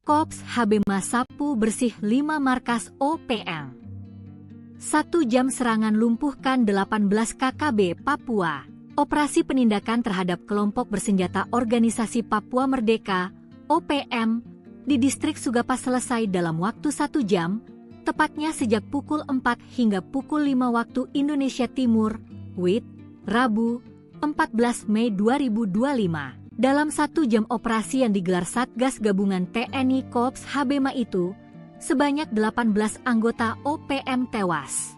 Kops HBMA sapu bersih 5 markas OPM. 1 jam serangan lumpuhkan 18 KKB Papua. Operasi penindakan terhadap kelompok bersenjata Organisasi Papua Merdeka (OPM) di distrik Sugapa selesai dalam waktu 1 jam, tepatnya sejak pukul 4 hingga pukul 5 waktu Indonesia Timur, WIT, Rabu, 14 Mei 2025. Dalam 1 jam operasi yang digelar Satgas Gabungan TNI Kops HBMA itu, sebanyak 18 anggota OPM tewas.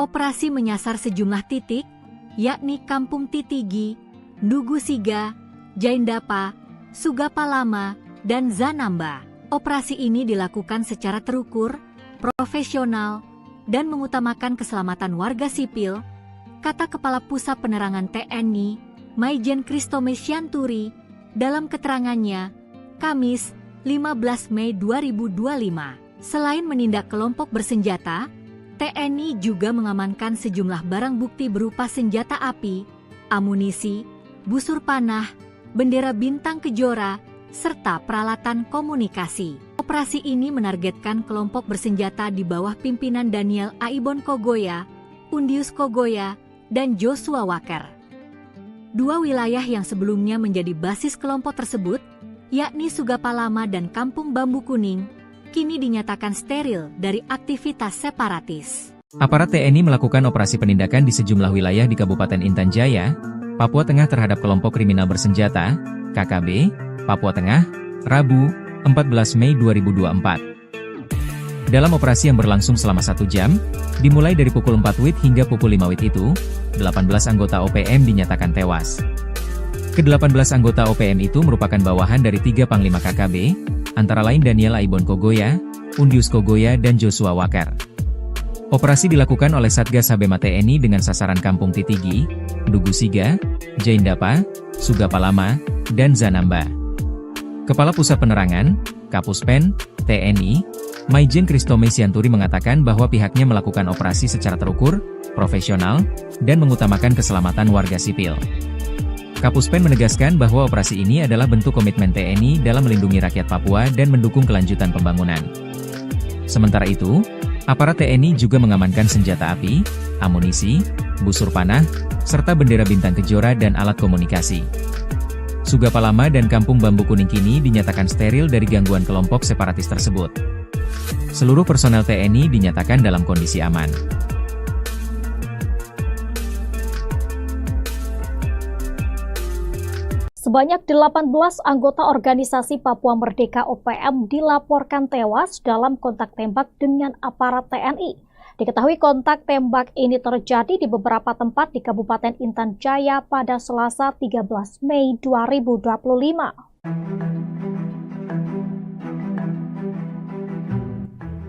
Operasi menyasar sejumlah titik, yakni Kampung Titigi, Ndugu Siga, Jaindapa, Sugapa Lama, dan Zanamba. Operasi ini dilakukan secara terukur, profesional, dan mengutamakan keselamatan warga sipil, kata Kepala Pusat Penerangan TNI, Maijen Kristome Sianturi, dalam keterangannya, Kamis, 15 Mei 2025. Selain menindak kelompok bersenjata, TNI juga mengamankan sejumlah barang bukti berupa senjata api, amunisi, busur panah, bendera bintang kejora, serta peralatan komunikasi. Operasi ini menargetkan kelompok bersenjata di bawah pimpinan Daniel Aibon Kogoya, Undius Kogoya, dan Joshua Walker. 2 wilayah yang sebelumnya menjadi basis kelompok tersebut, yakni Sugapa Lama dan Kampung Bambu Kuning, kini dinyatakan steril dari aktivitas separatis. Aparat TNI melakukan operasi penindakan di sejumlah wilayah di Kabupaten Intan Jaya, Papua Tengah terhadap kelompok kriminal bersenjata, KKB, Papua Tengah, Rabu, 14 Mei 2024. Dalam operasi yang berlangsung selama 1 jam, dimulai dari pukul 4 WIT hingga pukul 5 WIT itu, 18 anggota OPM dinyatakan tewas. Ke-18 anggota OPM itu merupakan bawahan dari 3 Panglima KKB, antara lain Daniel Aibon Kogoya, Undius Kogoya, dan Joshua Walker. Operasi dilakukan oleh Satgas HBMA TNI dengan sasaran Kampung Titigi, Ndugu Siga, Jaindapa, Sugapa Lama, dan Zanamba. Kepala Pusat Penerangan, Kapuspen, TNI, Maijen Kristome Sianturi mengatakan bahwa pihaknya melakukan operasi secara terukur, profesional, dan mengutamakan keselamatan warga sipil. Kapuspen menegaskan bahwa operasi ini adalah bentuk komitmen TNI dalam melindungi rakyat Papua dan mendukung kelanjutan pembangunan. Sementara itu, aparat TNI juga mengamankan senjata api, amunisi, busur panah, serta bendera bintang kejora dan alat komunikasi. Sugapa Lama dan Kampung Bambu Kuning kini dinyatakan steril dari gangguan kelompok separatis tersebut. Seluruh personel TNI dinyatakan dalam kondisi aman. Sebanyak 18 anggota Organisasi Papua Merdeka OPM dilaporkan tewas dalam kontak tembak dengan aparat TNI. Diketahui kontak tembak ini terjadi di beberapa tempat di Kabupaten Intan Jaya pada Selasa 13 Mei 2025.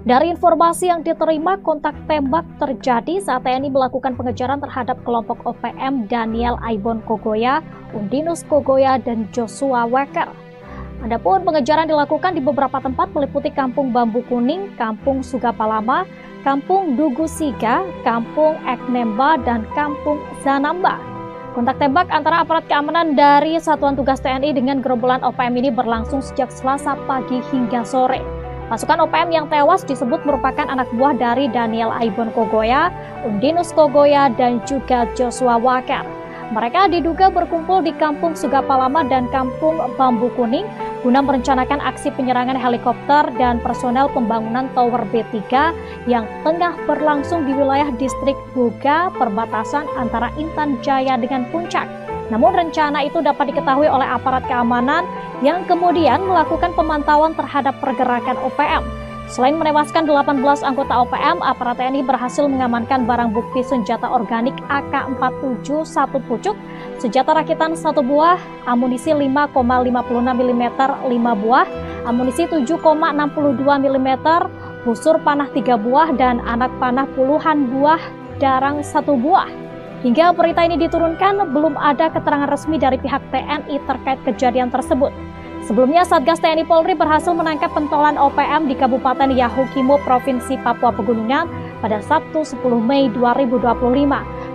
Dari informasi yang diterima, kontak tembak terjadi saat TNI melakukan pengejaran terhadap kelompok OPM Daniel Aibon Kogoya, Undinus Kogoya, dan Joshua Walker. Adapun pengejaran dilakukan di beberapa tempat meliputi Kampung Bambu Kuning, Kampung Sugapa Lama, Kampung Ndugu Siga, Kampung Eknemba, dan Kampung Zanamba. Kontak tembak antara aparat keamanan dari Satuan Tugas TNI dengan gerombolan OPM ini berlangsung sejak Selasa pagi hingga sore. Pasukan OPM yang tewas disebut merupakan anak buah dari Daniel Aibon Kogoya, Undinus Kogoya, dan juga Joshua Walker. Mereka diduga berkumpul di Kampung Sugapa Lama dan Kampung Bambu Kuning guna merencanakan aksi penyerangan helikopter dan personel pembangunan Tower B3 yang tengah berlangsung di wilayah distrik Buga, perbatasan antara Intan Jaya dengan Puncak. Namun rencana itu dapat diketahui oleh aparat keamanan yang kemudian melakukan pemantauan terhadap pergerakan OPM. Selain menewaskan 18 anggota OPM, aparat TNI berhasil mengamankan barang bukti senjata organik AK-47 1 pucuk, senjata rakitan 1 buah, amunisi 5,56 mm 5 buah, amunisi 7,62 mm, busur panah 3 buah, dan anak panah puluhan buah darang 1 buah. Hingga berita ini diturunkan, belum ada keterangan resmi dari pihak TNI terkait kejadian tersebut. Sebelumnya, Satgas TNI Polri berhasil menangkap pentolan OPM di Kabupaten Yahukimo, Provinsi Papua Pegunungan pada Sabtu 10 Mei 2025.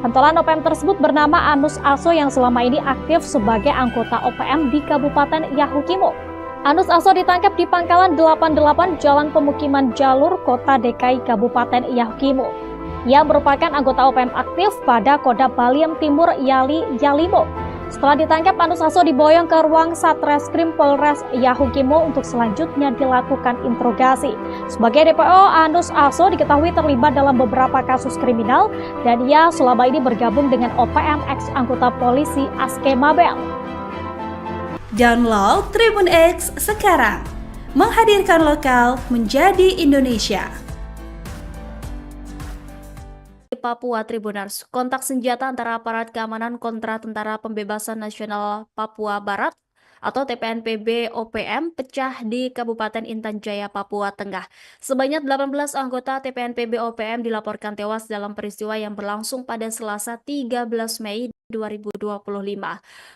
Pentolan OPM tersebut bernama Anus Aso yang selama ini aktif sebagai anggota OPM di Kabupaten Yahukimo. Anus Aso ditangkap di Pangkalan 88 Jalan Pemukiman Jalur Kota DKI Kabupaten Yahukimo. Ia merupakan anggota OPM aktif pada Kodam Baliem Timur Yalimo. Setelah ditangkap, Anus Aso diboyong ke ruang Satreskrim Polres Yahukimo untuk selanjutnya dilakukan interogasi. Sebagai DPO, Anus Aso diketahui terlibat dalam beberapa kasus kriminal dan ia selama ini bergabung dengan OPM ex anggota polisi Aske Mabel. Download Tribun X sekarang, menghadirkan lokal menjadi Indonesia. Papua Tribuners, kontak senjata antara aparat keamanan kontra Tentara Pembebasan Nasional Papua Barat atau TPNPB OPM pecah di Kabupaten Intan Jaya, Papua Tengah. Sebanyak 18 anggota TPNPB OPM dilaporkan tewas dalam peristiwa yang berlangsung pada Selasa 13 Mei 2025.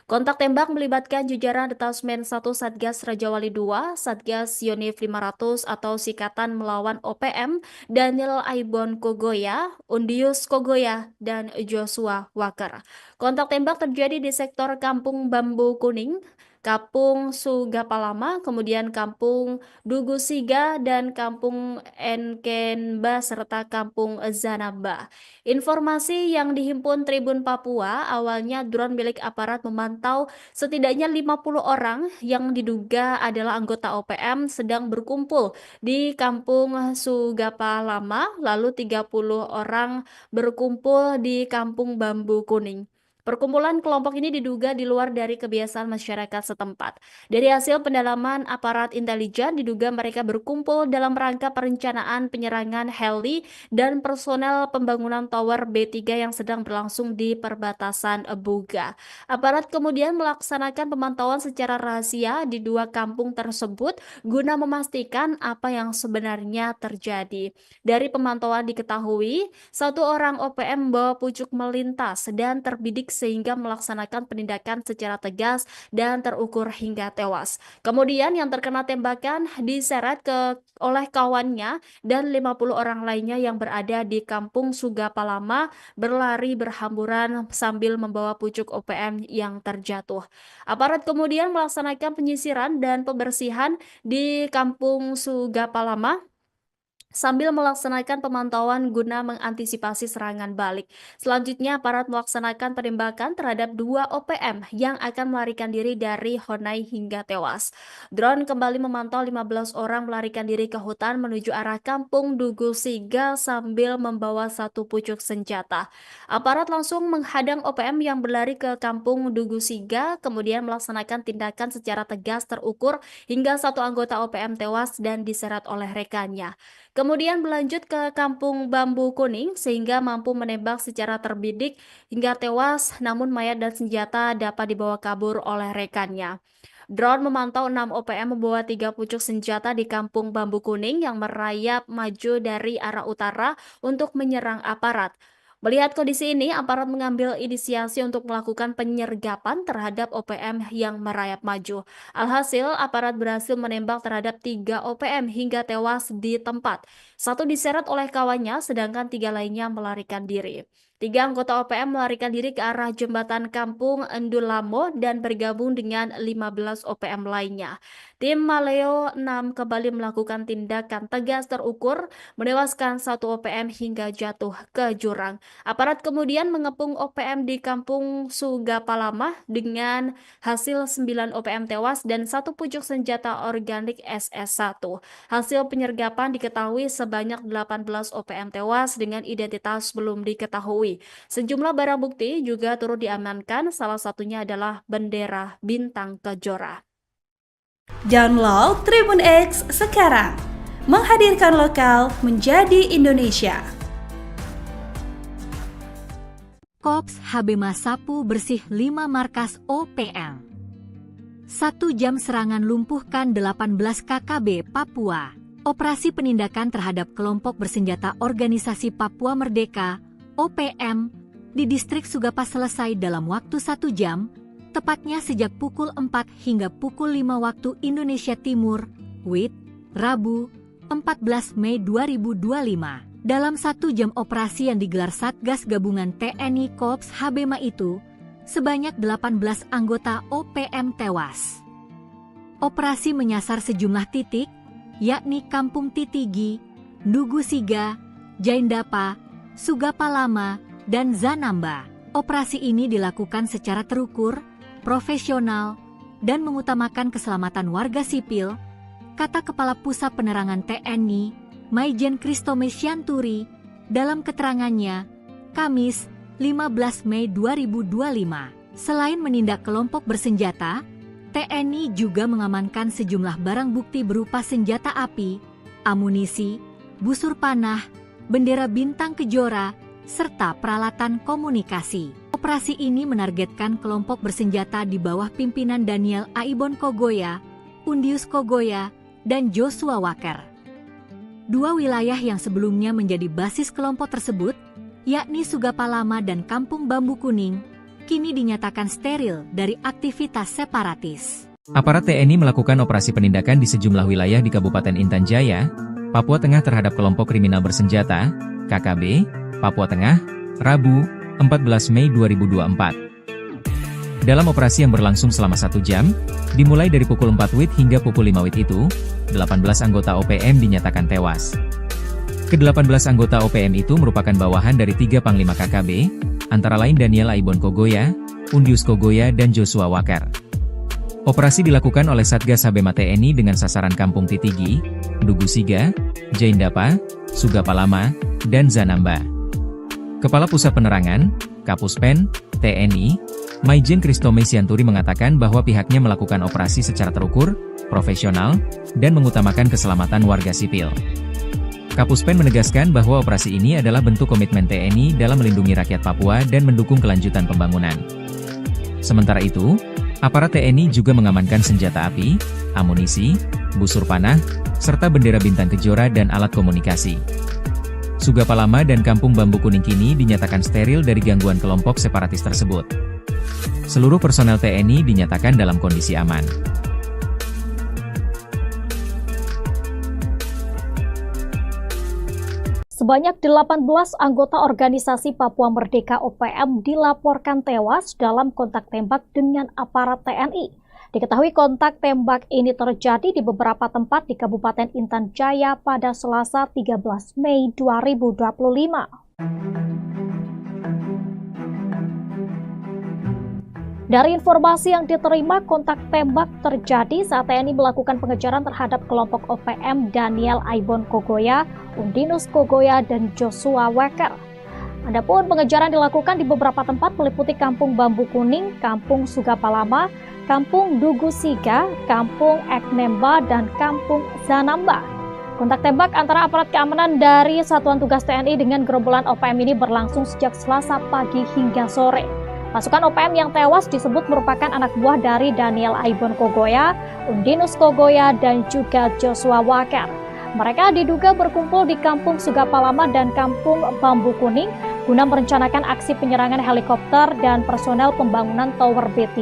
Kontak tembak melibatkan jajaran Detasmen 1 Satgas Rajawali 2, Satgas Yonif 500 atau Sikatan Melawan OPM, Daniel Aibon Kogoya, Undius Kogoya, dan Joshua Walker. Kontak tembak terjadi di sektor Kampung Bambu Kuning, Kampung Sugapalama, kemudian Kampung Dugusiga, dan Kampung Enkenba, serta Kampung Zanaba. Informasi yang dihimpun Tribun Papua, awalnya drone milik aparat memantau setidaknya 50 orang yang diduga adalah anggota OPM sedang berkumpul di Kampung Sugapalama, lalu 30 orang berkumpul di Kampung Bambu Kuning. Perkumpulan kelompok ini diduga di luar dari kebiasaan masyarakat setempat. Dari hasil pendalaman aparat intelijen, diduga mereka berkumpul dalam rangka perencanaan penyerangan heli dan personel pembangunan tower B3 yang sedang berlangsung di perbatasan Buga. Aparat kemudian melaksanakan pemantauan secara rahasia di dua kampung tersebut guna memastikan apa yang sebenarnya terjadi. Dari pemantauan diketahui, satu orang OPM membawa pucuk melintas dan terbidik sehingga melaksanakan penindakan secara tegas dan terukur hingga tewas. Kemudian yang terkena tembakan diseret oleh kawannya dan 50 orang lainnya yang berada di Kampung Sugapalama berlari berhamburan sambil membawa pucuk OPM yang terjatuh. Aparat kemudian melaksanakan penyisiran dan pembersihan di Kampung Sugapalama sambil melaksanakan pemantauan guna mengantisipasi serangan balik. Selanjutnya, aparat melaksanakan penembakan terhadap dua OPM yang akan melarikan diri dari Honai hingga tewas. Drone kembali memantau 15 orang melarikan diri ke hutan menuju arah Kampung Dugusiga sambil membawa satu pucuk senjata. Aparat langsung menghadang OPM yang berlari ke Kampung Dugusiga, kemudian melaksanakan tindakan secara tegas terukur hingga satu anggota OPM tewas dan diseret oleh rekannya. Kemudian berlanjut ke Kampung Bambu Kuning sehingga mampu menembak secara terbidik hingga tewas, namun mayat dan senjata dapat dibawa kabur oleh rekannya. Drone memantau 6 OPM membawa 3 pucuk senjata di Kampung Bambu Kuning yang merayap maju dari arah utara untuk menyerang aparat. Melihat kondisi ini, aparat mengambil inisiasi untuk melakukan penyergapan terhadap OPM yang merayap maju. Alhasil, aparat berhasil menembak terhadap 3 OPM hingga tewas di tempat. Satu diseret oleh kawannya, sedangkan 3 lainnya melarikan diri. 3 anggota OPM melarikan diri ke arah jembatan Kampung Endulamo dan bergabung dengan 15 OPM lainnya. Tim Maleo 6 kembali melakukan tindakan tegas terukur, menewaskan 1 OPM hingga jatuh ke jurang. Aparat kemudian mengepung OPM di Kampung Sugapalama dengan hasil 9 OPM tewas dan 1 pucuk senjata organik SS1. Hasil penyergapan diketahui sebanyak 18 OPM tewas dengan identitas belum diketahui. Sejumlah barang bukti juga turut diamankan, salah satunya adalah bendera Bintang Kejora. Download Tribun X sekarang, menghadirkan lokal menjadi Indonesia. Kops HB Sapu bersih 5 markas OPM. 1 jam serangan lumpuhkan 18 KKB Papua. Operasi penindakan terhadap kelompok bersenjata Organisasi Papua Merdeka OPM di distrik Sugapa selesai dalam waktu 1 jam, tepatnya sejak pukul 4 hingga pukul 5 waktu Indonesia Timur, WIT, Rabu, 14 Mei 2025. Dalam 1 jam operasi yang digelar Satgas Gabungan TNI Kops HBMA itu, sebanyak 18 anggota OPM tewas. Operasi menyasar sejumlah titik, yakni Kampung Titigi, Ndugu Siga, Jaindapa, Sugapalama, dan Zanamba. Operasi ini dilakukan secara terukur, profesional, dan mengutamakan keselamatan warga sipil, kata Kepala Pusat Penerangan TNI, Maijen Kristome Sianturi, dalam keterangannya, Kamis, 15 Mei 2025. Selain menindak kelompok bersenjata, TNI juga mengamankan sejumlah barang bukti berupa senjata api, amunisi, busur panah, bendera bintang kejora, serta peralatan komunikasi. Operasi ini menargetkan kelompok bersenjata di bawah pimpinan Daniel Aibon Kogoya, Undius Kogoya, dan Joshua Walker. Dua wilayah yang sebelumnya menjadi basis kelompok tersebut, yakni Sugapalama dan Kampung Bambu Kuning, kini dinyatakan steril dari aktivitas separatis. Aparat TNI melakukan operasi penindakan di sejumlah wilayah di Kabupaten Intan Jaya, Papua Tengah terhadap kelompok kriminal bersenjata, KKB, Papua Tengah, Rabu, 14 Mei 2024. Dalam operasi yang berlangsung selama 1 jam, dimulai dari pukul 4 WIB hingga pukul 5 WIB itu, 18 anggota OPM dinyatakan tewas. Ke-18 anggota OPM itu merupakan bawahan dari 3 Panglima KKB, antara lain Daniel Aibon Kogoya, Undius Kogoya, dan Joshua Walker. Operasi dilakukan oleh Satgas Habema TNI dengan sasaran Kampung Titigi, Ndugu Siga, Jaindapa, Sugapalama, dan Zanamba. Kepala Pusat Penerangan, Kapuspen, TNI, Maijen Kristome Sianturi mengatakan bahwa pihaknya melakukan operasi secara terukur, profesional, dan mengutamakan keselamatan warga sipil. Kapuspen menegaskan bahwa operasi ini adalah bentuk komitmen TNI dalam melindungi rakyat Papua dan mendukung kelanjutan pembangunan. Sementara itu, aparat TNI juga mengamankan senjata api, amunisi, busur panah, serta bendera bintang kejora dan alat komunikasi. Sugapalama dan Kampung Bambu Kuning kini dinyatakan steril dari gangguan kelompok separatis tersebut. Seluruh personel TNI dinyatakan dalam kondisi aman. Sebanyak 18 anggota organisasi Papua Merdeka OPM dilaporkan tewas dalam kontak tembak dengan aparat TNI. Diketahui kontak tembak ini terjadi di beberapa tempat di Kabupaten Intan Jaya pada Selasa 13 Mei 2025. Dari informasi yang diterima, kontak tembak terjadi saat TNI melakukan pengejaran terhadap kelompok OPM Daniel Aibon Kogoya, Undinus Kogoya, dan Joshua Walker. Adapun pengejaran dilakukan di beberapa tempat meliputi Kampung Bambu Kuning, Kampung Sugapalama, Kampung Ndugu Siga, Kampung Eknemba, dan Kampung Zanamba. Kontak tembak antara aparat keamanan dari Satuan Tugas TNI dengan gerombolan OPM ini berlangsung sejak Selasa pagi hingga sore. Pasukan OPM yang tewas disebut merupakan anak buah dari Daniel Aibon Kogoya, Undinus Kogoya, dan juga Joshua Walker. Mereka diduga berkumpul di Kampung Sugapalama dan Kampung Bambu Kuning guna merencanakan aksi penyerangan helikopter dan personel pembangunan Tower B3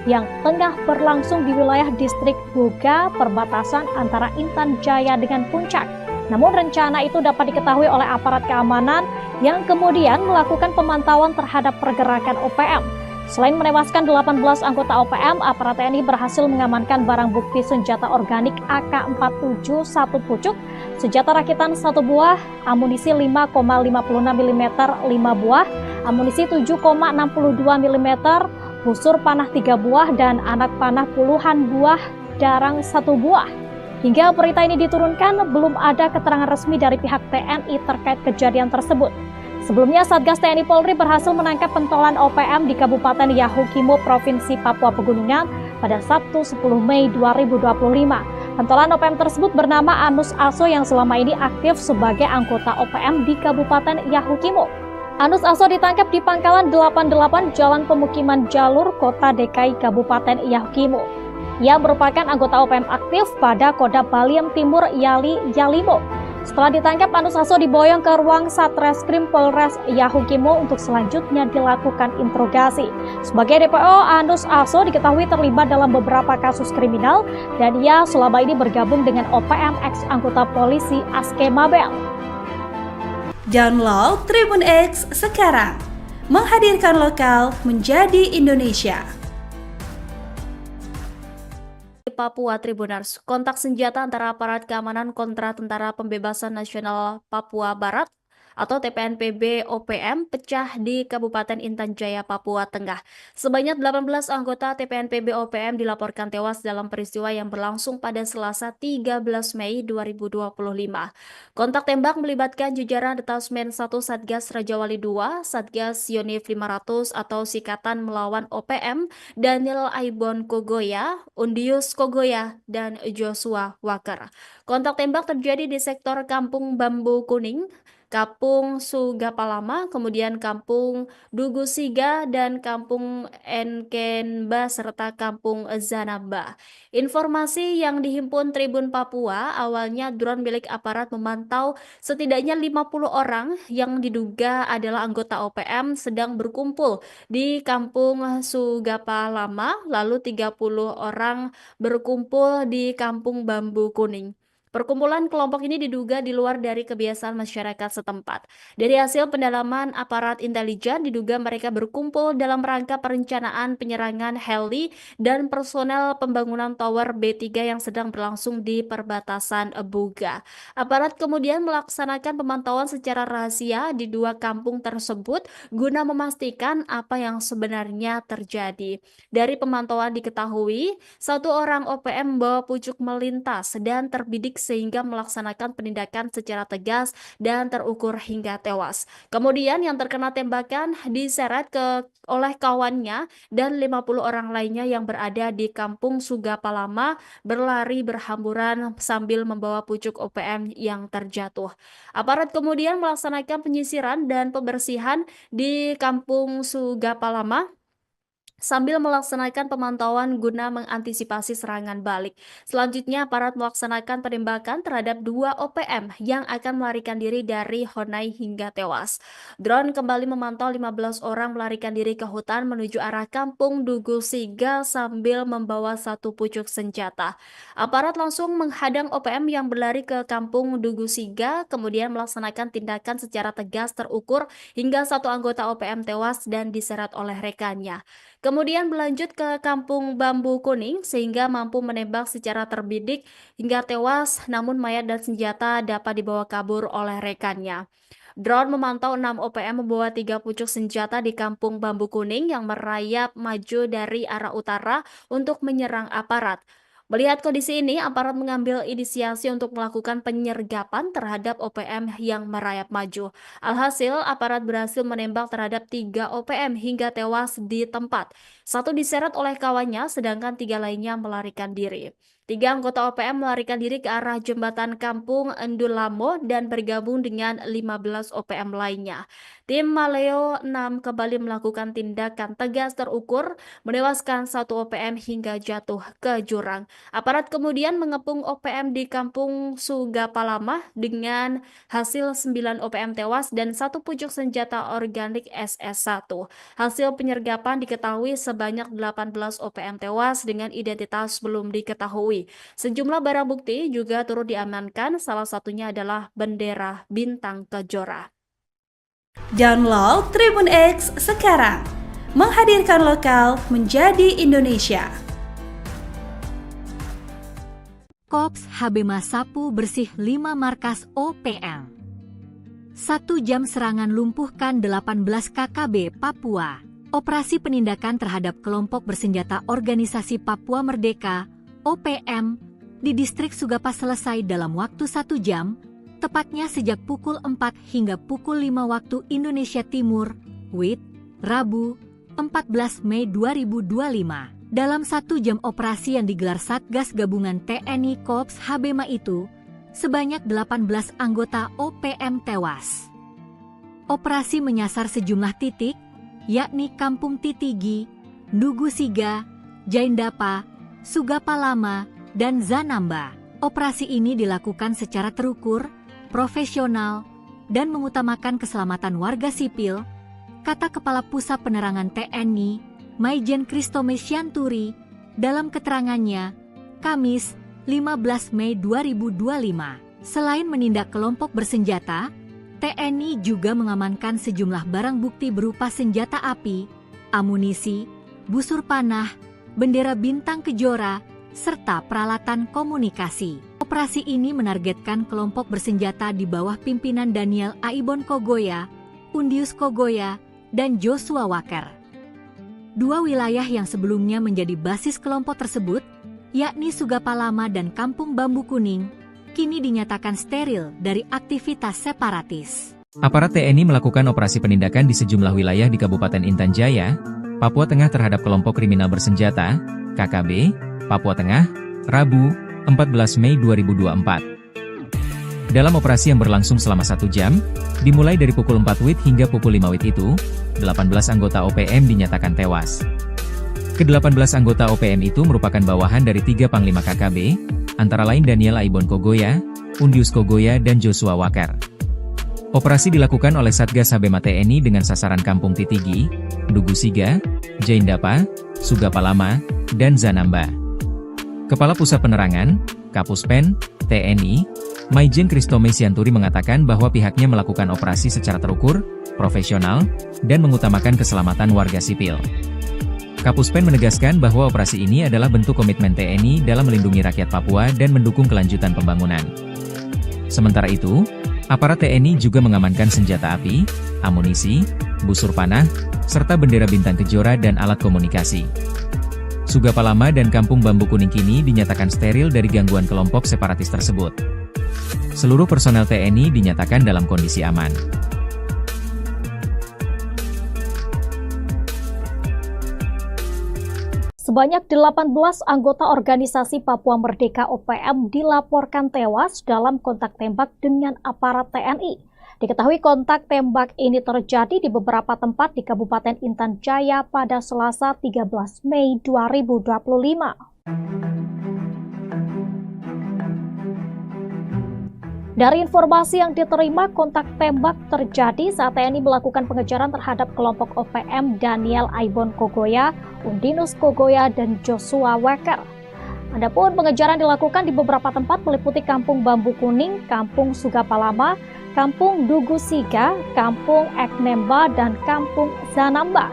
yang tengah berlangsung di wilayah distrik Buga, perbatasan antara Intan Jaya dengan Puncak. Namun rencana itu dapat diketahui oleh aparat keamanan yang kemudian melakukan pemantauan terhadap pergerakan OPM. Selain menewaskan 18 anggota OPM, aparat TNI berhasil mengamankan barang bukti senjata organik AK-47 1 pucuk, senjata rakitan 1 buah, amunisi 5,56 mm 5 buah, amunisi 7,62 mm, busur panah 3 buah, dan anak panah puluhan buah, darang 1 buah. Hingga berita ini diturunkan, belum ada keterangan resmi dari pihak TNI terkait kejadian tersebut. Sebelumnya, Satgas TNI Polri berhasil menangkap pentolan OPM di Kabupaten Yahukimo, Provinsi Papua Pegunungan pada Sabtu 10 Mei 2025. Pentolan OPM tersebut bernama Anus Aso yang selama ini aktif sebagai anggota OPM di Kabupaten Yahukimo. Anus Aso ditangkap di Pangkalan 88 Jalan Pemukiman Jalur, Kota DKI Kabupaten Yahukimo. Ia merupakan anggota OPM aktif pada Kodam Baliem Timur Yalimo. Setelah ditangkap, Anus Aso diboyong ke ruang Satreskrim Polres Yahukimo untuk selanjutnya dilakukan interogasi. Sebagai DPO, Anus Aso diketahui terlibat dalam beberapa kasus kriminal dan ia selama ini bergabung dengan OPM ex anggota polisi Aske Mabel. Download Tribun X sekarang, menghadirkan lokal menjadi Indonesia. Papua Tribuners, kontak senjata antara aparat keamanan kontra Tentara Pembebasan Nasional Papua Barat atau TPNPB OPM pecah di Kabupaten Intan Jaya, Papua Tengah. Sebanyak 18 anggota TPNPB OPM dilaporkan tewas dalam peristiwa yang berlangsung pada Selasa 13 Mei 2025. Kontak tembak melibatkan jajaran Detasmen 1 Satgas Raja Wali 2, Satgas Yonif 500 atau Sikatan Melawan OPM, Daniel Aibon Kogoya, Undius Kogoya, dan Joshua Walker. Kontak tembak terjadi di sektor Kampung Bambu Kuning, Kampung Sugapalama, kemudian Kampung Dugusiga, dan Kampung Enkenba, serta Kampung Zanamba. Informasi yang dihimpun Tribun Papua, awalnya drone milik aparat memantau setidaknya 50 orang yang diduga adalah anggota OPM sedang berkumpul di Kampung Sugapalama, lalu 30 orang berkumpul di Kampung Bambu Kuning. Perkumpulan kelompok ini diduga di luar dari kebiasaan masyarakat setempat. Dari hasil pendalaman aparat intelijen, diduga mereka berkumpul dalam rangka perencanaan penyerangan heli dan personel pembangunan tower B3 yang sedang berlangsung di perbatasan Buga. Aparat kemudian melaksanakan pemantauan secara rahasia di dua kampung tersebut guna memastikan apa yang sebenarnya terjadi. Dari pemantauan diketahui, satu orang OPM membawa pucuk melintas dan terbidik sehingga melaksanakan penindakan secara tegas dan terukur hingga tewas. Kemudian yang terkena tembakan diseret oleh kawannya dan 50 orang lainnya yang berada di Kampung Sugapalama berlari berhamburan sambil membawa pucuk OPM yang terjatuh. Aparat kemudian melaksanakan penyisiran dan pembersihan di Kampung Sugapalama sambil melaksanakan pemantauan guna mengantisipasi serangan balik. Selanjutnya, aparat melaksanakan penembakan terhadap dua OPM yang akan melarikan diri dari Honai hingga tewas. Drone kembali memantau 15 orang melarikan diri ke hutan menuju arah Kampung Dugusiga sambil membawa satu pucuk senjata. Aparat langsung menghadang OPM yang berlari ke Kampung Dugusiga, kemudian melaksanakan tindakan secara tegas terukur hingga satu anggota OPM tewas dan diseret oleh rekannya. Kemudian berlanjut ke Kampung Bambu Kuning sehingga mampu menembak secara terbidik hingga tewas, namun mayat dan senjata dapat dibawa kabur oleh rekannya. Drone memantau 6 OPM membawa 3 pucuk senjata di Kampung Bambu Kuning yang merayap maju dari arah utara untuk menyerang aparat. Melihat kondisi ini, aparat mengambil inisiasi untuk melakukan penyergapan terhadap OPM yang merayap maju. Alhasil, aparat berhasil menembak terhadap 3 OPM hingga tewas di tempat. Satu diseret oleh kawannya, sedangkan 3 lainnya melarikan diri. 3 anggota OPM melarikan diri ke arah jembatan Kampung Endulamo dan bergabung dengan 15 OPM lainnya. Tim Maleo 6 kembali melakukan tindakan tegas terukur, menewaskan 1 OPM hingga jatuh ke jurang. Aparat kemudian mengepung OPM di Kampung Sugapalama dengan hasil 9 OPM tewas dan 1 pucuk senjata organik SS1. Hasil penyergapan diketahui sebanyak 18 OPM tewas dengan identitas belum diketahui. Sejumlah barang bukti juga turut diamankan, salah satunya adalah bendera bintang kejora. Download Tribun X sekarang, menghadirkan lokal menjadi Indonesia. Kops HB Sapu bersih 5 markas OPM. 1 jam serangan lumpuhkan 18 KKB Papua. Operasi penindakan terhadap kelompok bersenjata Organisasi Papua Merdeka OPM di distrik Sugapa selesai dalam waktu 1 jam, tepatnya sejak pukul 4 hingga pukul 5 waktu Indonesia Timur, WIT, Rabu, 14 Mei 2025. Dalam 1 jam operasi yang digelar Satgas Gabungan TNI Kops HBMA itu, sebanyak 18 anggota OPM tewas. Operasi menyasar sejumlah titik, yakni Kampung Titigi, Dugusiga, Jaindapa, Sugapalama, dan Zanamba. Operasi ini dilakukan secara terukur, profesional, dan mengutamakan keselamatan warga sipil, kata Kepala Pusat Penerangan TNI, Maijen Kristome Sianturi, dalam keterangannya, Kamis, 15 Mei 2025. Selain menindak kelompok bersenjata, TNI juga mengamankan sejumlah barang bukti berupa senjata api, amunisi, busur panah, bendera bintang kejora, serta peralatan komunikasi. Operasi ini menargetkan kelompok bersenjata di bawah pimpinan Daniel Aibon Kogoya, Undius Kogoya, dan Joshua Walker. Dua wilayah yang sebelumnya menjadi basis kelompok tersebut, yakni Sugapalama dan Kampung Bambu Kuning, kini dinyatakan steril dari aktivitas separatis. Aparat TNI melakukan operasi penindakan di sejumlah wilayah di Kabupaten Intan Jaya, Papua Tengah terhadap kelompok kriminal bersenjata, KKB, Papua Tengah, Rabu, 14 Mei 2024. Dalam operasi yang berlangsung selama 1 jam, dimulai dari pukul 4 WIB hingga pukul 5 WIB itu, 18 anggota OPM dinyatakan tewas. Ke-18 anggota OPM itu merupakan bawahan dari 3 Panglima KKB, antara lain Daniel Aibon Kogoya, Undius Kogoya, dan Joshua Walker. Operasi dilakukan oleh Satgas Habema TNI dengan sasaran Kampung Titigi, Dugu Siga, Jaindapa, Sugapalama, dan Zanamba. Kepala Pusat Penerangan, Kapuspen, TNI, Maijen Kristome Sianturi mengatakan bahwa pihaknya melakukan operasi secara terukur, profesional, dan mengutamakan keselamatan warga sipil. Kapuspen menegaskan bahwa operasi ini adalah bentuk komitmen TNI dalam melindungi rakyat Papua dan mendukung kelanjutan pembangunan. Sementara itu, aparat TNI juga mengamankan senjata api, amunisi, busur panah, serta bendera bintang kejora dan alat komunikasi. Sugapalama dan Kampung Bambu Kuning kini dinyatakan steril dari gangguan kelompok separatis tersebut. Seluruh personel TNI dinyatakan dalam kondisi aman. Sebanyak 18 anggota organisasi Papua Merdeka OPM dilaporkan tewas dalam kontak tembak dengan aparat TNI. Diketahui kontak tembak ini terjadi di beberapa tempat di Kabupaten Intan Jaya pada Selasa 13 Mei 2025. Dari informasi yang diterima, kontak tembak terjadi saat TNI melakukan pengejaran terhadap kelompok OPM Daniel Aibon Kogoya, Undinus Kogoya, dan Joshua Walker. Adapun pengejaran dilakukan di beberapa tempat meliputi Kampung Bambu Kuning, Kampung Sugapalama, Kampung Dugu Siga, Kampung Eknemba, dan Kampung Zanamba.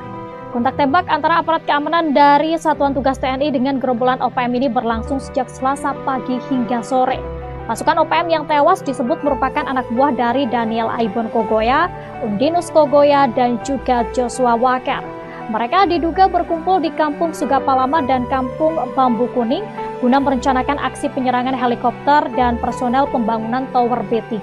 Kontak tembak antara aparat keamanan dari Satuan Tugas TNI dengan gerombolan OPM ini berlangsung sejak Selasa pagi hingga sore. Pasukan OPM yang tewas disebut merupakan anak buah dari Daniel Aibon Kogoya, Undinus Kogoya, dan juga Joshua Walker. Mereka diduga berkumpul di Kampung Sugapalama dan Kampung Bambu Kuning guna merencanakan aksi penyerangan helikopter dan personel pembangunan Tower B3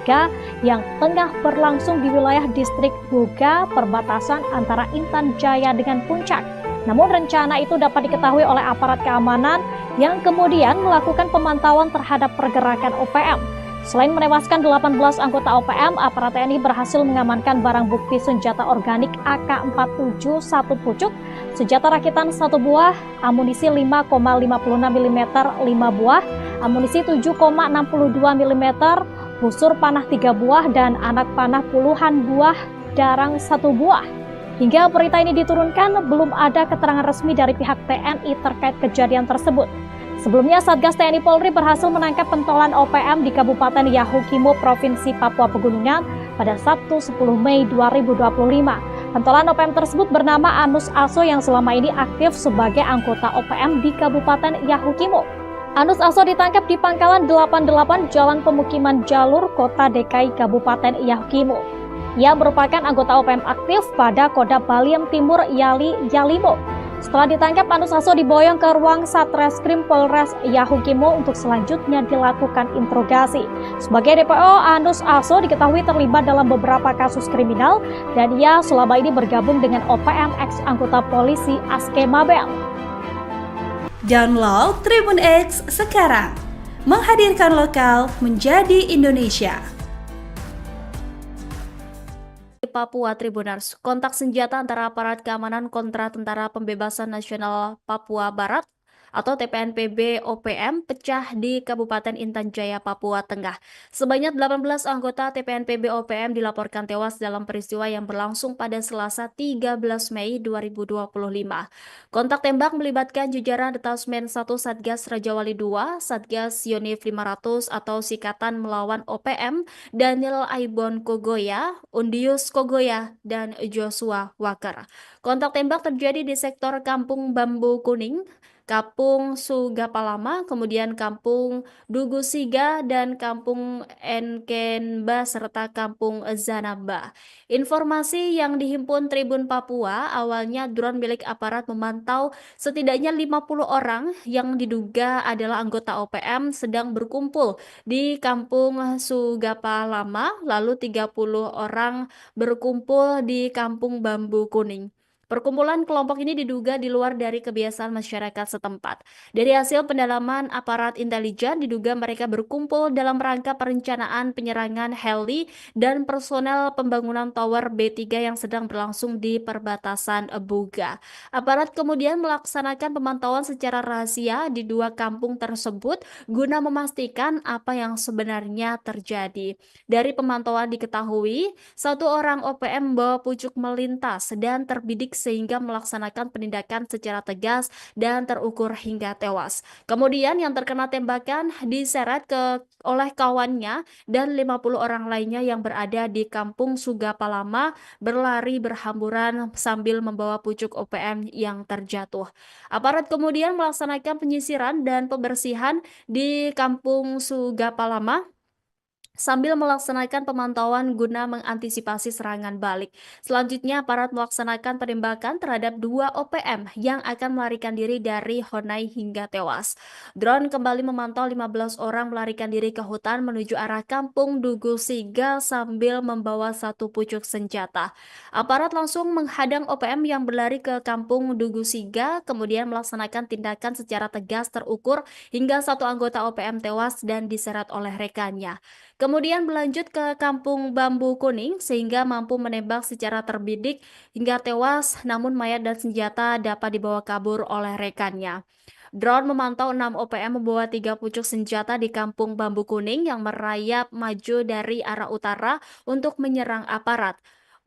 yang tengah berlangsung di wilayah distrik Buga, perbatasan antara Intan Jaya dengan Puncak. Namun rencana itu dapat diketahui oleh aparat keamanan yang kemudian melakukan pemantauan terhadap pergerakan OPM. Selain menewaskan 18 anggota OPM, aparat TNI berhasil mengamankan barang bukti senjata organik AK-47 1 pucuk, senjata rakitan 1 buah, amunisi 5,56 mm 5 buah, amunisi 7,62 mm, busur panah 3 buah, dan anak panah puluhan buah darang 1 buah. Hingga berita ini diturunkan, belum ada keterangan resmi dari pihak TNI terkait kejadian tersebut. Sebelumnya, Satgas TNI Polri berhasil menangkap pentolan OPM di Kabupaten Yahukimo, Provinsi Papua Pegunungan pada Sabtu 10 Mei 2025. Pentolan OPM tersebut bernama Anus Aso yang selama ini aktif sebagai anggota OPM di Kabupaten Yahukimo. Anus Aso ditangkap di Pangkalan 88 Jalan Pemukiman Jalur, Kota DKI Kabupaten Yahukimo. Ia merupakan anggota OPM aktif pada Kodam Baliem Timur Yalimo. Setelah ditangkap, Anus Aso diboyong ke ruang Satreskrim Polres Yahukimo untuk selanjutnya dilakukan interogasi. Sebagai DPO, Anus Aso diketahui terlibat dalam beberapa kasus kriminal dan ia selama ini bergabung dengan OPM ex anggota polisi Aske Mabel. Download Tribun X sekarang, menghadirkan lokal menjadi Indonesia. Papua Tribunars, kontak senjata antara aparat keamanan kontra Tentara Pembebasan Nasional Papua Barat atau TPNPB OPM pecah di Kabupaten Intan Jaya, Papua Tengah. Sebanyak 18 anggota TPNPB OPM dilaporkan tewas dalam peristiwa yang berlangsung pada Selasa 13 Mei 2025. Kontak tembak melibatkan jajaran Detasmen 1 Satgas Rajawali 2, Satgas Yonif 500 atau Sikatan Melawan OPM, Daniel Aibon Kogoya, Undius Kogoya, dan Joshua Walker. Kontak tembak terjadi di sektor Kampung Bambu Kuning, Kampung Sugapalama, kemudian Kampung Dugusiga, dan Kampung Enkenba, serta Kampung Zanamba. Informasi yang dihimpun Tribun Papua, awalnya drone milik aparat memantau setidaknya 50 orang yang diduga adalah anggota OPM sedang berkumpul di Kampung Sugapalama, lalu 30 orang berkumpul di Kampung Bambu Kuning. Perkumpulan kelompok ini diduga di luar dari kebiasaan masyarakat setempat. Dari hasil pendalaman aparat intelijen, diduga mereka berkumpul dalam rangka perencanaan penyerangan heli dan personel pembangunan tower B3 yang sedang berlangsung di perbatasan Buga. Aparat kemudian melaksanakan pemantauan secara rahasia di dua kampung tersebut guna memastikan apa yang sebenarnya terjadi. Dari pemantauan diketahui, satu orang OPM membawa pucuk melintas dan terbidik sehingga melaksanakan penindakan secara tegas dan terukur hingga tewas. Kemudian yang terkena tembakan diseret oleh kawannya dan 50 orang lainnya yang berada di Kampung Sugapalama berlari berhamburan sambil membawa pucuk OPM yang terjatuh. Aparat kemudian melaksanakan penyisiran dan pembersihan di Kampung Sugapalama sambil melaksanakan pemantauan guna mengantisipasi serangan balik. Selanjutnya, aparat melaksanakan penembakan terhadap dua OPM yang akan melarikan diri dari Honai hingga tewas. Drone kembali memantau 15 orang melarikan diri ke hutan menuju arah Kampung Dugusiga sambil membawa satu pucuk senjata. Aparat langsung menghadang OPM yang berlari ke Kampung Dugusiga, kemudian melaksanakan tindakan secara tegas terukur hingga satu anggota OPM tewas dan diseret oleh rekannya. Kemudian berlanjut ke Kampung Bambu Kuning sehingga mampu menembak secara terbidik hingga tewas, namun mayat dan senjata dapat dibawa kabur oleh rekannya. Drone memantau 6 OPM membawa 3 pucuk senjata di Kampung Bambu Kuning yang merayap maju dari arah utara untuk menyerang aparat.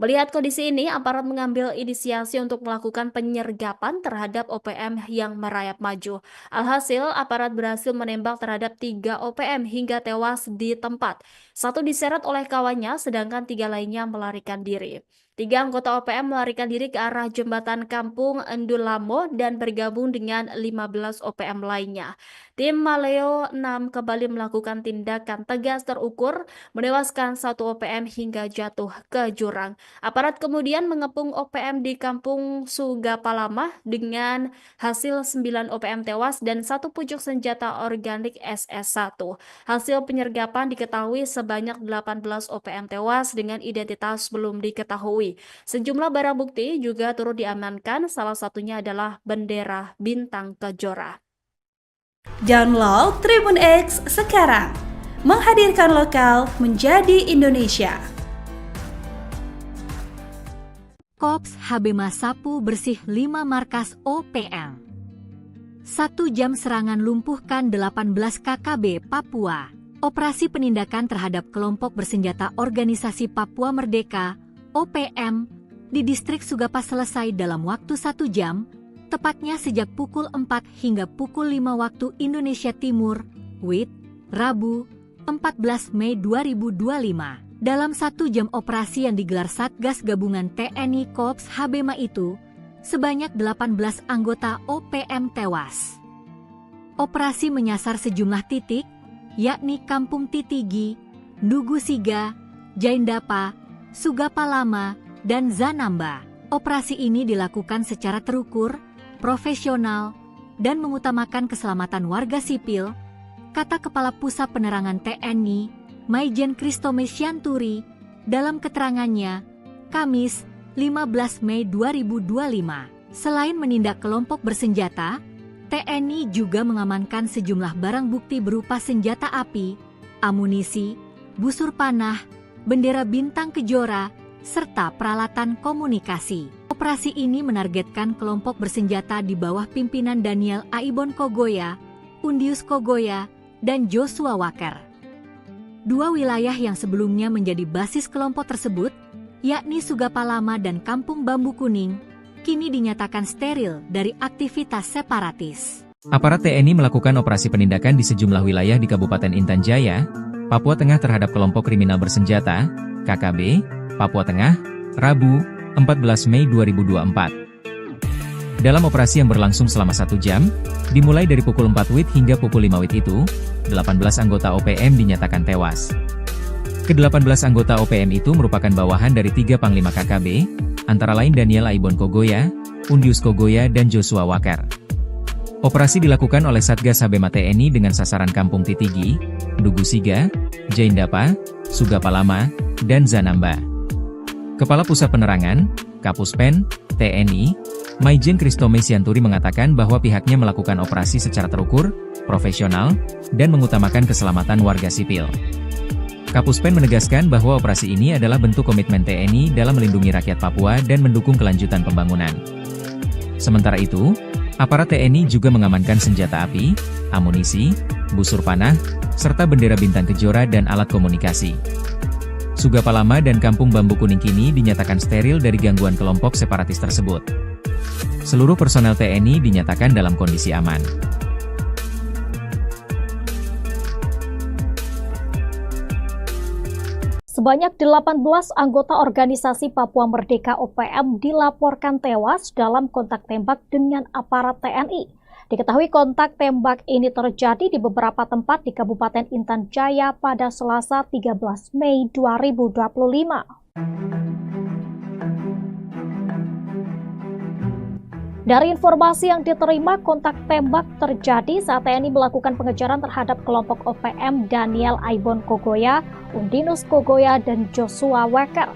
Melihat kondisi ini, aparat mengambil inisiasi untuk melakukan penyergapan terhadap OPM yang merayap maju. Alhasil, aparat berhasil menembak terhadap 3 OPM hingga tewas di tempat. Satu diseret oleh kawannya, sedangkan 3 lainnya melarikan diri. 3 anggota OPM melarikan diri ke arah jembatan Kampung Endulamo dan bergabung dengan 15 OPM lainnya. Tim Maleo 6 kembali melakukan tindakan tegas terukur, menewaskan 1 OPM hingga jatuh ke jurang. Aparat kemudian mengepung OPM di Kampung Sugapalama dengan hasil 9 OPM tewas dan 1 pucuk senjata organik SS1. Hasil penyergapan diketahui sebanyak 18 OPM tewas dengan identitas belum diketahui. Sejumlah barang bukti juga turut diamankan, salah satunya adalah bendera bintang kejora. Download Tribun X sekarang, menghadirkan lokal menjadi Indonesia. Kops HB Sapu bersih 5 markas OPM. 1 jam serangan lumpuhkan 18 KKB Papua. Operasi penindakan terhadap kelompok bersenjata Organisasi Papua Merdeka OPM di distrik Sugapa selesai dalam waktu 1 jam, tepatnya sejak pukul 4 hingga pukul 5 waktu Indonesia Timur, WIT, Rabu, 14 Mei 2025. Dalam 1 jam operasi yang digelar Satgas Gabungan TNI Kops HBMA itu, sebanyak 18 anggota OPM tewas. Operasi menyasar sejumlah titik, yakni Kampung Titigi, Dugusiga, Jaindapa, Sugapalama, dan Zanamba. Operasi ini dilakukan secara terukur, profesional, dan mengutamakan keselamatan warga sipil, kata Kepala Pusat Penerangan TNI, Maijen Kristome Syanturi, dalam keterangannya, Kamis, 15 Mei 2025. Selain menindak kelompok bersenjata, TNI juga mengamankan sejumlah barang bukti berupa senjata api, amunisi, busur panah, bendera bintang kejora, serta peralatan komunikasi. Operasi ini menargetkan kelompok bersenjata di bawah pimpinan Daniel Aibon Kogoya, Undius Kogoya, dan Joshua Walker. 2 wilayah yang sebelumnya menjadi basis kelompok tersebut, yakni Sugapalama dan Kampung Bambu Kuning, kini dinyatakan steril dari aktivitas separatis. Aparat TNI melakukan operasi penindakan di sejumlah wilayah di Kabupaten Intan Jaya, Papua Tengah terhadap kelompok kriminal bersenjata, KKB, Papua Tengah, Rabu, 14 Mei 2024. Dalam operasi yang berlangsung selama 1 jam, dimulai dari pukul 4 WIB hingga pukul 5 WIB itu, 18 anggota OPM dinyatakan tewas. Ke-18 anggota OPM itu merupakan bawahan dari 3 Panglima KKB, antara lain Daniel Aibon Kogoya, Undius Kogoya dan Joshua Walker. Operasi dilakukan oleh Satgas Habema TNI dengan sasaran Kampung Titigi, Dugu Siga, Jaindapa, Sugapalama, dan Zanamba. Kepala Pusat Penerangan, Kapuspen, TNI, Maijen Kristome Sianturi mengatakan bahwa pihaknya melakukan operasi secara terukur, profesional, dan mengutamakan keselamatan warga sipil. Kapuspen menegaskan bahwa operasi ini adalah bentuk komitmen TNI dalam melindungi rakyat Papua dan mendukung kelanjutan pembangunan. Sementara itu, aparat TNI juga mengamankan senjata api, amunisi, busur panah, serta bendera bintang kejora dan alat komunikasi. Sugapalama dan Kampung Bambu Kuning kini dinyatakan steril dari gangguan kelompok separatis tersebut. Seluruh personel TNI dinyatakan dalam kondisi aman. Sebanyak 18 anggota organisasi Papua Merdeka OPM dilaporkan tewas dalam kontak tembak dengan aparat TNI. Diketahui kontak tembak ini terjadi di beberapa tempat di Kabupaten Intan Jaya pada Selasa 13 Mei 2025. Dari informasi yang diterima, kontak tembak terjadi saat TNI melakukan pengejaran terhadap kelompok OPM Daniel Aibon Kogoya, Undinus Kogoya, dan Joshua Walker.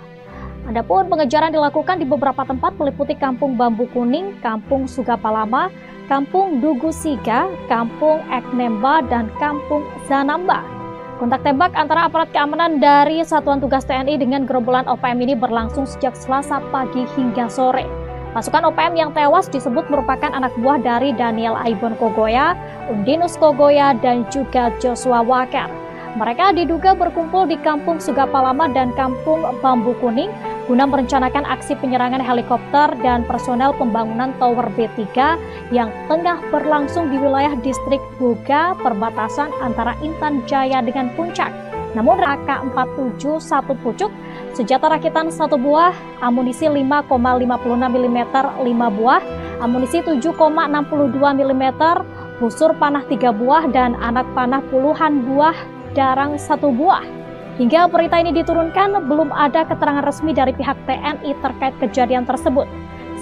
Adapun pengejaran dilakukan di beberapa tempat meliputi Kampung Bambu Kuning, Kampung Sugapalama, Kampung Dugu Siga, Kampung Eknemba, dan Kampung Zanamba. Kontak tembak antara aparat keamanan dari Satuan Tugas TNI dengan gerombolan OPM ini berlangsung sejak Selasa pagi hingga sore. Pasukan OPM yang tewas disebut merupakan anak buah dari Daniel Aibon Kogoya, Undinus Kogoya, dan juga Joshua Walker. Mereka diduga berkumpul di Kampung Sugapalama dan Kampung Bambu Kuning guna merencanakan aksi penyerangan helikopter dan personel pembangunan Tower B3 yang tengah berlangsung di wilayah distrik Buga, perbatasan antara Intan Jaya dengan Puncak. Namun AK-47 1 pucuk, senjata rakitan 1 buah, amunisi 5,56 mm 5 buah, amunisi 7,62 mm, busur panah 3 buah, dan anak panah puluhan buah darang 1 buah. Hingga berita ini diturunkan, belum ada keterangan resmi dari pihak TNI terkait kejadian tersebut.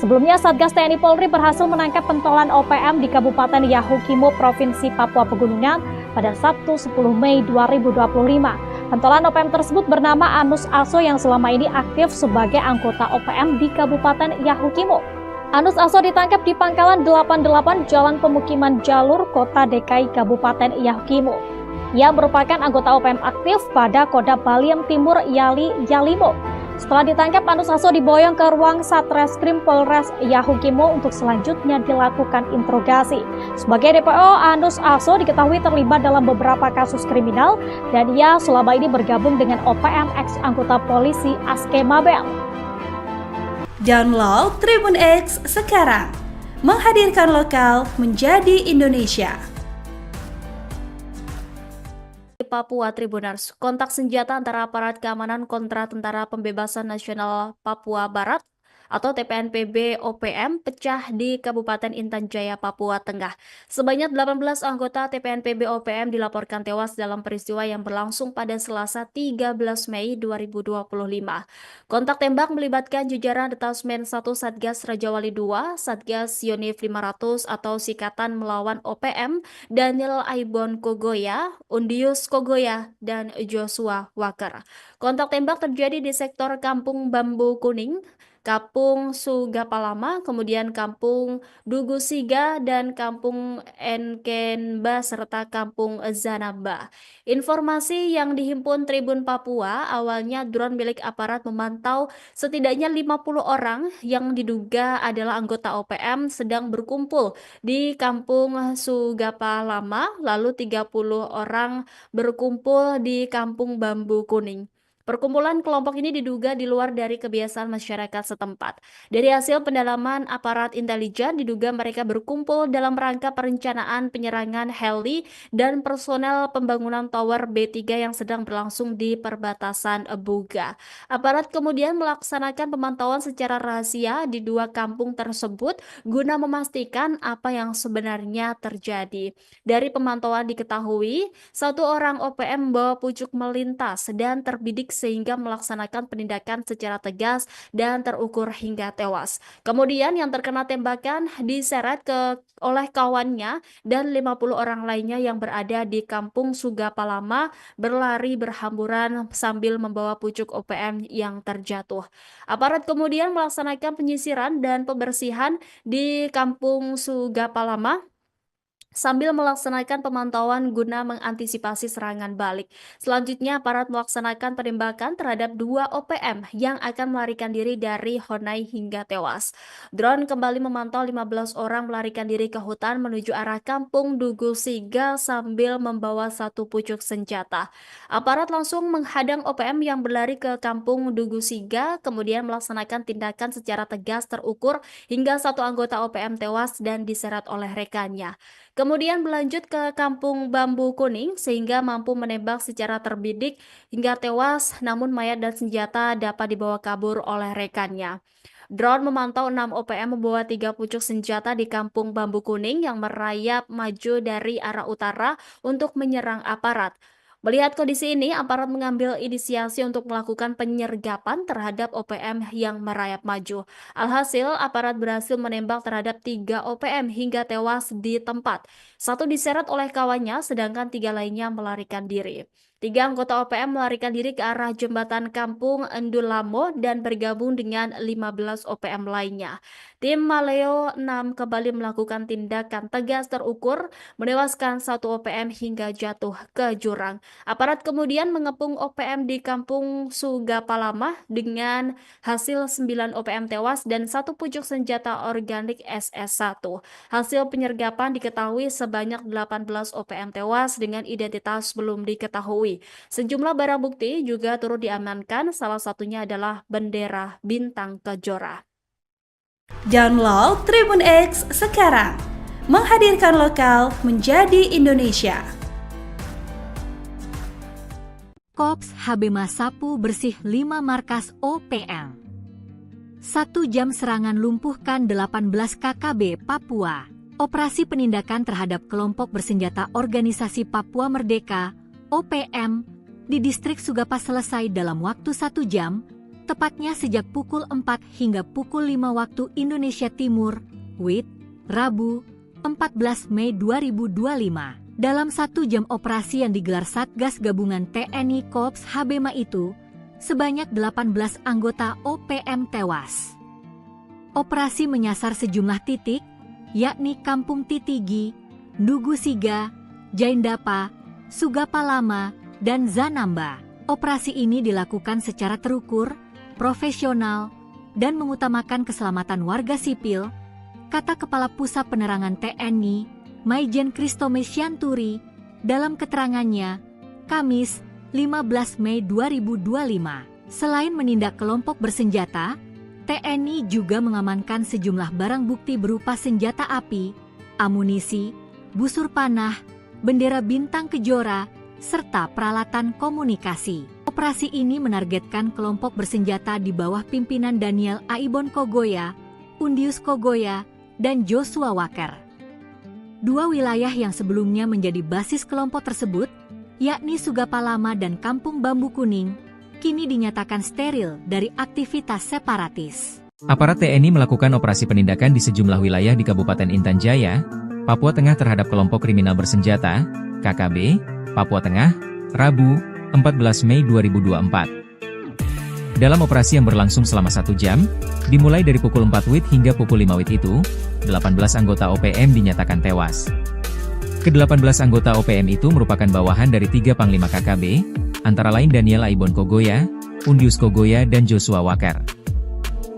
Sebelumnya, Satgas TNI Polri berhasil menangkap pentolan OPM di Kabupaten Yahukimo, Provinsi Papua Pegunungan pada Sabtu 10 Mei 2025. Pentolan OPM tersebut bernama Anus Aso yang selama ini aktif sebagai anggota OPM di Kabupaten Yahukimo. Anus Aso ditangkap di Pangkalan 88 Jalan Pemukiman Jalur, Kota DKI Kabupaten Yahukimo. Ia merupakan anggota OPM aktif pada Kodam Baliem Timur Yalimo. Setelah ditangkap, Anus Aso diboyong ke ruang Satreskrim Polres Yahukimo untuk selanjutnya dilakukan interogasi. Sebagai DPO, Anus Aso diketahui terlibat dalam beberapa kasus kriminal dan ia selama ini bergabung dengan OPM ex-anggota polisi Aske Mabel. Download Tribun X sekarang, menghadirkan lokal menjadi Indonesia. Papua Tribuners, kontak senjata antara aparat keamanan kontra Tentara Pembebasan Nasional Papua Barat atau TPNPB OPM pecah di Kabupaten Intan Jaya, Papua Tengah. Sebanyak 18 anggota TPNPB OPM dilaporkan tewas dalam peristiwa yang berlangsung pada Selasa 13 Mei 2025. Kontak tembak melibatkan jajaran Detasmen 1 Satgas Rajawali 2, Satgas Yonif 500 atau Sikatan Melawan OPM, Daniel Aibon Kogoya, Undius Kogoya, dan Joshua Walker. Kontak tembak terjadi di sektor Kampung Bambu Kuning, Kampung Sugapalama, kemudian Kampung Dugu Siga, dan Kampung Enkenba, serta Kampung Zanamba. Informasi yang dihimpun Tribun Papua, awalnya drone milik aparat memantau setidaknya 50 orang yang diduga adalah anggota OPM sedang berkumpul di Kampung Sugapalama, lalu 30 orang berkumpul di Kampung Bambu Kuning. Perkumpulan kelompok ini diduga di luar dari kebiasaan masyarakat setempat. Dari hasil pendalaman aparat intelijen, diduga mereka berkumpul dalam rangka perencanaan penyerangan heli dan personel pembangunan tower B3 yang sedang berlangsung di perbatasan Buga. Aparat kemudian melaksanakan pemantauan secara rahasia di dua kampung tersebut guna memastikan apa yang sebenarnya terjadi. Dari pemantauan diketahui, satu orang OPM membawa pucuk melintas dan terbidik sehingga melaksanakan penindakan secara tegas dan terukur hingga tewas. Kemudian yang terkena tembakan diseret oleh kawannya dan 50 orang lainnya yang berada di kampung Sugapalama berlari berhamburan sambil membawa pucuk OPM yang terjatuh. Aparat kemudian melaksanakan penyisiran dan pembersihan di kampung Sugapalama sambil melaksanakan pemantauan guna mengantisipasi serangan balik. Selanjutnya, aparat melaksanakan penembakan terhadap dua OPM yang akan melarikan diri dari Honai hingga tewas. Drone kembali memantau 15 orang melarikan diri ke hutan menuju arah kampung Dugu Siga sambil membawa satu pucuk senjata. Aparat langsung menghadang OPM yang berlari ke kampung Dugu Siga, kemudian melaksanakan tindakan secara tegas terukur hingga satu anggota OPM tewas dan diseret oleh rekannya. Kemudian berlanjut ke kampung Bambu Kuning sehingga mampu menembak secara terbidik hingga tewas, namun mayat dan senjata dapat dibawa kabur oleh rekannya. Drone memantau 6 OPM membawa 3 pucuk senjata di kampung Bambu Kuning yang merayap maju dari arah utara untuk menyerang aparat. Melihat kondisi ini, aparat mengambil inisiasi untuk melakukan penyergapan terhadap OPM yang merayap maju. Alhasil, aparat berhasil menembak terhadap 3 OPM hingga tewas di tempat. Satu diseret oleh kawannya, sedangkan 3 lainnya melarikan diri. 3 anggota OPM melarikan diri ke arah jembatan kampung Endulamo dan bergabung dengan 15 OPM lainnya. Tim Maleo 6 kembali melakukan tindakan tegas terukur, menewaskan 1 OPM hingga jatuh ke jurang. Aparat kemudian mengepung OPM di kampung Sugapalama dengan hasil 9 OPM tewas dan 1 pucuk senjata organik SS1. Hasil penyergapan diketahui sebanyak 18 OPM tewas dengan identitas belum diketahui. Sejumlah barang bukti juga turut diamankan, salah satunya adalah bendera bintang kejora. Download Tribun X sekarang, menghadirkan lokal menjadi Indonesia. Kops Habema sapu bersih 5 markas OPM. 1 jam serangan lumpuhkan 18 KKB Papua. Operasi penindakan terhadap kelompok bersenjata Organisasi Papua Merdeka OPM di distrik Sugapa selesai dalam waktu 1 jam, tepatnya sejak pukul 4 hingga pukul 5 waktu Indonesia Timur, WIT, Rabu, 14 Mei 2025. Dalam 1 jam operasi yang digelar Satgas Gabungan TNI Kops Habema itu, sebanyak 18 anggota OPM tewas. Operasi menyasar sejumlah titik, yakni Kampung Titigi, Dugu Siga, Jaindapa, Sugapalama, dan Zanamba. Operasi ini dilakukan secara terukur, profesional, dan mengutamakan keselamatan warga sipil, kata Kepala Pusat Penerangan TNI, Maijen Kristome Syanturi, dalam keterangannya, Kamis, 15 Mei 2025. Selain menindak kelompok bersenjata, TNI juga mengamankan sejumlah barang bukti berupa senjata api, amunisi, busur panah, bendera bintang kejora, serta peralatan komunikasi. Operasi ini menargetkan kelompok bersenjata di bawah pimpinan Daniel Aibon Kogoya, Undius Kogoya, dan Joshua Walker. 2 wilayah yang sebelumnya menjadi basis kelompok tersebut, yakni Sugapalama dan Kampung Bambu Kuning, kini dinyatakan steril dari aktivitas separatis. Aparat TNI melakukan operasi penindakan di sejumlah wilayah di Kabupaten Intan Jaya, Papua Tengah terhadap kelompok kriminal bersenjata, KKB, Papua Tengah, Rabu, 14 Mei 2024. Dalam operasi yang berlangsung selama 1 jam, dimulai dari pukul 4 WIT hingga pukul 5 WIT itu, 18 anggota OPM dinyatakan tewas. Ke-18 anggota OPM itu merupakan bawahan dari 3 Panglima KKB, antara lain Daniel Aibon Kogoya, Undius Kogoya, dan Joshua Walker.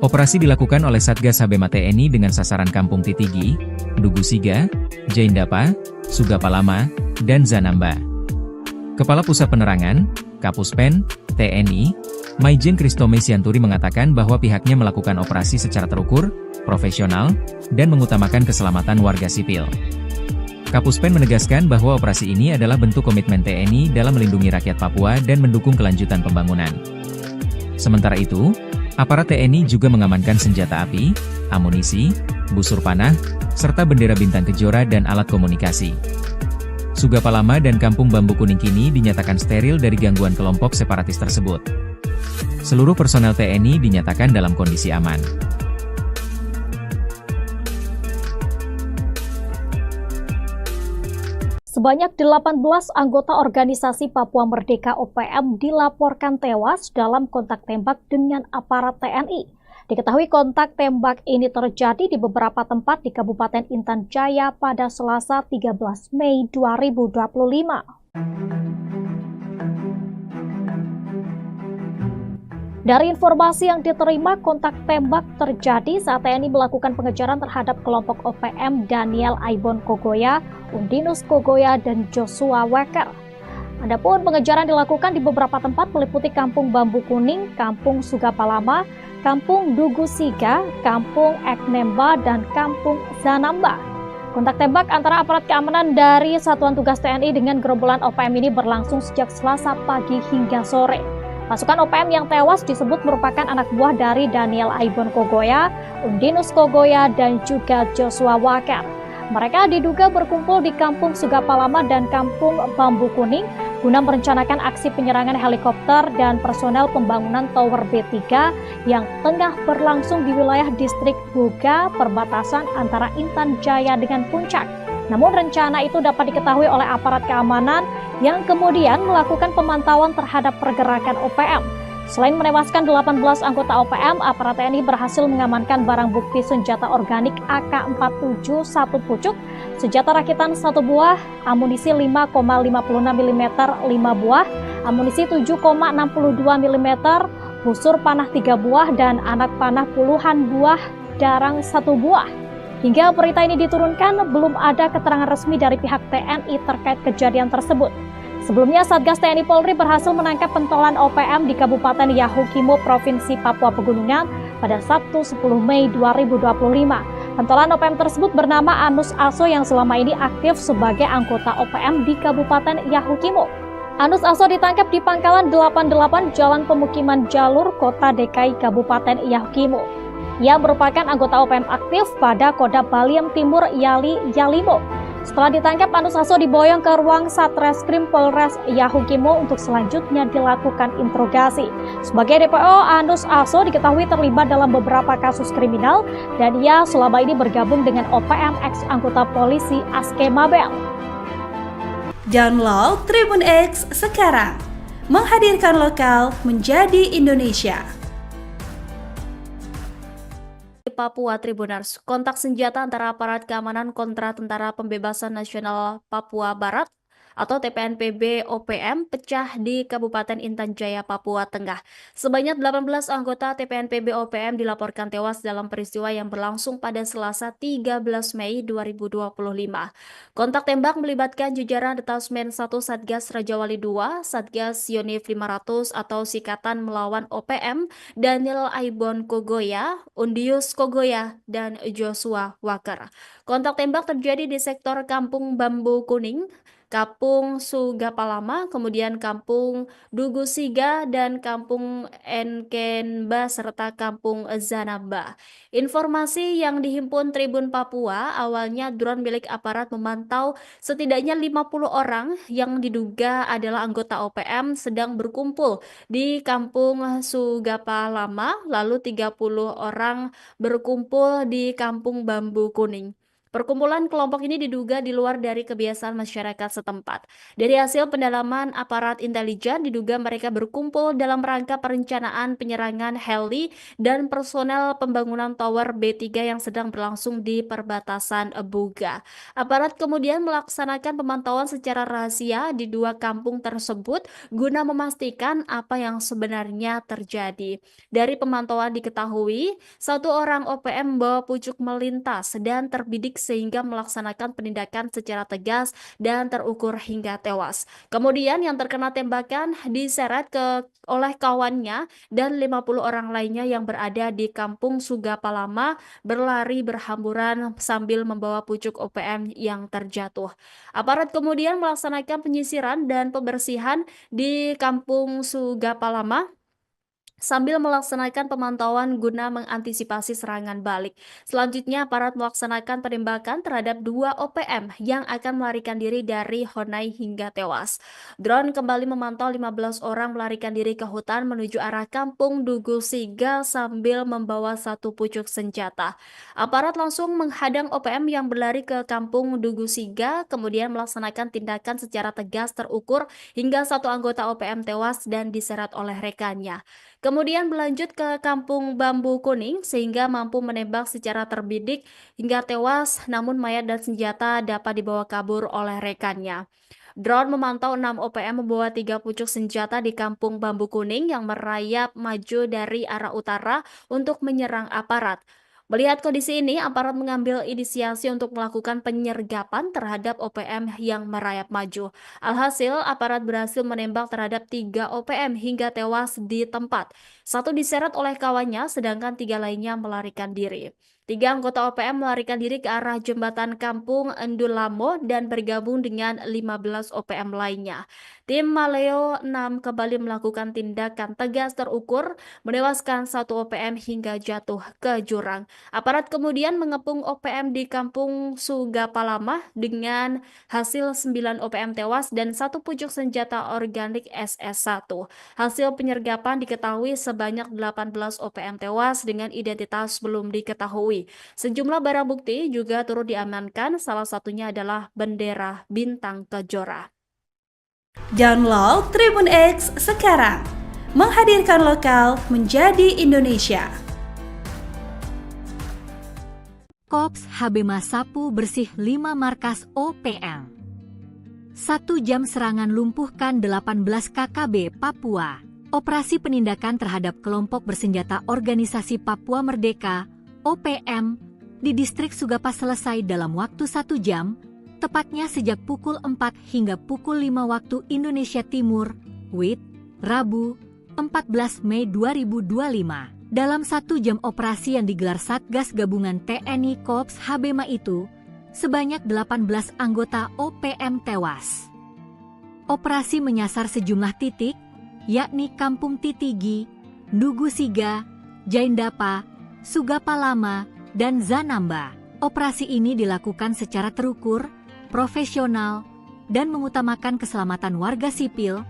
Operasi dilakukan oleh Satgas Habema TNI dengan sasaran Kampung Titigi, Dugu Siga, Jaindapa, Sugapalama, dan Zanamba. Kepala Pusat Penerangan, Kapuspen, TNI, Maijen Kristome Sianturi mengatakan bahwa pihaknya melakukan operasi secara terukur, profesional, dan mengutamakan keselamatan warga sipil. Kapuspen menegaskan bahwa operasi ini adalah bentuk komitmen TNI dalam melindungi rakyat Papua dan mendukung kelanjutan pembangunan. Sementara itu, aparat TNI juga mengamankan senjata api, amunisi, busur panah, serta bendera bintang kejora dan alat komunikasi. Sugapalama dan Kampung Bambu Kuning kini dinyatakan steril dari gangguan kelompok separatis tersebut. Seluruh personel TNI dinyatakan dalam kondisi aman. Sebanyak 18 anggota organisasi Papua Merdeka OPM dilaporkan tewas dalam kontak tembak dengan aparat TNI. Diketahui kontak tembak ini terjadi di beberapa tempat di Kabupaten Intan Jaya pada Selasa 13 Mei 2025. Dari informasi yang diterima, kontak tembak terjadi saat TNI melakukan pengejaran terhadap kelompok OPM Daniel Aibon Kogoya, Undinus Kogoya, dan Joshua Weker. Adapun pengejaran dilakukan di beberapa tempat meliputi Kampung Bambu Kuning, Kampung Sugapalama, Kampung Dugusiga, Kampung Eknemba, dan Kampung Zanamba. Kontak tembak antara aparat keamanan dari Satuan Tugas TNI dengan gerombolan OPM ini berlangsung sejak Selasa pagi hingga sore. Pasukan OPM yang tewas disebut merupakan anak buah dari Daniel Aibon Kogoya, Undinus Kogoya, dan juga Joshua Weker. Mereka diduga berkumpul di Kampung Sugapalama dan Kampung Bambu Kuning guna merencanakan aksi penyerangan helikopter dan personel pembangunan Tower B3 yang tengah berlangsung di wilayah distrik Buga, perbatasan antara Intan Jaya dengan Puncak. Namun rencana itu dapat diketahui oleh aparat keamanan yang kemudian melakukan pemantauan terhadap pergerakan OPM. Selain menewaskan 18 anggota OPM, aparat TNI berhasil mengamankan barang bukti senjata organik AK-47 1 pucuk, senjata rakitan 1 buah, amunisi 5,56 mm 5 buah, amunisi 7,62 mm, busur panah 3 buah, dan anak panah puluhan buah darang 1 buah. Hingga berita ini diturunkan, belum ada keterangan resmi dari pihak TNI terkait kejadian tersebut. Sebelumnya, Satgas TNI Polri berhasil menangkap pentolan OPM di Kabupaten Yahukimo, Provinsi Papua Pegunungan pada Sabtu 10 Mei 2025. Pentolan OPM tersebut bernama Anus Aso yang selama ini aktif sebagai anggota OPM di Kabupaten Yahukimo. Anus Aso ditangkap di Pangkalan 88 Jalan Pemukiman Jalur, Kota DKI Kabupaten Yahukimo. Ia merupakan anggota OPM aktif pada Kodam Baliem Timur Yali Yalimo. Setelah ditangkap, Anus Aso diboyong ke ruang Satreskrim Polres Yahukimo untuk selanjutnya dilakukan interogasi. Sebagai DPO, Anus Aso diketahui terlibat dalam beberapa kasus kriminal dan ia selama ini bergabung dengan OPM ex anggota polisi Aske Mabel. Download Tribun X sekarang, menghadirkan lokal menjadi Indonesia. Papua Tribuners, kontak senjata antara aparat keamanan kontra Tentara Pembebasan Nasional Papua Barat atau TPNPB OPM pecah di Kabupaten Intan Jaya, Papua Tengah. Sebanyak 18 anggota TPNPB OPM dilaporkan tewas dalam peristiwa yang berlangsung pada Selasa 13 Mei 2025. Kontak tembak melibatkan jajaran Detasmen 1 Satgas Rajawali 2, Satgas Yonif 500 atau Sikatan Melawan OPM, Daniel Aibon Kogoya, Undinus Kogoya, dan Joshua Weker. Kontak tembak terjadi di sektor Kampung Bambu Kuning, Kampung Sugapalama, kemudian Kampung Dugusiga, dan Kampung Enkenba, serta Kampung Zanamba. Informasi yang dihimpun Tribun Papua, awalnya drone milik aparat memantau setidaknya 50 orang yang diduga adalah anggota OPM sedang berkumpul di Kampung Sugapalama, lalu 30 orang berkumpul di Kampung Bambu Kuning. Perkumpulan kelompok ini diduga di luar dari kebiasaan masyarakat setempat. Dari hasil pendalaman aparat intelijen, diduga mereka berkumpul dalam rangka perencanaan penyerangan heli dan personel pembangunan Tower B3 yang sedang berlangsung di perbatasan Buga. Aparat kemudian melaksanakan pemantauan secara rahasia di 2 kampung tersebut guna memastikan apa yang sebenarnya terjadi. Dari pemantauan diketahui, 1 orang OPM membawa pucuk melintas dan terbidik sehingga melaksanakan penindakan secara tegas dan terukur hingga tewas. Kemudian yang terkena tembakan diseret oleh kawannya dan 50 orang lainnya yang berada di Kampung Sugapalama berlari berhamburan sambil membawa pucuk OPM yang terjatuh. Aparat kemudian melaksanakan penyisiran dan pembersihan di Kampung Sugapalama sambil melaksanakan pemantauan guna mengantisipasi serangan balik. Selanjutnya, aparat melaksanakan penembakan terhadap 2 OPM yang akan melarikan diri dari Honai hingga tewas. Drone kembali memantau 15 orang melarikan diri ke hutan menuju arah Kampung Dugu Siga sambil membawa 1 pucuk senjata. Aparat langsung menghadang OPM yang berlari ke Kampung Dugu Siga, kemudian melaksanakan tindakan secara tegas terukur hingga 1 anggota OPM tewas dan diseret oleh rekannya. Kemudian berlanjut ke Kampung Bambu Kuning sehingga mampu menembak secara terbidik hingga tewas, namun mayat dan senjata dapat dibawa kabur oleh rekannya. Drone memantau 6 OPM membawa 3 pucuk senjata di Kampung Bambu Kuning yang merayap maju dari arah utara untuk menyerang aparat. Melihat kondisi ini, aparat mengambil inisiasi untuk melakukan penyergapan terhadap OPM yang merayap maju. Alhasil, aparat berhasil menembak terhadap 3 OPM hingga tewas di tempat. 1 diseret oleh kawannya, sedangkan 3 lainnya melarikan diri. 3 anggota OPM melarikan diri ke arah jembatan Kampung Endulamo dan bergabung dengan 15 OPM lainnya. Tim Maleo 6 kembali melakukan tindakan tegas terukur, menewaskan 1 OPM hingga jatuh ke jurang. Aparat kemudian mengepung OPM di Kampung Sugapalama dengan hasil 9 OPM tewas dan 1 pucuk senjata organik SS1. Hasil penyergapan diketahui sebanyak 18 OPM tewas dengan identitas belum diketahui. Sejumlah barang bukti juga turut diamankan, salah satunya adalah bendera Bintang Kejora. Download Tribun X sekarang, menghadirkan lokal menjadi Indonesia. Kops Habema sapu bersih 5 markas OPM. 1 jam serangan lumpuhkan 18 KKB Papua. Operasi penindakan terhadap kelompok bersenjata Organisasi Papua Merdeka OPM di distrik Sugapa selesai dalam waktu 1 jam, tepatnya sejak pukul 4 hingga pukul 5 waktu Indonesia Timur, WIB, Rabu, 14 Mei 2025. Dalam 1 jam operasi yang digelar Satgas Gabungan TNI Kops Habema itu, sebanyak 18 anggota OPM tewas. Operasi menyasar sejumlah titik, yakni Kampung Titigi, Dugu Siga, Jaindapa, Sugapalama, dan Zanamba. Operasi ini dilakukan secara terukur, profesional, dan mengutamakan keselamatan warga sipil,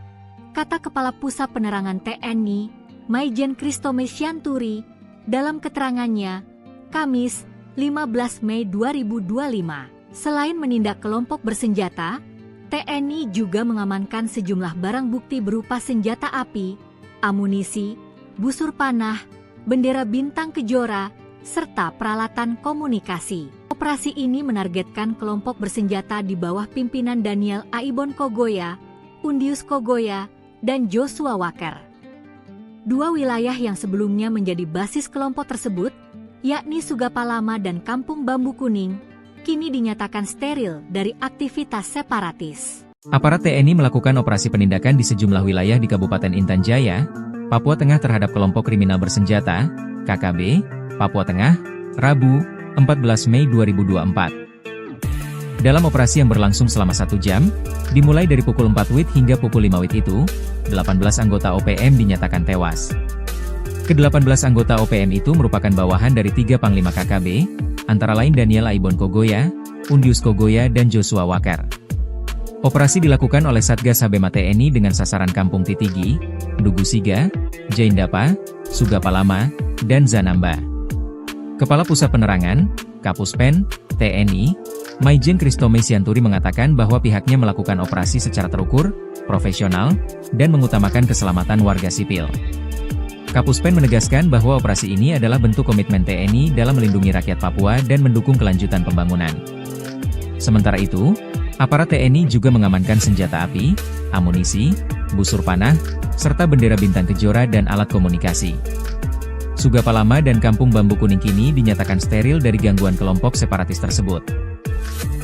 kata Kepala Pusat Penerangan TNI, Maijen Kristome Sianturi, dalam keterangannya, Kamis, 15 Mei 2025. Selain menindak kelompok bersenjata, TNI juga mengamankan sejumlah barang bukti berupa senjata api, amunisi, busur panah, bendera Bintang Kejora, serta peralatan komunikasi. Operasi ini menargetkan kelompok bersenjata di bawah pimpinan Daniel Aibon Kogoya, Undius Kogoya, dan Joshua Walker. 2 wilayah yang sebelumnya menjadi basis kelompok tersebut, yakni Sugapalama dan Kampung Bambu Kuning, kini dinyatakan steril dari aktivitas separatis. Aparat TNI melakukan operasi penindakan di sejumlah wilayah di Kabupaten Intan Jaya, Papua Tengah terhadap kelompok kriminal bersenjata, KKB, Papua Tengah, Rabu, 14 Mei 2024. Dalam operasi yang berlangsung selama 1 jam, dimulai dari pukul 4 WIB hingga pukul 5 WIB itu, 18 anggota OPM dinyatakan tewas. Ke-18 anggota OPM itu merupakan bawahan dari 3 Panglima KKB, antara lain Daniel Aibon Kogoya, Undius Kogoya, dan Joshua Walker. Operasi dilakukan oleh Satgas Habema TNI dengan sasaran Kampung Titigi, Dugu Siga, Jaindapa, Sugapalama, dan Zanamba. Kepala Pusat Penerangan, Kapuspen, TNI, Maijen Kristome Sianturi mengatakan bahwa pihaknya melakukan operasi secara terukur, profesional, dan mengutamakan keselamatan warga sipil. Kapuspen menegaskan bahwa operasi ini adalah bentuk komitmen TNI dalam melindungi rakyat Papua dan mendukung kelanjutan pembangunan. Sementara itu, aparat TNI juga mengamankan senjata api, amunisi, busur panah, serta bendera Bintang Kejora dan alat komunikasi. Sugapalama dan Kampung Bambu Kuning kini dinyatakan steril dari gangguan kelompok separatis tersebut.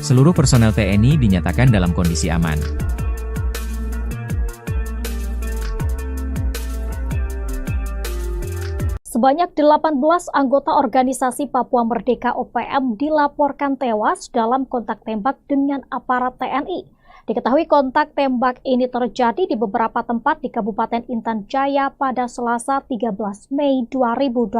Seluruh personel TNI dinyatakan dalam kondisi aman. Sebanyak 18 anggota organisasi Papua Merdeka OPM dilaporkan tewas dalam kontak tembak dengan aparat TNI. Diketahui kontak tembak ini terjadi di beberapa tempat di Kabupaten Intan Jaya pada Selasa 13 Mei 2025.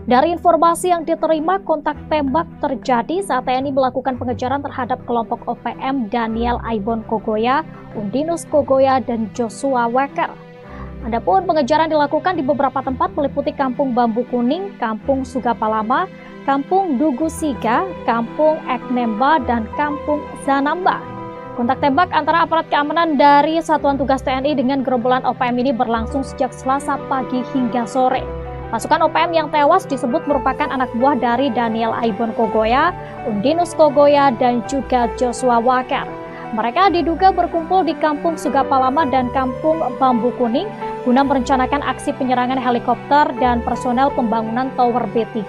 Dari informasi yang diterima, kontak tembak terjadi saat TNI melakukan pengejaran terhadap kelompok OPM Daniel Aibon Kogoya, Undinus Kogoya, dan Joshua Weker. Adapun pengejaran dilakukan di beberapa tempat meliputi Kampung Bambu Kuning, Kampung Sugapalama, Kampung Dugusiga, Kampung Eknemba, dan Kampung Zanamba. Kontak tembak antara aparat keamanan dari Satuan Tugas TNI dengan gerombolan OPM ini berlangsung sejak Selasa pagi hingga sore. Pasukan OPM yang tewas disebut merupakan anak buah dari Daniel Aibon Kogoya, Undinus Kogoya, dan juga Joshua Weker. Mereka diduga berkumpul di Kampung Sugapalama dan Kampung Bambu Kuning guna merencanakan aksi penyerangan helikopter dan personel pembangunan Tower B3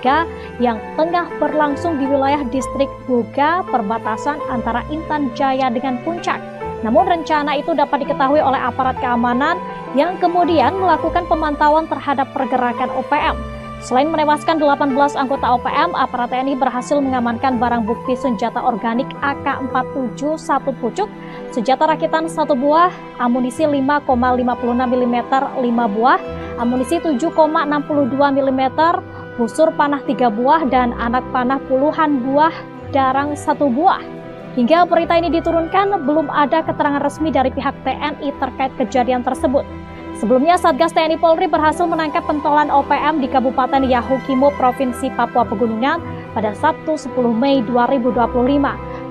yang tengah berlangsung di wilayah distrik Buga, perbatasan antara Intan Jaya dengan Puncak. Namun rencana itu dapat diketahui oleh aparat keamanan yang kemudian melakukan pemantauan terhadap pergerakan OPM. Selain menewaskan 18 anggota OPM, aparat TNI berhasil mengamankan barang bukti senjata organik AK-47 1 pucuk, senjata rakitan 1 buah, amunisi 5,56 mm 5 buah, amunisi 7,62 mm, busur panah 3 buah, dan anak panah puluhan buah, darang 1 buah. Hingga berita ini diturunkan, belum ada keterangan resmi dari pihak TNI terkait kejadian tersebut. Sebelumnya, Satgas TNI Polri berhasil menangkap pentolan OPM di Kabupaten Yahukimo, Provinsi Papua Pegunungan pada Sabtu 10 Mei 2025.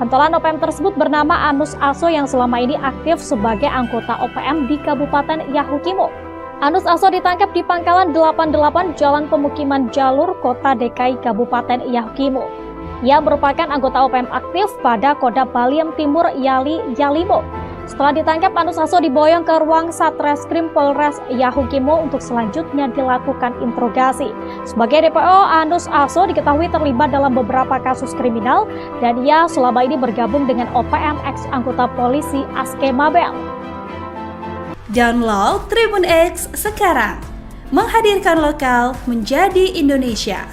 Pentolan OPM tersebut bernama Anus Aso yang selama ini aktif sebagai anggota OPM di Kabupaten Yahukimo. Anus Aso ditangkap di Pangkalan 88 Jalan Pemukiman Jalur, Kota DKI Kabupaten Yahukimo. Ia merupakan anggota OPM aktif pada Kodam Baliem Timur Yali Yalimo. Setelah ditangkap, Anus Aso diboyong ke ruang Satreskrim Polres Yahukimo untuk selanjutnya dilakukan interogasi. Sebagai DPO, Anus Aso diketahui terlibat dalam beberapa kasus kriminal dan ia selama ini bergabung dengan OPM ex anggota polisi Aske Mabel. Download Tribun X sekarang, menghadirkan lokal menjadi Indonesia.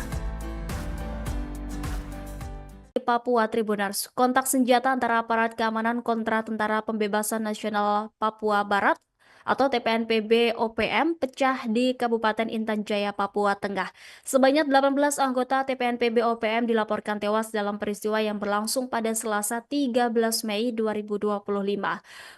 Papua Tribunars, kontak senjata antara aparat keamanan kontra Tentara Pembebasan Nasional Papua Barat atau TPNPB OPM pecah di Kabupaten Intan Jaya, Papua Tengah. Sebanyak 18 anggota TPNPB OPM dilaporkan tewas dalam peristiwa yang berlangsung pada Selasa 13 Mei 2025.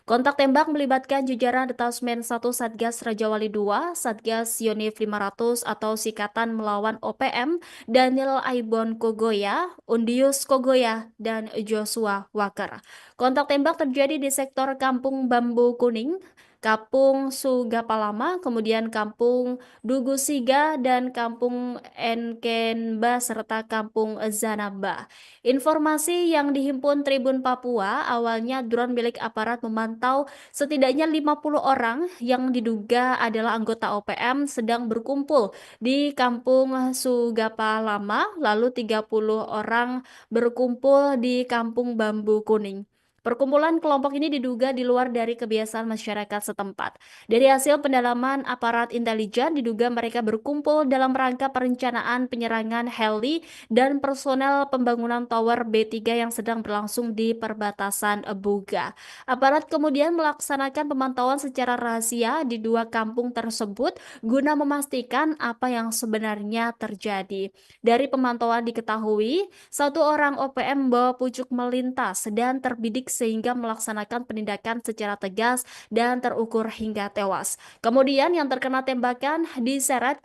Kontak tembak melibatkan jajaran Detasmen 1 Satgas Rajawali 2, Satgas Yonif 500 atau Sikatan Melawan OPM, Daniel Aibon Kogoya, Undinus Kogoya, dan Joshua Weker. Kontak tembak terjadi di sektor Kampung Bambu Kuning, Kampung Sugapalama, kemudian Kampung Dugusiga, dan Kampung Enkenba, serta Kampung Zanamba. Informasi yang dihimpun Tribun Papua, awalnya drone milik aparat memantau setidaknya 50 orang yang diduga adalah anggota OPM sedang berkumpul di Kampung Sugapalama, lalu 30 orang berkumpul di Kampung Bambu Kuning. Perkumpulan kelompok ini diduga di luar dari kebiasaan masyarakat setempat. Dari hasil pendalaman aparat intelijen, diduga mereka berkumpul dalam rangka perencanaan penyerangan heli dan personel pembangunan Tower B3 yang sedang berlangsung di perbatasan Buga. Aparat kemudian melaksanakan pemantauan secara rahasia di 2 kampung tersebut guna memastikan apa yang sebenarnya terjadi. Dari pemantauan diketahui, 1 orang OPM membawa pucuk melintas dan terbidik sehingga melaksanakan penindakan secara tegas dan terukur hingga tewas. Kemudian yang terkena tembakan diseret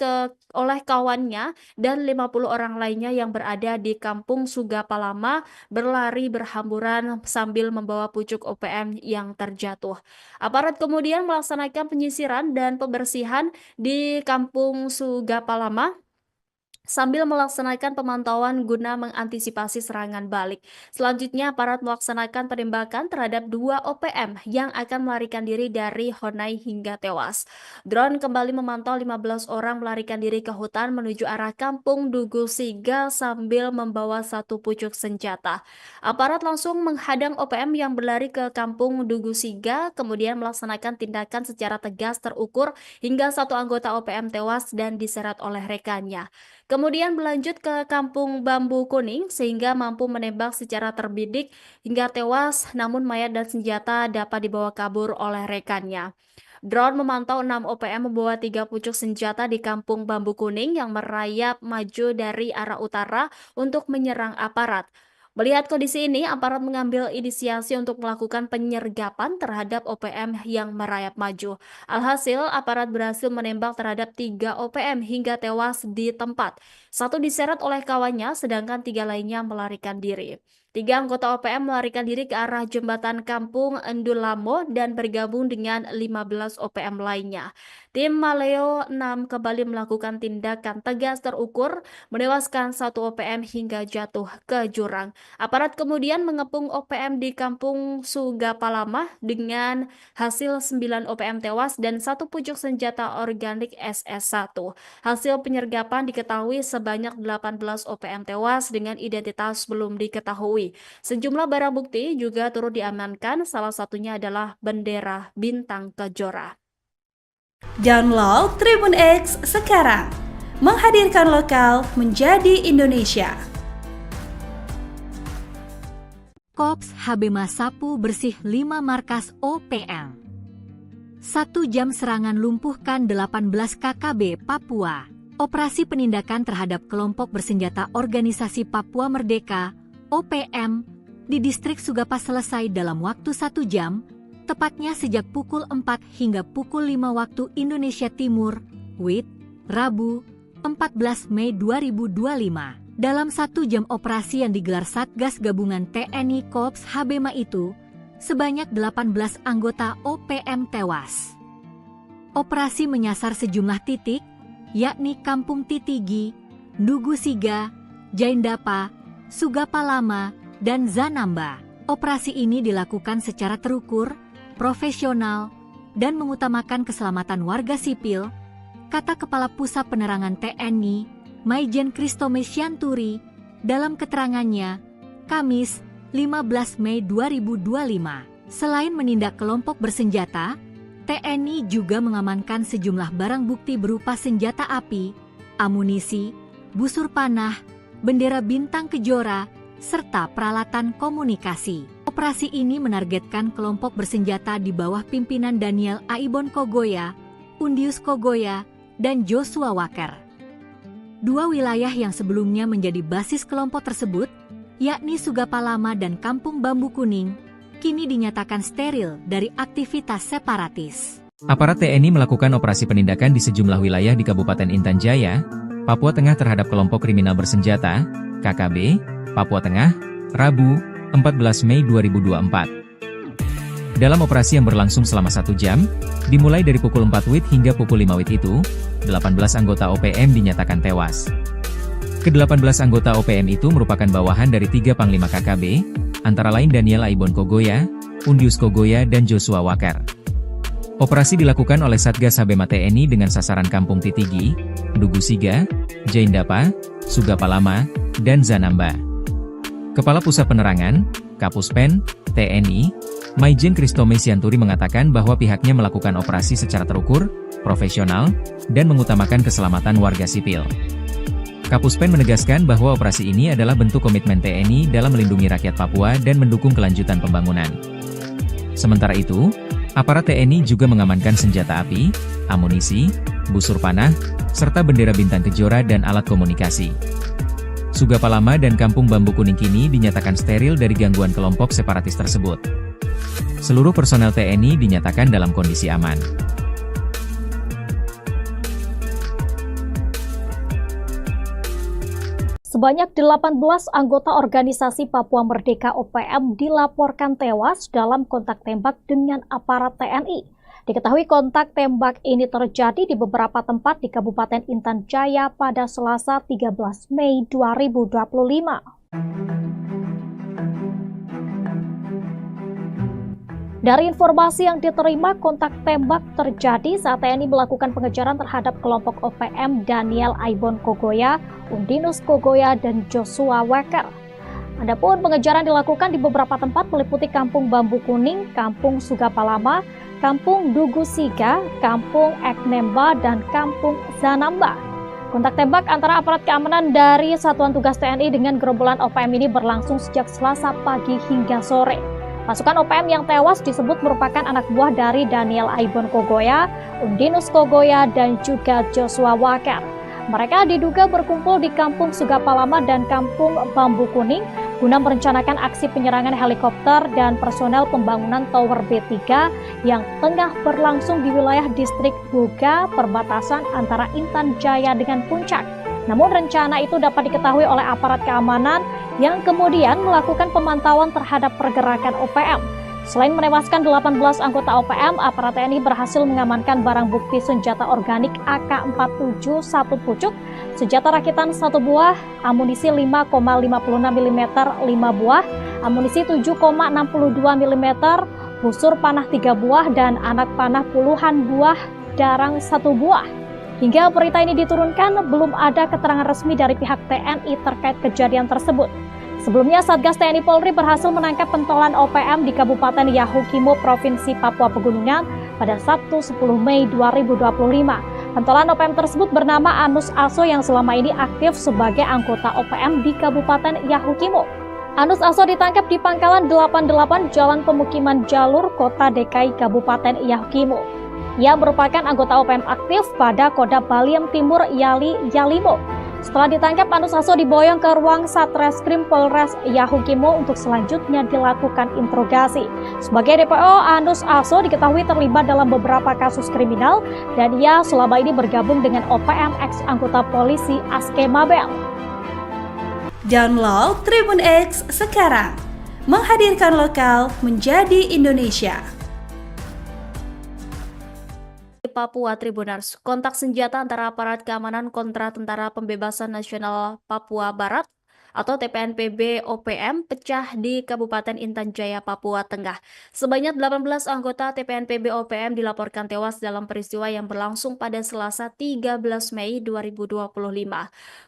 oleh kawannya dan 50 orang lainnya yang berada di Kampung Sugapalama berlari berhamburan sambil membawa pucuk OPM yang terjatuh. Aparat kemudian melaksanakan penyisiran dan pembersihan di Kampung Sugapalama sambil melaksanakan pemantauan guna mengantisipasi serangan balik. Selanjutnya, aparat melaksanakan penembakan terhadap 2 OPM yang akan melarikan diri dari Honai hingga tewas. Drone kembali memantau 15 orang melarikan diri ke hutan menuju arah kampung Dugu Siga sambil membawa 1 pucuk senjata. Aparat langsung menghadang OPM yang berlari ke kampung Dugu Siga, kemudian melaksanakan tindakan secara tegas terukur hingga 1 anggota OPM tewas dan diseret oleh rekannya. Kemudian berlanjut ke kampung Bambu Kuning sehingga mampu menembak secara terbidik hingga tewas, namun mayat dan senjata dapat dibawa kabur oleh rekannya. Drone memantau 6 OPM membawa 3 pucuk senjata di kampung Bambu Kuning yang merayap maju dari arah utara untuk menyerang aparat. Melihat kondisi ini, aparat mengambil inisiasi untuk melakukan penyergapan terhadap OPM yang merayap maju. Alhasil, aparat berhasil menembak terhadap 3 OPM hingga tewas di tempat. 1 diseret oleh kawannya, sedangkan 3 lainnya melarikan diri. 3 anggota OPM melarikan diri ke arah jembatan kampung Endulamo dan bergabung dengan 15 OPM lainnya. Tim Maleo 6 kembali melakukan tindakan tegas terukur, menewaskan 1 OPM hingga jatuh ke jurang. Aparat kemudian mengepung OPM di kampung Sugapalama dengan hasil 9 OPM tewas dan 1 pucuk senjata organik SS1. Hasil penyergapan diketahui sebanyak 18 OPM tewas dengan identitas belum diketahui. Sejumlah barang bukti juga turut diamankan, salah satunya adalah bendera Bintang Kejora. Download Tribun X sekarang, menghadirkan lokal menjadi Indonesia. Kops Habema sapu bersih 5 markas OPM. 1 jam serangan lumpuhkan 18 KKB Papua. Operasi penindakan terhadap kelompok bersenjata Organisasi Papua Merdeka OPM di distrik Sugapa selesai dalam waktu 1 jam, tepatnya sejak pukul 4 hingga pukul 5 waktu Indonesia Timur, WIT, Rabu, 14 Mei 2025. Dalam 1 jam operasi yang digelar Satgas Gabungan TNI Kops Habema itu, sebanyak 18 anggota OPM tewas. Operasi menyasar sejumlah titik, yakni Kampung Titigi, Dugu Siga, Jaindapa, Sugapalama, dan Zanamba. Operasi ini dilakukan secara terukur, profesional, dan mengutamakan keselamatan warga sipil, kata Kepala Pusat Penerangan TNI, Maijen Kristome Sianturi, dalam keterangannya, Kamis, 15 Mei 2025. Selain menindak kelompok bersenjata, TNI juga mengamankan sejumlah barang bukti berupa senjata api, amunisi, busur panah, bendera Bintang Kejora, serta peralatan komunikasi. Operasi ini menargetkan kelompok bersenjata di bawah pimpinan Daniel Aibon Kogoya, Undius Kogoya, dan Joshua Walker. 2 wilayah yang sebelumnya menjadi basis kelompok tersebut, yakni Sugapalama dan Kampung Bambu Kuning, kini dinyatakan steril dari aktivitas separatis. Aparat TNI melakukan operasi penindakan di sejumlah wilayah di Kabupaten Intan Jaya, Papua Tengah terhadap kelompok kriminal bersenjata, KKB, Papua Tengah, Rabu, 14 Mei 2024. Dalam operasi yang berlangsung selama 1 jam, dimulai dari pukul 4 WIT hingga pukul 5 WIT itu, 18 anggota OPM dinyatakan tewas. Ke-18 anggota OPM itu merupakan bawahan dari 3 Panglima KKB, antara lain Daniel Aibon Kogoya, Undius Kogoya, dan Joshua Walker. Operasi dilakukan oleh Satgas Habema TNI dengan sasaran Kampung Titigi, Dugu Siga, Jaindapa, Sugapalama, dan Zanamba. Kepala Pusat Penerangan, Kapuspen, TNI, Maijen Kristome Sianturi mengatakan bahwa pihaknya melakukan operasi secara terukur, profesional, dan mengutamakan keselamatan warga sipil. Kapuspen menegaskan bahwa operasi ini adalah bentuk komitmen TNI dalam melindungi rakyat Papua dan mendukung kelanjutan pembangunan. Sementara itu, aparat TNI juga mengamankan senjata api, amunisi, busur panah, serta bendera Bintang Kejora dan alat komunikasi. Sugapalama dan Kampung Bambu Kuning kini dinyatakan steril dari gangguan kelompok separatis tersebut. Seluruh personel TNI dinyatakan dalam kondisi aman. Sebanyak 18 anggota organisasi Papua Merdeka OPM dilaporkan tewas dalam kontak tembak dengan aparat TNI. Diketahui kontak tembak ini terjadi di beberapa tempat di Kabupaten Intan Jaya pada Selasa 13 Mei 2025. Dari informasi yang diterima, kontak tembak terjadi saat TNI melakukan pengejaran terhadap kelompok OPM Daniel Aibon Kogoya, Undinus Kogoya, dan Joshua Weker. Adapun pengejaran dilakukan di beberapa tempat meliputi Kampung Bambu Kuning, Kampung Sugapalama, Kampung Dugu Siga, Kampung Eknemba, dan Kampung Zanamba. Kontak tembak antara aparat keamanan dari Satuan Tugas TNI dengan gerombolan OPM ini berlangsung sejak Selasa pagi hingga sore. Pasukan OPM yang tewas disebut merupakan anak buah dari Daniel Aibon Kogoya, Undinus Kogoya, dan juga Joshua Weker. Mereka diduga berkumpul di Kampung Sugapalama dan Kampung Bambu Kuning guna merencanakan aksi penyerangan helikopter dan personel pembangunan Tower B3 yang tengah berlangsung di wilayah distrik Buga, perbatasan antara Intan Jaya dengan Puncak. Namun rencana itu dapat diketahui oleh aparat keamanan yang kemudian melakukan pemantauan terhadap pergerakan OPM. Selain menewaskan 18 anggota OPM, aparat TNI berhasil mengamankan barang bukti senjata organik AK-47 1 pucuk, senjata rakitan 1 buah, amunisi 5,56 mm 5 buah, amunisi 7,62 mm, busur panah 3 buah, dan anak panah puluhan buah darang 1 buah. Hingga berita ini diturunkan, belum ada keterangan resmi dari pihak TNI terkait kejadian tersebut. Sebelumnya, Satgas TNI Polri berhasil menangkap pentolan OPM di Kabupaten Yahukimo, Provinsi Papua Pegunungan pada Sabtu 10 Mei 2025. Pentolan OPM tersebut bernama Anus Aso yang selama ini aktif sebagai anggota OPM di Kabupaten Yahukimo. Anus Aso ditangkap di Pangkalan 88 Jalan Pemukiman Jalur, Kota DKI Kabupaten Yahukimo. Ia merupakan anggota OPM aktif pada Kodam Baliem Timur Yalimo. Setelah ditangkap, Anus Aso diboyong ke ruang Satreskrim Polres Yahukimo untuk selanjutnya dilakukan interogasi. Sebagai DPO, Anus Aso diketahui terlibat dalam beberapa kasus kriminal dan ia selama ini bergabung dengan OPM ex anggota polisi Aske Mabel. Download Tribun X sekarang, menghadirkan lokal menjadi Indonesia. Papua Tribuners, kontak senjata antara aparat keamanan kontra Tentara Pembebasan Nasional Papua Barat atau TPNPB OPM pecah di Kabupaten Intan Jaya, Papua Tengah. Sebanyak 18 anggota TPNPB OPM dilaporkan tewas dalam peristiwa yang berlangsung pada Selasa 13 Mei 2025.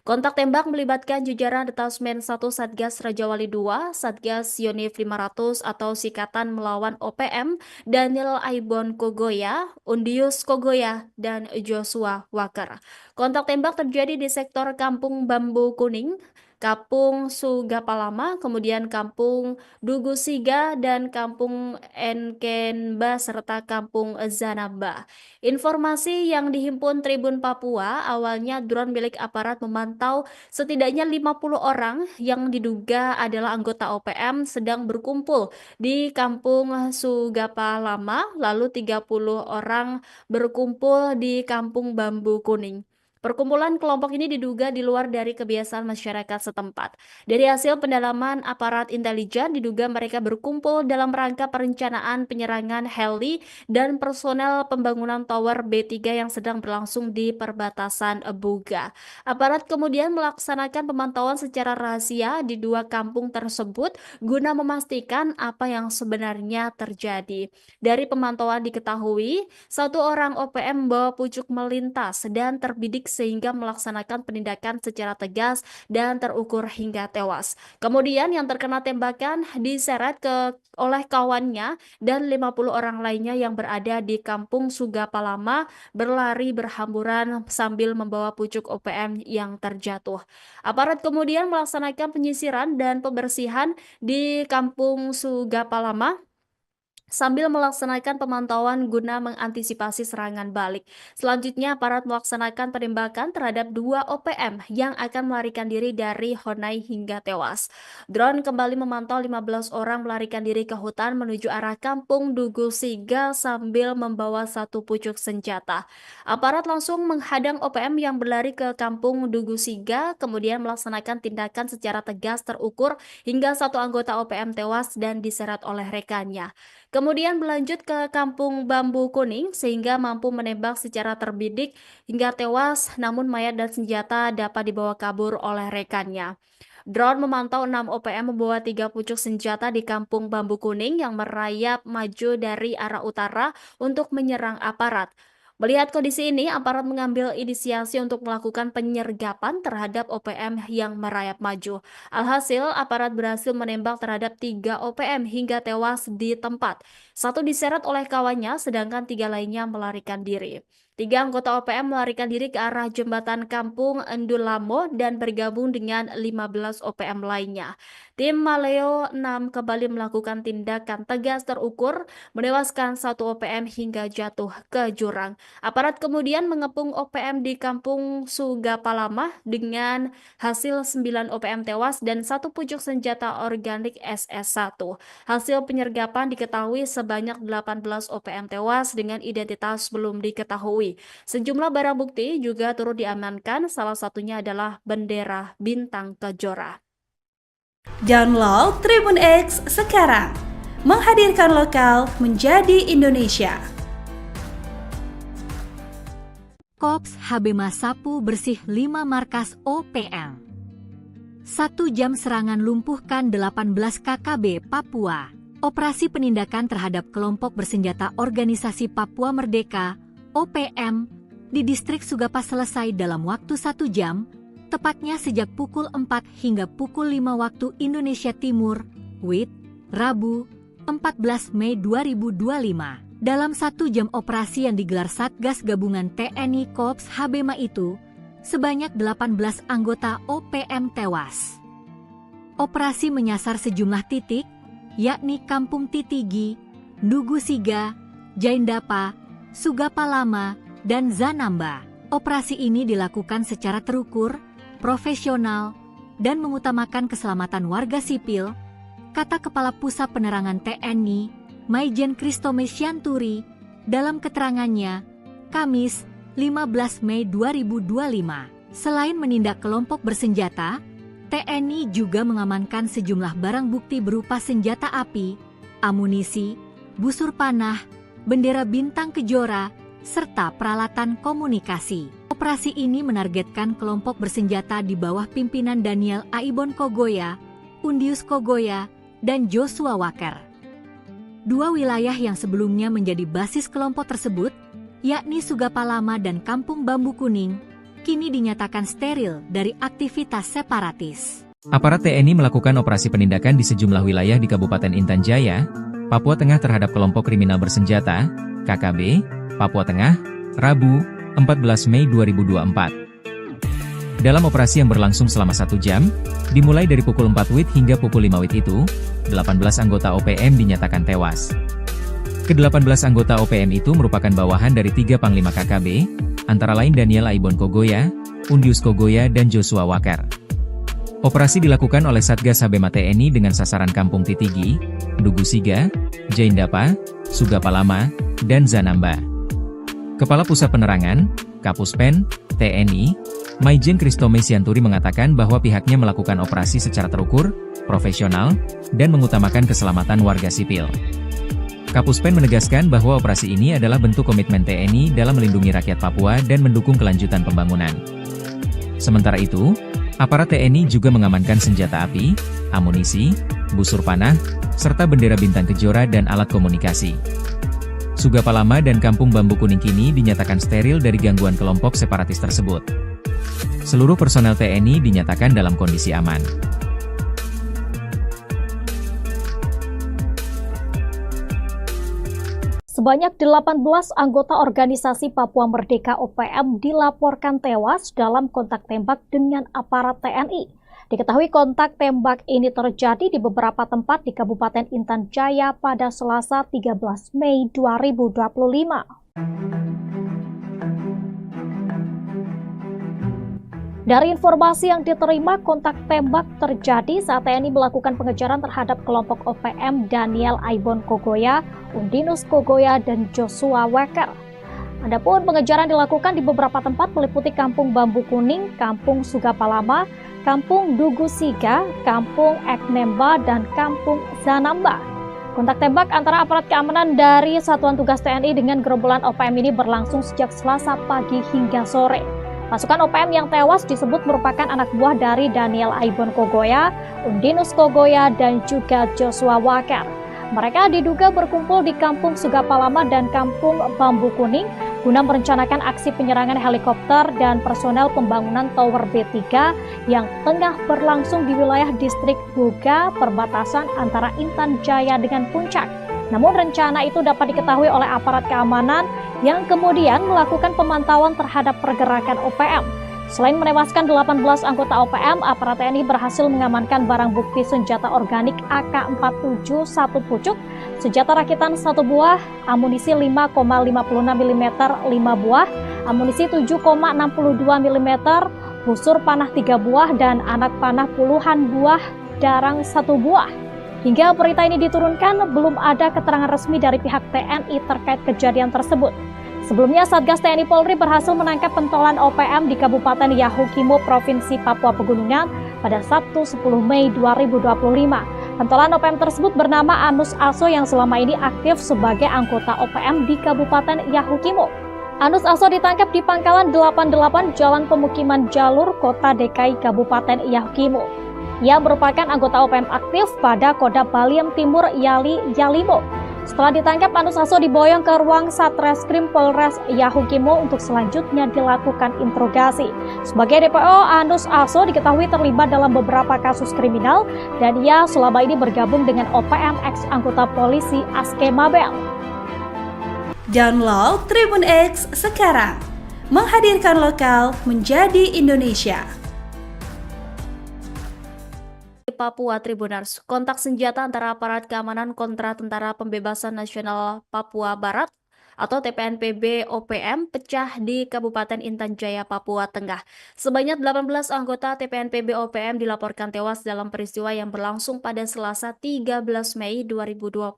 Kontak tembak melibatkan jajaran Detasmen 1 Satgas Rajawali 2, Satgas Yonif 500 atau Sikatan Melawan OPM, Daniel Aibon Kogoya, Undinus Kogoya, dan Joshua Weker. Kontak tembak terjadi di sektor Kampung Bambu Kuning, Kampung Sugapalama, kemudian Kampung Dugu Siga, dan Kampung Enkenba, serta Kampung Zanamba. Informasi yang dihimpun Tribun Papua, awalnya drone milik aparat memantau setidaknya 50 orang yang diduga adalah anggota OPM sedang berkumpul di Kampung Sugapalama, lalu 30 orang berkumpul di Kampung Bambu Kuning. Perkumpulan kelompok ini diduga di luar dari kebiasaan masyarakat setempat. Dari hasil pendalaman aparat intelijen, diduga mereka berkumpul dalam rangka perencanaan penyerangan heli dan personel pembangunan Tower B3 yang sedang berlangsung di perbatasan Buga. Aparat kemudian melaksanakan pemantauan secara rahasia di 2 kampung tersebut guna memastikan apa yang sebenarnya terjadi. Dari pemantauan diketahui, 1 orang OPM membawa pucuk melintas dan terbidik sehingga melaksanakan penindakan secara tegas dan terukur hingga tewas. Kemudian yang terkena tembakan diseret oleh kawannya dan 50 orang lainnya yang berada di Kampung Sugapalama berlari berhamburan sambil membawa pucuk OPM yang terjatuh. Aparat kemudian melaksanakan penyisiran dan pembersihan di Kampung Sugapalama sambil melaksanakan pemantauan guna mengantisipasi serangan balik. Selanjutnya, aparat melaksanakan penembakan terhadap 2 OPM yang akan melarikan diri dari Honai hingga tewas. Drone kembali memantau 15 orang melarikan diri ke hutan menuju arah Kampung Dugu Siga sambil membawa 1 pucuk senjata. Aparat langsung menghadang OPM yang berlari ke Kampung Dugu Siga, kemudian melaksanakan tindakan secara tegas terukur hingga 1 anggota OPM tewas dan diseret oleh rekannya. Kemudian berlanjut ke Kampung Bambu Kuning sehingga mampu menembak secara terbidik hingga tewas, namun mayat dan senjata dapat dibawa kabur oleh rekannya. Drone memantau 6 OPM membawa 3 pucuk senjata di Kampung Bambu Kuning yang merayap maju dari arah utara untuk menyerang aparat. Melihat kondisi ini, aparat mengambil inisiasi untuk melakukan penyergapan terhadap OPM yang merayap maju. Alhasil, aparat berhasil menembak terhadap 3 OPM hingga tewas di tempat. 1 diseret oleh kawannya, sedangkan 3 lainnya melarikan diri. 3 anggota OPM melarikan diri ke arah jembatan Kampung Endulamo dan bergabung dengan 15 OPM lainnya. Tim Maleo 6 kembali melakukan tindakan tegas terukur, menewaskan 1 OPM hingga jatuh ke jurang. Aparat kemudian mengepung OPM di Kampung Sugapalama dengan hasil 9 OPM tewas dan 1 pucuk senjata organik SS1. Hasil penyergapan diketahui sebanyak 18 OPM tewas dengan identitas belum diketahui. Sejumlah barang bukti juga turut diamankan, salah satunya adalah bendera Bintang Kejora. Download Tribun X sekarang, menghadirkan lokal menjadi Indonesia. Kops HB Sapu bersih 5 markas OPM. 1 jam serangan lumpuhkan 18 KKB Papua. Operasi penindakan terhadap kelompok bersenjata Organisasi Papua Merdeka OPM di distrik Sugapa selesai dalam waktu 1 jam, tepatnya sejak pukul 4 hingga pukul 5 waktu Indonesia Timur, WIT, Rabu, 14 Mei 2025. Dalam 1 jam operasi yang digelar Satgas Gabungan TNI Kops HBMA itu, sebanyak 18 anggota OPM tewas. Operasi menyasar sejumlah titik, yakni Kampung Titigi, Ndugu Siga, Jaindapa, Sugapalama, dan Zanamba. Operasi ini dilakukan secara terukur, profesional, dan mengutamakan keselamatan warga sipil, kata Kepala Pusat Penerangan TNI, Maijen Kristome Sianturi, dalam keterangannya, Kamis, 15 Mei 2025. Selain menindak kelompok bersenjata, TNI juga mengamankan sejumlah barang bukti berupa senjata api, amunisi, busur panah, bendera Bintang Kejora, serta peralatan komunikasi. Operasi ini menargetkan kelompok bersenjata di bawah pimpinan Daniel Aibon Kogoya, Undius Kogoya, dan Joshua Walker. 2 wilayah yang sebelumnya menjadi basis kelompok tersebut, yakni Sugapalama dan Kampung Bambu Kuning, kini dinyatakan steril dari aktivitas separatis. Aparat TNI melakukan operasi penindakan di sejumlah wilayah di Kabupaten Intan Jaya, Papua Tengah terhadap kelompok kriminal bersenjata, KKB, Papua Tengah, Rabu, 14 Mei 2024. Dalam operasi yang berlangsung selama 1 jam, dimulai dari pukul 4 WIT hingga pukul 5 WIT itu, 18 anggota OPM dinyatakan tewas. Ke-18 anggota OPM itu merupakan bawahan dari 3 Panglima KKB, antara lain Daniel Aibon Kogoya, Undius Kogoya, dan Joshua Walker. Operasi dilakukan oleh Satgas HBMA TNI dengan sasaran Kampung Titigi, Ndugu Siga, Jaindapa, Sugapalama, dan Zanamba. Kepala Pusat Penerangan, Kapuspen, TNI, Maijen Kristome Sianturi mengatakan bahwa pihaknya melakukan operasi secara terukur, profesional, dan mengutamakan keselamatan warga sipil. Kapuspen menegaskan bahwa operasi ini adalah bentuk komitmen TNI dalam melindungi rakyat Papua dan mendukung kelanjutan pembangunan. Sementara itu, aparat TNI juga mengamankan senjata api, amunisi, busur panah, serta bendera Bintang Kejora dan alat komunikasi. Sugapalama dan Kampung Bambu Kuning kini dinyatakan steril dari gangguan kelompok separatis tersebut. Seluruh personel TNI dinyatakan dalam kondisi aman. Sebanyak 18 anggota organisasi Papua Merdeka OPM dilaporkan tewas dalam kontak tembak dengan aparat TNI. Diketahui kontak tembak ini terjadi di beberapa tempat di Kabupaten Intan Jaya pada Selasa 13 Mei 2025. Dari informasi yang diterima, kontak tembak terjadi saat TNI melakukan pengejaran terhadap kelompok OPM Daniel Aibon Kogoya, Undinus Kogoya, dan Joshua Walker. Adapun pengejaran dilakukan di beberapa tempat meliputi Kampung Bambu Kuning, Kampung Sugapalama, Kampung Ndugu Siga, Kampung Eknemba, dan Kampung Zanamba. Kontak tembak antara aparat keamanan dari Satuan Tugas TNI dengan gerombolan OPM ini berlangsung sejak Selasa pagi hingga sore. Pasukan OPM yang tewas disebut merupakan anak buah dari Daniel Aibon Kogoya, Undinus Kogoya, dan juga Joshua Walker. Mereka diduga berkumpul di Kampung Sugapalama dan Kampung Bambu Kuning guna merencanakan aksi penyerangan helikopter dan personel pembangunan Tower B3 yang tengah berlangsung di wilayah distrik Buga, perbatasan antara Intan Jaya dengan Puncak. Namun rencana itu dapat diketahui oleh aparat keamanan yang kemudian melakukan pemantauan terhadap pergerakan OPM. Selain menewaskan 18 anggota OPM, aparat TNI berhasil mengamankan barang bukti senjata organik AK-47 1 pucuk, senjata rakitan 1 buah, amunisi 5,56 mm 5 buah, amunisi 7,62 mm, busur panah 3 buah, dan anak panah puluhan buah darang 1 buah. Hingga berita ini diturunkan, belum ada keterangan resmi dari pihak TNI terkait kejadian tersebut. Sebelumnya, Satgas TNI Polri berhasil menangkap pentolan OPM di Kabupaten Yahukimo, Provinsi Papua Pegunungan pada Sabtu 10 Mei 2025. Pentolan OPM tersebut bernama Anus Aso yang selama ini aktif sebagai anggota OPM di Kabupaten Yahukimo. Anus Aso ditangkap di Pangkalan 88 Jalan Pemukiman Jalur, Kota DKI Kabupaten Yahukimo. Ia merupakan anggota OPM aktif pada Kodam Baliem Timur Yalimo. Setelah ditangkap, Anus Aso diboyong ke ruang Satreskrim Polres Yahukimo untuk selanjutnya dilakukan interogasi. Sebagai DPO, Anus Aso diketahui terlibat dalam beberapa kasus kriminal dan ia selama ini bergabung dengan OPM ex anggota polisi Aske Mabel. Download Tribun X sekarang, menghadirkan lokal menjadi Indonesia. Papua Tribunars, kontak senjata antara aparat keamanan kontra Tentara Pembebasan Nasional Papua Barat atau TPNPB OPM pecah di Kabupaten Intan Jaya, Papua Tengah. Sebanyak 18 anggota TPNPB OPM dilaporkan tewas dalam peristiwa yang berlangsung pada Selasa 13 Mei 2025.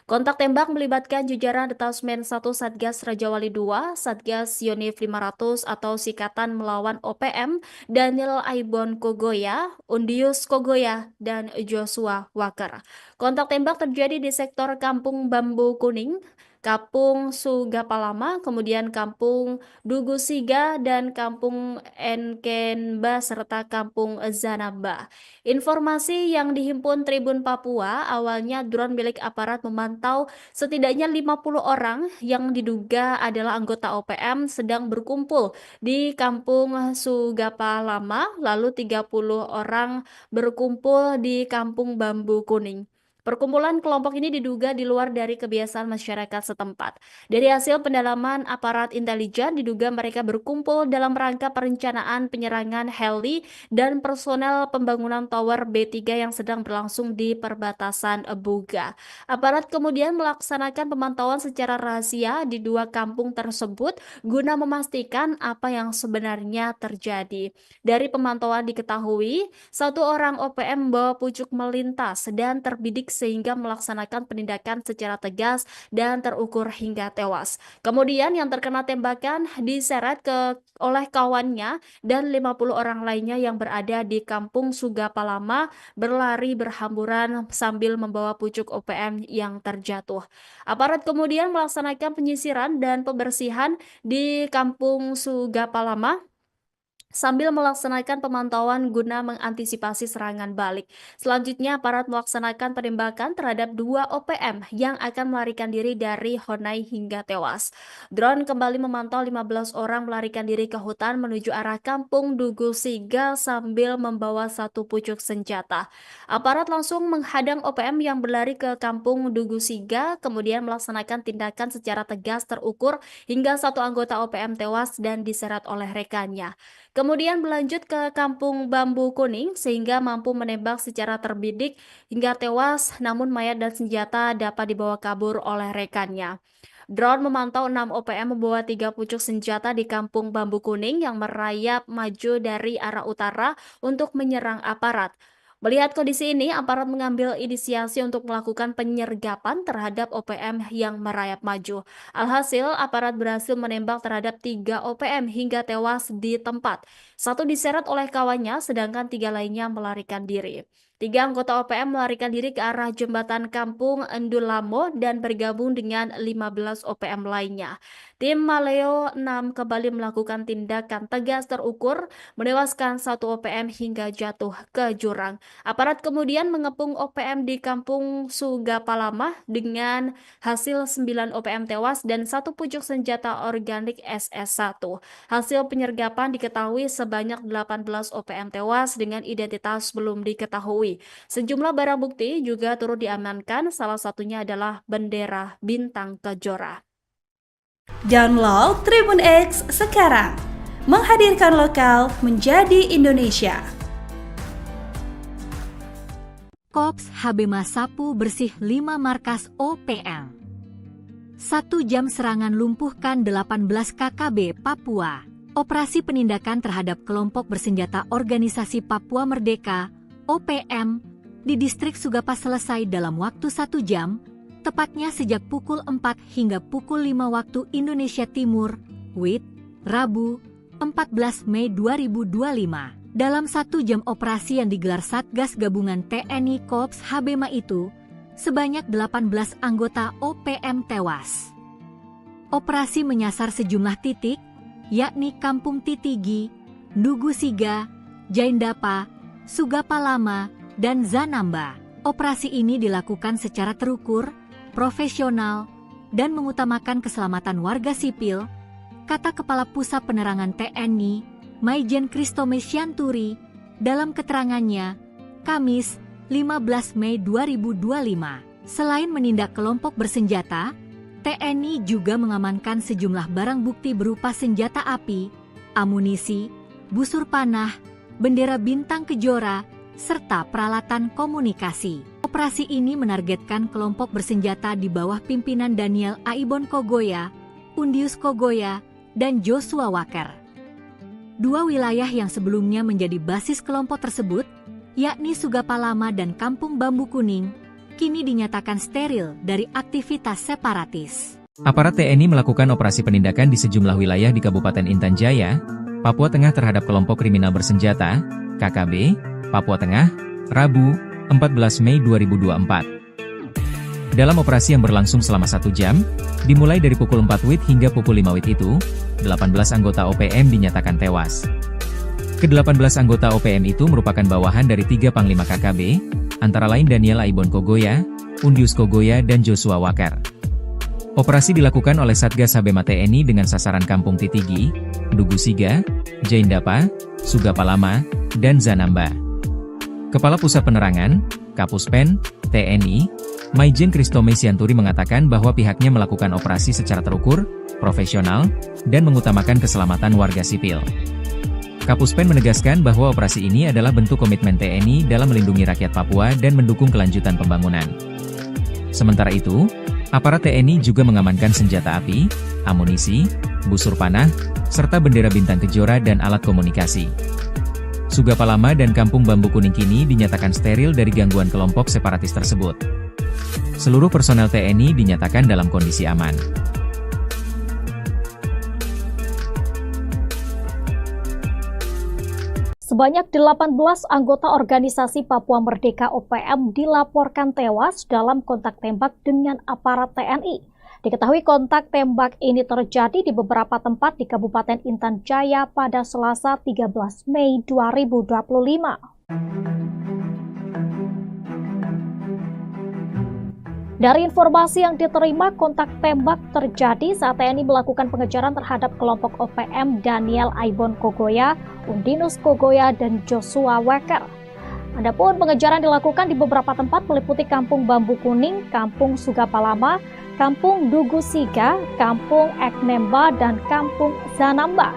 Kontak tembak melibatkan jajaran Detasmen 1 Satgas Rajawali 2, Satgas Yonif 500 atau Sikatan Melawan OPM, Daniel Aibon Kogoya, Undius Kogoya, dan Joshua Walker. Kontak tembak terjadi di sektor Kampung Bambu Kuning, Kampung Sugapalama, kemudian Kampung Dugusiga, dan Kampung Enkenba, serta Kampung Zanamba. Informasi yang dihimpun Tribun Papua, awalnya drone milik aparat memantau setidaknya 50 orang yang diduga adalah anggota OPM sedang berkumpul di Kampung Sugapalama, lalu 30 orang berkumpul di Kampung Bambu Kuning. Perkumpulan kelompok ini diduga di luar dari kebiasaan masyarakat setempat. Dari hasil pendalaman aparat intelijen, diduga mereka berkumpul dalam rangka perencanaan penyerangan heli dan personel pembangunan Tower B3 yang sedang berlangsung di perbatasan Buga. Aparat kemudian melaksanakan pemantauan secara rahasia di dua kampung tersebut guna memastikan apa yang sebenarnya terjadi. Dari pemantauan diketahui, satu orang OPM membawa pucuk melintas dan terbidik sehingga melaksanakan penindakan secara tegas dan terukur hingga tewas. Kemudian yang terkena tembakan diseret oleh kawannya dan 50 orang lainnya yang berada di Kampung Sugapalama berlari berhamburan sambil membawa pucuk OPM yang terjatuh. Aparat kemudian melaksanakan penyisiran dan pembersihan di Kampung Sugapalama sambil melaksanakan pemantauan guna mengantisipasi serangan balik. Selanjutnya, aparat melaksanakan penembakan terhadap 2 OPM yang akan melarikan diri dari Honai hingga tewas. Drone kembali memantau 15 orang melarikan diri ke hutan menuju arah Kampung Dugusiga sambil membawa 1 pucuk senjata. Aparat langsung menghadang OPM yang berlari ke Kampung Dugusiga, kemudian melaksanakan tindakan secara tegas terukur hingga 1 anggota OPM tewas dan diseret oleh rekannya. Kemudian berlanjut ke Kampung Bambu Kuning sehingga mampu menembak secara terbidik hingga tewas, namun mayat dan senjata dapat dibawa kabur oleh rekannya. Drone memantau 6 OPM membawa 3 pucuk senjata di Kampung Bambu Kuning yang merayap maju dari arah utara untuk menyerang aparat. Melihat kondisi ini, aparat mengambil inisiasi untuk melakukan penyergapan terhadap OPM yang merayap maju. Alhasil, aparat berhasil menembak terhadap 3 OPM hingga tewas di tempat. 1 diseret oleh kawannya, sedangkan 3 lainnya melarikan diri. 3 anggota OPM melarikan diri ke arah jembatan Kampung Endulamo dan bergabung dengan 15 OPM lainnya. Tim Maleo 6 kembali melakukan tindakan tegas terukur, menewaskan 1 OPM hingga jatuh ke jurang. Aparat kemudian mengepung OPM di Kampung Sugapalama dengan hasil 9 OPM tewas dan 1 pucuk senjata organik SS1. Hasil penyergapan diketahui sebanyak 18 OPM tewas dengan identitas belum diketahui. Sejumlah barang bukti juga turut diamankan, salah satunya adalah bendera Bintang Kejora. Download Tribun X sekarang, menghadirkan lokal menjadi Indonesia. Kops HB Sapu bersih 5 markas OPM. 1 jam serangan lumpuhkan 18 KKB Papua. Operasi penindakan terhadap kelompok bersenjata Organisasi Papua Merdeka OPM di distrik Sugapa selesai dalam waktu 1 jam, tepatnya sejak pukul 4 hingga pukul 5 waktu Indonesia Timur, WIT, Rabu, 14 Mei 2025. Dalam 1 jam operasi yang digelar Satgas Gabungan TNI Kops HBMA itu, sebanyak 18 anggota OPM tewas. Operasi menyasar sejumlah titik, yakni Kampung Titigi, Ndugu Siga, Jaindapa, Sugapalama, dan Zanamba. Operasi ini dilakukan secara terukur, profesional, dan mengutamakan keselamatan warga sipil, kata Kepala Pusat Penerangan TNI, Maijen Kristome Sianturi, dalam keterangannya, Kamis, 15 Mei 2025. Selain menindak kelompok bersenjata, TNI juga mengamankan sejumlah barang bukti berupa senjata api, amunisi, busur panah, bendera Bintang Kejora, serta peralatan komunikasi. Operasi ini menargetkan kelompok bersenjata di bawah pimpinan Daniel Aibon Kogoya, Undius Kogoya, dan Joshua Walker. 2 wilayah yang sebelumnya menjadi basis kelompok tersebut, yakni Sugapalama dan Kampung Bambu Kuning, kini dinyatakan steril dari aktivitas separatis. Aparat TNI melakukan operasi penindakan di sejumlah wilayah di Kabupaten Intan Jaya, Papua Tengah terhadap kelompok kriminal bersenjata, KKB, Papua Tengah, Rabu, 14 Mei 2024. Dalam operasi yang berlangsung selama 1 jam, dimulai dari pukul 4 WIT hingga pukul 5 WIT itu, 18 anggota OPM dinyatakan tewas. Ke-18 anggota OPM itu merupakan bawahan dari 3 Panglima KKB, antara lain Daniel Aibon Kogoya, Undius Kogoya, dan Joshua Walker. Operasi dilakukan oleh Satgas HBMA TNI dengan sasaran Kampung Titigi, Ndugu Siga, Jaindapa, Sugapalama, dan Zanamba. Kepala Pusat Penerangan, Kapuspen, TNI, Maijen Kristome Sianturi mengatakan bahwa pihaknya melakukan operasi secara terukur, profesional, dan mengutamakan keselamatan warga sipil. Kapuspen menegaskan bahwa operasi ini adalah bentuk komitmen TNI dalam melindungi rakyat Papua dan mendukung kelanjutan pembangunan. Sementara itu, aparat TNI juga mengamankan senjata api, amunisi, busur panah, serta bendera Bintang Kejora dan alat komunikasi. Sugapalama dan Kampung Bambu Kuning kini dinyatakan steril dari gangguan kelompok separatis tersebut. Seluruh personel TNI dinyatakan dalam kondisi aman. Sebanyak 18 anggota organisasi Papua Merdeka OPM dilaporkan tewas dalam kontak tembak dengan aparat TNI. Diketahui kontak tembak ini terjadi di beberapa tempat di Kabupaten Intan Jaya pada Selasa 13 Mei 2025. Dari informasi yang diterima, kontak tembak terjadi saat TNI melakukan pengejaran terhadap kelompok OPM Daniel Aibon Kogoya, Undinus Kogoya, dan Joshua Walker. Adapun pengejaran dilakukan di beberapa tempat meliputi Kampung Bambu Kuning, Kampung Sugapalama, Kampung Ndugu Siga, Kampung Eknemba, dan Kampung Zanamba.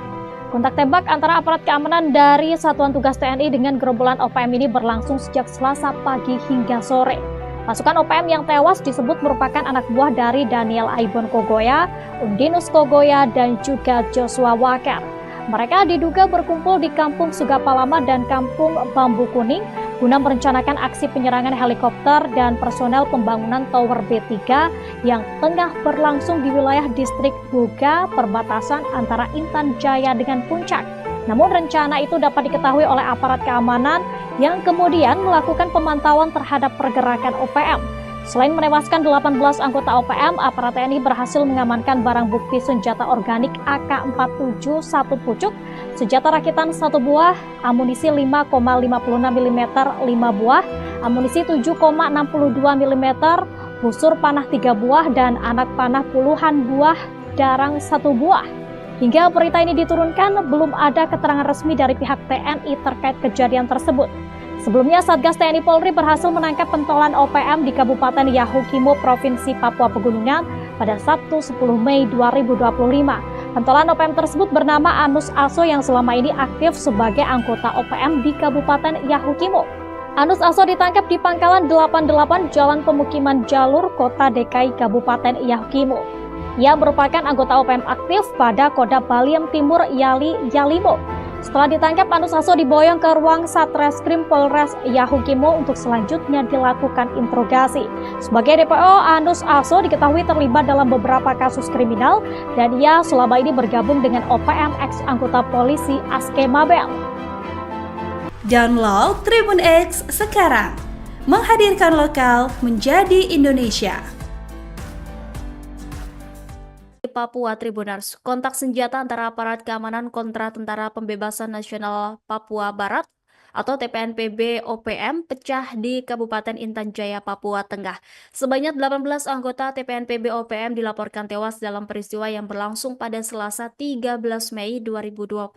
Kontak tembak antara aparat keamanan dari Satuan Tugas TNI dengan gerombolan OPM ini berlangsung sejak Selasa pagi hingga sore. Pasukan OPM yang tewas disebut merupakan anak buah dari Daniel Aibon Kogoya, Undinus Kogoya, dan juga Joshua Walker. Mereka diduga berkumpul di Kampung Sugapalama dan Kampung Bambu Kuning guna merencanakan aksi penyerangan helikopter dan personel pembangunan Tower B3 yang tengah berlangsung di wilayah distrik Buga, perbatasan antara Intan Jaya dengan Puncak. Namun rencana itu dapat diketahui oleh aparat keamanan yang kemudian melakukan pemantauan terhadap pergerakan OPM. Selain menewaskan 18 anggota OPM, aparat TNI berhasil mengamankan barang bukti senjata organik AK-47 1 pucuk, senjata rakitan 1 buah, amunisi 5,56 mm 5 buah, amunisi 7,62 mm, busur panah 3 buah, dan anak panah puluhan buah darang 1 buah. Hingga berita ini diturunkan, belum ada keterangan resmi dari pihak TNI terkait kejadian tersebut. Sebelumnya, Satgas TNI Polri berhasil menangkap pentolan OPM di Kabupaten Yahukimo, Provinsi Papua Pegunungan pada Sabtu 10 Mei 2025. Pentolan OPM tersebut bernama Anus Aso yang selama ini aktif sebagai anggota OPM di Kabupaten Yahukimo. Anus Aso ditangkap di Pangkalan 88 Jalan Pemukiman Jalur, Kota DKI Kabupaten Yahukimo. Ia merupakan anggota OPM aktif pada Kodam Baliem Timur Yalimo. Setelah ditangkap, Anus Aso diboyong ke ruang Satreskrim Polres Yahukimo untuk selanjutnya dilakukan interogasi. Sebagai DPO, Anus Aso diketahui terlibat dalam beberapa kasus kriminal dan ia selama ini bergabung dengan OPM ex anggota polisi Aske Mabel. Download Tribun X sekarang, menghadirkan lokal menjadi Indonesia. Papua Tribuners, kontak senjata antara aparat keamanan kontra Tentara Pembebasan Nasional Papua Barat atau TPNPB OPM pecah di Kabupaten Intan Jaya, Papua Tengah. Sebanyak 18 anggota TPNPB OPM dilaporkan tewas dalam peristiwa yang berlangsung pada Selasa 13 Mei 2025.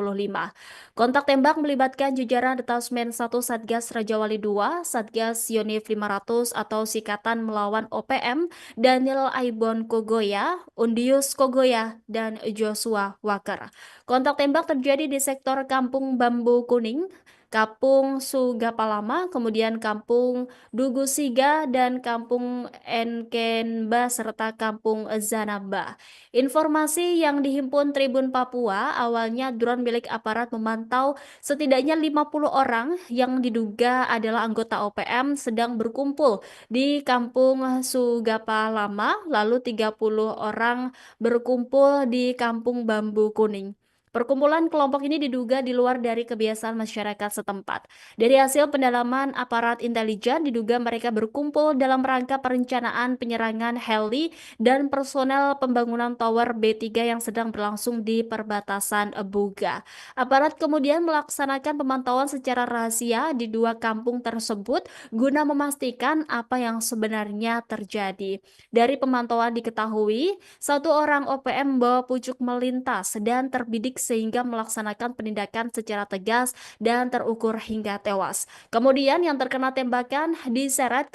Kontak tembak melibatkan jajaran Detasmen 1 Satgas Rajawali 2, Satgas Yonif 500 atau Sikatan Melawan OPM, Daniel Aibon Kogoya, Undius Kogoya, dan Joshua Walker. Kontak tembak terjadi di sektor Kampung Bambu Kuning, Kampung Sugapalama, kemudian Kampung Dugusiga, dan Kampung Enkenba, serta Kampung Zanaba. Informasi yang dihimpun Tribun Papua, awalnya drone milik aparat memantau setidaknya 50 orang yang diduga adalah anggota OPM sedang berkumpul di Kampung Sugapalama, lalu 30 orang berkumpul di Kampung Bambu Kuning. Perkumpulan kelompok ini diduga di luar dari kebiasaan masyarakat setempat. Dari hasil pendalaman aparat intelijen, diduga mereka berkumpul dalam rangka perencanaan penyerangan heli dan personel pembangunan tower B3 yang sedang berlangsung di perbatasan Buga. Aparat kemudian melaksanakan pemantauan secara rahasia di dua kampung tersebut guna memastikan apa yang sebenarnya terjadi. Dari pemantauan diketahui, satu orang OPM membawa pucuk melintas dan terbidik sehingga melaksanakan penindakan secara tegas dan terukur hingga tewas. Kemudian yang terkena tembakan diseret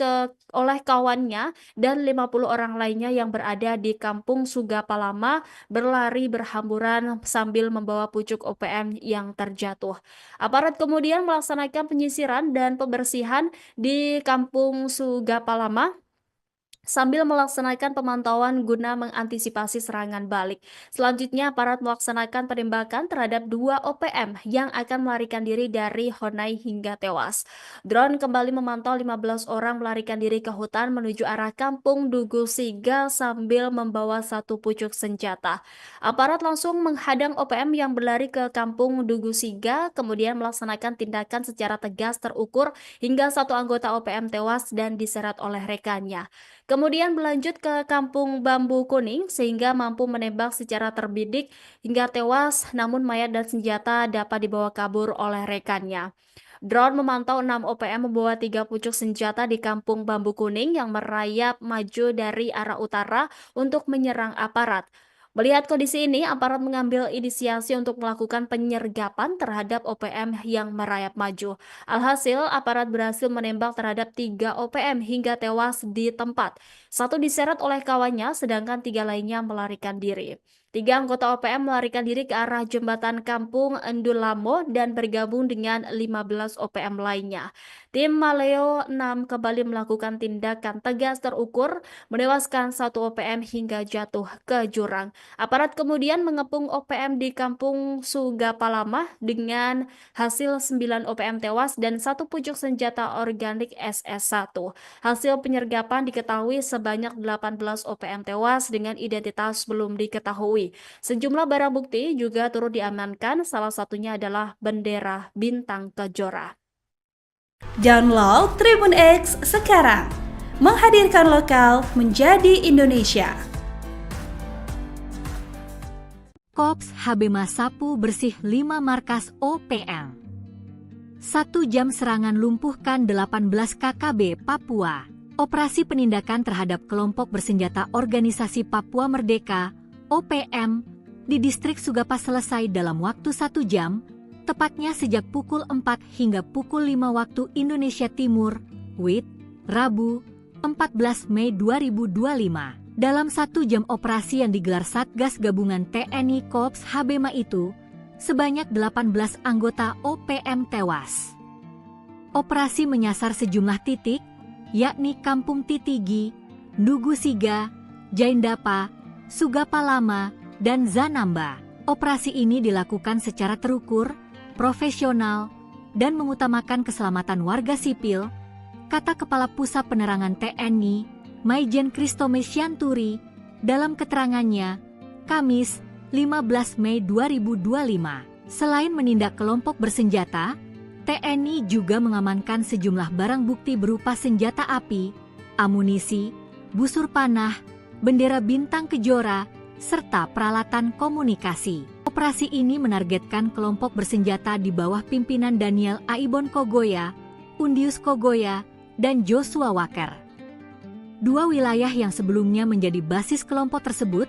oleh kawannya dan 50 orang lainnya yang berada di Kampung Sugapalama berlari berhamburan sambil membawa pucuk OPM yang terjatuh. Aparat kemudian melaksanakan penyisiran dan pembersihan di Kampung Sugapalama sambil melaksanakan pemantauan guna mengantisipasi serangan balik. Selanjutnya, aparat melaksanakan penembakan terhadap dua OPM yang akan melarikan diri dari Honai hingga tewas. Drone kembali memantau 15 orang melarikan diri ke hutan menuju arah Kampung Dugusiga sambil membawa satu pucuk senjata. Aparat langsung menghadang OPM yang berlari ke Kampung Dugusiga, kemudian melaksanakan tindakan secara tegas terukur hingga satu anggota OPM tewas dan diseret oleh rekannya. Kemudian berlanjut ke Kampung Bambu Kuning sehingga mampu menembak secara terbidik hingga tewas, namun mayat dan senjata dapat dibawa kabur oleh rekannya. Drone memantau 6 OPM membawa 3 pucuk senjata di Kampung Bambu Kuning yang merayap maju dari arah utara untuk menyerang aparat. Melihat kondisi ini, aparat mengambil inisiasi untuk melakukan penyergapan terhadap OPM yang merayap maju. Alhasil, aparat berhasil menembak terhadap 3 OPM hingga tewas di tempat. Satu diseret oleh kawannya, sedangkan 3 lainnya melarikan diri. 3 anggota OPM melarikan diri ke arah jembatan Kampung Endulamo dan bergabung dengan 15 OPM lainnya. Tim Maleo 6 kembali melakukan tindakan tegas terukur, menewaskan 1 OPM hingga jatuh ke jurang. Aparat kemudian mengepung OPM di Kampung Sugapalama dengan hasil 9 OPM tewas dan 1 pucuk senjata organik SS1. Hasil penyergapan diketahui sebanyak 18 OPM tewas dengan identitas belum diketahui. terjadi. Sejumlah barang bukti juga turut diamankan, salah satunya adalah bendera Bintang Kejora. Download Tribun X sekarang, menghadirkan lokal menjadi Indonesia. Kops HB Sapu bersih 5 markas OPM. 1 jam serangan lumpuhkan 18 KKB Papua. Operasi penindakan terhadap kelompok bersenjata Organisasi Papua Merdeka (OPM) di distrik Sugapa selesai dalam waktu 1 jam, tepatnya sejak pukul 4 hingga pukul 5 waktu Indonesia Timur, WIT, Rabu, 14 Mei 2025. Dalam 1 jam operasi yang digelar Satgas Gabungan TNI Kops HB itu, sebanyak 18 anggota OPM tewas. Operasi menyasar sejumlah titik, yakni Kampung Titigi, Ndugu Siga, Jaindapa, Sugapa Lama, dan Zanamba. Operasi ini dilakukan secara terukur, profesional, dan mengutamakan keselamatan warga sipil, kata Kepala Pusat Penerangan TNI, Maijen Kristome Sianturi, dalam keterangannya, Kamis, 15 Mei 2025. Selain menindak kelompok bersenjata, TNI juga mengamankan sejumlah barang bukti berupa senjata api, amunisi, busur panah, bendera Bintang Kejora, serta peralatan komunikasi. Operasi ini menargetkan kelompok bersenjata di bawah pimpinan Daniel Aibon Kogoya, Undius Kogoya, dan Joshua Walker. 2 wilayah yang sebelumnya menjadi basis kelompok tersebut,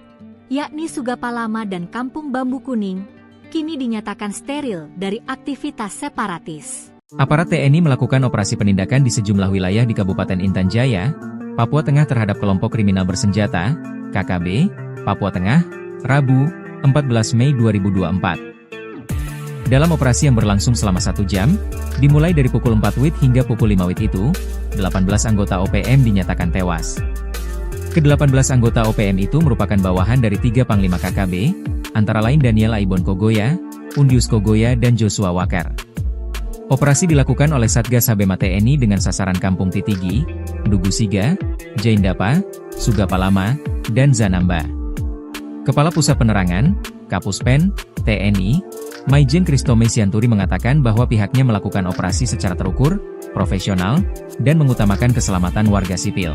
yakni Sugapa Lama dan Kampung Bambu Kuning, kini dinyatakan steril dari aktivitas separatis. Aparat TNI melakukan operasi penindakan di sejumlah wilayah di Kabupaten Intan Jaya, Papua Tengah terhadap kelompok kriminal bersenjata, KKB, Papua Tengah, Rabu, 14 Mei 2024. Dalam operasi yang berlangsung selama 1 jam, dimulai dari pukul 4 WIT hingga pukul 5 WIT itu, 18 anggota OPM dinyatakan tewas. Ke-18 anggota OPM itu merupakan bawahan dari 3 Panglima KKB, antara lain Daniel Aibon Kogoya, Undius Kogoya, dan Joshua Walker. Operasi dilakukan oleh Satgas HB TNI dengan sasaran Kampung Titigi, Ndugu Siga, Jaindapa, Sugapa Lama, dan Zanamba. Kepala Pusat Penerangan, Kapuspen, TNI, Maijen Kristome Sianturi mengatakan bahwa pihaknya melakukan operasi secara terukur, profesional, dan mengutamakan keselamatan warga sipil.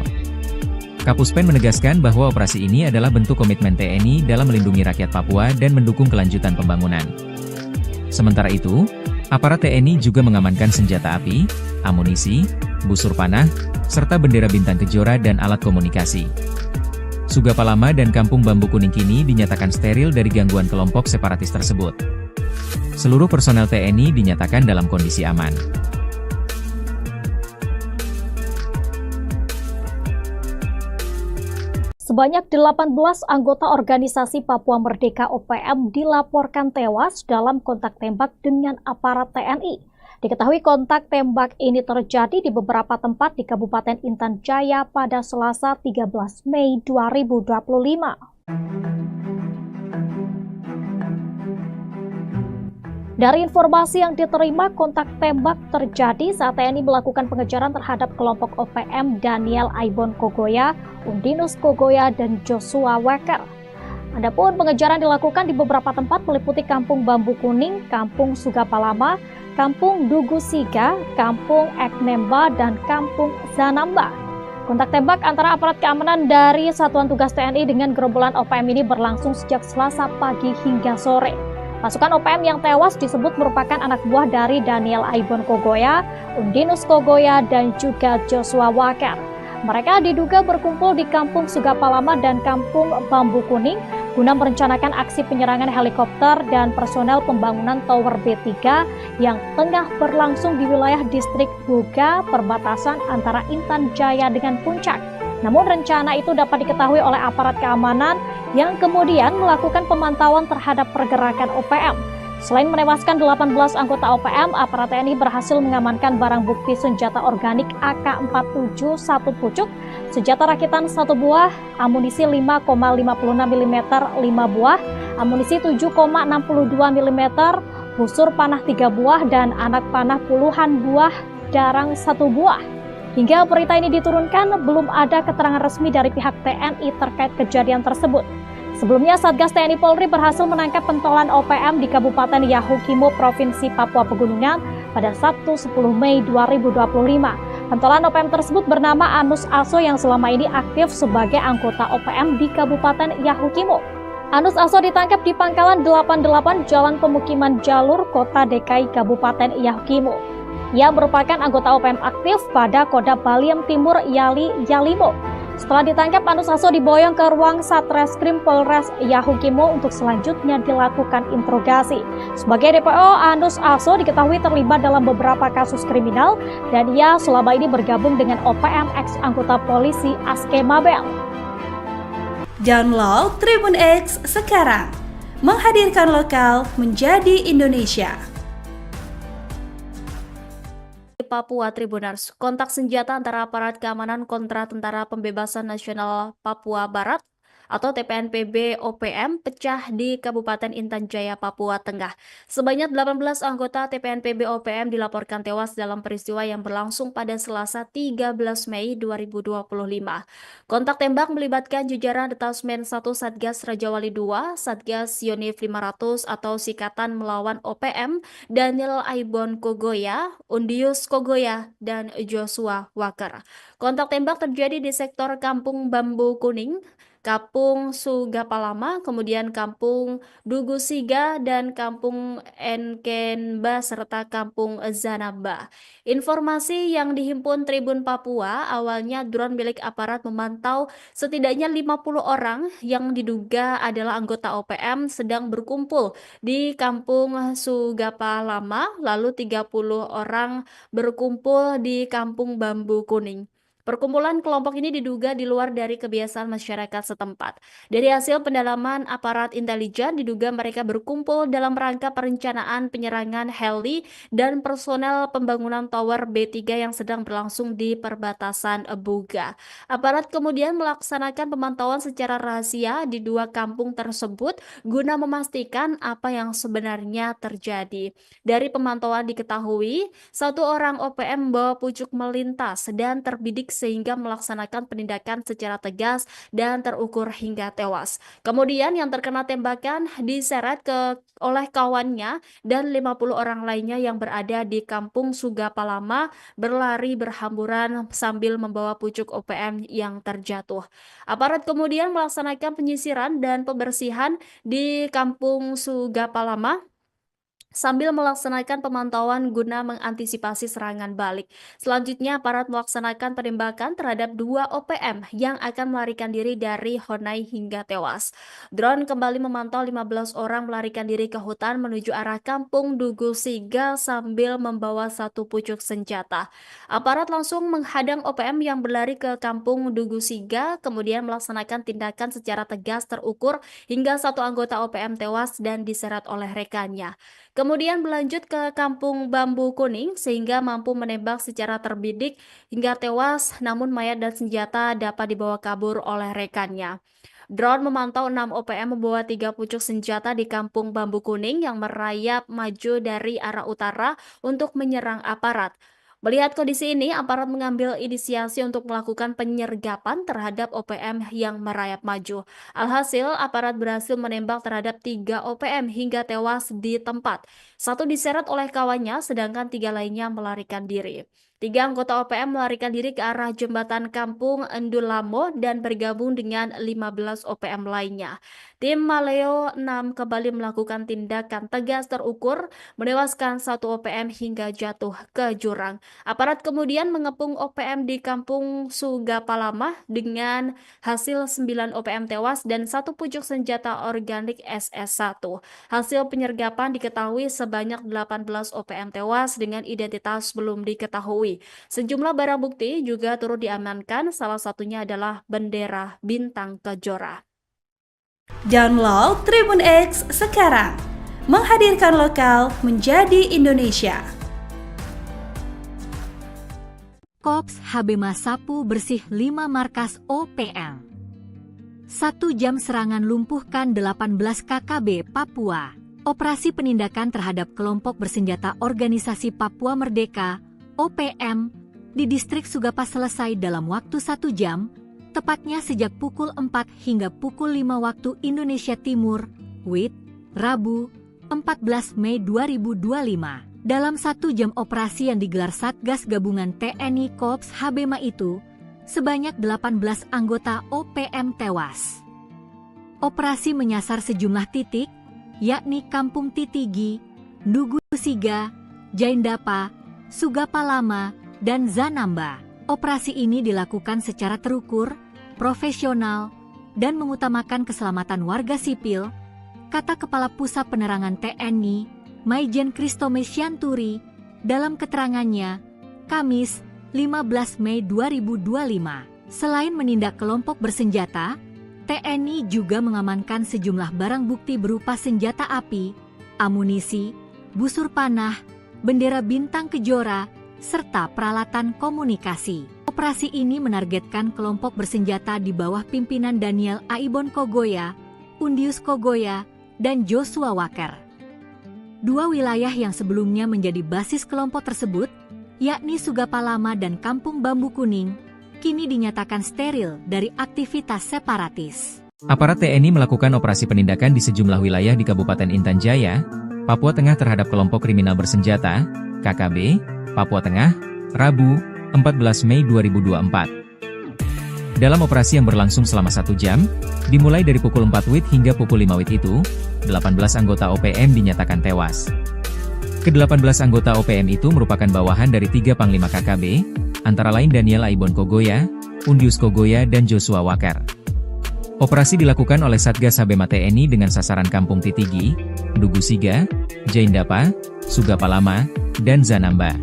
Kapuspen menegaskan bahwa operasi ini adalah bentuk komitmen TNI dalam melindungi rakyat Papua dan mendukung kelanjutan pembangunan. Sementara itu, aparat TNI juga mengamankan senjata api, amunisi, busur panah, serta bendera Bintang Kejora dan alat komunikasi. Sugapa Lama dan Kampung Bambu Kuning kini dinyatakan steril dari gangguan kelompok separatis tersebut. Seluruh personel TNI dinyatakan dalam kondisi aman. Sebanyak 18 anggota organisasi Papua Merdeka OPM dilaporkan tewas dalam kontak tembak dengan aparat TNI. Diketahui kontak tembak ini terjadi di beberapa tempat di Kabupaten Intan Jaya pada Selasa 13 Mei 2025. Dari informasi yang diterima, kontak tembak terjadi saat TNI melakukan pengejaran terhadap kelompok OPM Daniel Aibon Kogoya, Undinus Kogoya, dan Joshua Walker. Adapun pengejaran dilakukan di beberapa tempat meliputi Kampung Bambu Kuning, Kampung Sugapa Lama, Kampung Ndugu Siga, Kampung Eknemba, dan Kampung Zanamba. Kontak tembak antara aparat keamanan dari Satuan Tugas TNI dengan gerombolan OPM ini berlangsung sejak Selasa pagi hingga sore. Pasukan OPM yang tewas disebut merupakan anak buah dari Daniel Aibon Kogoya, Undinus Kogoya, dan juga Joshua Walker. Mereka diduga berkumpul di Kampung Sugapa Lama dan Kampung Bambu Kuning guna merencanakan aksi penyerangan helikopter dan personel pembangunan Tower B3 yang tengah berlangsung di wilayah distrik Buga, perbatasan antara Intan Jaya dengan Puncak. Namun rencana itu dapat diketahui oleh aparat keamanan yang kemudian melakukan pemantauan terhadap pergerakan OPM. Selain menewaskan 18 anggota OPM, aparat TNI berhasil mengamankan barang bukti senjata organik AK-47 1 pucuk, senjata rakitan 1 buah, amunisi 5,56 mm 5 buah, amunisi 7,62 mm, busur panah 3 buah, dan anak panah puluhan buah jarang 1 buah. Hingga berita ini diturunkan, belum ada keterangan resmi dari pihak TNI terkait kejadian tersebut. Sebelumnya, Satgas TNI Polri berhasil menangkap pentolan OPM di Kabupaten Yahukimo, Provinsi Papua Pegunungan pada Sabtu 10 Mei 2025. Pentolan OPM tersebut bernama Anus Aso yang selama ini aktif sebagai anggota OPM di Kabupaten Yahukimo. Anus Aso ditangkap di Pangkalan 88 Jalan Pemukiman Jalur Kota DKI Kabupaten Yahukimo. Ia merupakan anggota OPM aktif pada Kodam Baliem Timur Yalimo. Setelah ditangkap, Anus Aso diboyong ke ruang Satreskrim Polres Yahukimo untuk selanjutnya dilakukan interogasi. Sebagai DPO, Anus Aso diketahui terlibat dalam beberapa kasus kriminal dan ia selama ini bergabung dengan OPM ex-anggota polisi Aske Mabel. Download Tribun X sekarang, menghadirkan lokal menjadi Indonesia. Papua Tribuners, kontak senjata antara aparat keamanan kontra Tentara Pembebasan Nasional Papua Barat atau TPNPB OPM pecah di Kabupaten Intan Jaya, Papua Tengah. Sebanyak 18 anggota TPNPB OPM dilaporkan tewas dalam peristiwa yang berlangsung pada Selasa 13 Mei 2025. Kontak tembak melibatkan jajaran Detasmen 1 Satgas Rajawali 2, Satgas Yonif 500 atau Sikatan Melawan OPM, Daniel Aibon Kogoya, Undius Kogoya, dan Joshua Walker. Kontak tembak terjadi di sektor Kampung Bambu Kuning, Kampung Sugapalama, kemudian Kampung Dugusiga, dan Kampung Enkenba, serta Kampung Zanaba. Informasi yang dihimpun Tribun Papua, awalnya drone milik aparat memantau setidaknya 50 orang yang diduga adalah anggota OPM sedang berkumpul di Kampung Sugapalama, lalu 30 orang berkumpul di Kampung Bambu Kuning. Perkumpulan kelompok ini diduga di luar dari kebiasaan masyarakat setempat. Dari hasil pendalaman aparat intelijen, diduga mereka berkumpul dalam rangka perencanaan penyerangan heli dan personel pembangunan tower B3 yang sedang berlangsung di perbatasan Buga. Aparat kemudian melaksanakan pemantauan secara rahasia di dua kampung tersebut guna memastikan apa yang sebenarnya terjadi. Dari pemantauan diketahui, satu orang OPM membawa pucuk melintas dan terbidik sehingga melaksanakan penindakan secara tegas dan terukur hingga tewas. Kemudian yang terkena tembakan diseret oleh kawannya dan 50 orang lainnya yang berada di Kampung Sugapalama berlari berhamburan sambil membawa pucuk OPM yang terjatuh. Aparat kemudian melaksanakan penyisiran dan pembersihan di Kampung Sugapalama sambil melaksanakan pemantauan guna mengantisipasi serangan balik. Selanjutnya, aparat melaksanakan penembakan terhadap dua OPM yang akan melarikan diri dari Honai hingga tewas. Drone kembali memantau 15 orang melarikan diri ke hutan menuju arah Kampung Dugusiga sambil membawa satu pucuk senjata. Aparat langsung menghadang OPM yang berlari ke Kampung Dugusiga, kemudian melaksanakan tindakan secara tegas terukur hingga satu anggota OPM tewas dan diseret oleh rekannya. Kemudian berlanjut ke Kampung Bambu Kuning sehingga mampu menembak secara terbidik hingga tewas, namun mayat dan senjata dapat dibawa kabur oleh rekannya. Drone memantau 6 OPM membawa 3 pucuk senjata di Kampung Bambu Kuning yang merayap maju dari arah utara untuk menyerang aparat. Melihat kondisi ini, aparat mengambil inisiasi untuk melakukan penyergapan terhadap OPM yang merayap maju. Alhasil, aparat berhasil menembak terhadap 3 OPM hingga tewas di tempat. Satu diseret oleh kawannya, sedangkan 3 lainnya melarikan diri. 3 anggota OPM melarikan diri ke arah jembatan Kampung Endulamo dan bergabung dengan 15 OPM lainnya. Tim Maleo 6 kembali melakukan tindakan tegas terukur, menewaskan 1 OPM hingga jatuh ke jurang. Aparat kemudian mengepung OPM di Kampung Sugapalama dengan hasil 9 OPM tewas dan 1 pucuk senjata organik SS1. Hasil penyergapan diketahui sebanyak 18 OPM tewas dengan identitas belum diketahui. Sejumlah barang bukti juga turut diamankan, salah satunya adalah bendera bintang kejora. Download Tribun X sekarang, menghadirkan lokal menjadi Indonesia. Kops Habema Sapu bersih 5 markas OPM. 1 jam serangan lumpuhkan 18 KKB Papua. Operasi penindakan terhadap kelompok bersenjata Organisasi Papua Merdeka OPM di distrik Sugapa selesai dalam waktu 1 jam, tepatnya sejak pukul 4 hingga pukul 5 waktu Indonesia Timur, WIB, Rabu, 14 Mei 2025. Dalam 1 jam operasi yang digelar Satgas Gabungan TNI Korps Habema itu, sebanyak 18 anggota OPM tewas. Operasi menyasar sejumlah titik, yakni Kampung Titigi, Ndugu Siga, Jaindapa, Sugapalama, dan Zanamba. Operasi ini dilakukan secara terukur, profesional, dan mengutamakan keselamatan warga sipil, kata Kepala Pusat Penerangan TNI, Maijen Kristome Sianturi, dalam keterangannya, Kamis, 15 Mei 2025. Selain menindak kelompok bersenjata, TNI juga mengamankan sejumlah barang bukti berupa senjata api, amunisi, busur panah, bendera bintang kejora, serta peralatan komunikasi. Operasi ini menargetkan kelompok bersenjata di bawah pimpinan Daniel Aibon Kogoya, Undius Kogoya, dan Joshua Walker. 2 wilayah yang sebelumnya menjadi basis kelompok tersebut, yakni Sugapalama dan Kampung Bambu Kuning, kini dinyatakan steril dari aktivitas separatis. Aparat TNI melakukan operasi penindakan di sejumlah wilayah di Kabupaten Intan Jaya, Papua Tengah terhadap kelompok kriminal bersenjata, KKB, Papua Tengah, Rabu, 14 Mei 2024. Dalam operasi yang berlangsung selama 1 jam, dimulai dari pukul 4 WIB hingga pukul 5 WIB itu, 18 anggota OPM dinyatakan tewas. Ke-18 anggota OPM itu merupakan bawahan dari 3 Panglima KKB, antara lain Daniel Aibon Kogoya, Undius Kogoya, dan Joshua Walker. Operasi dilakukan oleh Satgas Habema TNI dengan sasaran Kampung Titigi, Ndugu Siga, Jaindapa, Sugapalama, dan Zanamba.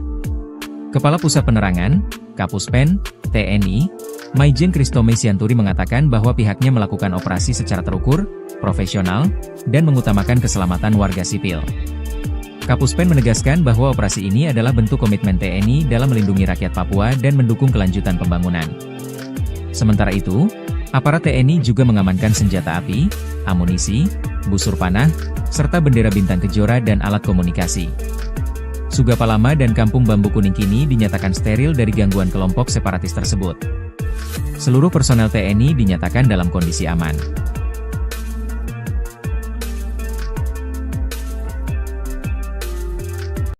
Kepala Pusat Penerangan, Kapuspen, TNI, Maijen Kristome Sianturi mengatakan bahwa pihaknya melakukan operasi secara terukur, profesional, dan mengutamakan keselamatan warga sipil. Kapuspen menegaskan bahwa operasi ini adalah bentuk komitmen TNI dalam melindungi rakyat Papua dan mendukung kelanjutan pembangunan. Sementara itu, aparat TNI juga mengamankan senjata api, amunisi, busur panah, serta bendera bintang kejora dan alat komunikasi. Sugapalama dan Kampung Bambu Kuning kini dinyatakan steril dari gangguan kelompok separatis tersebut. Seluruh personel TNI dinyatakan dalam kondisi aman.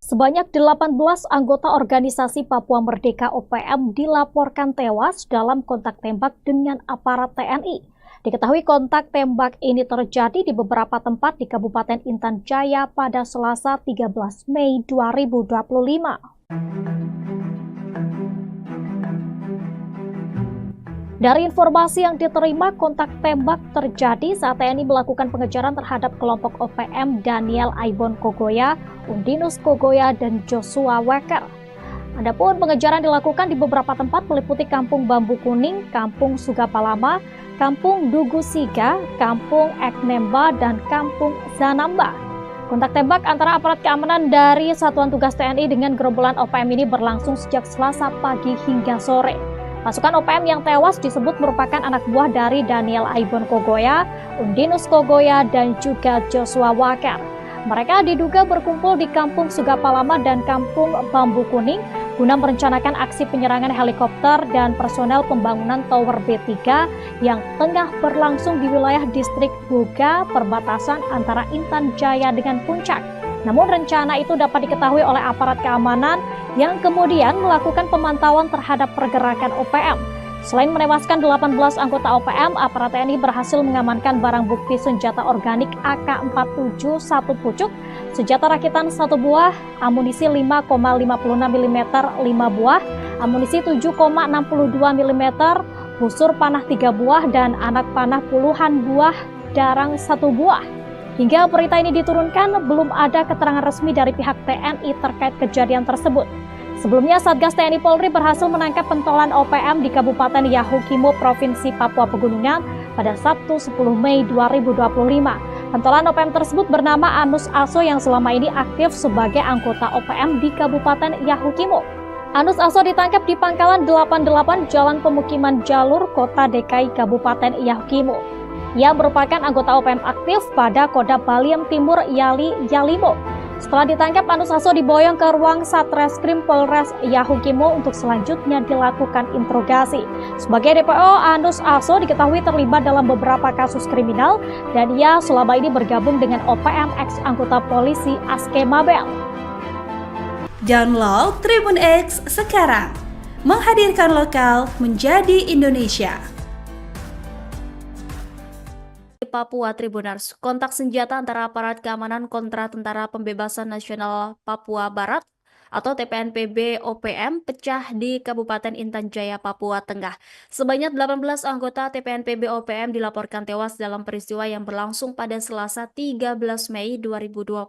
Sebanyak 18 anggota organisasi Papua Merdeka OPM dilaporkan tewas dalam kontak tembak dengan aparat TNI. Diketahui kontak tembak ini terjadi di beberapa tempat di Kabupaten Intan Jaya pada Selasa 13 Mei 2025. Dari informasi yang diterima, kontak tembak terjadi saat TNI melakukan pengejaran terhadap kelompok OPM Daniel Aibon Kogoya, Undinus Kogoya, dan Joshua Walker. Adapun pengejaran dilakukan di beberapa tempat meliputi Kampung Bambu Kuning, Kampung Sugapalama, Kampung Ndugu Siga, Kampung Eknemba, dan Kampung Zanamba. Kontak tembak antara aparat keamanan dari Satuan Tugas TNI dengan gerombolan OPM ini berlangsung sejak Selasa pagi hingga sore. Pasukan OPM yang tewas disebut merupakan anak buah dari Daniel Aibon Kogoya, Undinus Kogoya, dan juga Joshua Walker. Mereka diduga berkumpul di Kampung Sugapalama dan Kampung Bambu Kuning guna merencanakan aksi penyerangan helikopter dan personel pembangunan Tower B3 yang tengah berlangsung di wilayah distrik Buga, perbatasan antara Intan Jaya dengan Puncak. Namun rencana itu dapat diketahui oleh aparat keamanan yang kemudian melakukan pemantauan terhadap pergerakan OPM. Selain menewaskan 18 anggota OPM, aparat TNI berhasil mengamankan barang bukti senjata organik AK-47 1 pucuk, senjata rakitan 1 buah, amunisi 5,56 mm 5 buah, amunisi 7,62 mm, busur panah 3 buah, dan anak panah puluhan buah, darang 1 buah. Hingga berita ini diturunkan, belum ada keterangan resmi dari pihak TNI terkait kejadian tersebut. Sebelumnya, Satgas TNI Polri berhasil menangkap pentolan OPM di Kabupaten Yahukimo, Provinsi Papua Pegunungan pada Sabtu 10 Mei 2025. Pentolan OPM tersebut bernama Anus Aso yang selama ini aktif sebagai anggota OPM di Kabupaten Yahukimo. Anus Aso ditangkap di Pangkalan 88 Jalan Pemukiman Jalur, Kota DKI Kabupaten Yahukimo. Ia merupakan anggota OPM aktif pada Kodam Baliem Timur Yali Yalimo. Setelah ditangkap, Anus Aso diboyong ke ruang Satreskrim Polres Yahukimo untuk selanjutnya dilakukan interogasi. Sebagai DPO, Anus Aso diketahui terlibat dalam beberapa kasus kriminal dan ia selama ini bergabung dengan OPM ex anggota polisi Aske Mabel. Download Tribun X sekarang, menghadirkan lokal menjadi Indonesia. Papua Tribuners, kontak senjata antara aparat keamanan kontra Tentara Pembebasan Nasional Papua Barat atau TPNPB OPM pecah di Kabupaten Intan Jaya, Papua Tengah. Sebanyak 18 anggota TPNPB OPM dilaporkan tewas dalam peristiwa yang berlangsung pada Selasa 13 Mei 2025.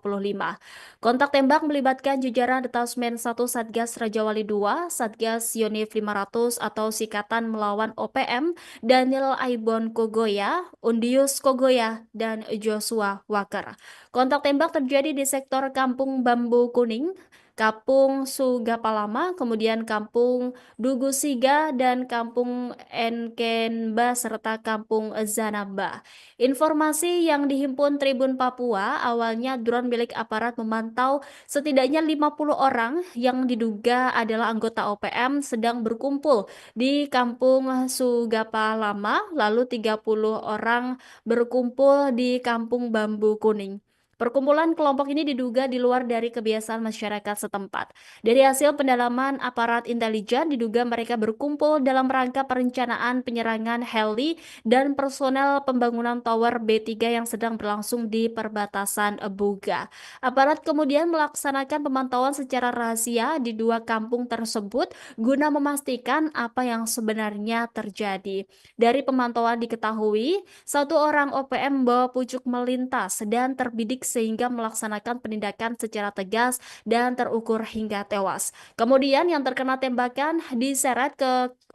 Kontak tembak melibatkan jajaran Detasmen 1 Satgas Rajawali 2, Satgas Yonif 500 atau Sikatan Melawan OPM, Daniel Aibon Kogoya, Undius Kogoya, dan Joshua Walker. Kontak tembak terjadi di sektor Kampung Bambu Kuning, Kampung Sugapalama, kemudian Kampung Dugusiga, dan Kampung Enkenba, serta Kampung Zanamba. Informasi yang dihimpun Tribun Papua, awalnya drone milik aparat memantau setidaknya 50 orang yang diduga adalah anggota OPM sedang berkumpul di Kampung Sugapalama, lalu 30 orang berkumpul di Kampung Bambu Kuning. Perkumpulan kelompok ini diduga di luar dari kebiasaan masyarakat setempat. Dari hasil pendalaman aparat intelijen, diduga mereka berkumpul dalam rangka perencanaan penyerangan heli dan personel pembangunan tower B3 yang sedang berlangsung di perbatasan Buga. Aparat kemudian melaksanakan pemantauan secara rahasia di dua kampung tersebut guna memastikan apa yang sebenarnya terjadi. Dari pemantauan diketahui, satu orang OPM membawa pucuk melintas dan terbidik sehingga melaksanakan penindakan secara tegas dan terukur hingga tewas. Kemudian yang terkena tembakan diseret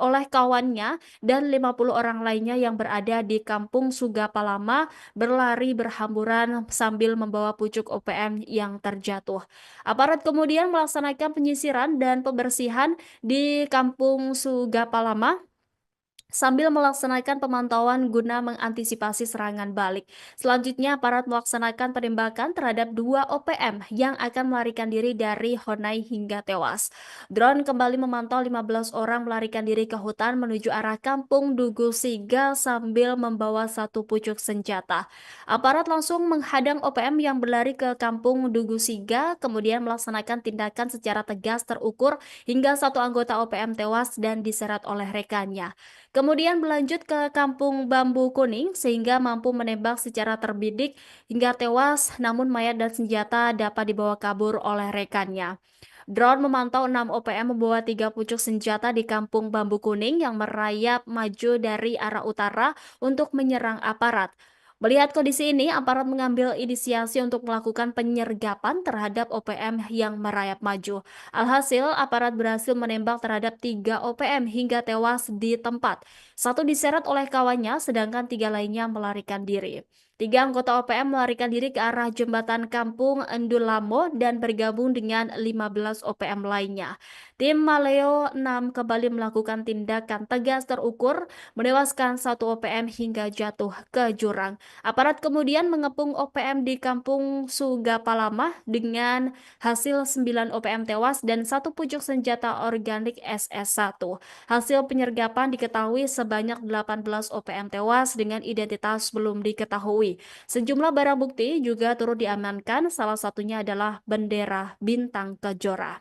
oleh kawannya dan 50 orang lainnya yang berada di Kampung Sugapalama berlari berhamburan sambil membawa pucuk OPM yang terjatuh. Aparat kemudian melaksanakan penyisiran dan pembersihan di Kampung Sugapalama sambil melaksanakan pemantauan guna mengantisipasi serangan balik. Selanjutnya, aparat melaksanakan penembakan terhadap dua OPM yang akan melarikan diri dari Honai hingga tewas. Drone kembali memantau 15 orang melarikan diri ke hutan menuju arah Kampung Dugusiga sambil membawa satu pucuk senjata. Aparat langsung menghadang OPM yang berlari ke Kampung Dugusiga, kemudian melaksanakan tindakan secara tegas terukur hingga satu anggota OPM tewas dan diseret oleh rekannya. Kemudian berlanjut ke Kampung Bambu Kuning sehingga mampu menembak secara terbidik hingga tewas, namun mayat dan senjata dapat dibawa kabur oleh rekannya. Drone memantau 6 OPM membawa 3 pucuk senjata di Kampung Bambu Kuning yang merayap maju dari arah utara untuk menyerang aparat. Melihat kondisi ini, aparat mengambil inisiasi untuk melakukan penyergapan terhadap OPM yang merayap maju. Alhasil, aparat berhasil menembak terhadap 3 OPM hingga tewas di tempat. Satu diseret oleh kawannya, sedangkan 3 lainnya melarikan diri. 3 anggota OPM melarikan diri ke arah jembatan Kampung Endulamo dan bergabung dengan 15 OPM lainnya. Tim Maleo 6 kembali melakukan tindakan tegas terukur, menewaskan 1 OPM hingga jatuh ke jurang. Aparat kemudian mengepung OPM di Kampung Sugapalama dengan hasil 9 OPM tewas dan 1 pucuk senjata organik SS1. Hasil penyergapan diketahui sebanyak 18 OPM tewas dengan identitas belum diketahui. Sejumlah barang bukti juga turut diamankan, salah satunya adalah bendera bintang kejora.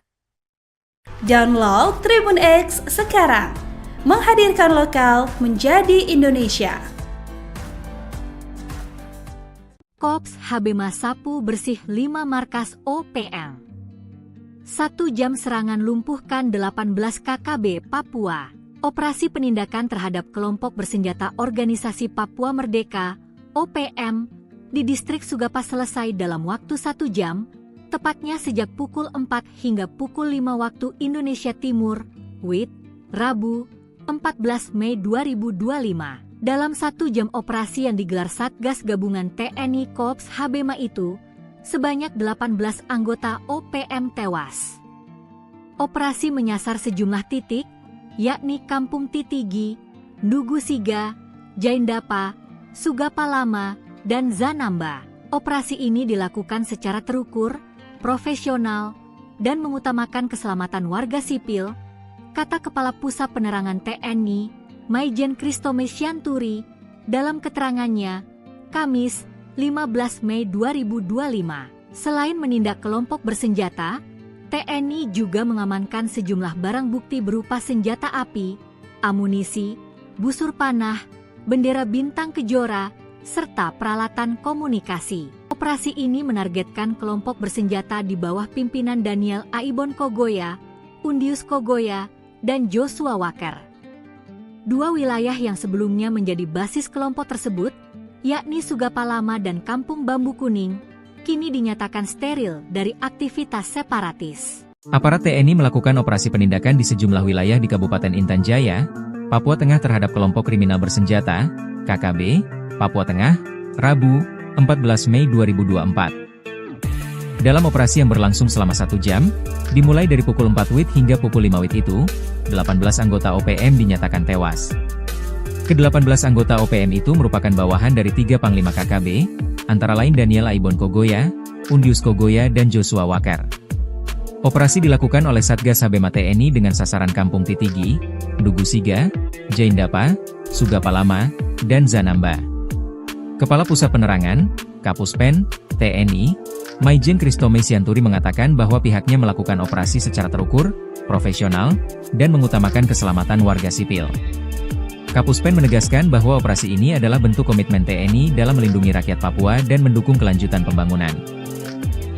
Download Tribun X sekarang, menghadirkan lokal menjadi Indonesia. Kops HB Sapu bersih 5 markas OPM. 1 jam serangan lumpuhkan 18 KKB Papua. Operasi penindakan terhadap kelompok bersenjata Organisasi Papua Merdeka OPM di distrik Sugapa selesai dalam waktu 1 jam, tepatnya sejak pukul 4 hingga pukul 5 waktu Indonesia Timur, WIB, Rabu, 14 Mei 2025. Dalam 1 jam operasi yang digelar Satgas Gabungan TNI Kops HBMA itu, sebanyak 18 anggota OPM tewas. Operasi menyasar sejumlah titik, yakni Kampung Titigi, Dugusiga, Jaindapa, Sugapalama, dan Zanamba. Operasi ini dilakukan secara terukur profesional, dan mengutamakan keselamatan warga sipil, kata Kepala Pusat Penerangan TNI, Maijen Kristome Sianturi, dalam keterangannya, Kamis, 15 Mei 2025. Selain menindak kelompok bersenjata, TNI juga mengamankan sejumlah barang bukti berupa senjata api, amunisi, busur panah, bendera bintang kejora, serta peralatan komunikasi. Operasi ini menargetkan kelompok bersenjata di bawah pimpinan Daniel Aibon Kogoya, Undius Kogoya, dan Joshua Walker. Dua wilayah yang sebelumnya menjadi basis kelompok tersebut, yakni Sugapalama dan Kampung Bambu Kuning, kini dinyatakan steril dari aktivitas separatis. Aparat TNI melakukan operasi penindakan di sejumlah wilayah di Kabupaten Intan Jaya, Papua Tengah terhadap kelompok kriminal bersenjata, KKB, Papua Tengah, Rabu, 14 Mei 2024. Dalam operasi yang berlangsung selama 1 jam, dimulai dari pukul 4 WIB hingga pukul 5 WIB itu, 18 anggota OPM dinyatakan tewas. Ke-18 anggota OPM itu merupakan bawahan dari 3 Panglima KKB, antara lain Daniel Aibon Kogoya, Undius Kogoya, dan Joshua Walker. Operasi dilakukan oleh Satgas Habema TNI dengan sasaran Kampung Titigi, Dugu Siga, Jaindapa, Sugapalama, dan Zanamba. Kepala Pusat Penerangan, Kapuspen, TNI, Maijen Kristome Sianturi mengatakan bahwa pihaknya melakukan operasi secara terukur, profesional, dan mengutamakan keselamatan warga sipil. Kapuspen menegaskan bahwa operasi ini adalah bentuk komitmen TNI dalam melindungi rakyat Papua dan mendukung kelanjutan pembangunan.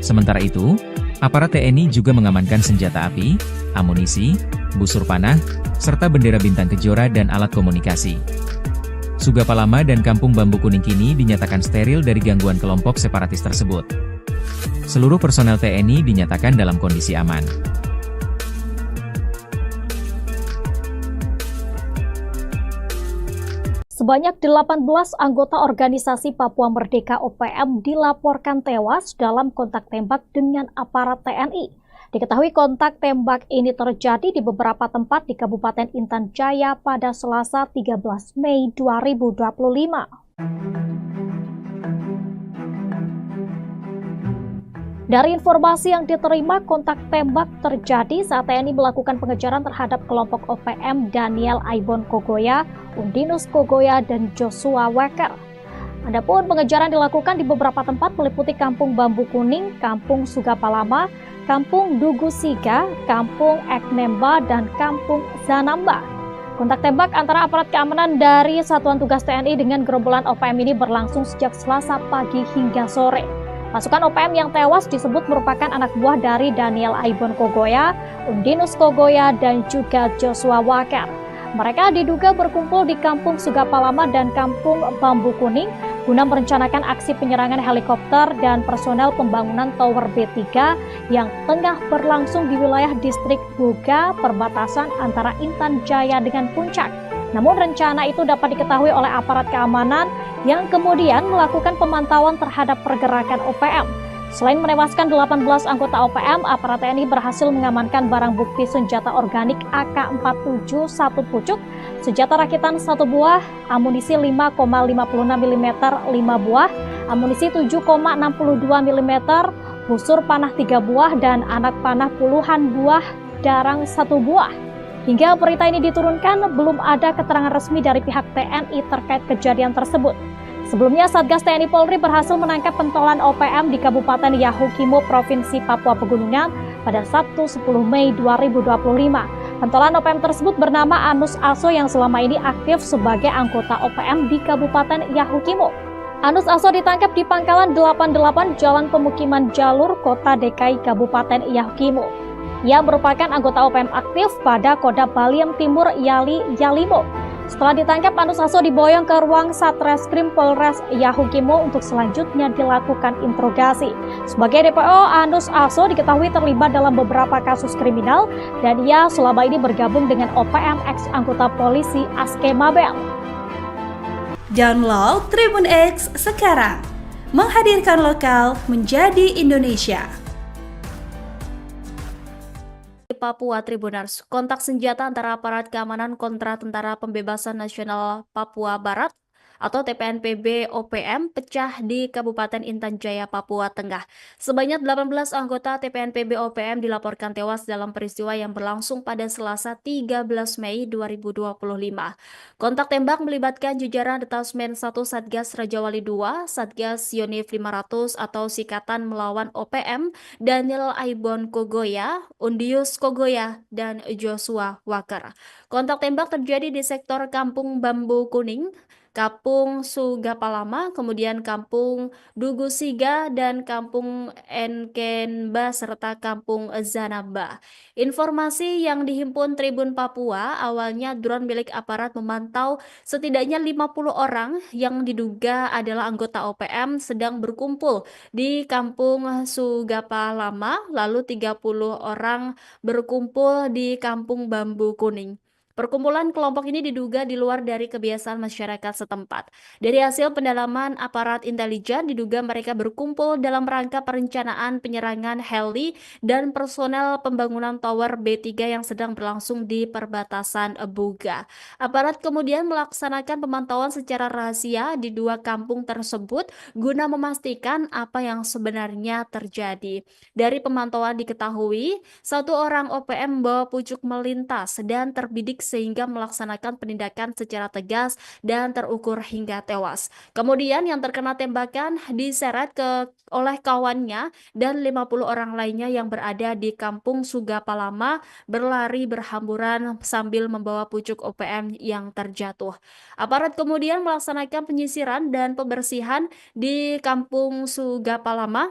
Sementara itu, aparat TNI juga mengamankan senjata api, amunisi, busur panah, serta bendera bintang kejora dan alat komunikasi. Sugapalama dan Kampung Bambu Kuning kini dinyatakan steril dari gangguan kelompok separatis tersebut. Seluruh personel TNI dinyatakan dalam kondisi aman. Sebanyak 18 anggota organisasi Papua Merdeka OPM dilaporkan tewas dalam kontak tembak dengan aparat TNI. Diketahui kontak tembak ini terjadi di beberapa tempat di Kabupaten Intan Jaya pada Selasa 13 Mei 2025. Dari informasi yang diterima, kontak tembak terjadi saat TNI melakukan pengejaran terhadap kelompok OPM Daniel Aibon Kogoya, Undinus Kogoya, dan Joshua Walker. Adapun pengejaran dilakukan di beberapa tempat meliputi Kampung Bambu Kuning, Kampung Sugapalama, Kampung Dugu Siga, Kampung Eknemba, dan Kampung Zanamba. Kontak tembak antara aparat keamanan dari Satuan Tugas TNI dengan gerombolan OPM ini berlangsung sejak Selasa pagi hingga sore. Pasukan OPM yang tewas disebut merupakan anak buah dari Daniel Aibon Kogoya, Undinus Kogoya, dan juga Joshua Walker. Mereka diduga berkumpul di Kampung Sugapalama dan Kampung Bambu Kuning guna merencanakan aksi penyerangan helikopter dan personel pembangunan Tower B3 yang tengah berlangsung di wilayah distrik Buga, perbatasan antara Intan Jaya dengan Puncak. Namun rencana itu dapat diketahui oleh aparat keamanan yang kemudian melakukan pemantauan terhadap pergerakan OPM. Selain menewaskan 18 anggota OPM, aparat TNI berhasil mengamankan barang bukti senjata organik AK-47 1 pucuk, senjata rakitan 1 buah, amunisi 5,56 mm 5 buah, amunisi 7,62 mm, busur panah 3 buah, dan anak panah puluhan buah darang 1 buah. Hingga berita ini diturunkan, belum ada keterangan resmi dari pihak TNI terkait kejadian tersebut. Sebelumnya, Satgas TNI Polri berhasil menangkap pentolan OPM di Kabupaten Yahukimo, Provinsi Papua Pegunungan pada Sabtu 10 Mei 2025. Pentolan OPM tersebut bernama Anus Aso yang selama ini aktif sebagai anggota OPM di Kabupaten Yahukimo. Anus Aso ditangkap di Pangkalan 88 Jalan Pemukiman Jalur, Kota DKI Kabupaten Yahukimo. Ia merupakan anggota OPM aktif pada Kodam Baliem Timur Yalimo. Setelah ditangkap, Anus Aso diboyong ke ruang Satreskrim Polres Yahukimo untuk selanjutnya dilakukan interogasi. Sebagai DPO, Anus Aso diketahui terlibat dalam beberapa kasus kriminal dan ia selama ini bergabung dengan OPM ex anggota polisi Aske Mabel. Download Tribun X sekarang, menghadirkan lokal menjadi Indonesia. Papua Tribunars, kontak senjata antara aparat keamanan kontra Tentara Pembebasan Nasional Papua Barat atau TPNPB OPM pecah di Kabupaten Intan Jaya, Papua Tengah. Sebanyak 18 anggota TPNPB OPM dilaporkan tewas dalam peristiwa yang berlangsung pada Selasa 13 Mei 2025. Kontak tembak melibatkan jajaran Detasmen 1 Satgas Raja Wali 2, Satgas Yonif 500 atau Sikatan Melawan OPM, Daniel Aibon Kogoya, Undius Kogoya, dan Joshua Walker. Kontak tembak terjadi di sektor Kampung Bambu Kuning, Kampung Sugapalama, kemudian Kampung Dugusiga, dan Kampung Enkenba, serta Kampung Zanamba. Informasi yang dihimpun Tribun Papua, awalnya drone milik aparat memantau setidaknya 50 orang yang diduga adalah anggota OPM sedang berkumpul di Kampung Sugapalama, lalu 30 orang berkumpul di Kampung Bambu Kuning. Perkumpulan kelompok ini diduga di luar dari kebiasaan masyarakat setempat. Dari hasil pendalaman aparat intelijen, diduga mereka berkumpul dalam rangka perencanaan penyerangan heli dan personel pembangunan tower B3 yang sedang berlangsung di perbatasan Buga. Aparat kemudian melaksanakan pemantauan secara rahasia di dua kampung tersebut guna memastikan apa yang sebenarnya terjadi. Dari pemantauan diketahui, satu orang OPM membawa pucuk melintas dan terbidik sehingga melaksanakan penindakan secara tegas dan terukur hingga tewas. Kemudian yang terkena tembakan diseret oleh kawannya dan 50 orang lainnya yang berada di Kampung Sugapalama berlari berhamburan sambil membawa pucuk OPM yang terjatuh. Aparat kemudian melaksanakan penyisiran dan pembersihan di Kampung Sugapalama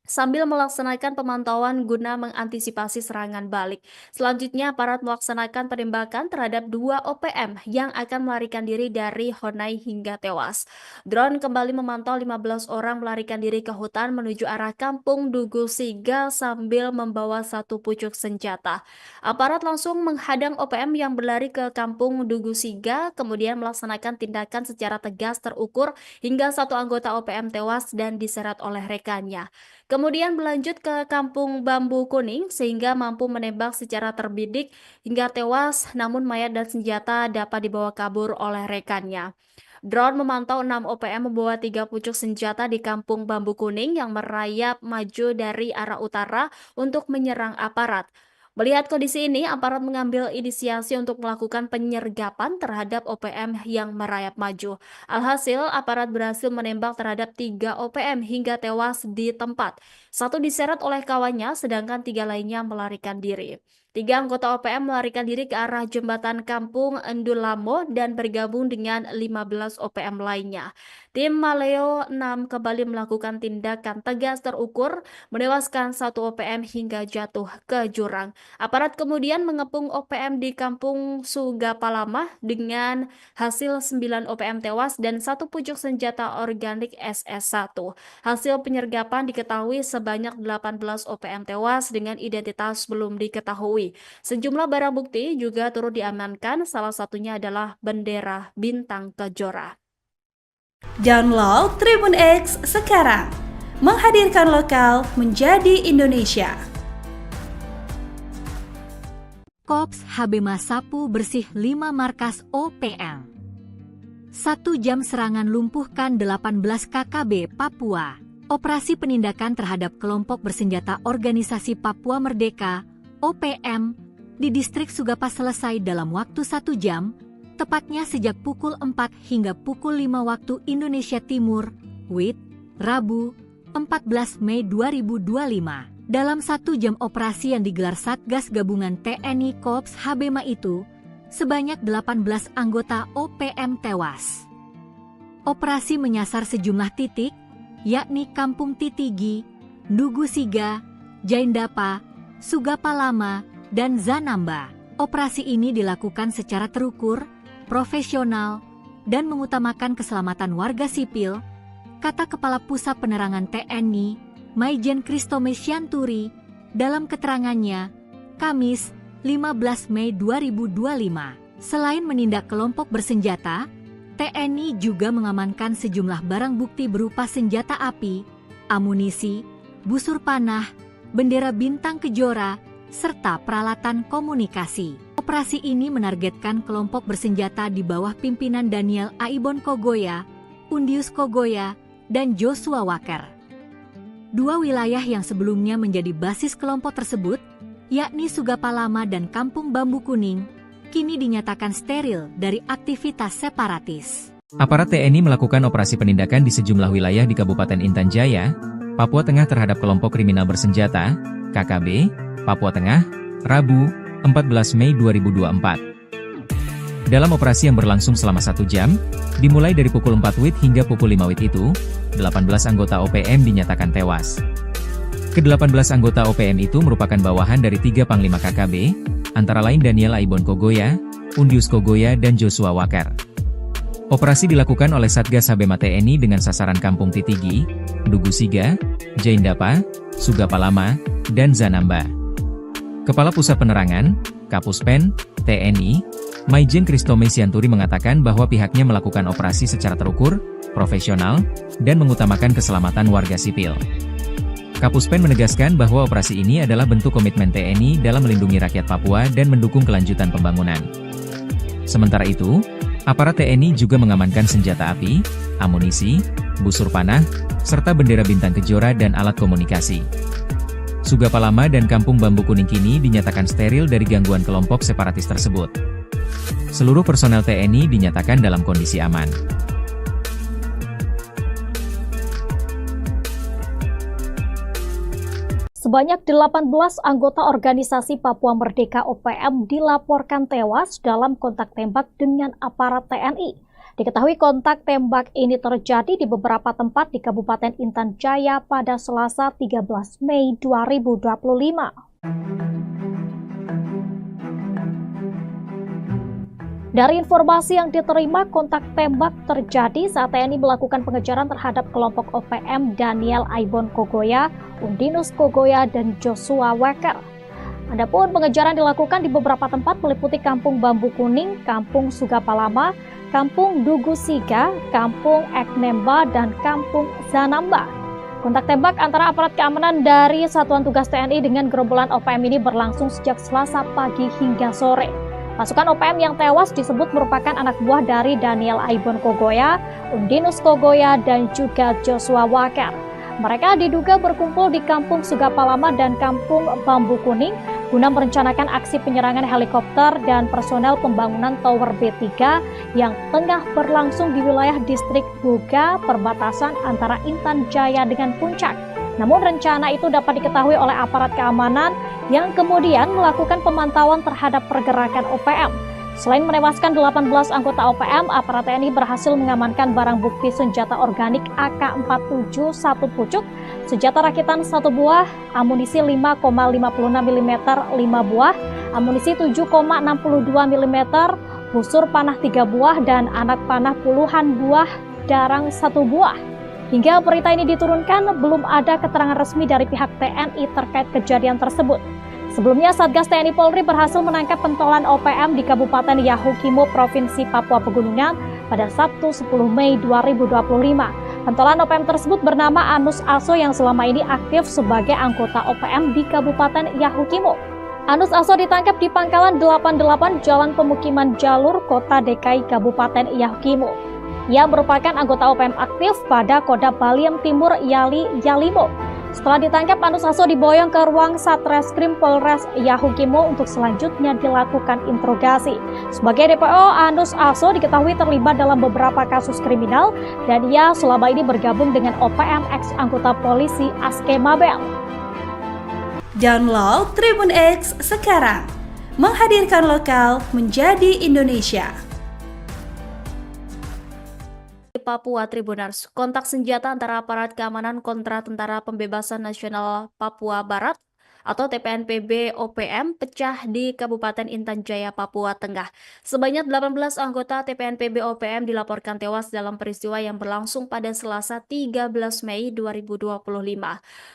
sambil melaksanakan pemantauan guna mengantisipasi serangan balik. Selanjutnya, aparat melaksanakan penembakan terhadap dua OPM yang akan melarikan diri dari Honai hingga tewas. Drone kembali memantau 15 orang melarikan diri ke hutan menuju arah Kampung Dugusiga sambil membawa satu pucuk senjata. Aparat langsung menghadang OPM yang berlari ke Kampung Dugusiga, kemudian melaksanakan tindakan secara tegas terukur hingga satu anggota OPM tewas dan diseret oleh rekannya. Kemudian berlanjut ke Kampung Bambu Kuning sehingga mampu menembak secara terbidik hingga tewas, namun mayat dan senjata dapat dibawa kabur oleh rekannya. Drone memantau 6 OPM membawa 3 pucuk senjata di Kampung Bambu Kuning yang merayap maju dari arah utara untuk menyerang aparat. Melihat kondisi ini, aparat mengambil inisiasi untuk melakukan penyergapan terhadap OPM yang merayap maju. Alhasil, aparat berhasil menembak terhadap 3 OPM hingga tewas di tempat. Satu diseret oleh kawannya, sedangkan 3 lainnya melarikan diri. 3 anggota OPM melarikan diri ke arah jembatan Kampung Endulamo dan bergabung dengan 15 OPM lainnya. Tim Maleo 6 kembali melakukan tindakan tegas terukur, menewaskan 1 OPM hingga jatuh ke jurang. Aparat kemudian mengepung OPM di Kampung Sugapalama dengan hasil 9 OPM tewas dan 1 pucuk senjata organik SS1. Hasil penyergapan diketahui sebanyak 18 OPM tewas dengan identitas belum diketahui. Sejumlah barang bukti juga turut diamankan, salah satunya adalah bendera bintang kejora. Download Tribun X sekarang, menghadirkan lokal menjadi Indonesia. Kops HB Sapu bersih 5 markas OPM. 1 jam serangan lumpuhkan 18 KKB Papua. Operasi penindakan terhadap kelompok bersenjata Organisasi Papua Merdeka OPM di distrik Sugapa selesai dalam waktu 1 jam, tepatnya sejak pukul 4 hingga pukul 5 waktu Indonesia Timur, WIT, Rabu, 14 Mei 2025. Dalam 1 jam operasi yang digelar Satgas Gabungan TNI Kops HBMA itu, sebanyak 18 anggota OPM tewas. Operasi menyasar sejumlah titik, yakni Kampung Titigi, Dugusiga, Jaindapa, Sugapalama, dan Zanamba. Operasi ini dilakukan secara terukur, profesional, dan mengutamakan keselamatan warga sipil, kata Kepala Pusat Penerangan TNI, Maijen Kristome Syanturi, dalam keterangannya, Kamis, 15 Mei 2025. Selain menindak kelompok bersenjata, TNI juga mengamankan sejumlah barang bukti berupa senjata api, amunisi, busur panah, bendera bintang kejora, serta peralatan komunikasi. Operasi ini menargetkan kelompok bersenjata di bawah pimpinan Daniel Aibon Kogoya, Undius Kogoya, dan Joshua Walker. Dua wilayah yang sebelumnya menjadi basis kelompok tersebut, yakni Sugapalama dan Kampung Bambu Kuning, kini dinyatakan steril dari aktivitas separatis. Aparat TNI melakukan operasi penindakan di sejumlah wilayah di Kabupaten Intan Jaya, Papua Tengah terhadap kelompok kriminal bersenjata, KKB, Papua Tengah, Rabu, 14 Mei 2024. Dalam operasi yang berlangsung selama 1 jam, dimulai dari pukul 4 WIB hingga pukul 5 WIB itu, 18 anggota OPM dinyatakan tewas. Ke-18 anggota OPM itu merupakan bawahan dari 3 Panglima KKB, antara lain Daniel Aibon Kogoya, Undius Kogoya dan Joshua Walker. Operasi dilakukan oleh Satgas Habema TNI dengan sasaran Kampung Titigi, Dugusiga, Jaindapa, Sugapalama, dan Zanamba. Kepala Pusat Penerangan, Kapuspen, TNI, Maijen Kristome Sianturi mengatakan bahwa pihaknya melakukan operasi secara terukur, profesional, dan mengutamakan keselamatan warga sipil. Kapuspen menegaskan bahwa operasi ini adalah bentuk komitmen TNI dalam melindungi rakyat Papua dan mendukung kelanjutan pembangunan. Sementara itu, aparat TNI juga mengamankan senjata api, amunisi, busur panah, serta bendera bintang kejora dan alat komunikasi. Sugapalama dan Kampung Bambu Kuning kini dinyatakan steril dari gangguan kelompok separatis tersebut. Seluruh personel TNI dinyatakan dalam kondisi aman. Sebanyak 18 anggota organisasi Papua Merdeka OPM dilaporkan tewas dalam kontak tembak dengan aparat TNI. Diketahui kontak tembak ini terjadi di beberapa tempat di Kabupaten Intan Jaya pada Selasa 13 Mei 2025. Dari informasi yang diterima, kontak tembak terjadi saat TNI melakukan pengejaran terhadap kelompok OPM Daniel Aibon Kogoya, Undinus Kogoya, dan Joshua Walker. Adapun pengejaran dilakukan di beberapa tempat meliputi Kampung Bambu Kuning, Kampung Sugapalama, Kampung Dugusiga, Kampung Eknemba, dan Kampung Zanamba. Kontak tembak antara aparat keamanan dari Satuan Tugas TNI dengan gerombolan OPM ini berlangsung sejak Selasa pagi hingga sore. Pasukan OPM yang tewas disebut merupakan anak buah dari Daniel Aibon Kogoya, Undinus Kogoya, dan juga Joshua Walker. Mereka diduga berkumpul di Kampung Sugapalama dan Kampung Bambu Kuning guna merencanakan aksi penyerangan helikopter dan personel pembangunan Tower B3 yang tengah berlangsung di wilayah distrik Buga, perbatasan antara Intan Jaya dengan Puncak. Namun rencana itu dapat diketahui oleh aparat keamanan yang kemudian melakukan pemantauan terhadap pergerakan OPM. Selain menewaskan 18 anggota OPM, aparat TNI berhasil mengamankan barang bukti senjata organik AK-47 1 pucuk, senjata rakitan 1 buah, amunisi 5,56 mm 5 buah, amunisi 7,62 mm, busur panah 3 buah, dan anak panah puluhan buah darang 1 buah. Hingga berita ini diturunkan, belum ada keterangan resmi dari pihak TNI terkait kejadian tersebut. Sebelumnya, Satgas TNI Polri berhasil menangkap pentolan OPM di Kabupaten Yahukimo, Provinsi Papua Pegunungan pada Sabtu 10 Mei 2025. Pentolan OPM tersebut bernama Anus Aso yang selama ini aktif sebagai anggota OPM di Kabupaten Yahukimo. Anus Aso ditangkap di Pangkalan 88 Jalan Pemukiman Jalur, Kota DKI Kabupaten Yahukimo. Ia merupakan anggota OPM aktif pada Kodam Baliem Timur Yalimo. Setelah ditangkap, Anus Aso diboyong ke ruang Satreskrim Polres Yahukimo untuk selanjutnya dilakukan interogasi. Sebagai DPO, Anus Aso diketahui terlibat dalam beberapa kasus kriminal dan ia selama ini bergabung dengan OPM ex anggota polisi Aske Mabel. Download Tribun X sekarang, menghadirkan lokal menjadi Indonesia. Papua Tribunars, kontak senjata antara aparat keamanan kontra Tentara Pembebasan Nasional Papua Barat atau TPNPB OPM pecah di Kabupaten Intan Jaya, Papua Tengah. Sebanyak 18 anggota TPNPB OPM dilaporkan tewas dalam peristiwa yang berlangsung pada Selasa 13 Mei 2025.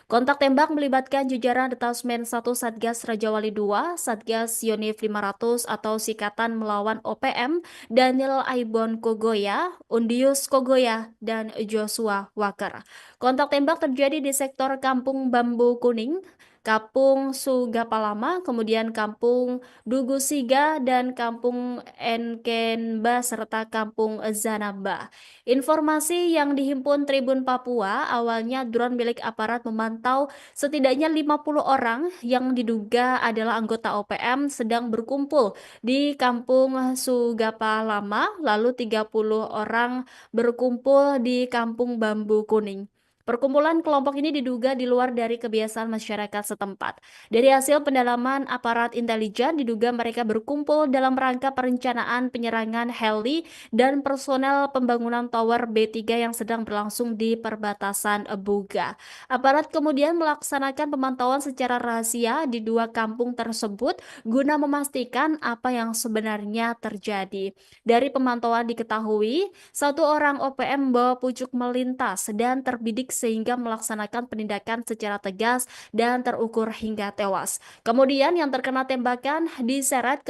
Kontak tembak melibatkan jajaran Detasmen 1 Satgas Rajawali 2, Satgas Yonif 500 atau Sikatan Melawan OPM, Daniel Aibon Kogoya, Undius Kogoya, dan Joshua Walker. Kontak tembak terjadi di sektor Kampung Bambu Kuning, Kampung Sugapalama, kemudian Kampung Dugusiga, dan Kampung Enkenba, serta Kampung Zanamba. Informasi yang dihimpun Tribun Papua, awalnya drone milik aparat memantau setidaknya 50 orang yang diduga adalah anggota OPM sedang berkumpul di Kampung Sugapalama, lalu 30 orang berkumpul di Kampung Bambu Kuning. Perkumpulan kelompok ini diduga di luar dari kebiasaan masyarakat setempat. Dari hasil pendalaman aparat intelijen, diduga mereka berkumpul dalam rangka perencanaan penyerangan heli dan personel pembangunan tower B3 yang sedang berlangsung di perbatasan Buga. Aparat kemudian melaksanakan pemantauan secara rahasia di dua kampung tersebut guna memastikan apa yang sebenarnya terjadi. Dari pemantauan diketahui, satu orang OPM membawa pucuk melintas dan terbidik sehingga melaksanakan penindakan secara tegas dan terukur hingga tewas. Kemudian yang terkena tembakan diseret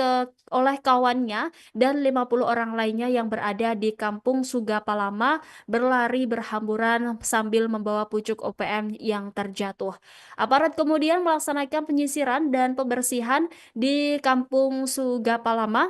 oleh kawannya dan 50 orang lainnya yang berada di Kampung Sugapalama berlari berhamburan sambil membawa pucuk OPM yang terjatuh. Aparat kemudian melaksanakan penyisiran dan pembersihan di Kampung Sugapalama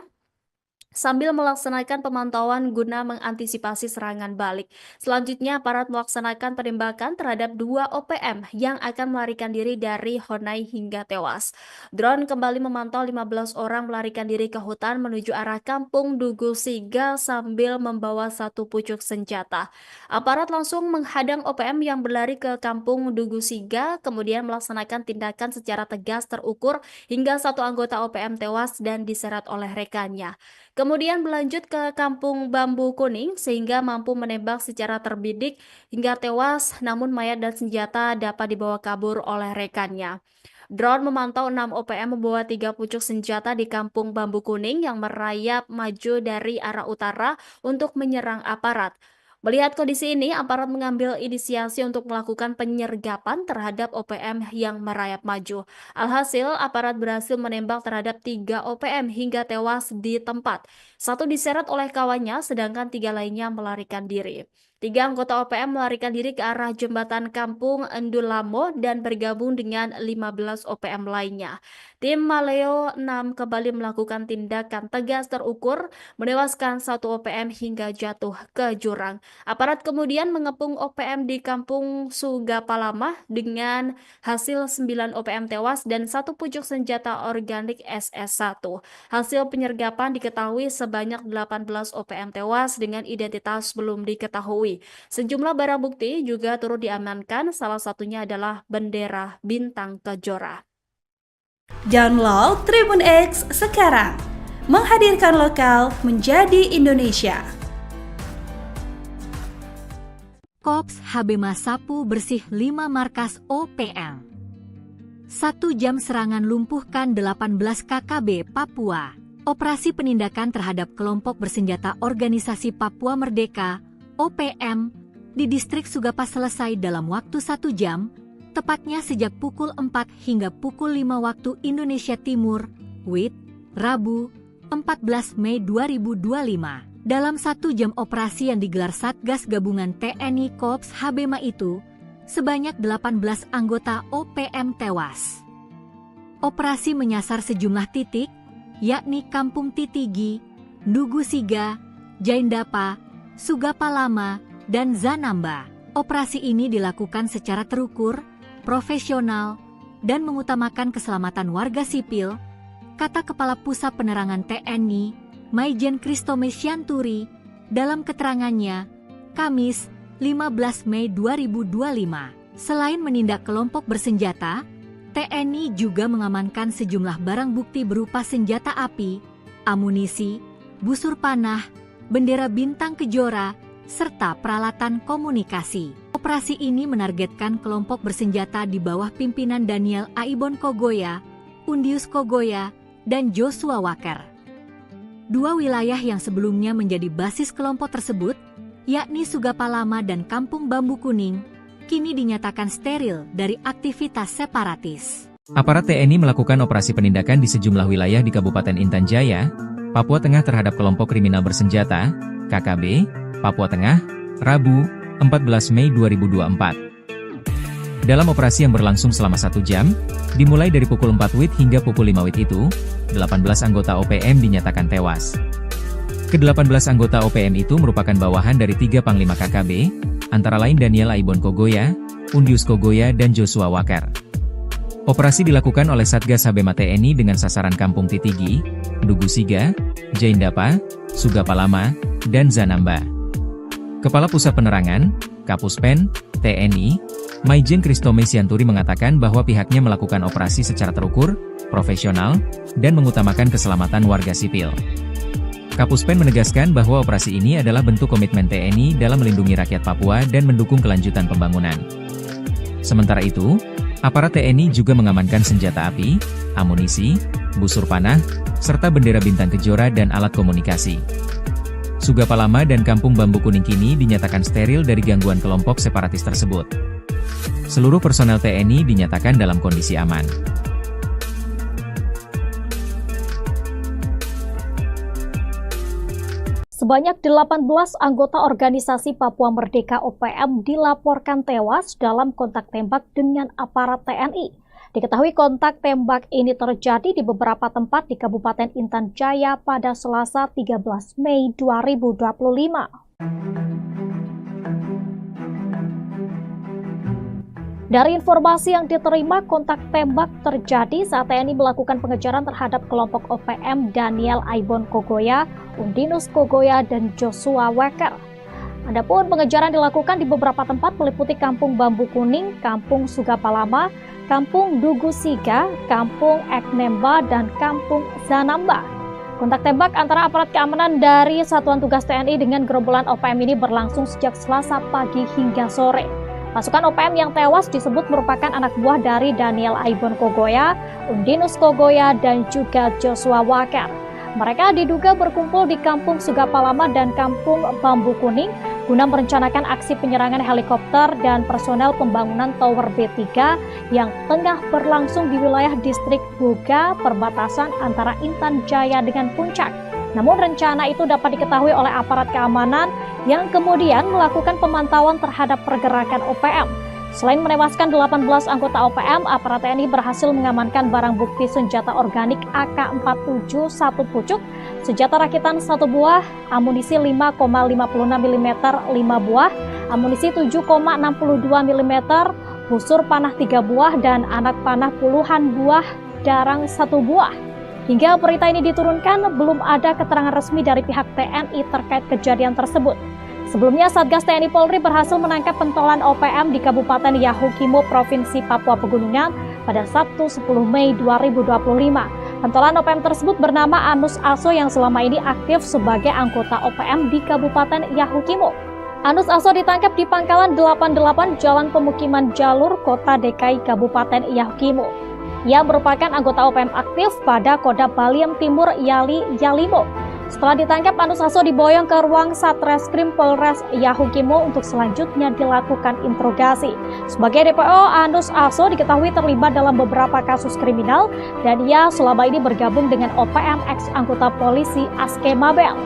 sambil melaksanakan pemantauan guna mengantisipasi serangan balik. Selanjutnya, aparat melaksanakan penembakan terhadap dua OPM yang akan melarikan diri dari Honai hingga tewas. Drone kembali memantau 15 orang melarikan diri ke hutan menuju arah Kampung Dugusiga sambil membawa satu pucuk senjata. Aparat langsung menghadang OPM yang berlari ke Kampung Dugusiga, kemudian melaksanakan tindakan secara tegas terukur hingga satu anggota OPM tewas dan diseret oleh rekannya. Kemudian berlanjut ke Kampung Bambu Kuning sehingga mampu menembak secara terbidik hingga tewas, namun mayat dan senjata dapat dibawa kabur oleh rekannya. Drone memantau 6 OPM membawa 3 pucuk senjata di Kampung Bambu Kuning yang merayap maju dari arah utara untuk menyerang aparat. Melihat kondisi ini, aparat mengambil inisiasi untuk melakukan penyergapan terhadap OPM yang merayap maju. Alhasil, aparat berhasil menembak terhadap 3 OPM hingga tewas di tempat. Satu diseret oleh kawannya, sedangkan 3 lainnya melarikan diri. 3 anggota OPM melarikan diri ke arah jembatan Kampung Endulamo dan bergabung dengan 15 OPM lainnya. Tim Maleo 6 kembali melakukan tindakan tegas terukur, menewaskan satu OPM hingga jatuh ke jurang. Aparat kemudian mengepung OPM di Kampung Sugapalama dengan hasil 9 OPM tewas dan satu pucuk senjata organik SS1. Hasil penyergapan diketahui sebanyak 18 OPM tewas dengan identitas belum diketahui. Sejumlah barang bukti juga turut diamankan, salah satunya adalah bendera bintang kejora. Download Tribun X sekarang, menghadirkan lokal menjadi Indonesia. Kops HB Sapu bersih 5 markas OPM. 1 jam serangan lumpuhkan 18 KKB Papua. Operasi penindakan terhadap kelompok bersenjata Organisasi Papua Merdeka OPM di distrik Sugapa selesai dalam waktu 1 jam, tepatnya sejak pukul 4 hingga pukul 5 waktu Indonesia Timur, WIT, Rabu, 14 Mei 2025. Dalam 1 jam operasi yang digelar Satgas Gabungan TNI Kops HBMA itu, sebanyak 18 anggota OPM tewas. Operasi menyasar sejumlah titik, yakni Kampung Titigi, Dugusiga, Jaindapa, Sugapalama, dan Zanamba. Operasi ini dilakukan secara terukur, profesional, dan mengutamakan keselamatan warga sipil, kata Kepala Pusat Penerangan TNI, Maijen Kristome Syanturi, dalam keterangannya, Kamis, 15 Mei 2025. Selain menindak kelompok bersenjata, TNI juga mengamankan sejumlah barang bukti berupa senjata api, amunisi, busur panah, bendera bintang kejora, serta peralatan komunikasi. Operasi ini menargetkan kelompok bersenjata di bawah pimpinan Daniel Aibon Kogoya, Undius Kogoya, dan Joshua Walker. 2 wilayah yang sebelumnya menjadi basis kelompok tersebut, yakni Sugapalama dan Kampung Bambu Kuning, kini dinyatakan steril dari aktivitas separatis. Aparat TNI melakukan operasi penindakan di sejumlah wilayah di Kabupaten Intan Jaya, Papua Tengah terhadap kelompok kriminal bersenjata, KKB, Papua Tengah, Rabu, 14 Mei 2024. Dalam operasi yang berlangsung selama 1 jam, dimulai dari pukul 4 WIB hingga pukul 5 WIB itu, 18 anggota OPM dinyatakan tewas. Ke-18 anggota OPM itu merupakan bawahan dari 3 Panglima KKB, antara lain Daniel Aibon Kogoya, Undius Kogoya dan Joshua Walker. Operasi dilakukan oleh Satgas Habema TNI dengan sasaran Kampung Titigi, Dugu Siga, Jaindapa, Sugapalama, dan Zanamba. Kepala Pusat Penerangan, Kapuspen, TNI, Maijen Kristome Sianturi mengatakan bahwa pihaknya melakukan operasi secara terukur, profesional, dan mengutamakan keselamatan warga sipil. Kapuspen menegaskan bahwa operasi ini adalah bentuk komitmen TNI dalam melindungi rakyat Papua dan mendukung kelanjutan pembangunan. Sementara itu, aparat TNI juga mengamankan senjata api, amunisi, busur panah, serta bendera bintang kejora dan alat komunikasi. Sugapalama dan Kampung Bambu Kuning kini dinyatakan steril dari gangguan kelompok separatis tersebut. Seluruh personel TNI dinyatakan dalam kondisi aman. Sebanyak 18 anggota organisasi Papua Merdeka OPM dilaporkan tewas dalam kontak tembak dengan aparat TNI. Diketahui kontak tembak ini terjadi di beberapa tempat di Kabupaten Intan Jaya pada Selasa 13 Mei 2025. Dari informasi yang diterima, kontak tembak terjadi saat TNI melakukan pengejaran terhadap kelompok OPM Daniel Aibon Kogoya, Undinus Kogoya, dan Joshua Walker. Adapun pengejaran dilakukan di beberapa tempat meliputi Kampung Bambu Kuning, Kampung Sugapalama, Kampung Dugu Siga, Kampung Eknemba, dan Kampung Zanamba. Kontak tembak antara aparat keamanan dari Satuan Tugas TNI dengan gerombolan OPM ini berlangsung sejak Selasa pagi hingga sore. Pasukan OPM yang tewas disebut merupakan anak buah dari Daniel Aibon Kogoya, Undinus Kogoya, dan juga Joshua Walker. Mereka diduga berkumpul di Kampung Sugapalama dan Kampung Bambu Kuning guna merencanakan aksi penyerangan helikopter dan personel pembangunan Tower B3 yang tengah berlangsung di wilayah distrik Buga, perbatasan antara Intan Jaya dengan Puncak. Namun rencana itu dapat diketahui oleh aparat keamanan yang kemudian melakukan pemantauan terhadap pergerakan OPM. Selain menewaskan 18 anggota OPM, aparat TNI berhasil mengamankan barang bukti senjata organik AK-47 1 pucuk, senjata rakitan 1 buah, amunisi 5,56 mm 5 buah, amunisi 7,62 mm, busur panah 3 buah, dan anak panah puluhan buah darang 1 buah. Hingga berita ini diturunkan, belum ada keterangan resmi dari pihak TNI terkait kejadian tersebut. Sebelumnya, Satgas TNI Polri berhasil menangkap pentolan OPM di Kabupaten Yahukimo, Provinsi Papua Pegunungan pada Sabtu 10 Mei 2025. Pentolan OPM tersebut bernama Anus Aso yang selama ini aktif sebagai anggota OPM di Kabupaten Yahukimo. Anus Aso ditangkap di Pangkalan 88 Jalan Pemukiman Jalur, Kota DKI Kabupaten Yahukimo. Ia merupakan anggota OPM aktif pada Kodam Baliem Timur Yalimo. Setelah ditangkap, Anus Aso diboyong ke ruang Satreskrim Polres Yahukimo untuk selanjutnya dilakukan interogasi. Sebagai DPO, Anus Aso diketahui terlibat dalam beberapa kasus kriminal dan ia selama ini bergabung dengan OPM ex anggota polisi Aske Mabel.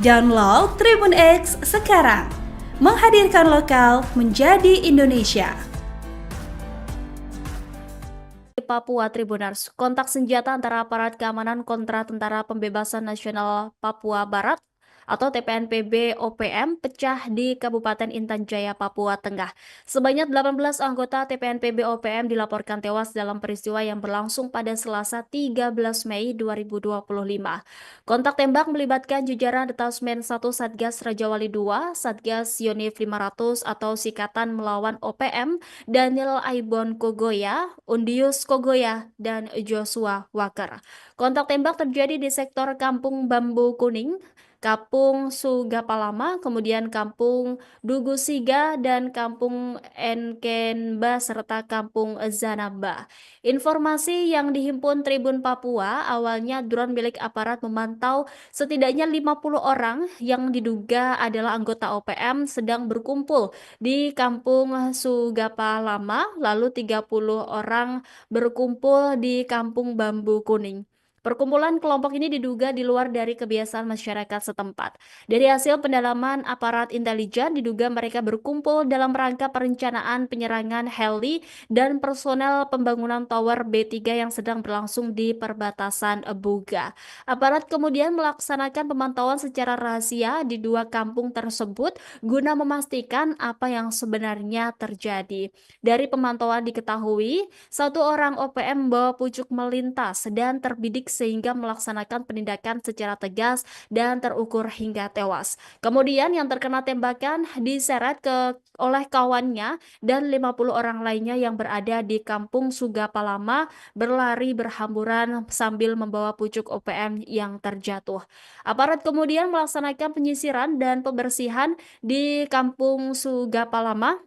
Download Tribun X sekarang, menghadirkan lokal menjadi Indonesia. Papua Tribunars, kontak senjata antara aparat keamanan kontra Tentara Pembebasan Nasional Papua Barat atau TPNPB OPM pecah di Kabupaten Intan Jaya, Papua Tengah. Sebanyak 18 anggota TPNPB OPM dilaporkan tewas dalam peristiwa yang berlangsung pada Selasa 13 Mei 2025. Kontak tembak melibatkan jajaran Detasmen 1 Satgas Rajawali 2, Satgas Yonif 500 atau Sikatan Melawan OPM, Daniel Aibon Kogoya, Undius Kogoya, dan Joshua Walker. Kontak tembak terjadi di sektor Kampung Bambu Kuning, Kampung Sugapalama, kemudian Kampung Dugu Siga, dan Kampung Enkenba, serta Kampung Zanamba. Informasi yang dihimpun Tribun Papua, awalnya drone milik aparat memantau setidaknya 50 orang yang diduga adalah anggota OPM sedang berkumpul di Kampung Sugapalama, lalu 30 orang berkumpul di Kampung Bambu Kuning. Perkumpulan kelompok ini diduga di luar dari kebiasaan masyarakat setempat. Dari hasil pendalaman aparat intelijen, diduga mereka berkumpul dalam rangka perencanaan penyerangan heli dan personel pembangunan Tower B3 yang sedang berlangsung di perbatasan Buga. Aparat kemudian melaksanakan pemantauan secara rahasia di dua kampung tersebut guna memastikan apa yang sebenarnya terjadi. Dari pemantauan diketahui, satu orang OPM membawa pucuk melintas dan terbidik sehingga melaksanakan penindakan secara tegas dan terukur hingga tewas. Kemudian yang terkena tembakan diseret oleh kawannya dan 50 orang lainnya yang berada di kampung Sugapalama berlari berhamburan sambil membawa pucuk OPM yang terjatuh. Aparat kemudian melaksanakan penyisiran dan pembersihan di kampung Sugapalama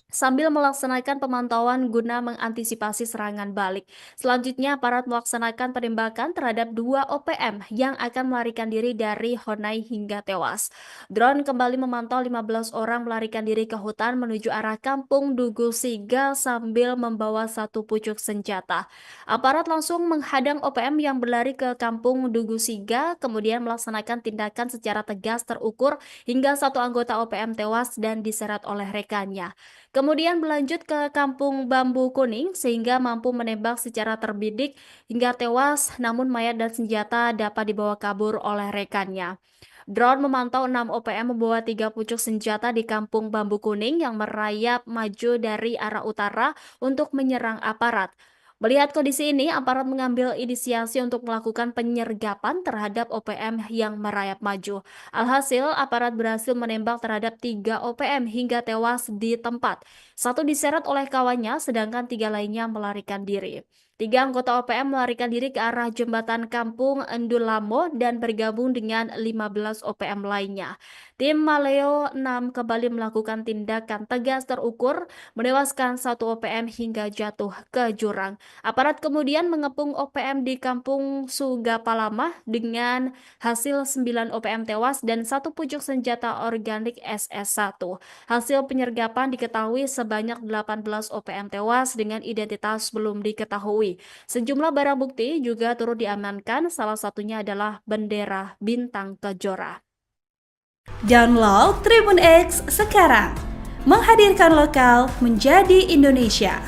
sambil melaksanakan pemantauan guna mengantisipasi serangan balik. Selanjutnya, aparat melaksanakan penembakan terhadap dua OPM yang akan melarikan diri dari Honai hingga tewas. Drone kembali memantau 15 orang melarikan diri ke hutan menuju arah kampung Dugu Siga sambil membawa satu pucuk senjata. Aparat langsung menghadang OPM yang berlari ke kampung Dugu Siga, kemudian melaksanakan tindakan secara tegas terukur hingga satu anggota OPM tewas dan diseret oleh rekannya. Kemudian berlanjut ke kampung Bambu Kuning sehingga mampu menembak secara terbidik hingga tewas, namun mayat dan senjata dapat dibawa kabur oleh rekannya. Drone memantau 6 OPM membawa 3 pucuk senjata di kampung Bambu Kuning yang merayap maju dari arah utara untuk menyerang aparat. Melihat kondisi ini, aparat mengambil inisiasi untuk melakukan penyergapan terhadap OPM yang merayap maju. Alhasil, aparat berhasil menembak terhadap 3 OPM hingga tewas di tempat. Satu diseret oleh kawannya, sedangkan 3 lainnya melarikan diri. 3 anggota OPM melarikan diri ke arah jembatan kampung Endulamo dan bergabung dengan 15 OPM lainnya. Tim Maleo 6 kembali melakukan tindakan tegas terukur, menewaskan 1 OPM hingga jatuh ke jurang. Aparat kemudian mengepung OPM di kampung Sugapalama dengan hasil 9 OPM tewas dan 1 pucuk senjata organik SS1. Hasil penyergapan diketahui sebanyak 18 OPM tewas dengan identitas belum diketahui. Sejumlah barang bukti juga turut diamankan, salah satunya adalah bendera bintang kejora. Download Tribun X sekarang, menghadirkan lokal menjadi Indonesia.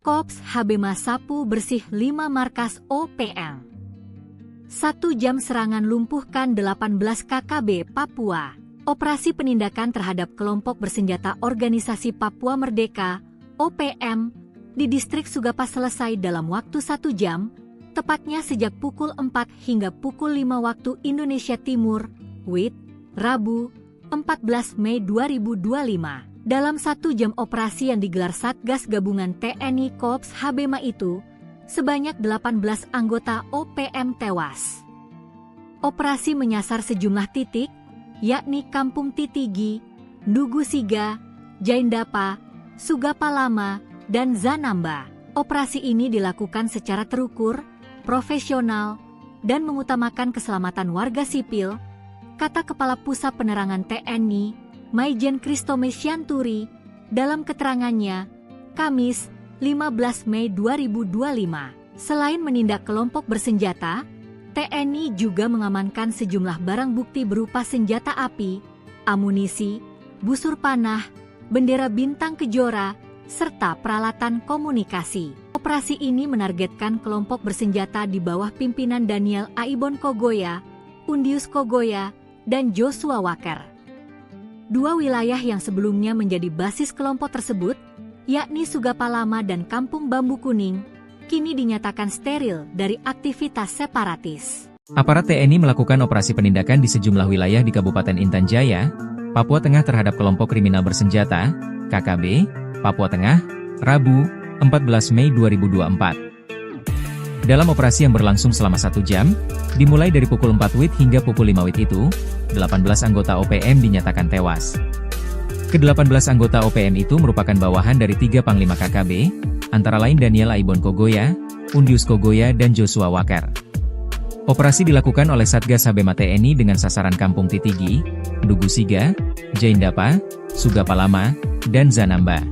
Kops HB Sapu bersih 5 markas OPM. 1 jam serangan lumpuhkan 18 KKB Papua. Operasi penindakan terhadap kelompok bersenjata Organisasi Papua Merdeka OPM di distrik Sugapa selesai dalam waktu 1 jam, tepatnya sejak pukul 4 hingga pukul 5 waktu Indonesia Timur, WIT, Rabu, 14 Mei 2025. Dalam 1 jam operasi yang digelar Satgas Gabungan TNI Kops HBMA itu, sebanyak 18 anggota OPM tewas. Operasi menyasar sejumlah titik, yakni Kampung Titigi, Dugu Siga, Jaindapa, Sugapalama, dan Zanamba. Operasi ini dilakukan secara terukur, profesional, dan mengutamakan keselamatan warga sipil, kata Kepala Pusat Penerangan TNI, Maijen Kristome Syanturi, dalam keterangannya, Kamis, 15 Mei 2025. Selain menindak kelompok bersenjata, TNI juga mengamankan sejumlah barang bukti berupa senjata api, amunisi, busur panah, bendera bintang kejora, serta peralatan komunikasi. Operasi ini menargetkan kelompok bersenjata di bawah pimpinan Daniel Aibon Kogoya, Undius Kogoya, dan Joshua Walker. 2 wilayah yang sebelumnya menjadi basis kelompok tersebut, yakni Sugapalama dan Kampung Bambu Kuning, kini dinyatakan steril dari aktivitas separatis. Aparat TNI melakukan operasi penindakan di sejumlah wilayah di Kabupaten Intan Jaya, Papua Tengah terhadap kelompok kriminal bersenjata, KKB, Papua Tengah, Rabu, 14 Mei 2024. Dalam operasi yang berlangsung selama 1 jam, dimulai dari pukul 4 WIT hingga pukul 5 WIT itu, 18 anggota OPM dinyatakan tewas. Ke-18 anggota OPM itu merupakan bawahan dari 3 Panglima KKB, antara lain Daniel Aibon Kogoya, Undius Kogoya, dan Joshua Walker. Operasi dilakukan oleh Satgas HBMA TNI dengan sasaran Kampung Titigi, Dugu Siga, Jaindapa, Sugapalama, dan Zanamba.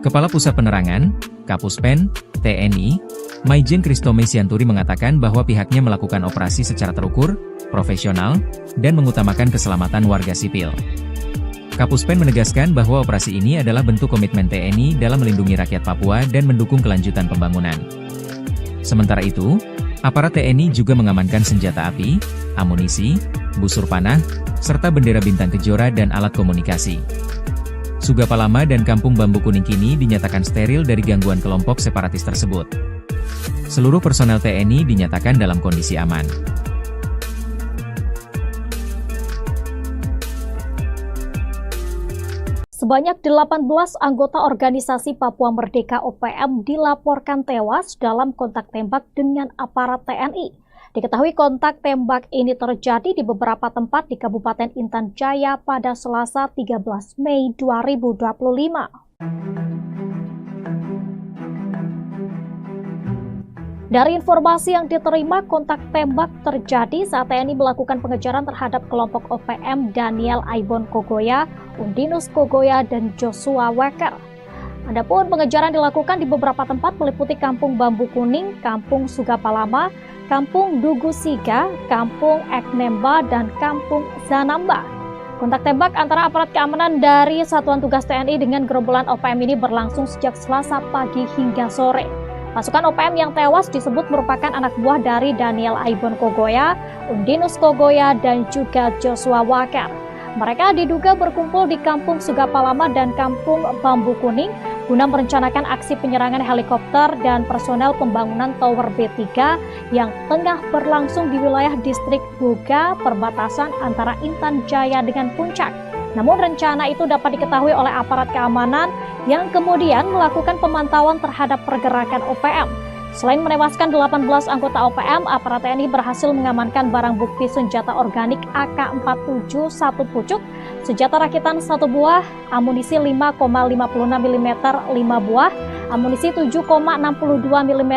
Kepala Pusat Penerangan, Kapuspen, TNI, Maijen Kristome Sianturi mengatakan bahwa pihaknya melakukan operasi secara terukur, profesional, dan mengutamakan keselamatan warga sipil. Kapuspen menegaskan bahwa operasi ini adalah bentuk komitmen TNI dalam melindungi rakyat Papua dan mendukung kelanjutan pembangunan. Sementara itu, aparat TNI juga mengamankan senjata api, amunisi, busur panah, serta bendera bintang kejora dan alat komunikasi. Sugapalama dan Kampung Bambu Kuning kini dinyatakan steril dari gangguan kelompok separatis tersebut. Seluruh personel TNI dinyatakan dalam kondisi aman. Sebanyak 18 anggota organisasi Papua Merdeka OPM dilaporkan tewas dalam kontak tembak dengan aparat TNI. Diketahui kontak tembak ini terjadi di beberapa tempat di Kabupaten Intan Jaya pada Selasa 13 Mei 2025. Dari informasi yang diterima, kontak tembak terjadi saat TNI melakukan pengejaran terhadap kelompok OPM Daniel Aibon Kogoya, Undinus Kogoya, dan Joshua Weker. Adapun pengejaran dilakukan di beberapa tempat meliputi Kampung Bambu Kuning, Kampung Sugapalama, Kampung Dugusiga, Kampung Eknemba, dan Kampung Zanamba. Kontak tembak antara aparat keamanan dari Satuan Tugas TNI dengan gerombolan OPM ini berlangsung sejak Selasa pagi hingga sore. Pasukan OPM yang tewas disebut merupakan anak buah dari Daniel Aibon Kogoya, Undinus Kogoya, dan juga Joshua Weker. Mereka diduga berkumpul di Kampung Sugapalama dan Kampung Bambu Kuning guna merencanakan aksi penyerangan helikopter dan personel pembangunan Tower B3 yang tengah berlangsung di wilayah distrik Buga, perbatasan antara Intan Jaya dengan Puncak. Namun rencana itu dapat diketahui oleh aparat keamanan yang kemudian melakukan pemantauan terhadap pergerakan OPM. Selain menewaskan 18 anggota OPM, aparat TNI berhasil mengamankan barang bukti senjata organik AK-47 1 pucuk, senjata rakitan 1 buah, amunisi 5,56 mm 5 buah, amunisi 7,62 mm,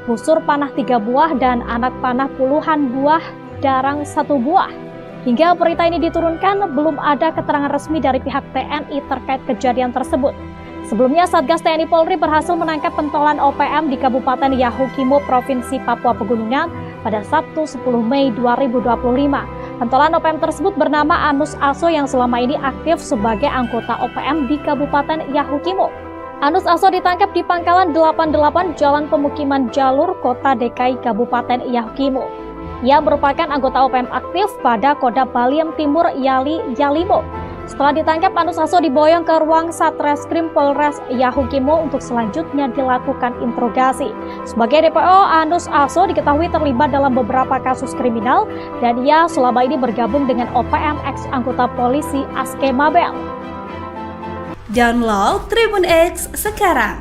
busur panah 3 buah, dan anak panah puluhan buah darang 1 buah. Hingga berita ini diturunkan, belum ada keterangan resmi dari pihak TNI terkait kejadian tersebut. Sebelumnya, Satgas TNI Polri berhasil menangkap pentolan OPM di Kabupaten Yahukimo, Provinsi Papua Pegunungan pada Sabtu 10 Mei 2025. Pentolan OPM tersebut bernama Anus Aso yang selama ini aktif sebagai anggota OPM di Kabupaten Yahukimo. Anus Aso ditangkap di Pangkalan 88 Jalan Pemukiman Jalur, Kota DKI Kabupaten Yahukimo. Ia merupakan anggota OPM aktif pada Kodam Baliem Timur Yali Yalimo. Setelah ditangkap, Anus Aso diboyong ke ruang Satreskrim Polres Yahukimo untuk selanjutnya dilakukan interogasi. Sebagai DPO, Anus Aso diketahui terlibat dalam beberapa kasus kriminal dan ia selama ini bergabung dengan OPM ex anggota polisi Aske Mabel. Download Tribun X sekarang,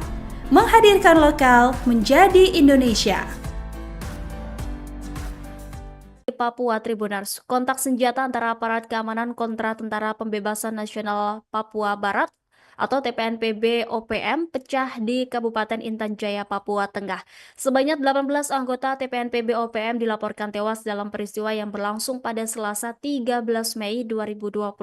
menghadirkan lokal menjadi Indonesia. Papua Tribuners, kontak senjata antara aparat keamanan kontra Tentara Pembebasan Nasional Papua Barat atau TPNPB OPM pecah di Kabupaten Intan Jaya, Papua Tengah. Sebanyak 18 anggota TPNPB OPM dilaporkan tewas dalam peristiwa yang berlangsung pada Selasa 13 Mei 2025.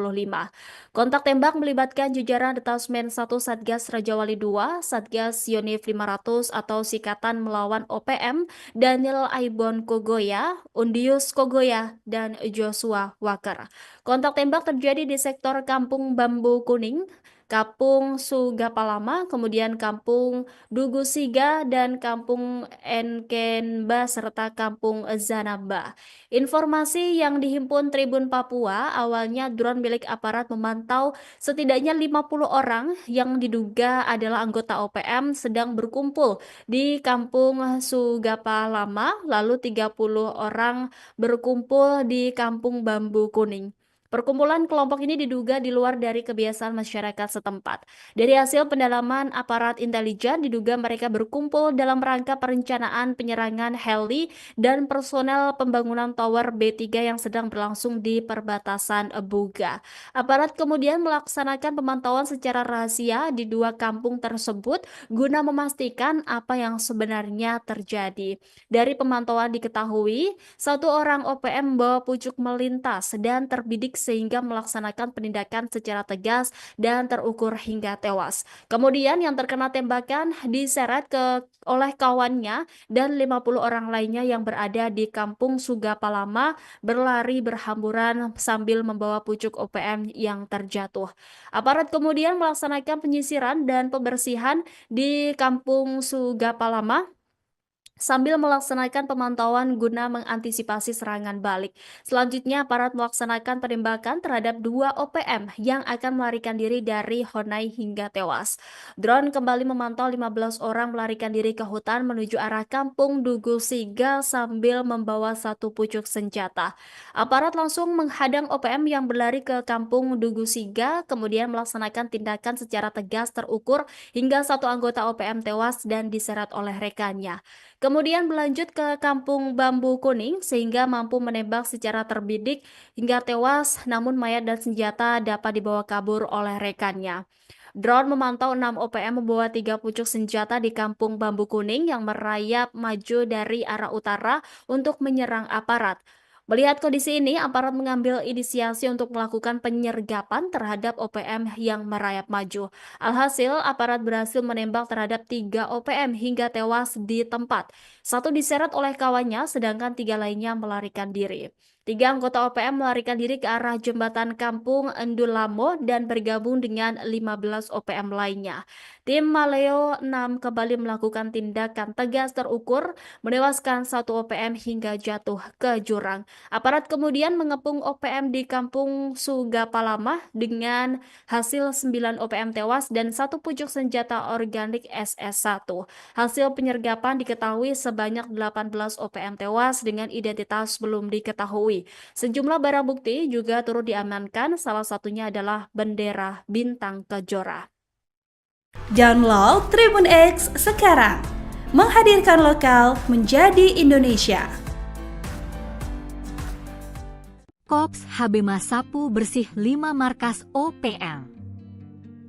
Kontak tembak melibatkan jajaran Detasmen 1 Satgas Rajawali 2, Satgas Yonif 500 atau Sikatan Melawan OPM, Daniel Aibon Kogoya, Undinus Kogoya, dan Joshua Weker. Kontak tembak terjadi di sektor Kampung Bambu Kuning, Kampung Sugapalama, kemudian Kampung Dugusiga, dan Kampung Enkenba, serta Kampung Zanamba. Informasi yang dihimpun Tribun Papua, awalnya drone milik aparat memantau setidaknya 50 orang yang diduga adalah anggota OPM sedang berkumpul di Kampung Sugapalama, lalu 30 orang berkumpul di Kampung Bambu Kuning. Perkumpulan kelompok ini diduga di luar dari kebiasaan masyarakat setempat. Dari hasil pendalaman aparat intelijen, diduga mereka berkumpul dalam rangka perencanaan penyerangan heli dan personel pembangunan Tower B3 yang sedang berlangsung di perbatasan Buga. Aparat kemudian melaksanakan pemantauan secara rahasia di 2 kampung tersebut guna memastikan apa yang sebenarnya terjadi. Dari pemantauan diketahui, 1 orang OPM membawa pucuk melintas dan terbidik sehingga melaksanakan penindakan secara tegas dan terukur hingga tewas. Kemudian yang terkena tembakan diseret oleh kawannya dan 50 orang lainnya yang berada di Kampung Sugapalama berlari berhamburan sambil membawa pucuk OPM yang terjatuh. Aparat kemudian melaksanakan penyisiran dan pembersihan di Kampung Sugapalama sambil melaksanakan pemantauan guna mengantisipasi serangan balik. Selanjutnya, aparat melaksanakan penembakan terhadap 2 OPM yang akan melarikan diri dari Honai hingga tewas. Drone kembali memantau 15 orang melarikan diri ke hutan menuju arah Kampung Dugu Siga sambil membawa 1 pucuk senjata. Aparat langsung menghadang OPM yang berlari ke Kampung Dugu Siga, kemudian melaksanakan tindakan secara tegas terukur hingga 1 anggota OPM tewas dan diseret oleh rekannya. Kemudian berlanjut ke Kampung Bambu Kuning sehingga mampu menembak secara terbidik hingga tewas, namun mayat dan senjata dapat dibawa kabur oleh rekannya. Drone memantau 6 OPM membawa 3 pucuk senjata di Kampung Bambu Kuning yang merayap maju dari arah utara untuk menyerang aparat. Melihat kondisi ini, aparat mengambil inisiasi untuk melakukan penyergapan terhadap OPM yang merayap maju. Alhasil, aparat berhasil menembak terhadap 3 OPM hingga tewas di tempat. 1 diseret oleh kawannya, sedangkan 3 lainnya melarikan diri. 3 anggota OPM melarikan diri ke arah jembatan Kampung Endulamo dan bergabung dengan 15 OPM lainnya. Tim Maleo 6 kembali melakukan tindakan tegas terukur, menewaskan 1 OPM hingga jatuh ke jurang. Aparat kemudian mengepung OPM di Kampung Sugapalama dengan hasil 9 OPM tewas dan 1 pucuk senjata organik SS1. Hasil penyergapan diketahui sebanyak 18 OPM tewas dengan identitas belum diketahui. Sejumlah barang bukti juga turut diamankan, salah satunya adalah bendera Bintang Kejora. Download Tribun X sekarang, menghadirkan lokal menjadi Indonesia. Kops Habema sapu bersih 5 markas OPM.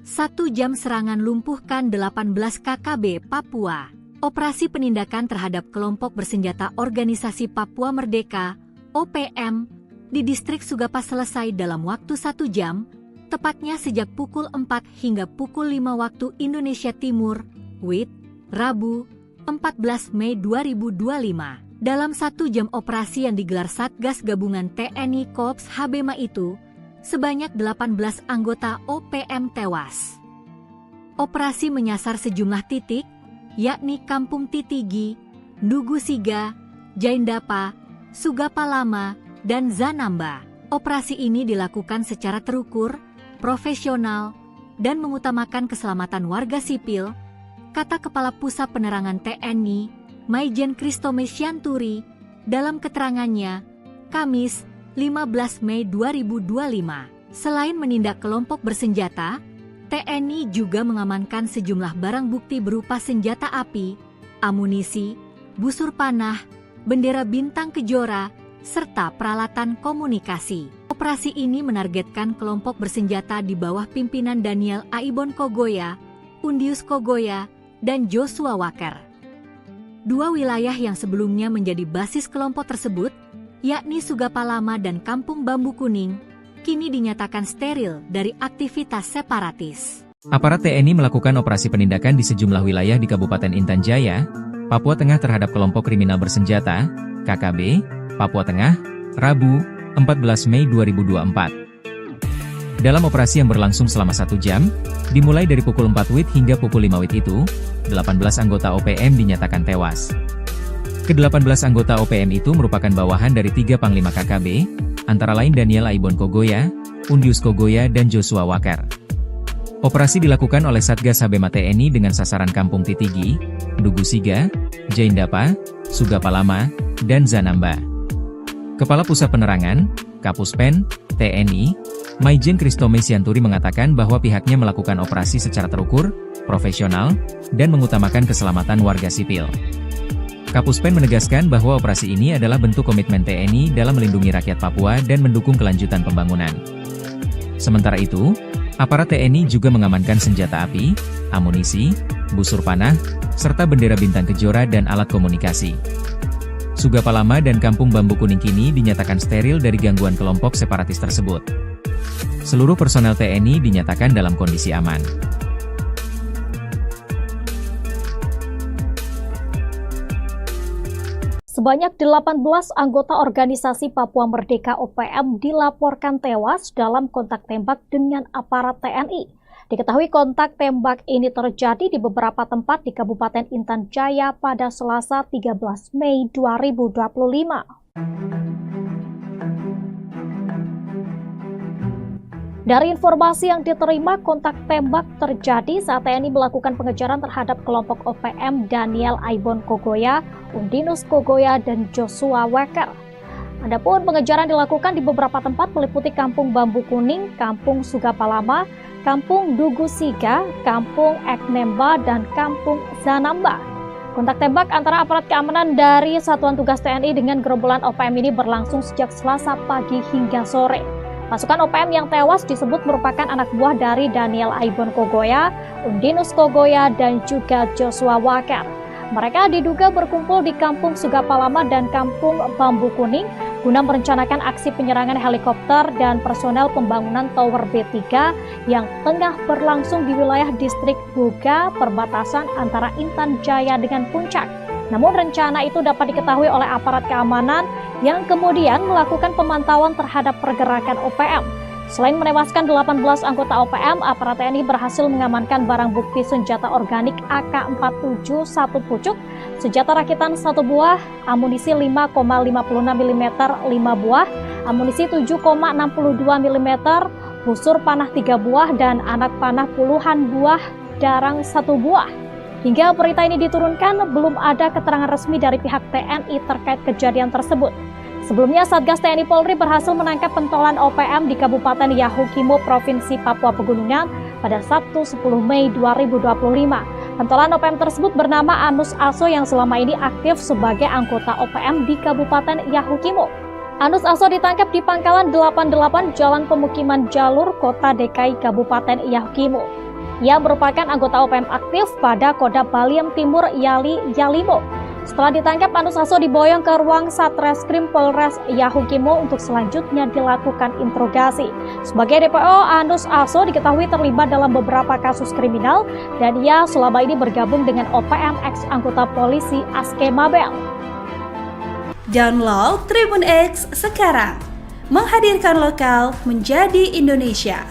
1 jam serangan lumpuhkan 18 KKB Papua. Operasi penindakan terhadap kelompok bersenjata Organisasi Papua Merdeka OPM di distrik Sugapa selesai dalam waktu 1 jam, tepatnya sejak pukul 4 hingga pukul 5 waktu Indonesia Timur, WIT, Rabu, 14 Mei 2025. Dalam 1 jam operasi yang digelar Satgas Gabungan TNI Kops Habema itu, sebanyak 18 anggota OPM tewas. Operasi menyasar sejumlah titik, yakni Kampung Titigi, Dugu Siga, Jaindapa, Sugapalama, dan Zanamba. Operasi ini dilakukan secara terukur, profesional, dan mengutamakan keselamatan warga sipil, kata Kepala Pusat Penerangan TNI, Maijen Kristome Sianturi, dalam keterangannya, Kamis, 15 Mei 2025. Selain menindak kelompok bersenjata, TNI juga mengamankan sejumlah barang bukti berupa senjata api, amunisi, busur panah, bendera Bintang Kejora, serta peralatan komunikasi. Operasi ini menargetkan kelompok bersenjata di bawah pimpinan Daniel Aibon Kogoya, Undius Kogoya, dan Joshua Walker. 2 wilayah yang sebelumnya menjadi basis kelompok tersebut, yakni Sugapalama dan Kampung Bambu Kuning, kini dinyatakan steril dari aktivitas separatis. Aparat TNI melakukan operasi penindakan di sejumlah wilayah di Kabupaten Intan Jaya, Papua Tengah terhadap kelompok kriminal bersenjata, KKB, Papua Tengah, Rabu, 14 Mei 2024. Dalam operasi yang berlangsung selama 1 jam, dimulai dari pukul 4 WIT hingga pukul 5 WIT itu, 18 anggota OPM dinyatakan tewas. Ke-18 anggota OPM itu merupakan bawahan dari 3 Panglima KKB, antara lain Daniel Aibon Kogoya, Undius Kogoya, dan Joshua Walker. Operasi dilakukan oleh Satgas Habema TNI dengan sasaran Kampung Titigi, Dugu Siga, Jaindapa, Sugapalama, dan Zanamba. Kepala Pusat Penerangan, Kapuspen, TNI, Maijen Kristome Sianturi mengatakan bahwa pihaknya melakukan operasi secara terukur, profesional, dan mengutamakan keselamatan warga sipil. Kapuspen menegaskan bahwa operasi ini adalah bentuk komitmen TNI dalam melindungi rakyat Papua dan mendukung kelanjutan pembangunan. Sementara itu, aparat TNI juga mengamankan senjata api, amunisi, busur panah, serta bendera Bintang Kejora dan alat komunikasi. Sugapalama dan Kampung Bambu Kuning kini dinyatakan steril dari gangguan kelompok separatis tersebut. Seluruh personel TNI dinyatakan dalam kondisi aman. Sebanyak 18 anggota organisasi Papua Merdeka OPM dilaporkan tewas dalam kontak tembak dengan aparat TNI. Diketahui kontak tembak ini terjadi di beberapa tempat di Kabupaten Intan Jaya pada Selasa 13 Mei 2025. Dari informasi yang diterima, kontak tembak terjadi saat TNI melakukan pengejaran terhadap kelompok OPM Daniel Aibon Kogoya, Undinus Kogoya, dan Joshua Weker. Adapun pengejaran dilakukan di beberapa tempat meliputi Kampung Bambu Kuning, Kampung Sugapalama, Kampung Dugusiga, Kampung Eknemba, dan Kampung Zanamba. Kontak tembak antara aparat keamanan dari Satuan Tugas TNI dengan gerombolan OPM ini berlangsung sejak Selasa pagi hingga sore. Pasukan OPM yang tewas disebut merupakan anak buah dari Daniel Aibon Kogoya, Undinus Kogoya, dan juga Joshua Weker. Mereka diduga berkumpul di Kampung Sugapalama dan Kampung Bambu Kuning guna merencanakan aksi penyerangan helikopter dan personel pembangunan Tower B3 yang tengah berlangsung di wilayah distrik Buga, perbatasan antara Intan Jaya dengan Puncak. Namun rencana itu dapat diketahui oleh aparat keamanan yang kemudian melakukan pemantauan terhadap pergerakan OPM. Selain menewaskan 18 anggota OPM, aparat TNI berhasil mengamankan barang bukti senjata organik AK-47 1 pucuk, senjata rakitan 1 buah, amunisi 5,56 mm 5 buah, amunisi 7,62 mm, busur panah 3 buah, dan anak panah puluhan buah darang 1 buah. Hingga berita ini diturunkan, belum ada keterangan resmi dari pihak TNI terkait kejadian tersebut. Sebelumnya, Satgas TNI Polri berhasil menangkap pentolan OPM di Kabupaten Yahukimo, Provinsi Papua Pegunungan pada Sabtu 10 Mei 2025. Pentolan OPM tersebut bernama Anus Aso yang selama ini aktif sebagai anggota OPM di Kabupaten Yahukimo. Anus Aso ditangkap di Pangkalan 88 Jalan Pemukiman Jalur, Kota DKI Kabupaten Yahukimo. Ia merupakan anggota OPM aktif pada Kodam Baliem Timur Yali Yalimo. Setelah ditangkap, Anus Aso diboyong ke ruang Satreskrim Polres Yahukimo untuk selanjutnya dilakukan interogasi. Sebagai DPO, Anus Aso diketahui terlibat dalam beberapa kasus kriminal dan ia selama ini bergabung dengan OPM ex anggota polisi Aske Mabel. Download Tribun X sekarang, menghadirkan lokal menjadi Indonesia.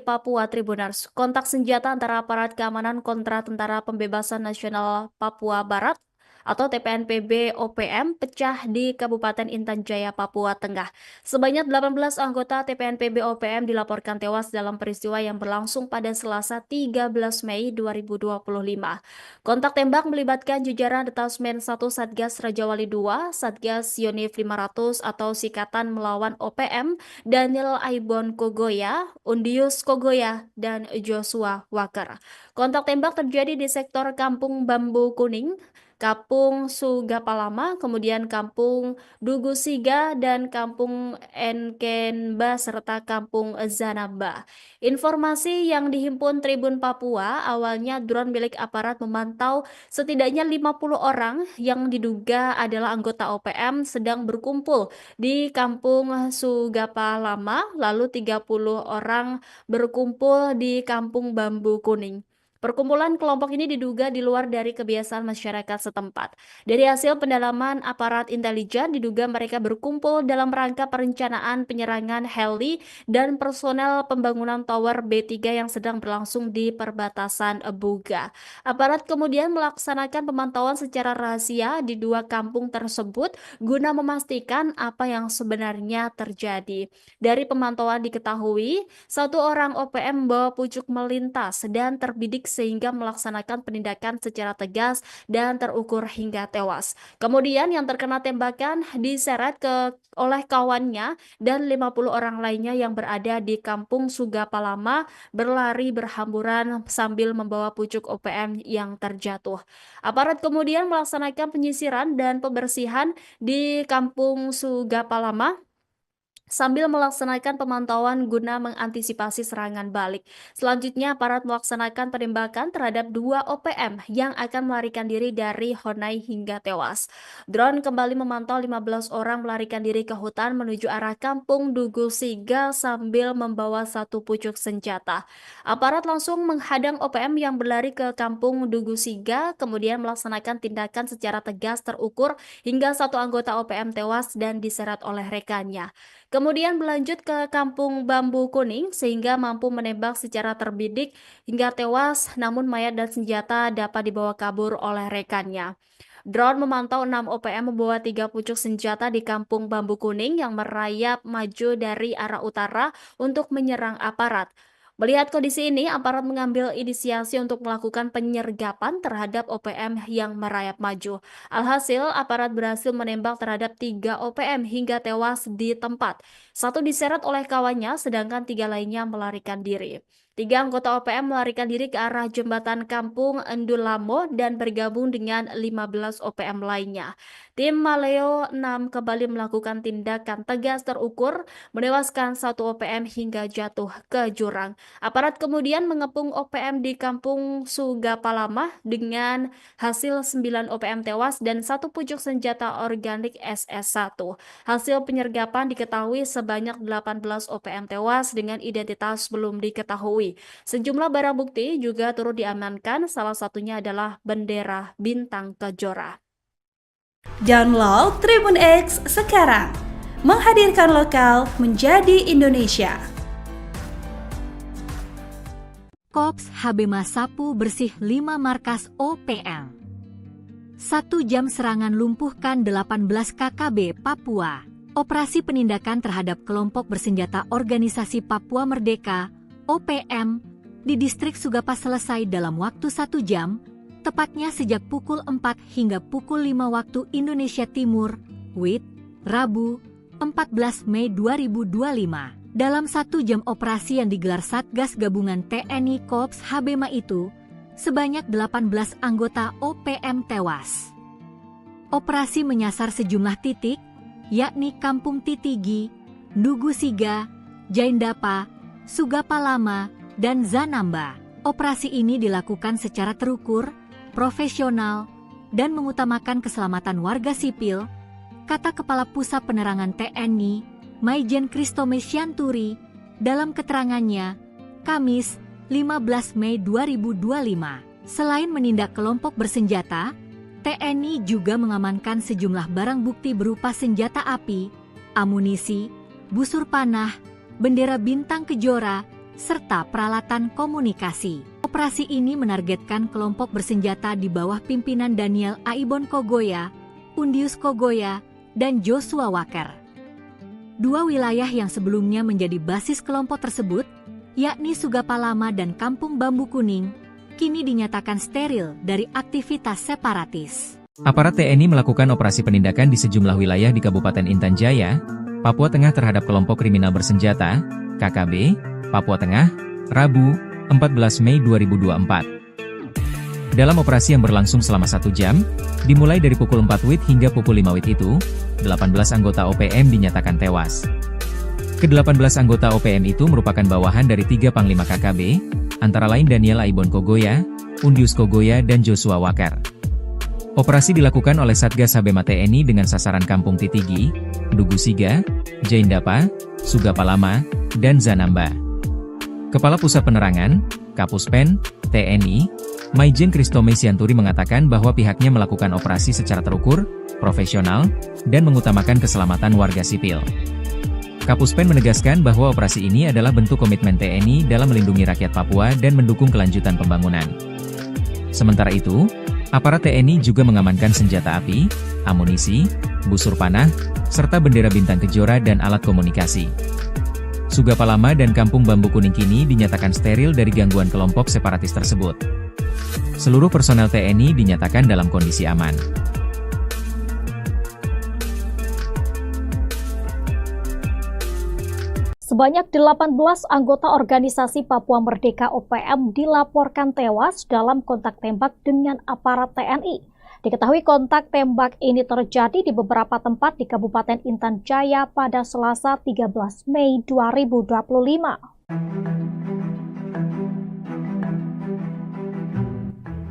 Papua Tribunars, kontak senjata antara aparat keamanan kontra Tentara Pembebasan Nasional Papua Barat atau TPNPB OPM pecah di Kabupaten Intan Jaya, Papua Tengah. Sebanyak 18 anggota TPNPB OPM dilaporkan tewas dalam peristiwa yang berlangsung pada Selasa 13 Mei 2025. Kontak tembak melibatkan jajaran Detasmen 1 Satgas Rajawali 2, Satgas Yonif 500 atau Sikatan Melawan OPM, Daniel Aibon Kogoya, Undinus Kogoya, dan Joshua Weker. Kontak tembak terjadi di sektor Kampung Bambu Kuning, Kampung Sugapalama, kemudian Kampung Dugusiga, dan Kampung Enkenba, serta Kampung Zanamba. Informasi yang dihimpun Tribun Papua, awalnya drone milik aparat memantau setidaknya 50 orang yang diduga adalah anggota OPM sedang berkumpul di Kampung Sugapalama, lalu 30 orang berkumpul di Kampung Bambu Kuning. Perkumpulan kelompok ini diduga di luar dari kebiasaan masyarakat setempat. Dari hasil pendalaman aparat intelijen, diduga mereka berkumpul dalam rangka perencanaan penyerangan heli dan personel pembangunan Tower B3 yang sedang berlangsung di perbatasan Buga. Aparat kemudian melaksanakan pemantauan secara rahasia di 2 kampung tersebut guna memastikan apa yang sebenarnya terjadi. Dari pemantauan diketahui, 1 orang OPM membawa pucuk melintas dan terbidik sehingga melaksanakan penindakan secara tegas dan terukur hingga tewas. Kemudian yang terkena tembakan diseret oleh kawannya dan 50 orang lainnya yang berada di Kampung Sugapalama berlari berhamburan sambil membawa pucuk OPM yang terjatuh. Aparat kemudian melaksanakan penyisiran dan pembersihan di Kampung Sugapalama sambil melaksanakan pemantauan guna mengantisipasi serangan balik. Selanjutnya, aparat melaksanakan penembakan terhadap 2 OPM yang akan melarikan diri dari Honai hingga tewas. Drone kembali memantau 15 orang melarikan diri ke hutan menuju arah kampung Dugu Siga sambil membawa 1 pucuk senjata. Aparat langsung menghadang OPM yang berlari ke kampung Dugu Siga, kemudian melaksanakan tindakan secara tegas terukur hingga 1 anggota OPM tewas dan diseret oleh rekannya. Kemudian berlanjut ke kampung Bambu Kuning sehingga mampu menembak secara terbidik hingga tewas, namun mayat dan senjata dapat dibawa kabur oleh rekannya. Drone memantau 6 OPM membawa 3 pucuk senjata di kampung Bambu Kuning yang merayap maju dari arah utara untuk menyerang aparat. Melihat kondisi ini, aparat mengambil inisiasi untuk melakukan penyergapan terhadap OPM yang merayap maju. Alhasil, aparat berhasil menembak terhadap 3 OPM hingga tewas di tempat. 1 diseret oleh kawannya, sedangkan 3 lainnya melarikan diri. 3 anggota OPM melarikan diri ke arah jembatan kampung Endulamo dan bergabung dengan 15 OPM lainnya. Tim Maleo 6 kembali melakukan tindakan tegas terukur, menewaskan 1 OPM hingga jatuh ke jurang. Aparat kemudian mengepung OPM di kampung Sugapalama dengan hasil 9 OPM tewas dan 1 pucuk senjata organik SS1. Hasil penyergapan diketahui sebanyak 18 OPM tewas dengan identitas belum diketahui. Sejumlah barang bukti juga turut diamankan, salah satunya adalah bendera Bintang Kejora. Download Tribun X sekarang, menghadirkan lokal menjadi Indonesia. Kops Habema sapu bersih 5 markas OPM. 1 jam serangan lumpuhkan 18 KKB Papua. Operasi penindakan terhadap kelompok bersenjata Organisasi Papua Merdeka OPM di distrik Sugapa selesai dalam waktu 1 jam, tepatnya sejak pukul 4 hingga pukul 5 waktu Indonesia Timur, WIT, Rabu, 14 Mei 2025. Dalam 1 jam operasi yang digelar Satgas Gabungan TNI Kops Habema itu, sebanyak 18 anggota OPM tewas. Operasi menyasar sejumlah titik, yakni Kampung Titigi, Dugu Siga, Jaindapa, Sugapalama, dan Zanamba. Operasi ini dilakukan secara terukur, profesional, dan mengutamakan keselamatan warga sipil, kata Kepala Pusat Penerangan TNI, Maijen Kristome Syanturi, dalam keterangannya, Kamis, 15 Mei 2025. Selain menindak kelompok bersenjata, TNI juga mengamankan sejumlah barang bukti berupa senjata api, amunisi, busur panah, bendera Bintang Kejora, serta peralatan komunikasi. Operasi ini menargetkan kelompok bersenjata di bawah pimpinan Daniel Aibon Kogoya, Undius Kogoya, dan Joshua Walker. 2 wilayah yang sebelumnya menjadi basis kelompok tersebut, yakni Sugapalama dan Kampung Bambu Kuning, kini dinyatakan steril dari aktivitas separatis. Aparat TNI melakukan operasi penindakan di sejumlah wilayah di Kabupaten Intan Jaya, Papua Tengah terhadap kelompok kriminal bersenjata, KKB, Papua Tengah, Rabu, 14 Mei 2024. Dalam operasi yang berlangsung selama 1 jam, dimulai dari pukul 4 WIT hingga pukul 5 WIT itu, 18 anggota OPM dinyatakan tewas. Ke-18 anggota OPM itu merupakan bawahan dari 3 Panglima KKB, antara lain Daniel Aibon Kogoya, Undius Kogoya, dan Joshua Walker. Operasi dilakukan oleh Satgas Habema TNI dengan sasaran Kampung Titigi, Dugu Siga, Jaindapa, Sugapalama, dan Zanamba. Kepala Pusat Penerangan, Kapuspen, TNI, Maijen Kristome Syanturi mengatakan bahwa pihaknya melakukan operasi secara terukur, profesional, dan mengutamakan keselamatan warga sipil. Kapuspen menegaskan bahwa operasi ini adalah bentuk komitmen TNI dalam melindungi rakyat Papua dan mendukung kelanjutan pembangunan. Sementara itu, aparat TNI juga mengamankan senjata api, amunisi, busur panah, serta bendera Bintang Kejora dan alat komunikasi. Sugapalama dan Kampung Bambu Kuning kini dinyatakan steril dari gangguan kelompok separatis tersebut. Seluruh personel TNI dinyatakan dalam kondisi aman. Sebanyak 18 anggota organisasi Papua Merdeka OPM dilaporkan tewas dalam kontak tembak dengan aparat TNI. Diketahui kontak tembak ini terjadi di beberapa tempat di Kabupaten Intan Jaya pada Selasa 13 Mei 2025.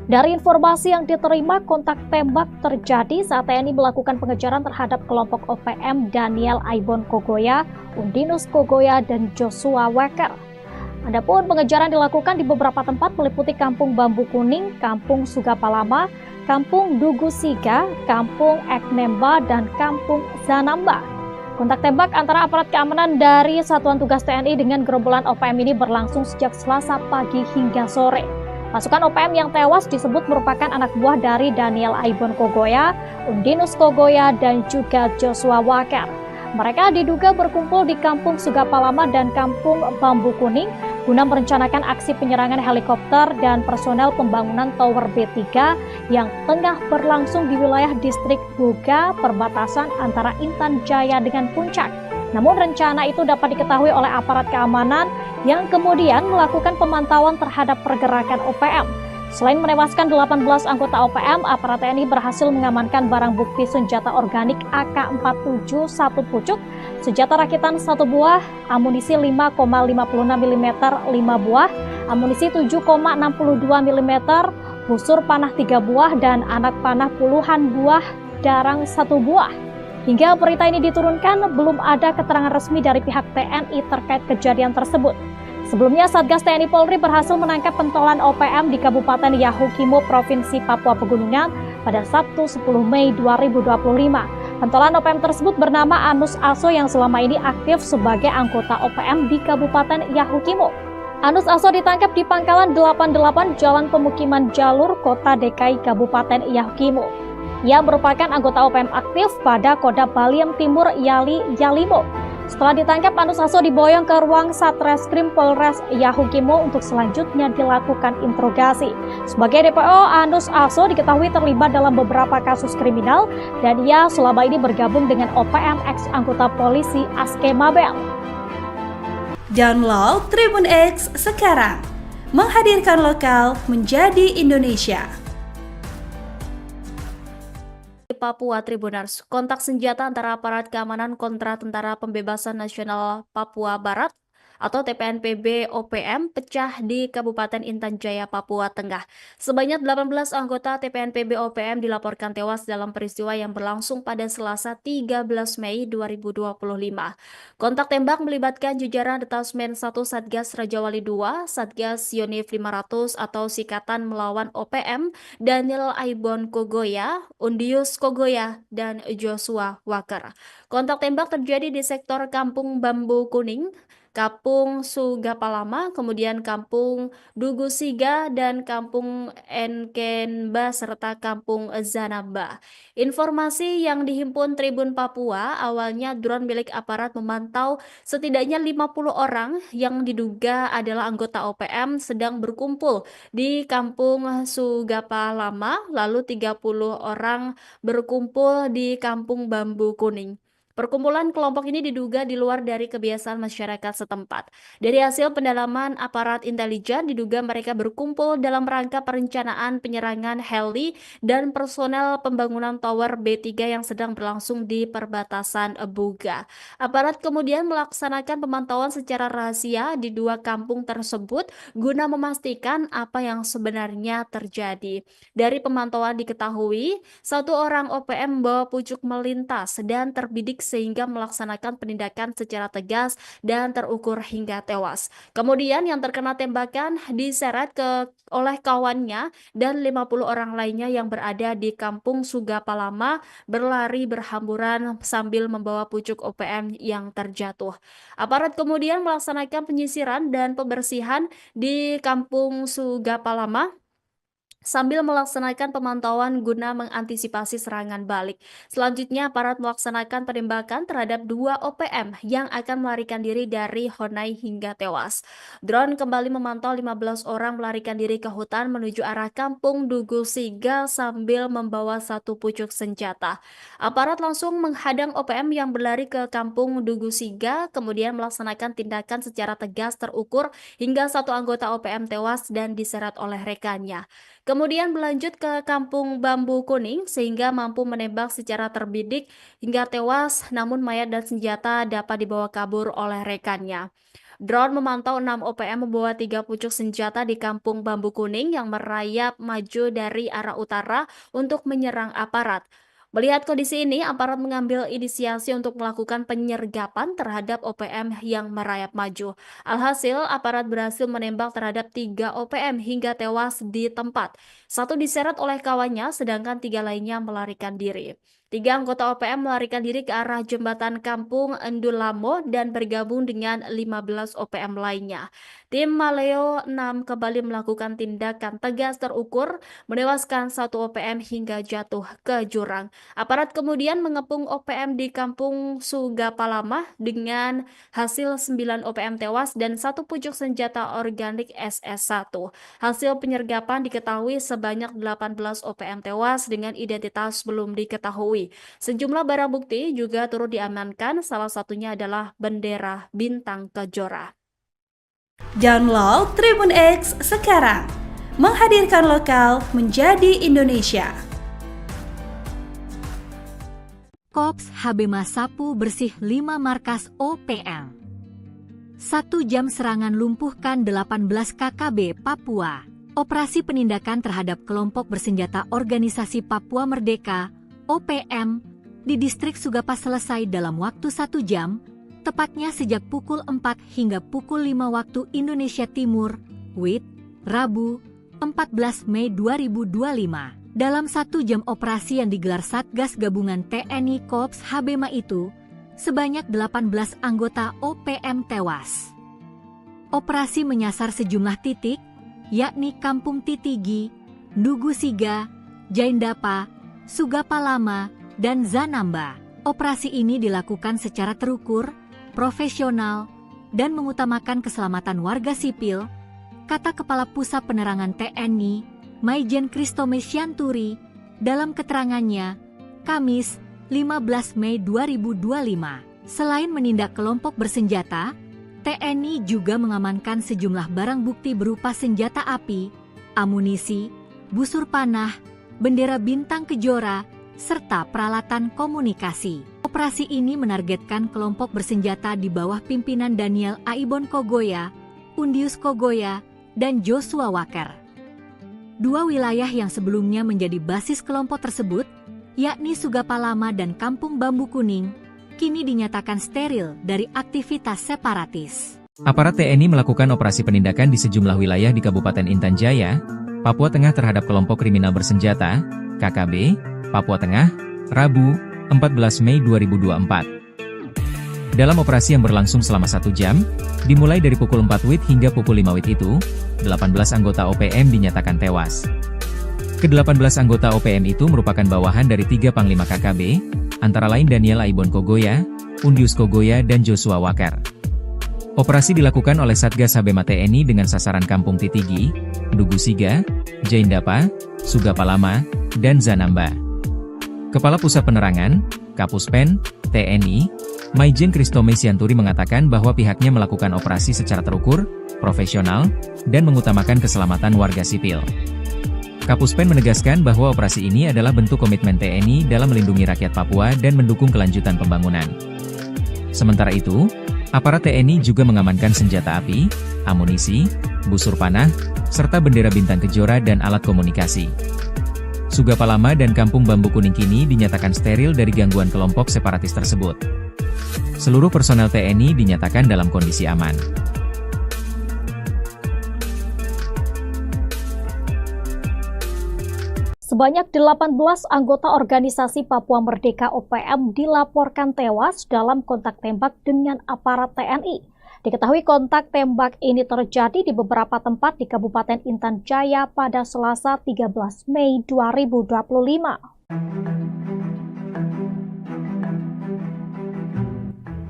Dari informasi yang diterima, kontak tembak terjadi saat TNI melakukan pengejaran terhadap kelompok OPM Daniel Aibon Kogoya, Undinus Kogoya, dan Joshua Weker. Adapun pengejaran dilakukan di beberapa tempat meliputi Kampung Bambu Kuning, Kampung Sugapalama, Kampung Dugu Siga, Kampung Eknemba, dan Kampung Zanamba. Kontak tembak antara aparat keamanan dari Satuan Tugas TNI dengan gerombolan OPM ini berlangsung sejak Selasa pagi hingga sore. Pasukan OPM yang tewas disebut merupakan anak buah dari Daniel Aibon Kogoya, Undinus Kogoya, dan juga Joshua Weker. Mereka diduga berkumpul di Kampung Sugapalama dan Kampung Bambu Kuning guna merencanakan aksi penyerangan helikopter dan personel pembangunan Tower B3 yang tengah berlangsung di wilayah distrik Buga, perbatasan antara Intan Jaya dengan Puncak. Namun rencana itu dapat diketahui oleh aparat keamanan yang kemudian melakukan pemantauan terhadap pergerakan OPM. Selain menewaskan 18 anggota OPM, aparat TNI berhasil mengamankan barang bukti senjata organik AK-47 1 pucuk, senjata rakitan 1 buah, amunisi 5,56 mm 5 buah, amunisi 7,62 mm, busur panah 3 buah, dan anak panah puluhan buah darang 1 buah. Hingga berita ini diturunkan, belum ada keterangan resmi dari pihak TNI terkait kejadian tersebut. Sebelumnya, Satgas TNI Polri berhasil menangkap pentolan OPM di Kabupaten Yahukimo, Provinsi Papua Pegunungan pada Sabtu 10 Mei 2025. Pentolan OPM tersebut bernama Anus Aso yang selama ini aktif sebagai anggota OPM di Kabupaten Yahukimo. Anus Aso ditangkap di Pangkalan 88 Jalan Pemukiman Jalur, Kota DKI Kabupaten Yahukimo. Ia merupakan anggota OPM aktif pada Kodam Baliem Timur Yalimo. Setelah ditangkap, Anus Aso diboyong ke ruang Satreskrim Polres Yahukimo untuk selanjutnya dilakukan interogasi. Sebagai DPO, Anus Aso diketahui terlibat dalam beberapa kasus kriminal dan ia selama ini bergabung dengan OPM ex anggota polisi Aske Mabel. Download Tribun X sekarang, menghadirkan lokal menjadi Indonesia. Papua Tribunars, kontak senjata antara aparat keamanan kontra Tentara Pembebasan Nasional Papua Barat atau TPNPB OPM pecah di Kabupaten Intan Jaya, Papua Tengah. Sebanyak 18 anggota TPNPB OPM dilaporkan tewas dalam peristiwa yang berlangsung pada Selasa 13 Mei 2025. Kontak tembak melibatkan jajaran Detasmen 1 Satgas Rajawali 2, Satgas Yonif 500 atau Sikatan Melawan OPM, Daniel Aibon Kogoya, Undinus Kogoya, dan Joshua Weker. Kontak tembak terjadi di sektor Kampung Bambu Kuning, Kampung Sugapalama, kemudian Kampung Dugu Siga, dan Kampung Eknemba, serta Kampung Zanamba. Informasi yang dihimpun Tribun Papua, awalnya drone milik aparat memantau setidaknya 50 orang yang diduga adalah anggota OPM sedang berkumpul di Kampung Sugapalama, lalu 30 orang berkumpul di Kampung Bambu Kuning. Perkumpulan kelompok ini diduga di luar dari kebiasaan masyarakat setempat. Dari hasil pendalaman aparat intelijen, diduga mereka berkumpul dalam rangka perencanaan penyerangan heli dan personel pembangunan Tower B3 yang sedang berlangsung di perbatasan Buga. Aparat kemudian melaksanakan pemantauan secara rahasia di 2 kampung tersebut guna memastikan apa yang sebenarnya terjadi. Dari pemantauan diketahui, 1 orang OPM membawa pucuk melintas dan terbidik sehingga melaksanakan penindakan secara tegas dan terukur hingga tewas. Kemudian yang terkena tembakan diseret oleh kawannya dan 50 orang lainnya yang berada di Kampung Sugapalama berlari berhamburan sambil membawa pucuk OPM yang terjatuh. Aparat kemudian melaksanakan penyisiran dan pembersihan di Kampung Sugapalama sambil melaksanakan pemantauan guna mengantisipasi serangan balik. Selanjutnya, aparat melaksanakan penembakan terhadap 2 OPM yang akan melarikan diri dari Honai hingga tewas. Drone kembali memantau 15 orang melarikan diri ke hutan menuju arah Kampung Dugu Siga sambil membawa 1 pucuk senjata. Aparat langsung menghadang OPM yang berlari ke Kampung Dugu Siga, kemudian melaksanakan tindakan secara tegas terukur hingga 1 anggota OPM tewas dan diseret oleh rekannya. kemudian berlanjut ke Kampung Bambu Kuning sehingga mampu menembak secara terbidik hingga tewas, namun mayat dan senjata dapat dibawa kabur oleh rekannya. Drone memantau 6 OPM membawa 3 pucuk senjata di Kampung Bambu Kuning yang merayap maju dari arah utara untuk menyerang aparat. Melihat kondisi ini, aparat mengambil inisiasi untuk melakukan penyergapan terhadap OPM yang merayap maju. Alhasil, aparat berhasil menembak terhadap 3 OPM hingga tewas di tempat. 1 diseret oleh kawannya, sedangkan 3 lainnya melarikan diri. 3 anggota OPM melarikan diri ke arah jembatan Kampung Endulamo dan bergabung dengan 15 OPM lainnya. Tim Maleo 6 kembali melakukan tindakan tegas terukur, menewaskan 1 OPM hingga jatuh ke jurang. Aparat kemudian mengepung OPM di Kampung Sugapalama dengan hasil 9 OPM tewas dan 1 pucuk senjata organik SS1. Hasil penyergapan diketahui sebanyak 18 OPM tewas dengan identitas belum diketahui. Sejumlah barang bukti juga turut diamankan, salah satunya adalah bendera bintang kejora. Download Tribun X sekarang, menghadirkan lokal menjadi Indonesia. Kops HB Sapu bersih 5 markas OPM. 1 jam serangan lumpuhkan 18 KKB Papua. Operasi penindakan terhadap kelompok bersenjata Organisasi Papua Merdeka OPM di distrik Sugapa selesai dalam waktu 1 jam, tepatnya sejak pukul 4 hingga pukul 5 waktu Indonesia Timur, WIT, Rabu, 14 Mei 2025. Dalam 1 jam operasi yang digelar Satgas Gabungan TNI Kops HBMA itu, sebanyak 18 anggota OPM tewas. Operasi menyasar sejumlah titik, yakni Kampung Titigi, Ndugu Siga, Jaindapa, Sugapalama, dan Zanamba. Operasi ini dilakukan secara terukur, profesional, dan mengutamakan keselamatan warga sipil, kata Kepala Pusat Penerangan TNI, Maijen Kristome Sianturi, dalam keterangannya, Kamis, 15 Mei 2025. Selain menindak kelompok bersenjata, TNI juga mengamankan sejumlah barang bukti berupa senjata api, amunisi, busur panah, bendera bintang kejora, serta peralatan komunikasi. Operasi ini menargetkan kelompok bersenjata di bawah pimpinan Daniel Aibon Kogoya, Undius Kogoya, dan Joshua Walker. 2 wilayah yang sebelumnya menjadi basis kelompok tersebut, yakni Sugapalama dan Kampung Bambu Kuning, kini dinyatakan steril dari aktivitas separatis. Aparat TNI melakukan operasi penindakan di sejumlah wilayah di Kabupaten Intan Jaya, Papua Tengah terhadap kelompok kriminal bersenjata, KKB, Papua Tengah, Rabu, 14 Mei 2024. Dalam operasi yang berlangsung selama 1 jam, dimulai dari pukul 4 WIT hingga pukul 5 WIT itu, 18 anggota OPM dinyatakan tewas. Ke-18 anggota OPM itu merupakan bawahan dari 3 Panglima KKB, antara lain Daniel Aibon Kogoya, Undius Kogoya, dan Joshua Walker. Operasi dilakukan oleh Satgas HBMA TNI dengan sasaran Kampung Titigi, Ndugu Siga, Jaindapa, Sugapalama, dan Zanamba. Kepala Pusat Penerangan, Kapuspen, TNI, Maijen Kristome Sianturi mengatakan bahwa pihaknya melakukan operasi secara terukur, profesional, dan mengutamakan keselamatan warga sipil. Kapuspen menegaskan bahwa operasi ini adalah bentuk komitmen TNI dalam melindungi rakyat Papua dan mendukung kelanjutan pembangunan. Sementara itu, aparat TNI juga mengamankan senjata api, amunisi, busur panah, serta bendera bintang kejora dan alat komunikasi. Sugapalama dan Kampung Bambu Kuning kini dinyatakan steril dari gangguan kelompok separatis tersebut. Seluruh personel TNI dinyatakan dalam kondisi aman. Sebanyak 18 anggota organisasi Papua Merdeka OPM dilaporkan tewas dalam kontak tembak dengan aparat TNI. Diketahui kontak tembak ini terjadi di beberapa tempat di Kabupaten Intan Jaya pada Selasa 13 Mei 2025.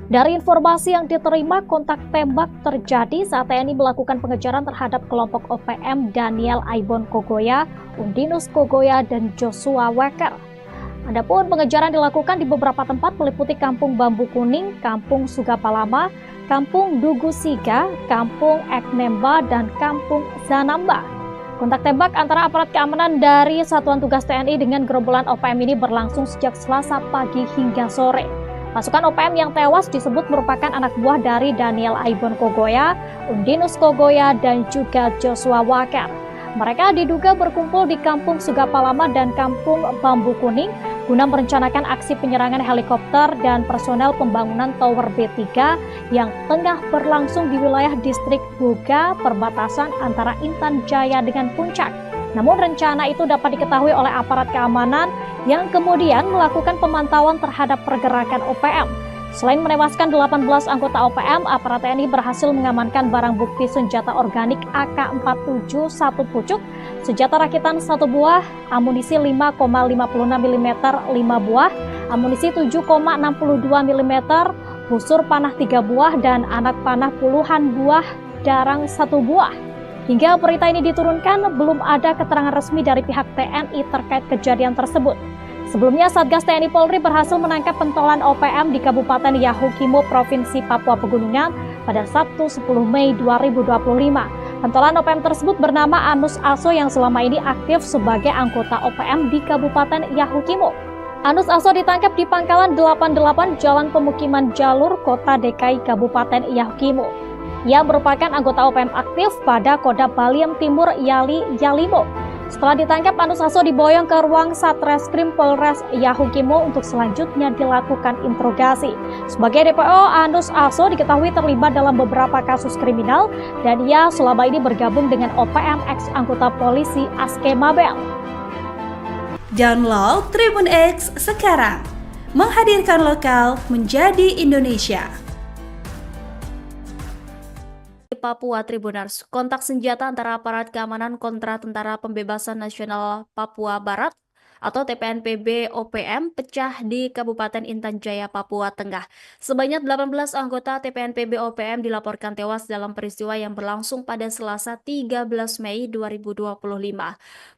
Dari informasi yang diterima, kontak tembak terjadi saat TNI melakukan pengejaran terhadap kelompok OPM Daniel Aibon Kogoya, Undinus Kogoya, dan Joshua Walker. Adapun pengejaran dilakukan di beberapa tempat meliputi Kampung Bambu Kuning, Kampung Sugapalama, Kampung Ndugu Siga, Kampung Eknemba, dan Kampung Zanamba. Kontak tembak antara aparat keamanan dari Satuan Tugas TNI dengan gerombolan OPM ini berlangsung sejak Selasa pagi hingga sore. Pasukan OPM yang tewas disebut merupakan anak buah dari Daniel Aibon Kogoya, Undinus Kogoya, dan juga Joshua Walker. Mereka diduga berkumpul di Kampung Sugapalama dan Kampung Bambu Kuning guna merencanakan aksi penyerangan helikopter dan personel pembangunan Tower B3 yang tengah berlangsung di wilayah distrik Buga, perbatasan antara Intan Jaya dengan Puncak. Namun rencana itu dapat diketahui oleh aparat keamanan yang kemudian melakukan pemantauan terhadap pergerakan OPM. Selain menewaskan 18 anggota OPM, aparat TNI berhasil mengamankan barang bukti senjata organik AK-47 1 pucuk, senjata rakitan 1 buah, amunisi 5,56 mm 5 buah, amunisi 7,62 mm, busur panah 3 buah, dan anak panah puluhan buah darang 1 buah. Hingga berita ini diturunkan, belum ada keterangan resmi dari pihak TNI terkait kejadian tersebut. Sebelumnya, Satgas TNI Polri berhasil menangkap pentolan OPM di Kabupaten Yahukimo, Provinsi Papua Pegunungan pada Sabtu 10 Mei 2025. Pentolan OPM tersebut bernama Anus Aso yang selama ini aktif sebagai anggota OPM di Kabupaten Yahukimo. Anus Aso ditangkap di Pangkalan 88 Jalan Pemukiman Jalur, Kota DKI Kabupaten Yahukimo. Ia merupakan anggota OPM aktif pada Kodam Baliem Timur Yalimo. Setelah ditangkap, Anus Aso diboyong ke ruang Satreskrim Polres Yahukimo untuk selanjutnya dilakukan interogasi. Sebagai DPO, Anus Aso diketahui terlibat dalam beberapa kasus kriminal dan ia selama ini bergabung dengan OPM ex anggota polisi Aske Mabel. Download Tribun X sekarang, menghadirkan lokal menjadi Indonesia. Papua Tribuners, kontak senjata antara aparat keamanan kontra Tentara Pembebasan Nasional Papua Barat atau TPNPB OPM pecah di Kabupaten Intan Jaya, Papua Tengah. Sebanyak 18 anggota TPNPB OPM dilaporkan tewas dalam peristiwa yang berlangsung pada Selasa 13 Mei 2025.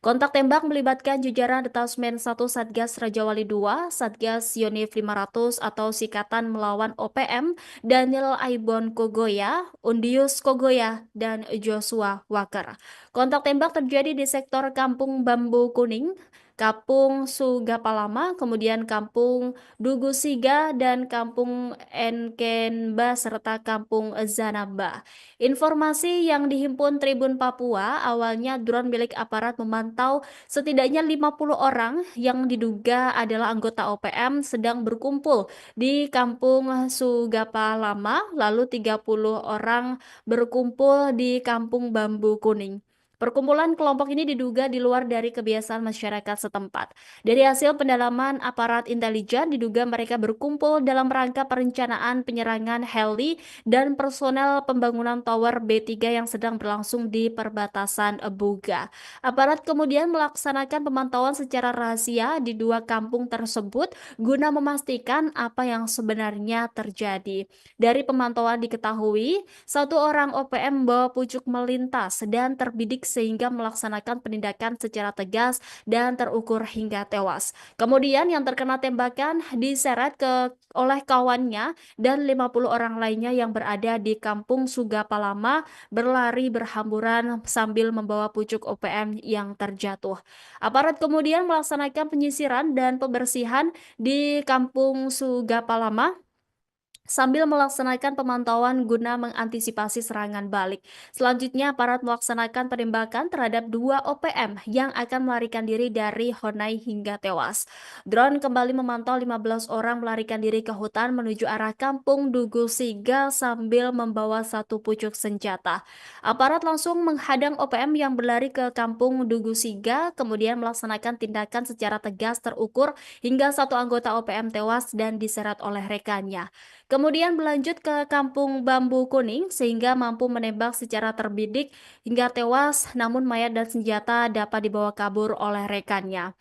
Kontak tembak melibatkan jajaran Detasmen 1 Satgas Rajawali 2, Satgas Yonif 500 atau Sikatan Melawan OPM, Daniel Aibon Kogoya, Undius Kogoya, dan Joshua Walker. Kontak tembak terjadi di sektor Kampung Bambu Kuning, Kampung Sugapalama, kemudian Kampung Dugusiga, dan Kampung Enkenba, serta Kampung Zanaba. Informasi yang dihimpun Tribun Papua, awalnya drone milik aparat memantau setidaknya 50 orang yang diduga adalah anggota OPM sedang berkumpul di Kampung Sugapalama, lalu 30 orang berkumpul di Kampung Bambu Kuning. Perkumpulan kelompok ini diduga di luar dari kebiasaan masyarakat setempat. Dari hasil pendalaman aparat intelijen, diduga mereka berkumpul dalam rangka perencanaan penyerangan heli dan personel pembangunan Tower B3 yang sedang berlangsung di perbatasan Buga. Aparat kemudian melaksanakan pemantauan secara rahasia di 2 kampung tersebut guna memastikan apa yang sebenarnya terjadi. Dari pemantauan diketahui, 1 orang OPM membawa pucuk melintas dan terbidik sehingga melaksanakan penindakan secara tegas dan terukur hingga tewas. Kemudian yang terkena tembakan diseret oleh kawannya dan 50 orang lainnya yang berada di Kampung Sugapalama berlari berhamburan sambil membawa pucuk OPM yang terjatuh. Aparat kemudian melaksanakan penyisiran dan pembersihan di Kampung Sugapalama sambil melaksanakan pemantauan guna mengantisipasi serangan balik. Selanjutnya, aparat melaksanakan penembakan terhadap 2 OPM yang akan melarikan diri dari Honai hingga tewas. Drone kembali memantau 15 orang melarikan diri ke hutan menuju arah Kampung Dugusiga sambil membawa 1 pucuk senjata. Aparat langsung menghadang OPM yang berlari ke Kampung Dugusiga, kemudian melaksanakan tindakan secara tegas terukur hingga 1 anggota OPM tewas dan diseret oleh rekannya. Kemudian berlanjut ke Kampung Bambu Kuning sehingga mampu menembak secara terbidik hingga tewas, namun mayat dan senjata dapat dibawa kabur oleh rekannya.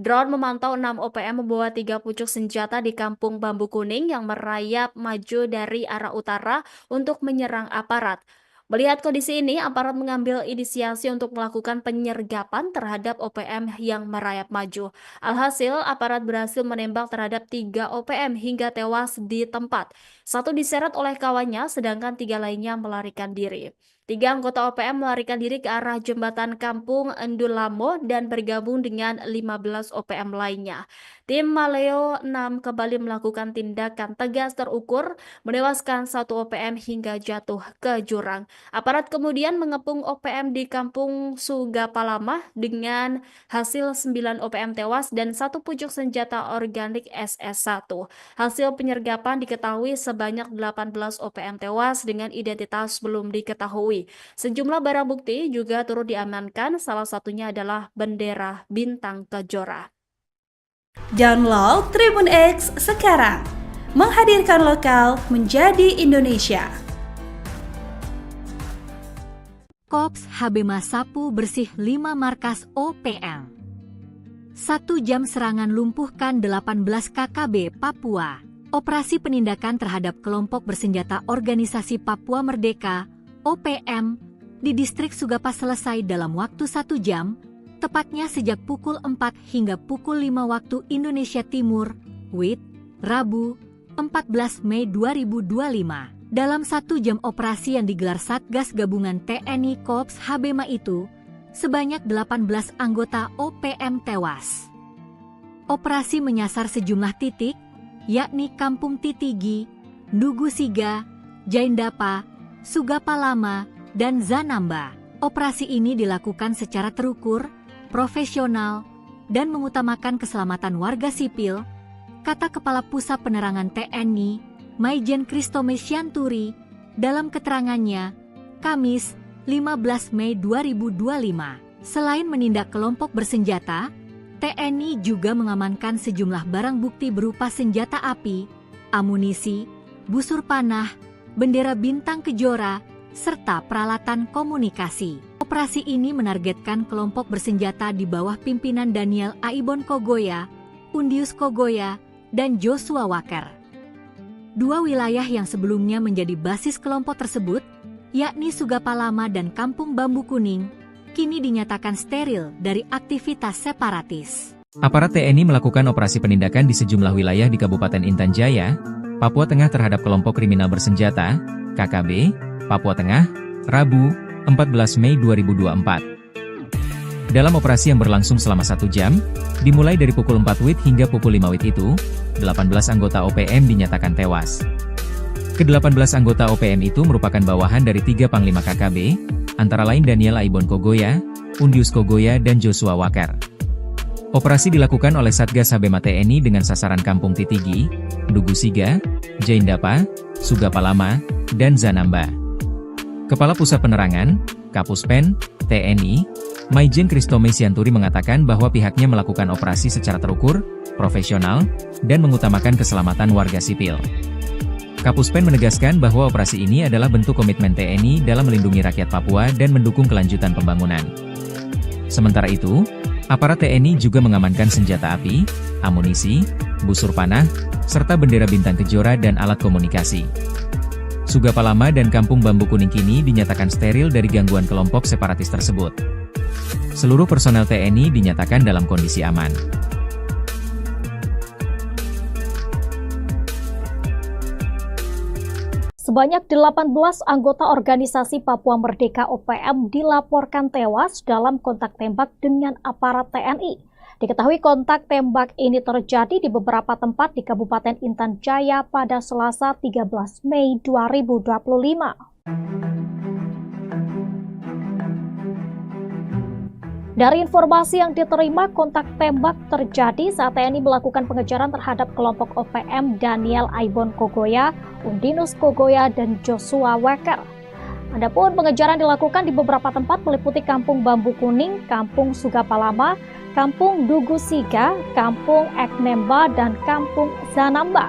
Drone memantau 6 OPM membawa 3 pucuk senjata di Kampung Bambu Kuning yang merayap maju dari arah utara untuk menyerang aparat. Melihat kondisi ini, aparat mengambil inisiasi untuk melakukan penyergapan terhadap OPM yang merayap maju. Alhasil, aparat berhasil menembak terhadap 3 OPM hingga tewas di tempat. Satu diseret oleh kawannya, sedangkan 3 lainnya melarikan diri. 3 anggota OPM melarikan diri ke arah jembatan Kampung Endulamo dan bergabung dengan 15 OPM lainnya. Tim Maleo 6 kembali melakukan tindakan tegas terukur, menewaskan 1 OPM hingga jatuh ke jurang. Aparat kemudian mengepung OPM di Kampung Sugapalama dengan hasil 9 OPM tewas dan 1 pucuk senjata organik SS1. Hasil penyergapan diketahui sebanyak 18 OPM tewas dengan identitas belum diketahui. Sejumlah barang bukti juga turut diamankan, salah satunya adalah bendera bintang kejora. Download Tribun X sekarang, menghadirkan lokal menjadi Indonesia. Kops HB Sapu bersih 5 markas OPM. 1 jam serangan lumpuhkan 18 KKB Papua. Operasi penindakan terhadap kelompok bersenjata Organisasi Papua Merdeka OPM di distrik Sugapa selesai dalam waktu 1 jam, tepatnya sejak pukul 4 hingga pukul 5 waktu Indonesia Timur, WIT, Rabu, 14 Mei 2025. Dalam 1 jam operasi yang digelar Satgas Gabungan TNI Kops HBMA itu, sebanyak 18 anggota OPM tewas. Operasi menyasar sejumlah titik, yakni Kampung Titigi, Ndugu Siga, Jaindapa, Sugapalama, dan Zanamba. Operasi ini dilakukan secara terukur, profesional, dan mengutamakan keselamatan warga sipil, kata Kepala Pusat Penerangan TNI, Maijen Kristome Sianturi, dalam keterangannya, Kamis, 15 Mei 2025. Selain menindak kelompok bersenjata, TNI juga mengamankan sejumlah barang bukti berupa senjata api, amunisi, busur panah, bendera bintang kejora, serta peralatan komunikasi. Operasi ini menargetkan kelompok bersenjata di bawah pimpinan Daniel Aibon Kogoya, Undius Kogoya, dan Joshua Walker. 2 wilayah yang sebelumnya menjadi basis kelompok tersebut, yakni Sugapalama dan Kampung Bambu Kuning, kini dinyatakan steril dari aktivitas separatis. Aparat TNI melakukan operasi penindakan di sejumlah wilayah di Kabupaten Intan Jaya, Papua Tengah terhadap kelompok kriminal bersenjata, KKB, Papua Tengah, Rabu, 14 Mei 2024. Dalam operasi yang berlangsung selama 1 jam, dimulai dari pukul 4 WIT hingga pukul 5 WIT itu, 18 anggota OPM dinyatakan tewas. Ke-18 anggota OPM itu merupakan bawahan dari 3 Panglima KKB, antara lain Daniel Aibon Kogoya, Undius Kogoya, dan Joshua Walker. Operasi dilakukan oleh Satgas HBMA TNI dengan sasaran Kampung Titigi, Ndugu Siga, Jaindapa, Sugapalama, dan Zanamba. Kepala Pusat Penerangan, Kapuspen, TNI, Maijen Kristome Sianturi mengatakan bahwa pihaknya melakukan operasi secara terukur, profesional, dan mengutamakan keselamatan warga sipil. Kapuspen menegaskan bahwa operasi ini adalah bentuk komitmen TNI dalam melindungi rakyat Papua dan mendukung kelanjutan pembangunan. Sementara itu, aparat TNI juga mengamankan senjata api, amunisi, busur panah, serta bendera bintang kejora dan alat komunikasi. Sugapalama dan Kampung Bambu Kuning kini dinyatakan steril dari gangguan kelompok separatis tersebut. Seluruh personel TNI dinyatakan dalam kondisi aman. Sebanyak 18 anggota organisasi Papua Merdeka OPM dilaporkan tewas dalam kontak tembak dengan aparat TNI. Diketahui kontak tembak ini terjadi di beberapa tempat di Kabupaten Intan Jaya pada Selasa 13 Mei 2025. Dari informasi yang diterima, kontak tembak terjadi saat TNI melakukan pengejaran terhadap kelompok OPM Daniel Aibon Kogoya, Undinus Kogoya, dan Joshua Walker. Adapun pengejaran dilakukan di beberapa tempat meliputi Kampung Bambu Kuning, Kampung Sugapalama, Kampung Ndugu Siga, Kampung Eknemba, dan Kampung Zanamba.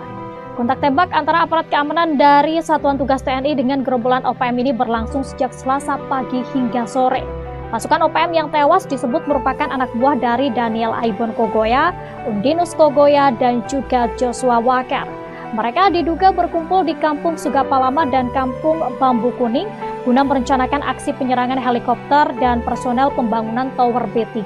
Kontak tembak antara aparat keamanan dari Satuan Tugas TNI dengan gerombolan OPM ini berlangsung sejak Selasa pagi hingga sore. Pasukan OPM yang tewas disebut merupakan anak buah dari Daniel Aibon Kogoya, Undinus Kogoya, dan juga Joshua Walker. Mereka diduga berkumpul di Kampung Sugapalama dan Kampung Bambu Kuning guna merencanakan aksi penyerangan helikopter dan personel pembangunan Tower B3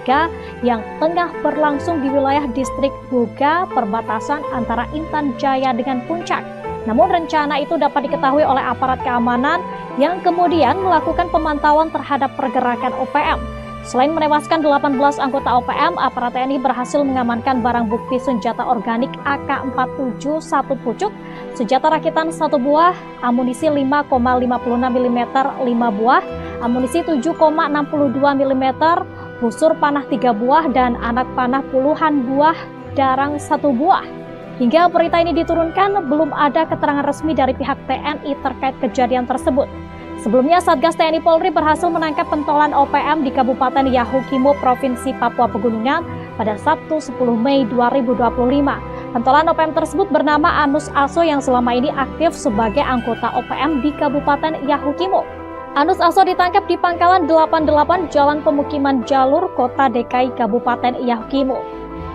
yang tengah berlangsung di wilayah distrik Buga, perbatasan antara Intan Jaya dengan Puncak. Namun rencana itu dapat diketahui oleh aparat keamanan yang kemudian melakukan pemantauan terhadap pergerakan OPM. Selain menewaskan 18 anggota OPM, aparat TNI berhasil mengamankan barang bukti senjata organik AK-47 1 pucuk, senjata rakitan 1 buah, amunisi 5,56 mm 5 buah, amunisi 7,62 mm, busur panah 3 buah, dan anak panah puluhan buah darang 1 buah. Hingga berita ini diturunkan, belum ada keterangan resmi dari pihak TNI terkait kejadian tersebut. Sebelumnya, Satgas TNI Polri berhasil menangkap pentolan OPM di Kabupaten Yahukimo, Provinsi Papua Pegunungan pada Sabtu 10 Mei 2025. Pentolan OPM tersebut bernama Anus Aso yang selama ini aktif sebagai anggota OPM di Kabupaten Yahukimo. Anus Aso ditangkap di Pangkalan 88 Jalan Pemukiman Jalur, Kota DKI Kabupaten Yahukimo.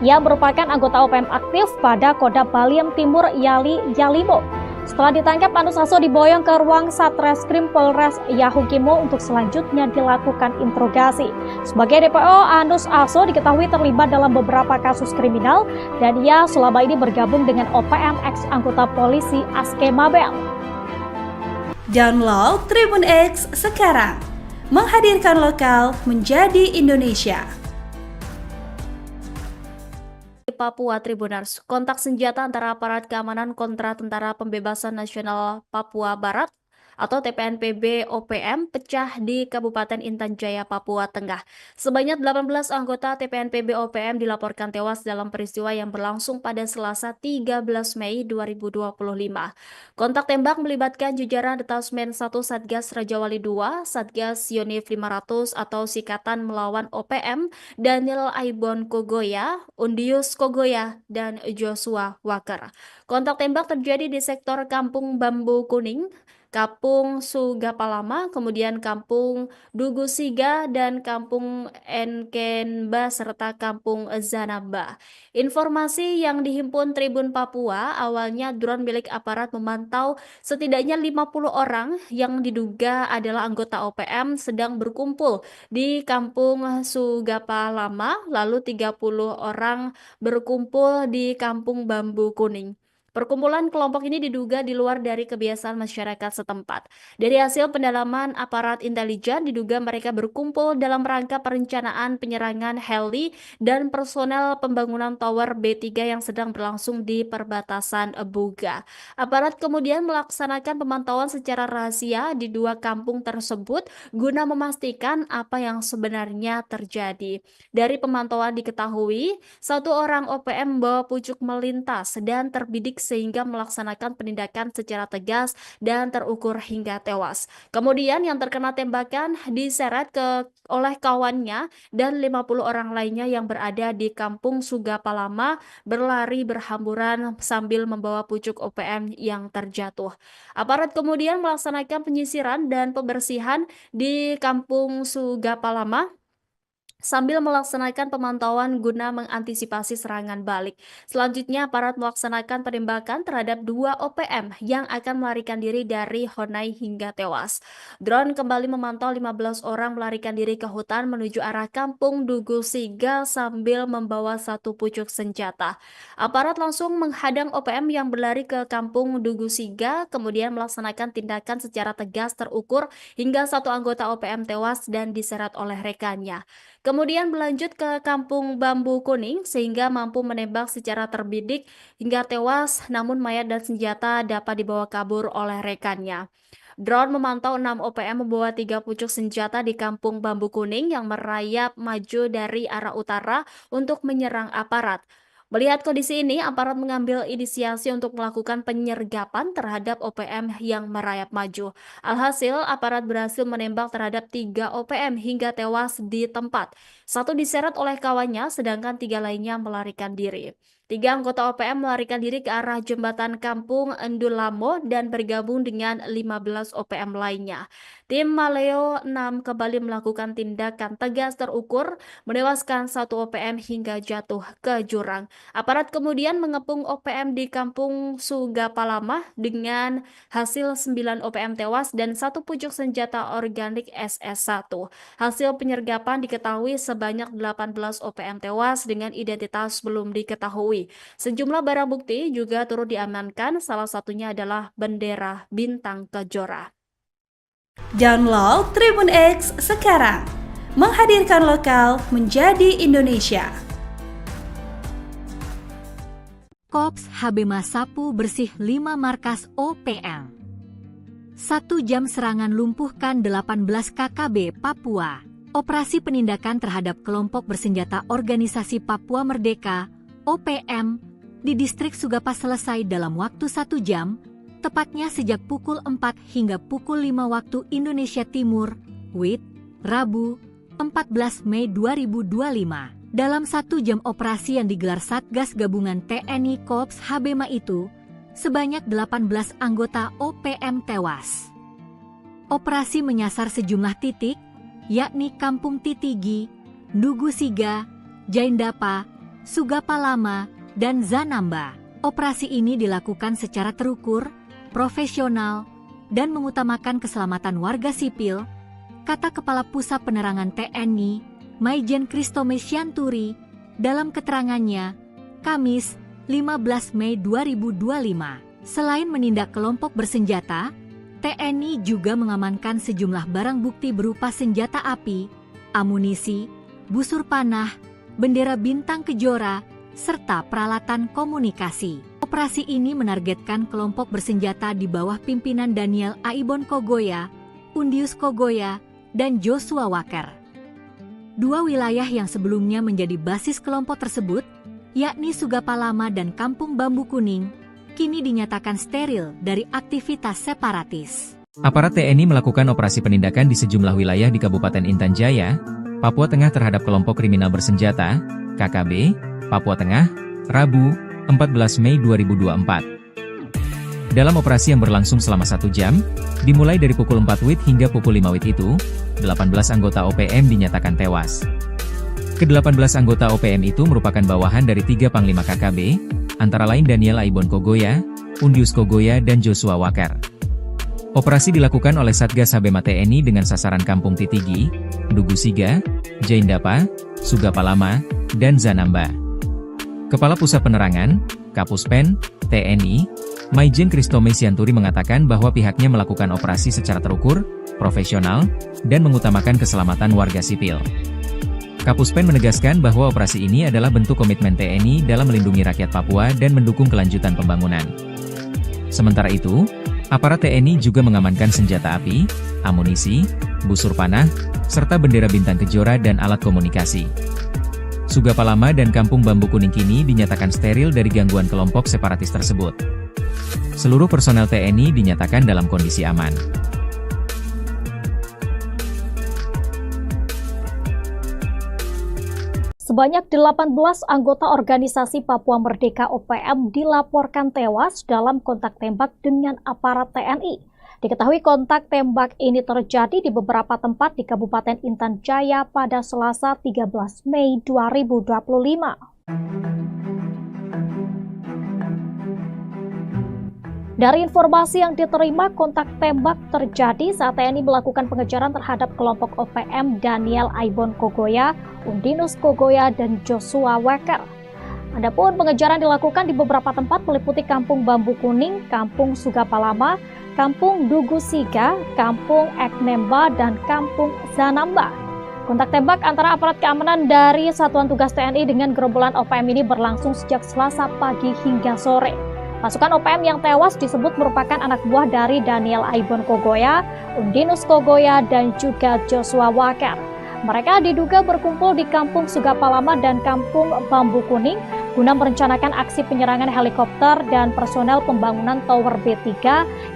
Ia merupakan anggota OPM aktif pada Kodam Baliem Timur Yalimo. Setelah ditangkap, Anus Aso diboyong ke ruang Satreskrim Polres Yahukimo untuk selanjutnya dilakukan interogasi. Sebagai DPO, Anus Aso diketahui terlibat dalam beberapa kasus kriminal dan ia selama ini bergabung dengan OPM ex anggota polisi Aske Mabel. Download Tribun X sekarang, menghadirkan lokal menjadi Indonesia. Papua Tribuners, kontak senjata antara aparat keamanan kontra Tentara Pembebasan Nasional Papua Barat atau TPNPB OPM pecah di Kabupaten Intan Jaya, Papua Tengah. Sebanyak 18 anggota TPNPB OPM dilaporkan tewas dalam peristiwa yang berlangsung pada Selasa 13 Mei 2025. Kontak tembak melibatkan jajaran Detasmen 1 Satgas Rajawali 2, Satgas Yonif 500 atau Sikatan Melawan OPM, Daniel Aibon Kogoya, Undius Kogoya, dan Joshua Walker. Kontak tembak terjadi di sektor Kampung Bambu Kuning, Kampung Sugapalama, kemudian Kampung Dugusiga, dan Kampung Enkenba, serta Kampung Zanaba. Informasi yang dihimpun Tribun Papua, awalnya drone milik aparat memantau setidaknya 50 orang yang diduga adalah anggota OPM sedang berkumpul di Kampung Sugapalama, lalu 30 orang berkumpul di Kampung Bambu Kuning. Perkumpulan kelompok ini diduga di luar dari kebiasaan masyarakat setempat. Dari hasil pendalaman aparat intelijen, diduga mereka berkumpul dalam rangka perencanaan penyerangan heli dan personel pembangunan tower B3 yang sedang berlangsung di perbatasan Buga. Aparat kemudian melaksanakan pemantauan secara rahasia di 2 kampung tersebut guna memastikan apa yang sebenarnya terjadi. Dari pemantauan diketahui, 1 orang OPM membawa pucuk melintas dan terbidik sehingga melaksanakan penindakan secara tegas dan terukur hingga tewas. Kemudian yang terkena tembakan diseret oleh kawannya dan 50 orang lainnya yang berada di Kampung Sugapalama berlari berhamburan sambil membawa pucuk OPM yang terjatuh. Aparat kemudian melaksanakan penyisiran dan pembersihan di Kampung Sugapalama sambil melaksanakan pemantauan guna mengantisipasi serangan balik. Selanjutnya, aparat melaksanakan penembakan terhadap 2 OPM yang akan melarikan diri dari Honai hingga tewas. Drone kembali memantau 15 orang melarikan diri ke hutan menuju arah Kampung Dugusiga sambil membawa 1 pucuk senjata. Aparat langsung menghadang OPM yang berlari ke Kampung Dugusiga, kemudian melaksanakan tindakan secara tegas terukur hingga 1 anggota OPM tewas dan diseret oleh rekannya. Kemudian berlanjut ke Kampung Bambu Kuning sehingga mampu menembak secara terbidik hingga tewas, namun mayat dan senjata dapat dibawa kabur oleh rekannya. Drone memantau 6 OPM membawa 3 pucuk senjata di Kampung Bambu Kuning yang merayap maju dari arah utara untuk menyerang aparat. Melihat kondisi ini, aparat mengambil inisiasi untuk melakukan penyergapan terhadap OPM yang merayap maju. Alhasil, aparat berhasil menembak terhadap 3 OPM hingga tewas di tempat. 1 diseret oleh kawannya, sedangkan 3 lainnya melarikan diri. 3 anggota OPM melarikan diri ke arah jembatan Kampung Endulamo dan bergabung dengan 15 OPM lainnya. Tim Maleo 6 kembali melakukan tindakan tegas terukur, menewaskan 1 OPM hingga jatuh ke jurang. Aparat kemudian mengepung OPM di Kampung Sugapalama dengan hasil 9 OPM tewas dan 1 pucuk senjata organik SS1. Hasil penyergapan diketahui sebanyak 18 OPM tewas dengan identitas belum diketahui. diketahui sejumlah barang bukti juga turut diamankan, salah satunya adalah bendera Bintang Kejora. Download Tribun X sekarang, menghadirkan lokal menjadi Indonesia. Kops Habema sapu bersih 5 markas OPM. 1 jam serangan lumpuhkan 18 KKB Papua. Operasi penindakan terhadap kelompok bersenjata Organisasi Papua Merdeka (OPM) di distrik Sugapa selesai dalam waktu 1 jam, tepatnya sejak pukul 4 hingga pukul 5 waktu Indonesia Timur, WIT, Rabu, 14 Mei 2025. Dalam 1 jam operasi yang digelar Satgas Gabungan TNI Kops Habema itu, sebanyak 18 anggota OPM tewas. Operasi menyasar sejumlah titik, yakni Kampung Titigi, Ndugu Siga, Jaindapa, Sugapa Lama, dan Zanamba. Operasi ini dilakukan secara terukur, profesional, dan mengutamakan keselamatan warga sipil, kata Kepala Pusat Penerangan TNI, Maijen Kristome Sianturi, dalam keterangannya, Kamis, 15 Mei 2025. Selain menindak kelompok bersenjata, TNI juga mengamankan sejumlah barang bukti berupa senjata api, amunisi, busur panah, bendera Bintang Kejora, serta peralatan komunikasi. Operasi ini menargetkan kelompok bersenjata di bawah pimpinan Daniel Aibon Kogoya, Undius Kogoya, dan Joshua Walker. 2 wilayah yang sebelumnya menjadi basis kelompok tersebut, yakni Sugapa Lama dan Kampung Bambu Kuning, kini dinyatakan steril dari aktivitas separatis. Aparat TNI melakukan operasi penindakan di sejumlah wilayah di Kabupaten Intan Jaya, Papua Tengah terhadap kelompok kriminal bersenjata, KKB, Papua Tengah, Rabu, 14 Mei 2024. Dalam operasi yang berlangsung selama 1 jam, dimulai dari pukul 4 WIT hingga pukul 5 WIT itu, 18 anggota OPM dinyatakan tewas. Ke-18 anggota OPM itu merupakan bawahan dari 3 Panglima KKB, antara lain Daniel Aibon Kogoya, Undius Kogoya, dan Joshua Walker. Operasi dilakukan oleh Satgas Habema TNI dengan sasaran Kampung Titigi, Ndugu Siga, Jaindapa, Sugapa Lama, dan Zanamba. Kepala Pusat Penerangan, Kapuspen, TNI, Maijen Kristome Sianturi mengatakan bahwa pihaknya melakukan operasi secara terukur, profesional, dan mengutamakan keselamatan warga sipil. Kapuspen menegaskan bahwa operasi ini adalah bentuk komitmen TNI dalam melindungi rakyat Papua dan mendukung kelanjutan pembangunan. Sementara itu, aparat TNI juga mengamankan senjata api, amunisi, busur panah, serta bendera Bintang Kejora dan alat komunikasi. Sugapa Lama dan Kampung Bambu Kuning kini dinyatakan steril dari gangguan kelompok separatis tersebut. Seluruh personel TNI dinyatakan dalam kondisi aman. Sebanyak 18 anggota organisasi Papua Merdeka OPM dilaporkan tewas dalam kontak tembak dengan aparat TNI. Diketahui kontak tembak ini terjadi di beberapa tempat di Kabupaten Intan Jaya pada Selasa 13 Mei 2025. Dari informasi yang diterima, kontak tembak terjadi saat TNI melakukan pengejaran terhadap kelompok OPM Daniel Aibon Kogoya, Undinus Kogoya, dan Joshua Walker. Adapun pengejaran dilakukan di beberapa tempat meliputi Kampung Bambu Kuning, Kampung Sugapa Lama, Kampung Ndugu Siga, Kampung Eknemba, dan Kampung Zanamba. Kontak tembak antara aparat keamanan dari Satuan Tugas TNI dengan gerombolan OPM ini berlangsung sejak Selasa pagi hingga sore. Pasukan OPM yang tewas disebut merupakan anak buah dari Daniel Aibon Kogoya, Undinus Kogoya, dan juga Joshua Walker. Mereka diduga berkumpul di Kampung Sugapa Lama dan Kampung Bambu Kuning guna merencanakan aksi penyerangan helikopter dan personel pembangunan Tower B3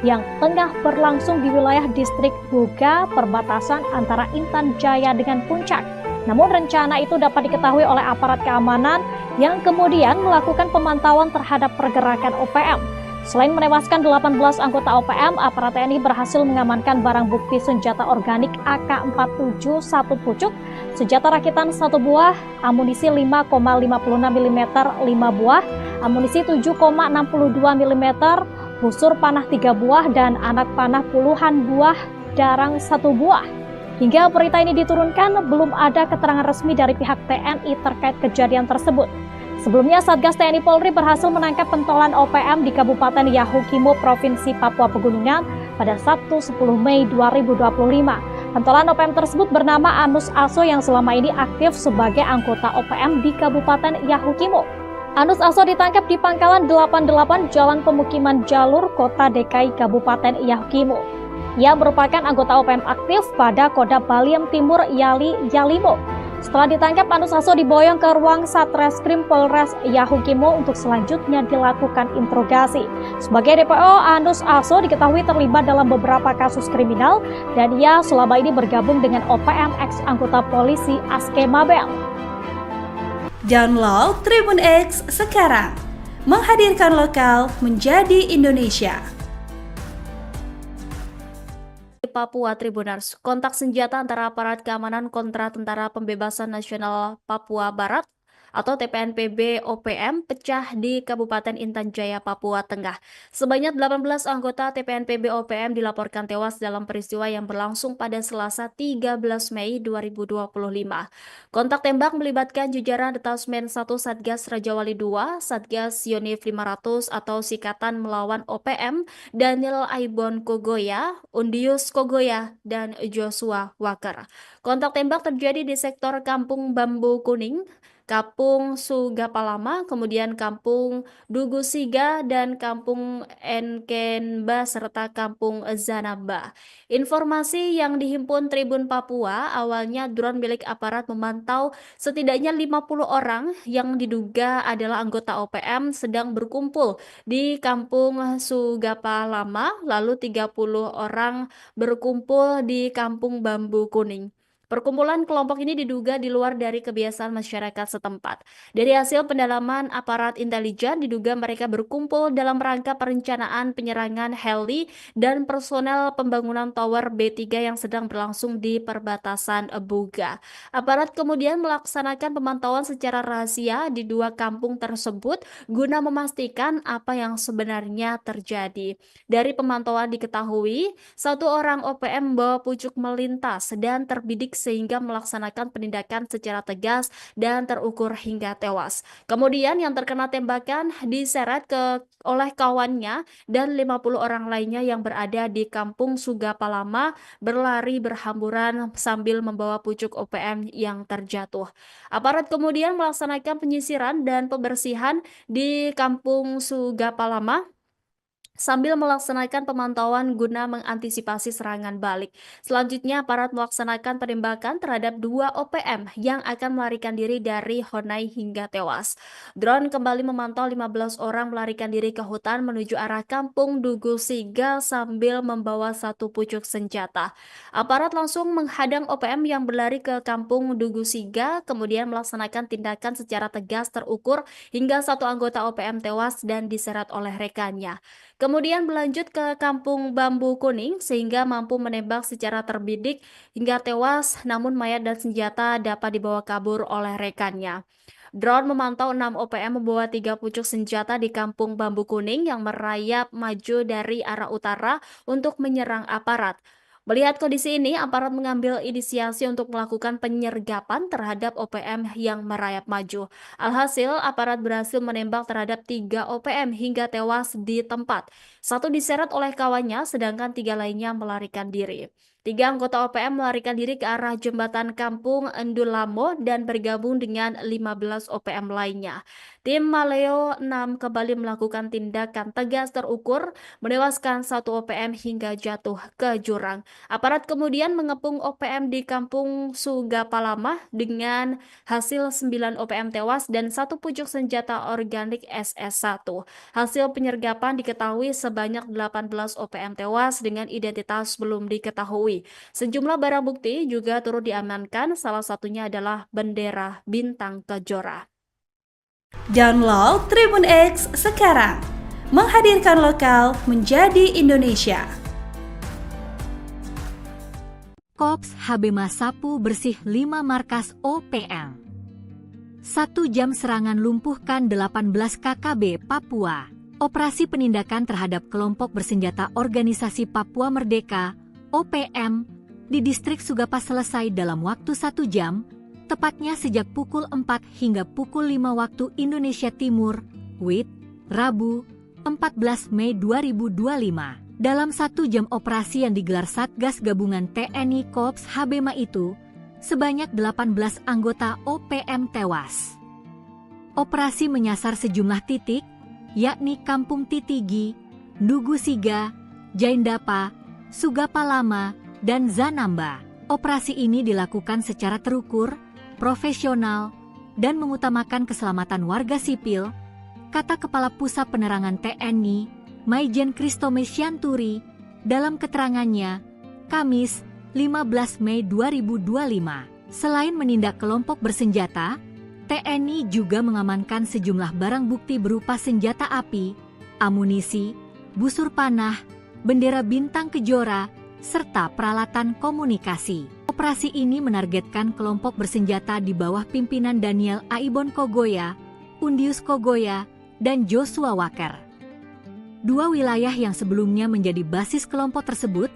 yang tengah berlangsung di wilayah distrik Buga, perbatasan antara Intan Jaya dengan Puncak. Namun rencana itu dapat diketahui oleh aparat keamanan yang kemudian melakukan pemantauan terhadap pergerakan OPM. Selain menewaskan 18 anggota OPM, aparat TNI berhasil mengamankan barang bukti senjata organik AK-47 1 pucuk, senjata rakitan 1 buah, amunisi 5,56 mm 5 buah, amunisi 7,62 mm, busur panah 3 buah, dan anak panah puluhan buah, darang 1 buah. Hingga berita ini diturunkan, belum ada keterangan resmi dari pihak TNI terkait kejadian tersebut. Sebelumnya, Satgas TNI Polri berhasil menangkap pentolan OPM di Kabupaten Yahukimo, Provinsi Papua Pegunungan pada Sabtu 10 Mei 2025. Pentolan OPM tersebut bernama Anus Aso yang selama ini aktif sebagai anggota OPM di Kabupaten Yahukimo. Anus Aso ditangkap di Pangkalan 88 Jalan Pemukiman Jalur Kota DKI Kabupaten Yahukimo. Ia merupakan anggota OPM aktif pada Kodam Baliem Timur Yali Yalimo. Setelah ditangkap, Anus Aso diboyong ke ruang Satreskrim Polres Yahukimo untuk selanjutnya dilakukan interogasi. Sebagai DPO, Anus Aso diketahui terlibat dalam beberapa kasus kriminal dan ia selama ini bergabung dengan OPM ex anggota polisi Aske Mabel. Download Tribun X sekarang, menghadirkan lokal menjadi Indonesia. Papua Tribuners, kontak senjata antara aparat keamanan kontra Tentara Pembebasan Nasional Papua Barat atau TPNPB OPM pecah di Kabupaten Intan Jaya, Papua Tengah. Sebanyak 18 anggota TPNPB OPM dilaporkan tewas dalam peristiwa yang berlangsung pada Selasa 13 Mei 2025. Kontak tembak melibatkan jajaran Detasmen 1 Satgas Rajawali 2, Satgas Yonif 500 atau Sikatan Melawan OPM, Daniel Aibon Kogoya, Undius Kogoya, dan Joshua Walker. Kontak tembak terjadi di sektor Kampung Bambu Kuning, Kampung Sugapalama, kemudian Kampung Dugusiga, dan Kampung Enkenba, serta Kampung Zanaba. Informasi yang dihimpun Tribun Papua, awalnya drone milik aparat memantau setidaknya 50 orang yang diduga adalah anggota OPM sedang berkumpul di Kampung Sugapalama, lalu 30 orang berkumpul di Kampung Bambu Kuning. Perkumpulan kelompok ini diduga di luar dari kebiasaan masyarakat setempat. Dari hasil pendalaman aparat intelijen, diduga mereka berkumpul dalam rangka perencanaan penyerangan heli dan personel pembangunan tower B3 yang sedang berlangsung di perbatasan Buga. Aparat kemudian melaksanakan pemantauan secara rahasia di dua kampung tersebut guna memastikan apa yang sebenarnya terjadi. Dari pemantauan diketahui, satu orang OPM membawa pucuk melintas dan terbidik sehingga melaksanakan penindakan secara tegas dan terukur hingga tewas. Kemudian yang terkena tembakan diseret oleh kawannya dan 50 orang lainnya yang berada di Kampung Sugapalama berlari berhamburan sambil membawa pucuk OPM yang terjatuh. Aparat kemudian melaksanakan penyisiran dan pembersihan di Kampung Sugapalama sambil melaksanakan pemantauan guna mengantisipasi serangan balik. Selanjutnya, aparat melaksanakan penembakan terhadap dua OPM yang akan melarikan diri dari Honai hingga tewas. Drone kembali memantau 15 orang melarikan diri ke hutan menuju arah Kampung Dugusiga sambil membawa satu pucuk senjata. Aparat langsung menghadang OPM yang berlari ke Kampung Dugusiga, kemudian melaksanakan tindakan secara tegas terukur hingga satu anggota OPM tewas dan diseret oleh rekannya. Kemudian berlanjut ke Kampung Bambu Kuning sehingga mampu menembak secara terbidik hingga tewas, namun mayat dan senjata dapat dibawa kabur oleh rekannya. Drone memantau 6 OPM membawa 3 pucuk senjata di Kampung Bambu Kuning yang merayap maju dari arah utara untuk menyerang aparat. Melihat kondisi ini, aparat mengambil inisiasi untuk melakukan penyergapan terhadap OPM yang merayap maju. Alhasil, aparat berhasil menembak terhadap 3 OPM hingga tewas di tempat. Satu diseret oleh kawannya, sedangkan 3 lainnya melarikan diri. 3 anggota OPM melarikan diri ke arah jembatan Kampung Endulamo dan bergabung dengan 15 OPM lainnya. Tim Maleo 6 kembali melakukan tindakan tegas terukur, menewaskan 1 OPM hingga jatuh ke jurang. Aparat kemudian mengepung OPM di Kampung Sugapalama dengan hasil 9 OPM tewas dan 1 pucuk senjata organik SS1. Hasil penyergapan diketahui sebanyak 18 OPM tewas dengan identitas belum diketahui. Sejumlah barang bukti juga turut diamankan, salah satunya adalah bendera Bintang Kejora. Download Tribun X sekarang, menghadirkan lokal menjadi Indonesia. Kops HB Masapu bersih 5 markas OPM. 1 jam serangan lumpuhkan 18 KKB Papua. Operasi penindakan terhadap kelompok bersenjata Organisasi Papua Merdeka OPM di distrik Sugapa selesai dalam waktu 1 jam, tepatnya sejak pukul 4 hingga pukul 5 waktu Indonesia Timur, WIB, Rabu, 14 Mei 2025. Dalam 1 jam operasi yang digelar Satgas Gabungan TNI Korps Habema itu, sebanyak 18 anggota OPM tewas. Operasi menyasar sejumlah titik, yakni Kampung Titigi, Ndugu Siga, Jaindapa, Sugapalama, dan Zanamba. Operasi ini dilakukan secara terukur, profesional, dan mengutamakan keselamatan warga sipil, kata Kepala Pusat Penerangan TNI, Maijen Kristome Sianturi, dalam keterangannya, Kamis, 15 Mei 2025. Selain menindak kelompok bersenjata, TNI juga mengamankan sejumlah barang bukti berupa senjata api, amunisi, busur panah, bendera bintang kejora, serta peralatan komunikasi. Operasi ini menargetkan kelompok bersenjata di bawah pimpinan Daniel Aibon Kogoya, Undius Kogoya, dan Joshua Walker. 2 wilayah yang sebelumnya menjadi basis kelompok tersebut,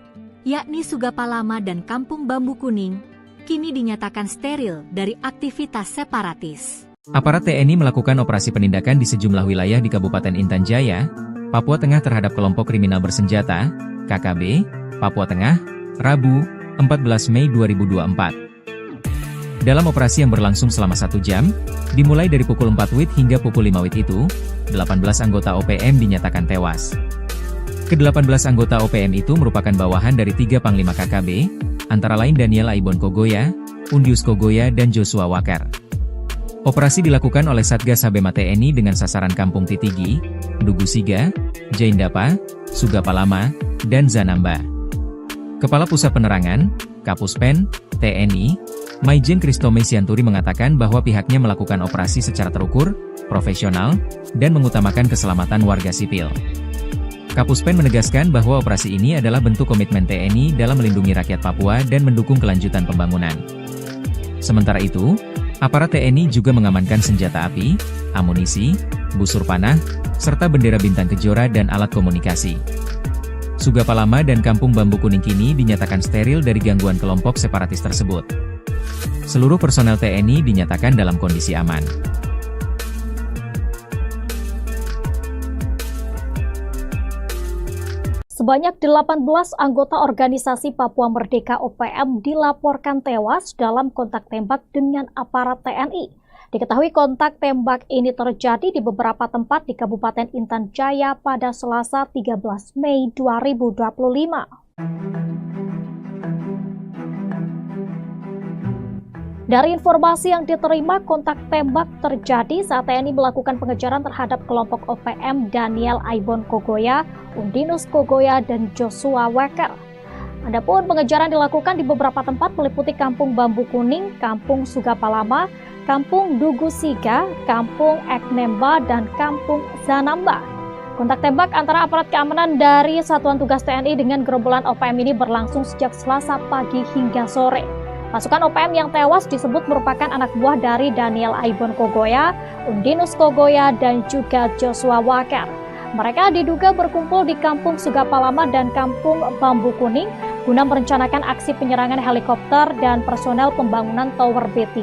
yakni Sugapalama dan Kampung Bambu Kuning, kini dinyatakan steril dari aktivitas separatis. Aparat TNI melakukan operasi penindakan di sejumlah wilayah di Kabupaten Intan Jaya, Papua Tengah terhadap kelompok kriminal bersenjata, KKB, Papua Tengah, Rabu, 14 Mei 2024. Dalam operasi yang berlangsung selama 1 jam, dimulai dari pukul 4 WIB hingga pukul 5 WIB itu, 18 anggota OPM dinyatakan tewas. Ke-18 anggota OPM itu merupakan bawahan dari 3 Panglima KKB, antara lain Daniel Aibon Kogoya, Undius Kogoya, dan Joshua Walker. Operasi dilakukan oleh Satgas Habema TNI dengan sasaran Kampung Titigi, Ndugu Siga, Jaindapa, Sugapalama, dan Zanamba. Kepala Pusat Penerangan, Kapuspen, TNI, Maijen Kristome Sianturi mengatakan bahwa pihaknya melakukan operasi secara terukur, profesional, dan mengutamakan keselamatan warga sipil. Kapuspen menegaskan bahwa operasi ini adalah bentuk komitmen TNI dalam melindungi rakyat Papua dan mendukung kelanjutan pembangunan. Sementara itu, aparat TNI juga mengamankan senjata api, amunisi, busur panah, serta bendera bintang kejora dan alat komunikasi. Sugapalama dan Kampung Bambu Kuning kini dinyatakan steril dari gangguan kelompok separatis tersebut. Seluruh personel TNI dinyatakan dalam kondisi aman. Sebanyak 18 anggota organisasi Papua Merdeka OPM dilaporkan tewas dalam kontak tembak dengan aparat TNI. Diketahui kontak tembak ini terjadi di beberapa tempat di Kabupaten Intan Jaya pada Selasa 13 Mei 2025. Dari informasi yang diterima, kontak tembak terjadi saat TNI melakukan pengejaran terhadap kelompok OPM Daniel Aibon Kogoya, Undinus Kogoya, dan Joshua Walker. Adapun pengejaran dilakukan di beberapa tempat meliputi Kampung Bambu Kuning, Kampung Sugapalama, Kampung Ndugu Siga, Kampung Eknemba, dan Kampung Zanamba. Kontak tembak antara aparat keamanan dari Satuan Tugas TNI dengan gerombolan OPM ini berlangsung sejak Selasa pagi hingga sore. Pasukan OPM yang tewas disebut merupakan anak buah dari Daniel Aibon Kogoya, Undinus Kogoya, dan juga Joshua Walker. Mereka diduga berkumpul di Kampung Sugapalama dan Kampung Bambu Kuning guna merencanakan aksi penyerangan helikopter dan personel pembangunan Tower B3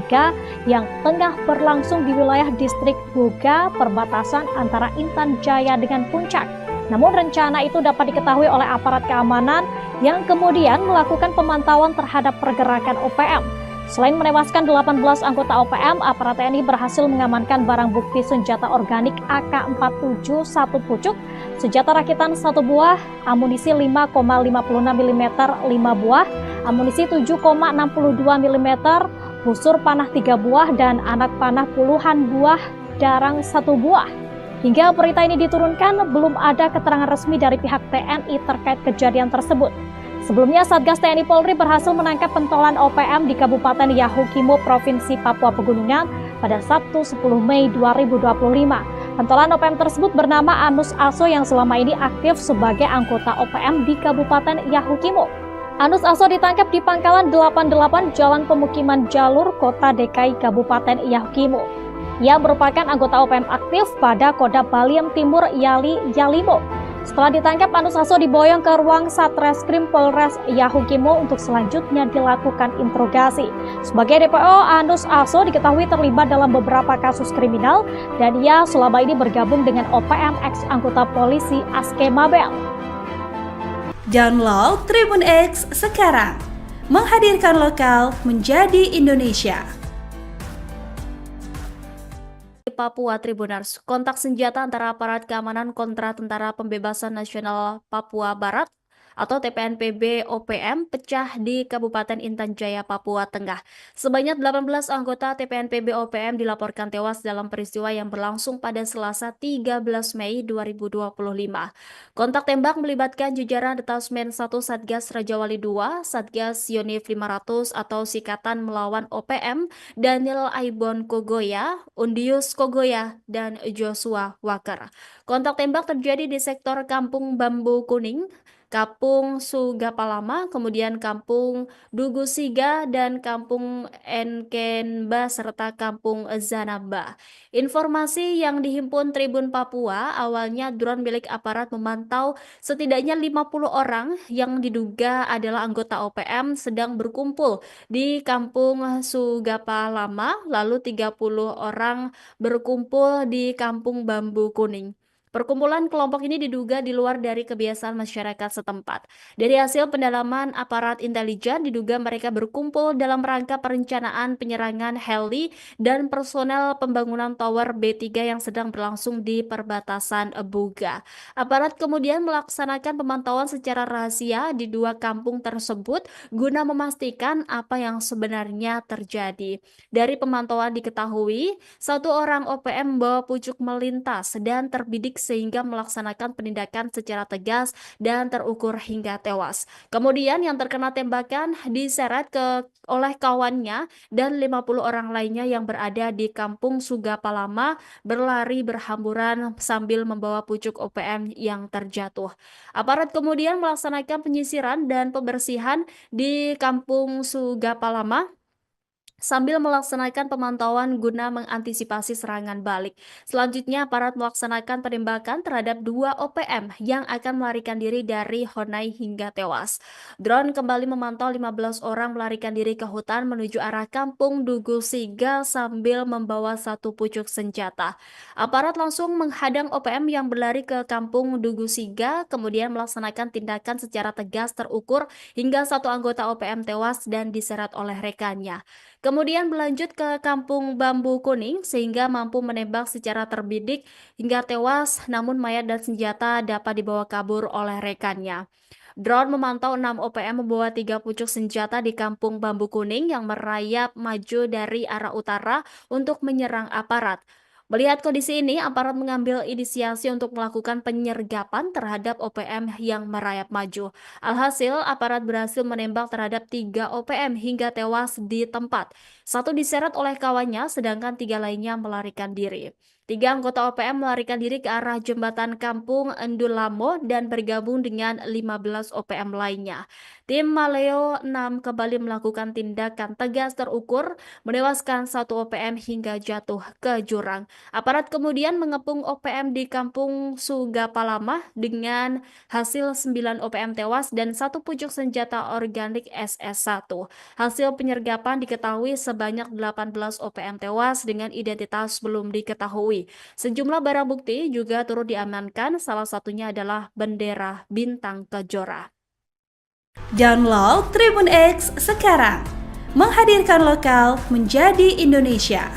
yang tengah berlangsung di wilayah distrik Buga, perbatasan antara Intan Jaya dengan Puncak. Namun rencana itu dapat diketahui oleh aparat keamanan yang kemudian melakukan pemantauan terhadap pergerakan OPM. Selain menewaskan 18 anggota OPM, aparat TNI berhasil mengamankan barang bukti senjata organik AK-47 1 pucuk, senjata rakitan 1 buah, amunisi 5,56 mm 5 buah, amunisi 7,62 mm, busur panah 3 buah, dan anak panah puluhan buah, darang 1 buah. Hingga berita ini diturunkan, belum ada keterangan resmi dari pihak TNI terkait kejadian tersebut. Sebelumnya, Satgas TNI Polri berhasil menangkap pentolan OPM di Kabupaten Yahukimo, Provinsi Papua Pegunungan pada Sabtu 10 Mei 2025. Pentolan OPM tersebut bernama Anus Aso yang selama ini aktif sebagai anggota OPM di Kabupaten Yahukimo. Anus Aso ditangkap di Pangkalan 88 Jalan Pemukiman Jalur, Kota DKI Kabupaten Yahukimo. Ia merupakan anggota OPM aktif pada Kodam Baliem Timur Yali Yalimo. Setelah ditangkap, Anus Aso diboyong ke ruang Satreskrim Polres Yahukimo untuk selanjutnya dilakukan interogasi. Sebagai DPO, Anus Aso diketahui terlibat dalam beberapa kasus kriminal dan ia selama ini bergabung dengan OPM ex anggota polisi Aske Mabel. Download Tribun X sekarang, menghadirkan lokal menjadi Indonesia. Papua Tribuners, kontak senjata antara aparat keamanan kontra Tentara Pembebasan Nasional Papua Barat atau TPNPB OPM pecah di Kabupaten Intan Jaya, Papua Tengah. Sebanyak 18 anggota TPNPB OPM dilaporkan tewas dalam peristiwa yang berlangsung pada Selasa 13 Mei 2025. Kontak tembak melibatkan jajaran Detasmen 1 Satgas Rajawali 2, Satgas Yonif 500 atau Sikatan Melawan OPM, Daniel Aibon Kogoya, Undius Kogoya, dan Joshua Walker. Kontak tembak terjadi di sektor Kampung Bambu Kuning, Kampung Sugapalama, kemudian Kampung Dugusiga, dan Kampung Enkenba, serta Kampung Zanamba. Informasi yang dihimpun Tribun Papua, awalnya drone milik aparat memantau setidaknya 50 orang yang diduga adalah anggota OPM sedang berkumpul di Kampung Sugapalama, lalu 30 orang berkumpul di Kampung Bambu Kuning. Perkumpulan kelompok ini diduga di luar dari kebiasaan masyarakat setempat. Dari hasil pendalaman aparat intelijen, diduga mereka berkumpul dalam rangka perencanaan penyerangan heli dan personel pembangunan tower B3 yang sedang berlangsung di perbatasan Buga. Aparat kemudian melaksanakan pemantauan secara rahasia di dua kampung tersebut guna memastikan apa yang sebenarnya terjadi. Dari pemantauan diketahui, satu orang OPM membawa pucuk melintas dan terbidik sehingga melaksanakan penindakan secara tegas dan terukur hingga tewas. Kemudian yang terkena tembakan diseret oleh kawannya dan 50 orang lainnya yang berada di Kampung Sugapalama berlari berhamburan sambil membawa pucuk OPM yang terjatuh. Aparat kemudian melaksanakan penyisiran dan pembersihan di Kampung Sugapalama sambil melaksanakan pemantauan guna mengantisipasi serangan balik. Selanjutnya, aparat melaksanakan penembakan terhadap dua OPM yang akan melarikan diri dari Honai hingga tewas. Drone kembali memantau 15 orang melarikan diri ke hutan menuju arah Kampung Dugusiga sambil membawa satu pucuk senjata. Aparat langsung menghadang OPM yang berlari ke Kampung Dugusiga, kemudian melaksanakan tindakan secara tegas terukur hingga satu anggota OPM tewas dan diseret oleh rekannya. Kemudian berlanjut ke Kampung Bambu Kuning sehingga mampu menembak secara terbidik hingga tewas, namun mayat dan senjata dapat dibawa kabur oleh rekannya. Drone memantau 6 OPM membawa 3 pucuk senjata di Kampung Bambu Kuning yang merayap maju dari arah utara untuk menyerang aparat. Melihat kondisi ini, aparat mengambil inisiasi untuk melakukan penyergapan terhadap OPM yang merayap maju. Alhasil, aparat berhasil menembak terhadap 3 OPM hingga tewas di tempat. Satu diseret oleh kawannya, sedangkan 3 lainnya melarikan diri. 3 anggota OPM melarikan diri ke arah jembatan Kampung Endulamo dan bergabung dengan 15 OPM lainnya. Tim Maleo 6 kembali melakukan tindakan tegas terukur, menewaskan 1 OPM hingga jatuh ke jurang. Aparat kemudian mengepung OPM di Kampung Sugapalama dengan hasil 9 OPM tewas dan 1 pucuk senjata organik SS1. Hasil penyergapan diketahui sebanyak 18 OPM tewas dengan identitas belum diketahui. Sejumlah barang bukti juga turut diamankan, salah satunya adalah bendera Bintang Kejora. Download Tribun X sekarang, menghadirkan lokal menjadi Indonesia.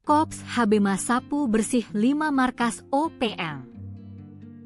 Kops HB Sapu bersih 5 markas OPM.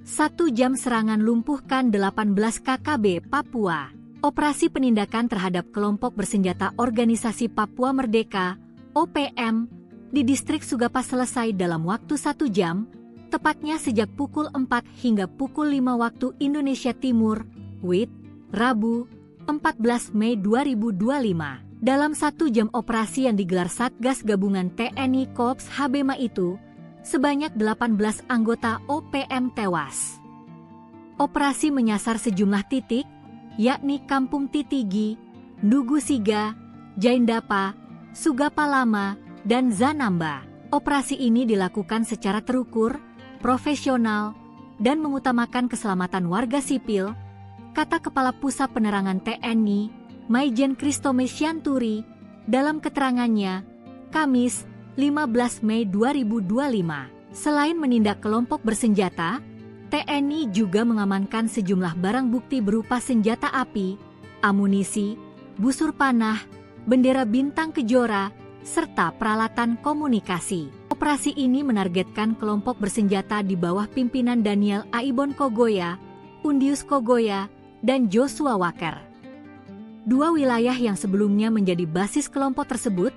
1 jam serangan lumpuhkan 18 KKB Papua. Operasi penindakan terhadap kelompok bersenjata Organisasi Papua Merdeka OPM di distrik Sugapa selesai dalam waktu 1 jam, tepatnya sejak pukul 4 hingga pukul 5 waktu Indonesia Timur, WIB, Rabu, 14 Mei 2025. Dalam 1 jam operasi yang digelar Satgas Gabungan TNI Kops HBMA itu, sebanyak 18 anggota OPM tewas. Operasi menyasar sejumlah titik, yakni Kampung Titigi, Dugusiga, Jaindapa, Sugapalama, dan Zanamba. Operasi ini dilakukan secara terukur profesional, dan mengutamakan keselamatan warga sipil, kata Kepala Pusat Penerangan TNI, Maijen Kristome Sianturi, dalam keterangannya, Kamis, 15 Mei 2025. Selain menindak kelompok bersenjata, TNI juga mengamankan sejumlah barang bukti berupa senjata api, amunisi, busur panah, bendera bintang kejora, serta peralatan komunikasi. Operasi ini menargetkan kelompok bersenjata di bawah pimpinan Daniel Aibon Kogoya, Undius Kogoya, dan Joshua Walker. Dua wilayah yang sebelumnya menjadi basis kelompok tersebut,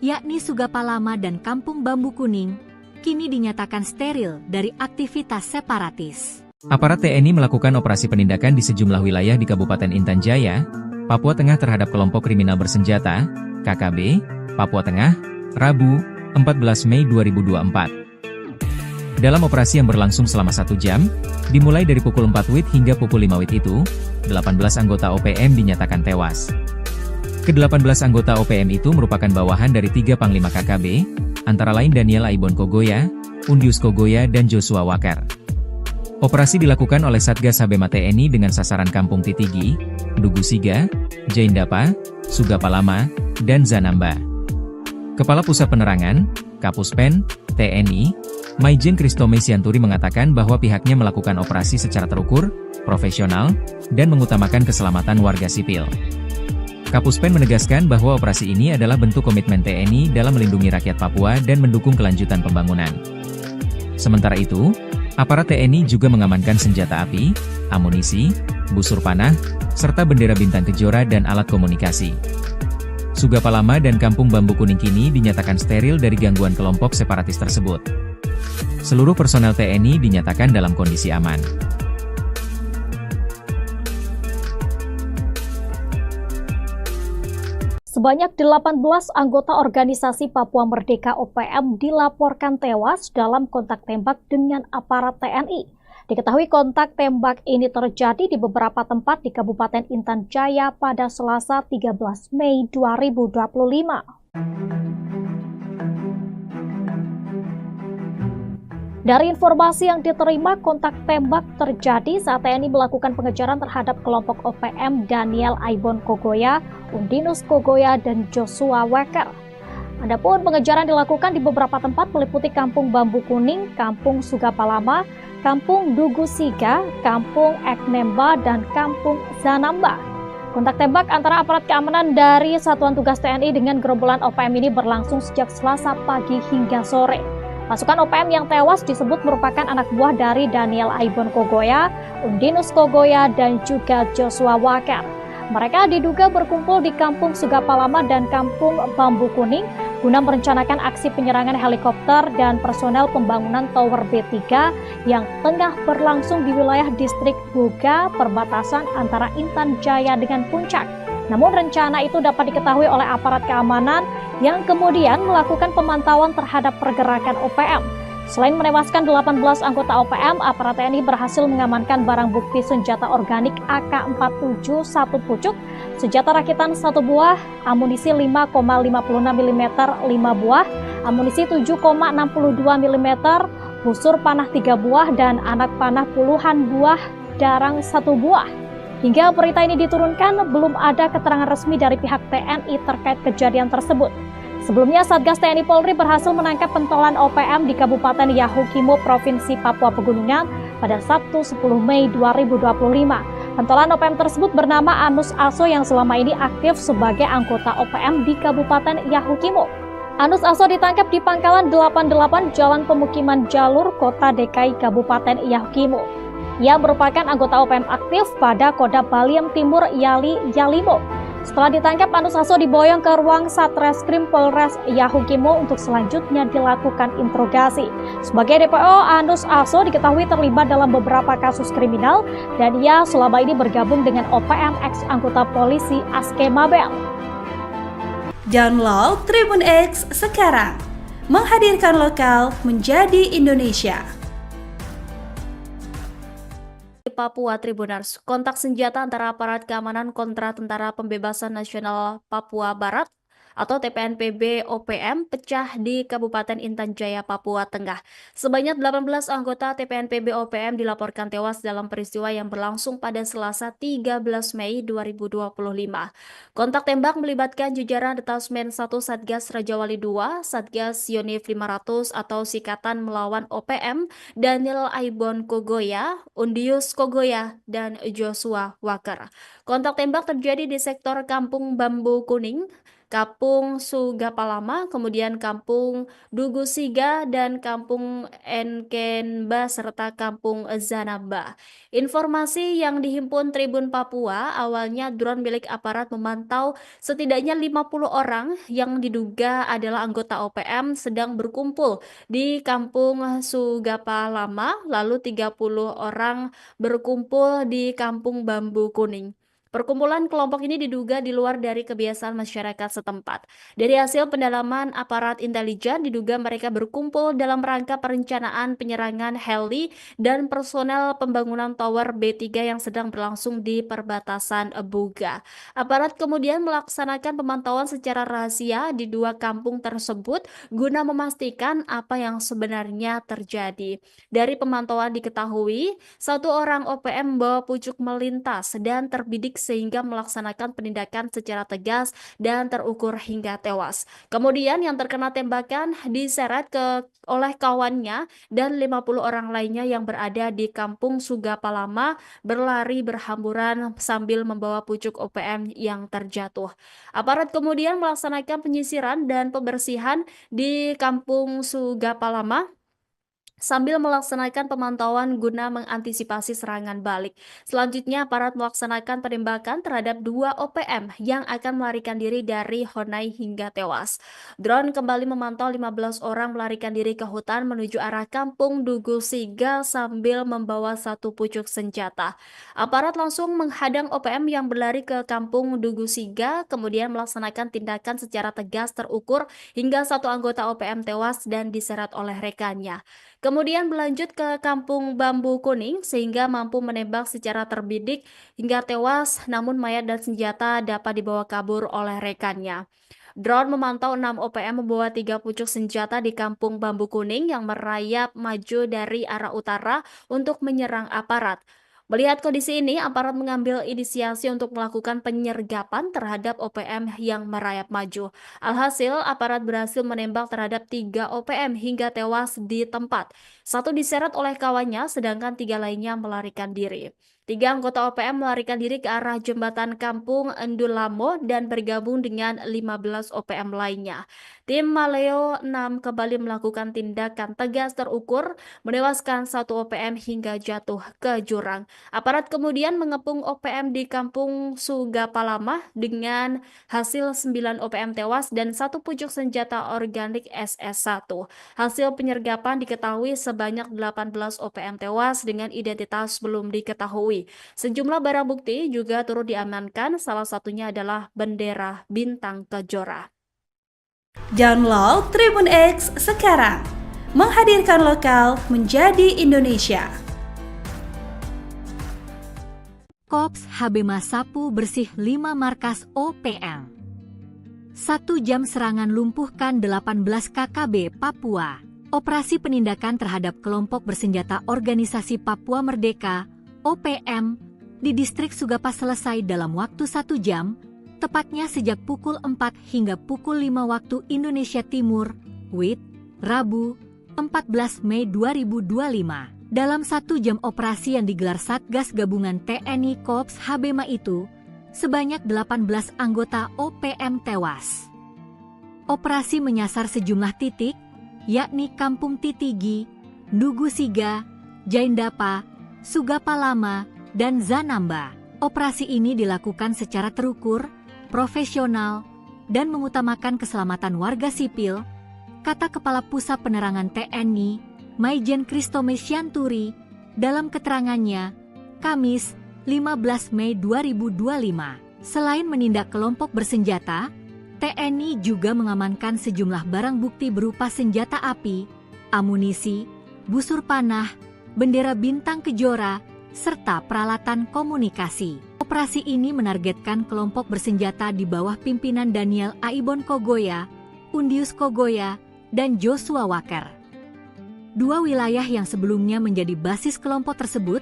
yakni Sugapalama dan Kampung Bambu Kuning, kini dinyatakan steril dari aktivitas separatis. Aparat TNI melakukan operasi penindakan di sejumlah wilayah di Kabupaten Intan Jaya, Papua Tengah terhadap kelompok kriminal bersenjata, KKB, Papua Tengah, Rabu, 14 Mei 2024. Dalam operasi yang berlangsung selama 1 jam, dimulai dari pukul 4 WIB hingga pukul 5 WIB itu, 18 anggota OPM dinyatakan tewas. Ke-18 anggota OPM itu merupakan bawahan dari 3 Panglima KKB, antara lain Daniel Aibon Kogoya, Undius Kogoya, dan Joshua Walker. Operasi dilakukan oleh Satgas Habema TNI dengan sasaran Kampung Titigi, Dugu Siga, Jaindapa, Sugapalama, dan Zanamba. Kepala Pusat Penerangan, Kapuspen, TNI, Maijen Kristome Sianturi mengatakan bahwa pihaknya melakukan operasi secara terukur, profesional, dan mengutamakan keselamatan warga sipil. Kapuspen menegaskan bahwa operasi ini adalah bentuk komitmen TNI dalam melindungi rakyat Papua dan mendukung kelanjutan pembangunan. Sementara itu, aparat TNI juga mengamankan senjata api, amunisi, busur panah, serta bendera bintang kejora dan alat komunikasi. Sugapalama dan Kampung Bambu Kuning kini dinyatakan steril dari gangguan kelompok separatis tersebut. Seluruh personel TNI dinyatakan dalam kondisi aman. Sebanyak 18 anggota organisasi Papua Merdeka OPM dilaporkan tewas dalam kontak tembak dengan aparat TNI. Diketahui kontak tembak ini terjadi di beberapa tempat di Kabupaten Intan Jaya pada Selasa 13 Mei 2025. Dari informasi yang diterima, kontak tembak terjadi saat TNI melakukan pengejaran terhadap kelompok OPM Daniel Aibon Kogoya, Undinus Kogoya, dan Joshua Walker. Adapun pengejaran dilakukan di beberapa tempat meliputi Kampung Bambu Kuning, Kampung Sugapalama, Kampung Dugu Siga, Kampung Eknemba, dan Kampung Zanamba. Kontak tembak antara aparat keamanan dari Satuan Tugas TNI dengan gerombolan OPM ini berlangsung sejak Selasa pagi hingga sore. Pasukan OPM yang tewas disebut merupakan anak buah dari Daniel Aibon Kogoya, Undinus Kogoya, dan juga Joshua Walker. Mereka diduga berkumpul di Kampung Sugapalama dan Kampung Bambu Kuning guna merencanakan aksi penyerangan helikopter dan personel pembangunan Tower B3 yang tengah berlangsung di wilayah distrik Buga, perbatasan antara Intan Jaya dengan Puncak. Namun rencana itu dapat diketahui oleh aparat keamanan yang kemudian melakukan pemantauan terhadap pergerakan OPM. Selain menewaskan 18 anggota OPM, aparat TNI berhasil mengamankan barang bukti senjata organik AK-47 1 pucuk, senjata rakitan 1 buah, amunisi 5,56 mm 5 buah, amunisi 7,62 mm, busur panah 3 buah, dan anak panah puluhan buah darang 1 buah. Hingga berita ini diturunkan, belum ada keterangan resmi dari pihak TNI terkait kejadian tersebut. Sebelumnya, Satgas TNI Polri berhasil menangkap pentolan OPM di Kabupaten Yahukimo, Provinsi Papua Pegunungan pada Sabtu 10 Mei 2025. Pentolan OPM tersebut bernama Anus Aso yang selama ini aktif sebagai anggota OPM di Kabupaten Yahukimo. Anus Aso ditangkap di Pangkalan 88 Jalan Pemukiman Jalur, Kota DKI Kabupaten Yahukimo. Ia merupakan anggota OPM aktif pada Kodam Baliem Timur Yalimo. Setelah ditangkap, Anus Aso diboyong ke ruang Satreskrim Polres Yahukimo untuk selanjutnya dilakukan interogasi. Sebagai DPO, Anus Aso diketahui terlibat dalam beberapa kasus kriminal dan ia selama ini bergabung dengan OPM ex anggota polisi Aske Mabel. Download Tribun X sekarang, menghadirkan lokal menjadi Indonesia. Papua Tribunars, kontak senjata antara aparat keamanan kontra Tentara Pembebasan Nasional Papua Barat atau TPNPB OPM pecah di Kabupaten Intan Jaya, Papua Tengah. Sebanyak 18 anggota TPNPB OPM dilaporkan tewas dalam peristiwa yang berlangsung pada Selasa 13 Mei 2025. Kontak tembak melibatkan jajaran Detasmen 1 Satgas Raja Wali 2, Satgas Yonif 500 atau Sikatan Melawan OPM, Daniel Aibon Kogoya, Undius Kogoya, dan Joshua Walker. Kontak tembak terjadi di sektor Kampung Bambu Kuning, Kampung Sugapalama, kemudian Kampung Dugusiga, dan Kampung Enkenba, serta Kampung Zanamba. Informasi yang dihimpun Tribun Papua, awalnya drone milik aparat memantau setidaknya 50 orang yang diduga adalah anggota OPM sedang berkumpul di Kampung Sugapalama, lalu 30 orang berkumpul di Kampung Bambu Kuning. Perkumpulan kelompok ini diduga di luar dari kebiasaan masyarakat setempat. Dari hasil pendalaman aparat intelijen, diduga mereka berkumpul dalam rangka perencanaan penyerangan heli dan personel pembangunan tower B3 yang sedang berlangsung di perbatasan Buga. Aparat kemudian melaksanakan pemantauan secara rahasia di dua kampung tersebut guna memastikan apa yang sebenarnya terjadi. Dari pemantauan diketahui, satu orang OPM membawa pucuk melintas dan terbidik sehingga melaksanakan penindakan secara tegas dan terukur hingga tewas. Kemudian yang terkena tembakan diseret oleh kawannya dan 50 orang lainnya yang berada di Kampung Sugapalama berlari berhamburan sambil membawa pucuk OPM yang terjatuh. Aparat kemudian melaksanakan penyisiran dan pembersihan di Kampung Sugapalama sambil melaksanakan pemantauan guna mengantisipasi serangan balik. Selanjutnya, aparat melaksanakan penembakan terhadap dua OPM yang akan melarikan diri dari Honai hingga tewas. Drone kembali memantau 15 orang melarikan diri ke hutan menuju arah Kampung Dugusiga sambil membawa satu pucuk senjata. Aparat langsung menghadang OPM yang berlari ke Kampung Dugusiga, kemudian melaksanakan tindakan secara tegas terukur hingga satu anggota OPM tewas dan diseret oleh rekannya. Kemudian berlanjut ke Kampung Bambu Kuning sehingga mampu menembak secara terbidik hingga tewas, namun mayat dan senjata dapat dibawa kabur oleh rekannya. Drone memantau 6 OPM membawa 3 pucuk senjata di Kampung Bambu Kuning yang merayap maju dari arah utara untuk menyerang aparat. Melihat kondisi ini, aparat mengambil inisiasi untuk melakukan penyergapan terhadap OPM yang merayap maju. Alhasil, aparat berhasil menembak terhadap 3 OPM hingga tewas di tempat. Satu diseret oleh kawannya, sedangkan 3 lainnya melarikan diri. 3 anggota OPM melarikan diri ke arah jembatan Kampung Endulamo dan bergabung dengan 15 OPM lainnya. Tim Maleo 6 kembali melakukan tindakan tegas terukur, menewaskan 1 OPM hingga jatuh ke jurang. Aparat kemudian mengepung OPM di Kampung Sugapalama dengan hasil 9 OPM tewas dan 1 pucuk senjata organik SS1. Hasil penyergapan diketahui sebanyak 18 OPM tewas dengan identitas belum diketahui. Sejumlah barang bukti juga turut diamankan, salah satunya adalah bendera bintang kejora. Download Tribun X sekarang, menghadirkan lokal menjadi Indonesia. Kops Habema sapu bersih 5 markas OPM. 1 jam serangan lumpuhkan 18 KKB Papua. Operasi penindakan terhadap kelompok bersenjata Organisasi Papua Merdeka OPM di distrik Sugapa selesai dalam waktu 1 jam, tepatnya sejak pukul 4 hingga pukul 5 waktu Indonesia Timur, WIT, Rabu, 14 Mei 2025. Dalam 1 jam operasi yang digelar Satgas Gabungan TNI Kops Habema itu, sebanyak 18 anggota OPM tewas. Operasi menyasar sejumlah titik, yakni Kampung Titigi, Dugusiga, Jaindapa, Sugapalama, dan Zanamba. Operasi ini dilakukan secara terukur, profesional, dan mengutamakan keselamatan warga sipil, kata Kepala Pusat Penerangan TNI, Maijen Kristome Syanturi, dalam keterangannya, Kamis, 15 Mei 2025. Selain menindak kelompok bersenjata, TNI juga mengamankan sejumlah barang bukti berupa senjata api, amunisi, busur panah, bendera bintang kejora, serta peralatan komunikasi. Operasi ini menargetkan kelompok bersenjata di bawah pimpinan Daniel Aibon Kogoya, Undius Kogoya, dan Joshua Walker. Dua wilayah yang sebelumnya menjadi basis kelompok tersebut,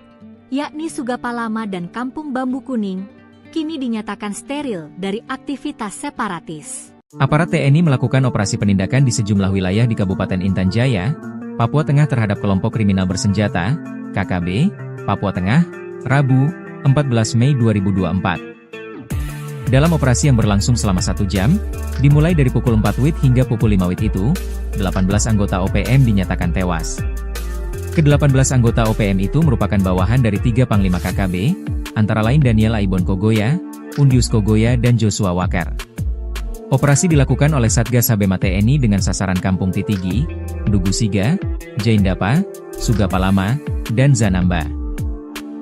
yakni Sugapalama dan Kampung Bambu Kuning, kini dinyatakan steril dari aktivitas separatis. Aparat TNI melakukan operasi penindakan di sejumlah wilayah di Kabupaten Intan Jaya, Papua Tengah terhadap kelompok kriminal bersenjata, KKB, Papua Tengah, Rabu, 14 Mei 2024. Dalam operasi yang berlangsung selama 1 jam, dimulai dari pukul 4 WIB hingga pukul 5 WIB itu, 18 anggota OPM dinyatakan tewas. Ke-18 anggota OPM itu merupakan bawahan dari 3 Panglima KKB, antara lain Daniel Aibon Kogoya, Undius Kogoya dan Joshua Walker. Operasi dilakukan oleh Satgas Habema TNI dengan sasaran Kampung Titigi, Dugu Siga, Jaindapa, Sugapalama, dan Zanamba.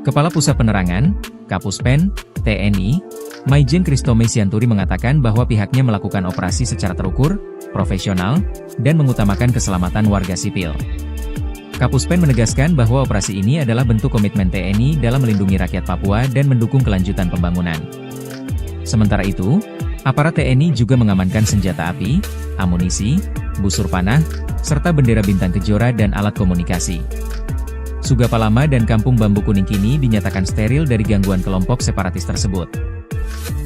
Kepala Pusat Penerangan, Kapuspen, TNI, Maijen Kristome Sianturi mengatakan bahwa pihaknya melakukan operasi secara terukur, profesional, dan mengutamakan keselamatan warga sipil. Kapuspen menegaskan bahwa operasi ini adalah bentuk komitmen TNI dalam melindungi rakyat Papua dan mendukung kelanjutan pembangunan. Sementara itu, aparat TNI juga mengamankan senjata api, amunisi, busur panah, serta bendera bintang kejora dan alat komunikasi. Sugapalama dan Kampung Bambu Kuning kini dinyatakan steril dari gangguan kelompok separatis tersebut.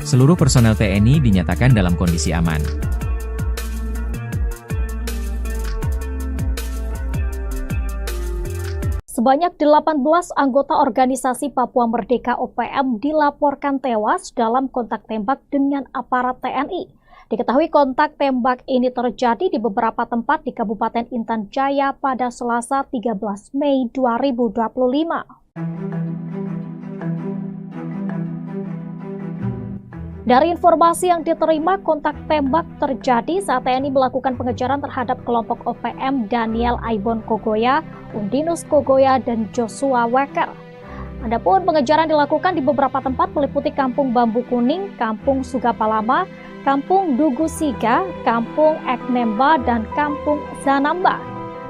Seluruh personel TNI dinyatakan dalam kondisi aman. Sebanyak 18 anggota organisasi Papua Merdeka OPM dilaporkan tewas dalam kontak tembak dengan aparat TNI. Diketahui kontak tembak ini terjadi di beberapa tempat di Kabupaten Intan Jaya pada Selasa 13 Mei 2025. Dari informasi yang diterima, kontak tembak terjadi saat TNI melakukan pengejaran terhadap kelompok OPM Daniel Aibon Kogoya, Undinus Kogoya, dan Joshua Walker. Adapun pengejaran dilakukan di beberapa tempat meliputi Kampung Bambu Kuning, Kampung Sugapalama, Kampung Dugu Siga, Kampung Eknemba, dan Kampung Zanamba.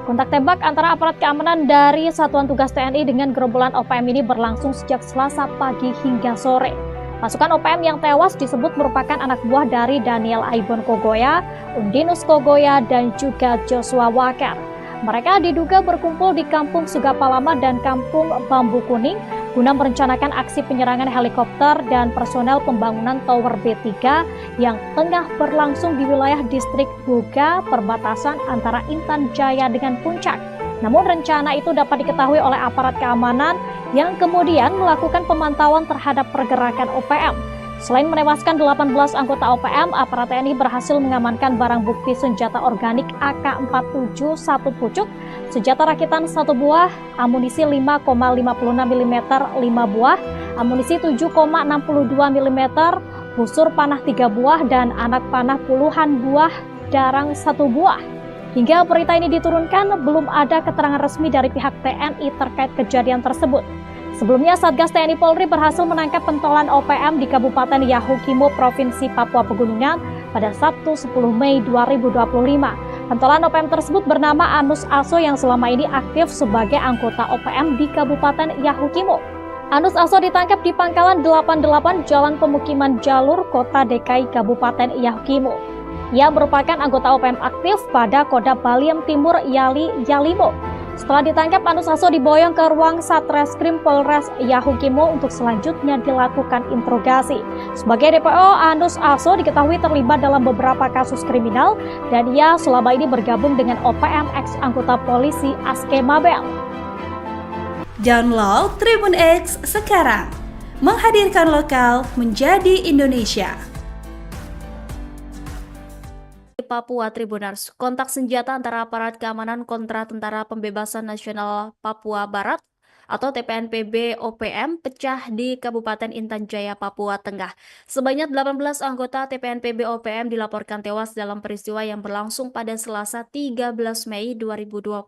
Kontak tembak antara aparat keamanan dari Satuan Tugas TNI dengan gerombolan OPM ini berlangsung sejak Selasa pagi hingga sore. Pasukan OPM yang tewas disebut merupakan anak buah dari Daniel Aibon Kogoya, Undinus Kogoya, dan juga Joshua Walker. Mereka diduga berkumpul di Kampung Sugapalama dan Kampung Bambu Kuning guna merencanakan aksi penyerangan helikopter dan personel pembangunan Tower B3 yang tengah berlangsung di wilayah distrik Buga, perbatasan antara Intan Jaya dengan Puncak. Namun rencana itu dapat diketahui oleh aparat keamanan yang kemudian melakukan pemantauan terhadap pergerakan OPM. Selain menewaskan 18 anggota OPM, aparat TNI berhasil mengamankan barang bukti senjata organik AK-47 1 pucuk, senjata rakitan 1 buah, amunisi 5,56 mm 5 buah, amunisi 7,62 mm, busur panah 3 buah, dan anak panah puluhan buah darang 1 buah. Hingga berita ini diturunkan, belum ada keterangan resmi dari pihak TNI terkait kejadian tersebut. Sebelumnya, Satgas TNI Polri berhasil menangkap pentolan OPM di Kabupaten Yahukimo, Provinsi Papua Pegunungan pada Sabtu 10 Mei 2025. Pentolan OPM tersebut bernama Anus Aso yang selama ini aktif sebagai anggota OPM di Kabupaten Yahukimo. Anus Aso ditangkap di Pangkalan 88 Jalan Pemukiman Jalur, Kota DKI Kabupaten Yahukimo. Ia merupakan anggota OPM aktif pada Kodam Baliem Timur Yalimo. Setelah ditangkap, Anus Aso diboyong ke ruang Satreskrim Polres Yahukimo untuk selanjutnya dilakukan interogasi. Sebagai DPO, Anus Aso diketahui terlibat dalam beberapa kasus kriminal dan ia selama ini bergabung dengan OPM ex anggota polisi Aske Mabel. Download Tribun X sekarang, menghadirkan lokal menjadi Indonesia. Papua Tribunars, kontak senjata antara aparat keamanan kontra Tentara Pembebasan Nasional Papua Barat atau TPNPB OPM pecah di Kabupaten Intan Jaya, Papua Tengah. Sebanyak 18 anggota TPNPB OPM dilaporkan tewas dalam peristiwa yang berlangsung pada Selasa 13 Mei 2025.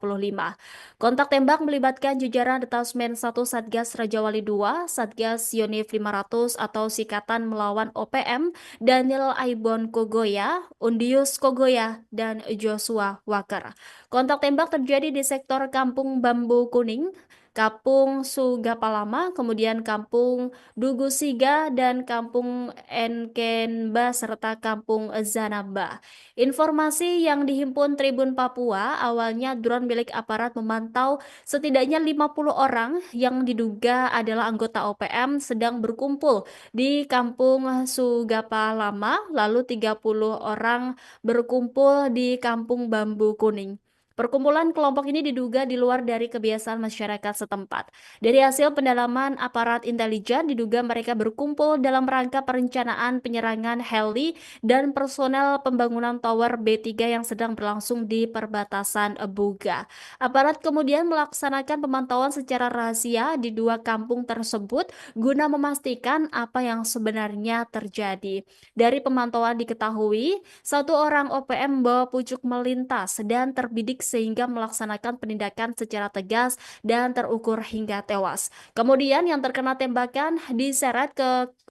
Kontak tembak melibatkan jajaran Detasmen 1 Satgas Rajawali 2, Satgas Yonif 500 atau Sikatan Melawan OPM, Daniel Aibon Kogoya, Undius Kogoya, dan Joshua Walker. Kontak tembak terjadi di sektor Kampung Bambu Kuning, Kampung Sugapalama, kemudian Kampung Dugusiga, dan Kampung Enkenba, serta Kampung Zanamba. Informasi yang dihimpun Tribun Papua, awalnya drone milik aparat memantau setidaknya 50 orang yang diduga adalah anggota OPM sedang berkumpul di Kampung Sugapalama, lalu 30 orang berkumpul di Kampung Bambu Kuning. Perkumpulan kelompok ini diduga di luar dari kebiasaan masyarakat setempat. Dari hasil pendalaman aparat intelijen, diduga mereka berkumpul dalam rangka perencanaan penyerangan heli dan personel pembangunan tower B3 yang sedang berlangsung di perbatasan Buga. Aparat kemudian melaksanakan pemantauan secara rahasia di dua kampung tersebut guna memastikan apa yang sebenarnya terjadi. Dari pemantauan diketahui, satu orang OPM membawa pucuk melintas dan terbidik sehingga melaksanakan penindakan secara tegas dan terukur hingga tewas. Kemudian yang terkena tembakan diseret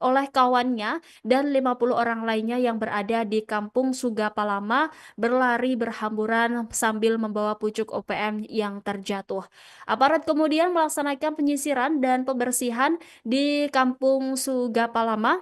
oleh kawannya dan 50 orang lainnya yang berada di Kampung Sugapalama berlari berhamburan sambil membawa pucuk OPM yang terjatuh. Aparat kemudian melaksanakan penyisiran dan pembersihan di Kampung Sugapalama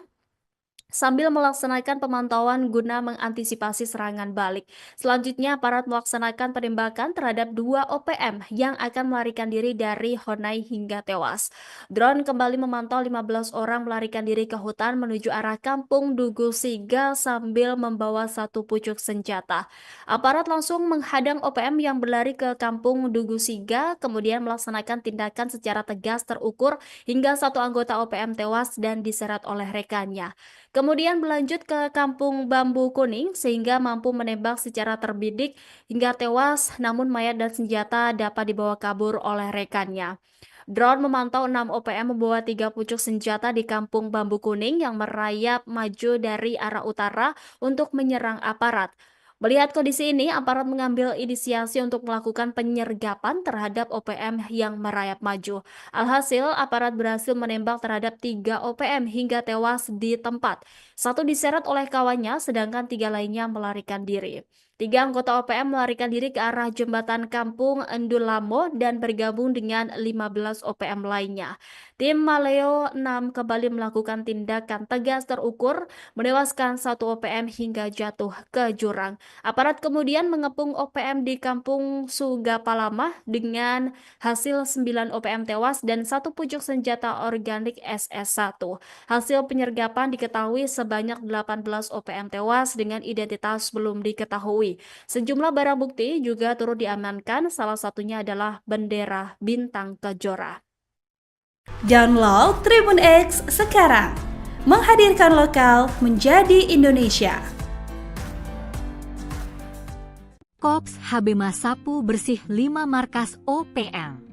sambil melaksanakan pemantauan guna mengantisipasi serangan balik. Selanjutnya, aparat melaksanakan penembakan terhadap dua OPM yang akan melarikan diri dari Honai hingga tewas. Drone kembali memantau 15 orang melarikan diri ke hutan menuju arah Kampung Dugusiga sambil membawa satu pucuk senjata. Aparat langsung menghadang OPM yang berlari ke Kampung Dugusiga, kemudian melaksanakan tindakan secara tegas terukur hingga satu anggota OPM tewas dan diseret oleh rekannya. Kemudian berlanjut ke Kampung Bambu Kuning sehingga mampu menembak secara terbidik hingga tewas, namun mayat dan senjata dapat dibawa kabur oleh rekannya. Drone memantau 6 OPM membawa 3 pucuk senjata di Kampung Bambu Kuning yang merayap maju dari arah utara untuk menyerang aparat. Melihat kondisi ini, aparat mengambil inisiasi untuk melakukan penyergapan terhadap OPM yang merayap maju. Alhasil, aparat berhasil menembak terhadap 3 OPM hingga tewas di tempat. Satu diseret oleh kawannya, sedangkan 3 lainnya melarikan diri. 3 anggota OPM melarikan diri ke arah jembatan Kampung Endulamo dan bergabung dengan 15 OPM lainnya. Tim Maleo 6 kembali melakukan tindakan tegas terukur, menewaskan 1 OPM hingga jatuh ke jurang. Aparat kemudian mengepung OPM di Kampung Sugapalama dengan hasil 9 OPM tewas dan 1 pucuk senjata organik SS1. Hasil penyergapan diketahui sebanyak 18 OPM tewas dengan identitas belum diketahui. Sejumlah barang bukti juga turut diamankan, salah satunya adalah bendera bintang kejora. Download Tribun X sekarang, menghadirkan lokal menjadi Indonesia. Kops HB Sapu bersih 5 markas OPM.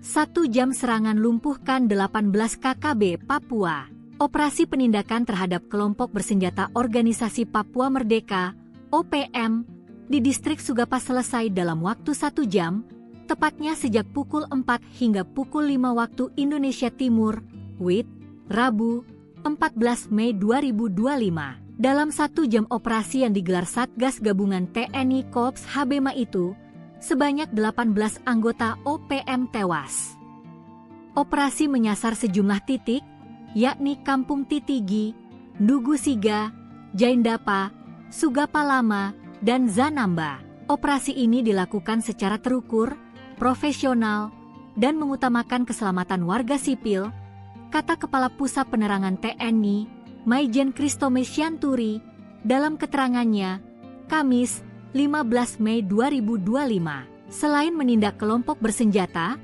1 jam serangan lumpuhkan 18 KKB Papua. Operasi penindakan terhadap kelompok bersenjata Organisasi Papua Merdeka OPM di distrik Sugapa selesai dalam waktu 1 jam, tepatnya sejak pukul 4 hingga pukul 5 waktu Indonesia Timur, WIT, Rabu, 14 Mei 2025. Dalam 1 jam operasi yang digelar Satgas Gabungan TNI Kops HBMA itu, sebanyak 18 anggota OPM tewas. Operasi menyasar sejumlah titik, yakni Kampung Titigi, Dugusiga, Jaindapa, Sugapalama, dan Zanamba. Operasi ini dilakukan secara terukur, profesional, dan mengutamakan keselamatan warga sipil, kata Kepala Pusat Penerangan TNI, Maijen Kristome Syanturi, dalam keterangannya, Kamis, 15 Mei 2025. Selain menindak kelompok bersenjata,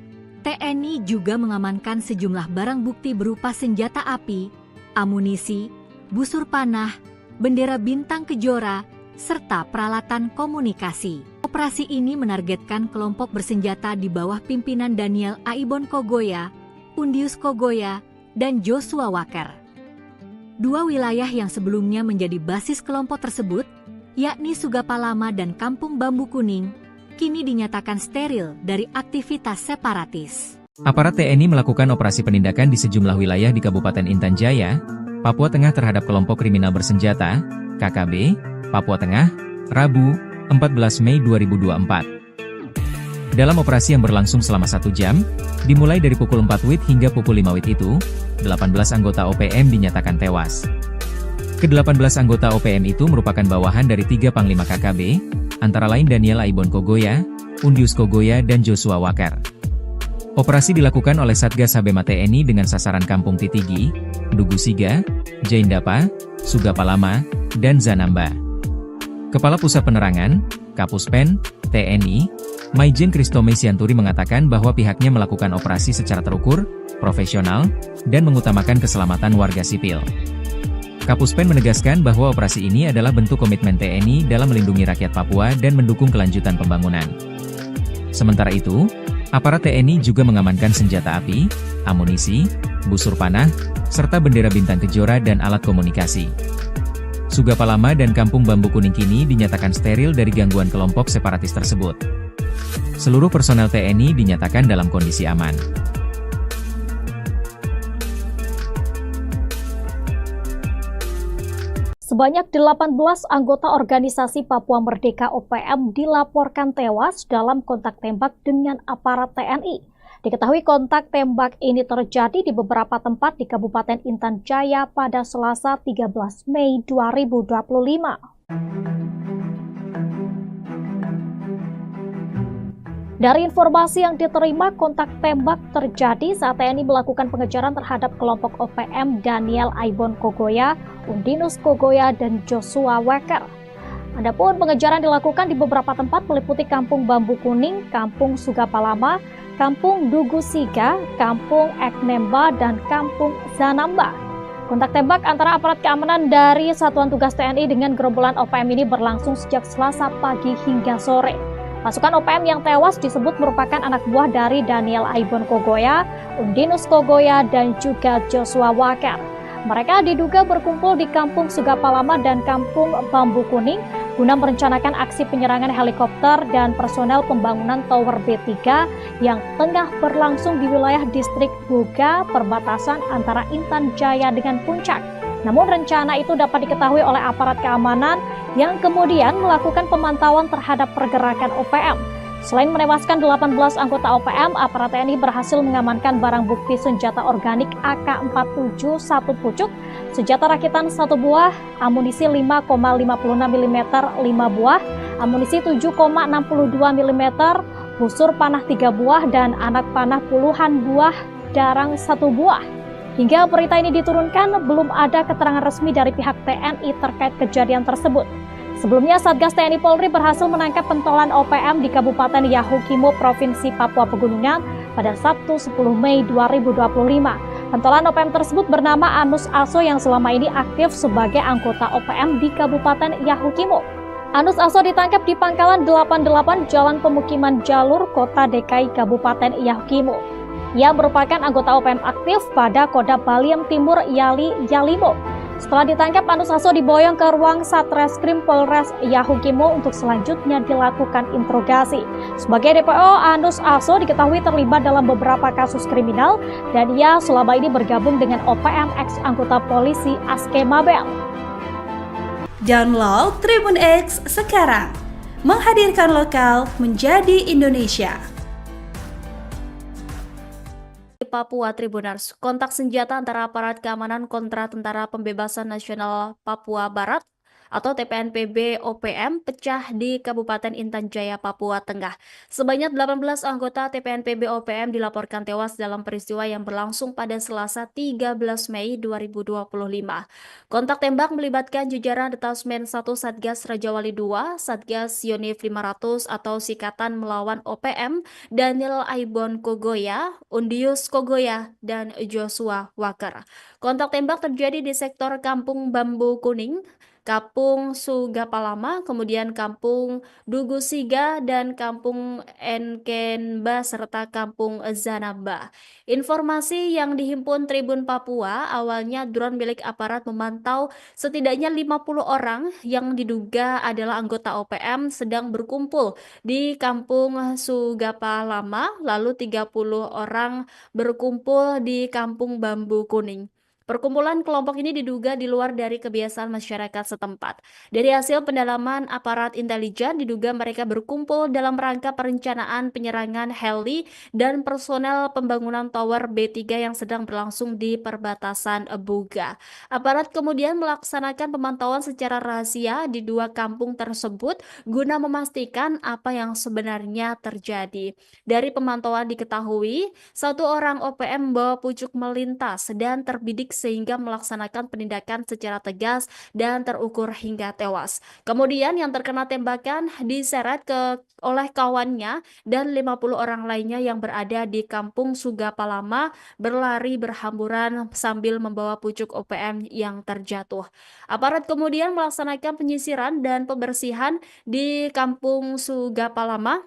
TNI juga mengamankan sejumlah barang bukti berupa senjata api, amunisi, busur panah, bendera bintang kejora, serta peralatan komunikasi. Operasi ini menargetkan kelompok bersenjata di bawah pimpinan Daniel Aibon Kogoya, Undius Kogoya, dan Joshua Walker. 2 wilayah yang sebelumnya menjadi basis kelompok tersebut, yakni Sugapalama dan Kampung Bambu Kuning, kini dinyatakan steril dari aktivitas separatis. Aparat TNI melakukan operasi penindakan di sejumlah wilayah di Kabupaten Intan Jaya, Papua Tengah terhadap kelompok kriminal bersenjata, KKB, Papua Tengah, Rabu, 14 Mei 2024. Dalam operasi yang berlangsung selama 1 jam, dimulai dari pukul 4 WIB hingga pukul 5 WIB itu, 18 anggota OPM dinyatakan tewas. Ke-18 anggota OPM itu merupakan bawahan dari 3 Panglima KKB, antara lain Daniel Aibon Kogoya, Undius Kogoya dan Joshua Wakar. Operasi dilakukan oleh Satgas Habema TNI dengan sasaran Kampung Titigi, Dugu Siga, Jaindapa, Sugapalama, dan Zanamba. Kepala Pusat Penerangan, Kapuspen, TNI, Maijen Kristome Sianturi mengatakan bahwa pihaknya melakukan operasi secara terukur, profesional, dan mengutamakan keselamatan warga sipil. Kapuspen menegaskan bahwa operasi ini adalah bentuk komitmen TNI dalam melindungi rakyat Papua dan mendukung kelanjutan pembangunan. Sementara itu, aparat TNI juga mengamankan senjata api, amunisi, busur panah, serta bendera bintang kejora dan alat komunikasi. Sugapalama dan Kampung Bambu Kuning kini dinyatakan steril dari gangguan kelompok separatis tersebut. Seluruh personel TNI dinyatakan dalam kondisi aman. Sebanyak 18 anggota organisasi Papua Merdeka OPM dilaporkan tewas dalam kontak tembak dengan aparat TNI. Diketahui kontak tembak ini terjadi di beberapa tempat di Kabupaten Intan Jaya pada Selasa 13 Mei 2025. Dari informasi yang diterima, kontak tembak terjadi saat TNI melakukan pengejaran terhadap kelompok OPM Daniel Aibon Kogoya, Undinus Kogoya, dan Joshua Wakar. Adapun pengejaran dilakukan di beberapa tempat meliputi Kampung Bambu Kuning, Kampung Sugapalama, Kampung Dugu Siga, Kampung Eknemba, dan Kampung Zanamba. Kontak tembak antara aparat keamanan dari Satuan Tugas TNI dengan gerombolan OPM ini berlangsung sejak Selasa pagi hingga sore. Pasukan OPM yang tewas disebut merupakan anak buah dari Daniel Aibon Kogoya, Undinus Kogoya, dan juga Joshua Wakar. Mereka diduga berkumpul di Kampung Sugapalama dan Kampung Bambu Kuning guna merencanakan aksi penyerangan helikopter dan personel pembangunan Tower B3 yang tengah berlangsung di wilayah distrik Buga, perbatasan antara Intan Jaya dengan Puncak. Namun rencana itu dapat diketahui oleh aparat keamanan yang kemudian melakukan pemantauan terhadap pergerakan OPM. Selain menewaskan 18 anggota OPM, aparat TNI berhasil mengamankan barang bukti senjata organik AK-47 1 pucuk, senjata rakitan 1 buah, amunisi 5,56 mm 5 buah, amunisi 7,62 mm, busur panah 3 buah, dan anak panah puluhan buah darang 1 buah. Hingga berita ini diturunkan, belum ada keterangan resmi dari pihak TNI terkait kejadian tersebut. Sebelumnya, Satgas TNI Polri berhasil menangkap pentolan OPM di Kabupaten Yahukimo, Provinsi Papua Pegunungan pada Sabtu 10 Mei 2025. Pentolan OPM tersebut bernama Anus Aso yang selama ini aktif sebagai anggota OPM di Kabupaten Yahukimo. Anus Aso ditangkap di Pangkalan 88 Jalan Pemukiman Jalur, Kota DKI Kabupaten Yahukimo. Ia merupakan anggota OPM aktif pada Kodam Baliem Timur Yalimo. Setelah ditangkap, Anus Aso diboyong ke ruang Satreskrim Polres Yahukimo untuk selanjutnya dilakukan interogasi. Sebagai DPO, Anus Aso diketahui terlibat dalam beberapa kasus kriminal dan ia selama ini bergabung dengan OPM ex anggota polisi Aske Mabel. Download Tribun X sekarang, menghadirkan lokal menjadi Indonesia. Papua Tribunars, kontak senjata antara aparat keamanan kontra Tentara Pembebasan Nasional Papua Barat atau TPNPB OPM pecah di Kabupaten Intan Jaya, Papua Tengah. Sebanyak 18 anggota TPNPB OPM dilaporkan tewas dalam peristiwa yang berlangsung pada Selasa 13 Mei 2025. Kontak tembak melibatkan jajaran Detasmen 1 Satgas Rajawali 2, Satgas Yonif 500 atau Sikatan Melawan OPM, Daniel Aibon Kogoya, Undius Kogoya, dan Joshua Wakar. Kontak tembak terjadi di sektor Kampung Bambu Kuning, Kampung Sugapalama, kemudian Kampung Dugu Siga, dan Kampung Enkenba, serta Kampung Zanamba. Informasi yang dihimpun Tribun Papua, awalnya drone milik aparat memantau setidaknya 50 orang yang diduga adalah anggota OPM sedang berkumpul di Kampung Sugapalama, lalu 30 orang berkumpul di Kampung Bambu Kuning. Perkumpulan kelompok ini diduga di luar dari kebiasaan masyarakat setempat. Dari hasil pendalaman aparat intelijen, diduga mereka berkumpul dalam rangka perencanaan penyerangan heli dan personel pembangunan Tower B3 yang sedang berlangsung di perbatasan Buga. Aparat kemudian melaksanakan pemantauan secara rahasia di dua kampung tersebut guna memastikan apa yang sebenarnya terjadi. Dari pemantauan diketahui, satu orang OPM membawa pucuk melintas dan terbidik sehingga melaksanakan penindakan secara tegas dan terukur hingga tewas. Kemudian yang terkena tembakan diseret oleh kawannya dan 50 orang lainnya yang berada di kampung Sugapalama berlari berhamburan sambil membawa pucuk OPM yang terjatuh. Aparat kemudian melaksanakan penyisiran dan pembersihan di kampung Sugapalama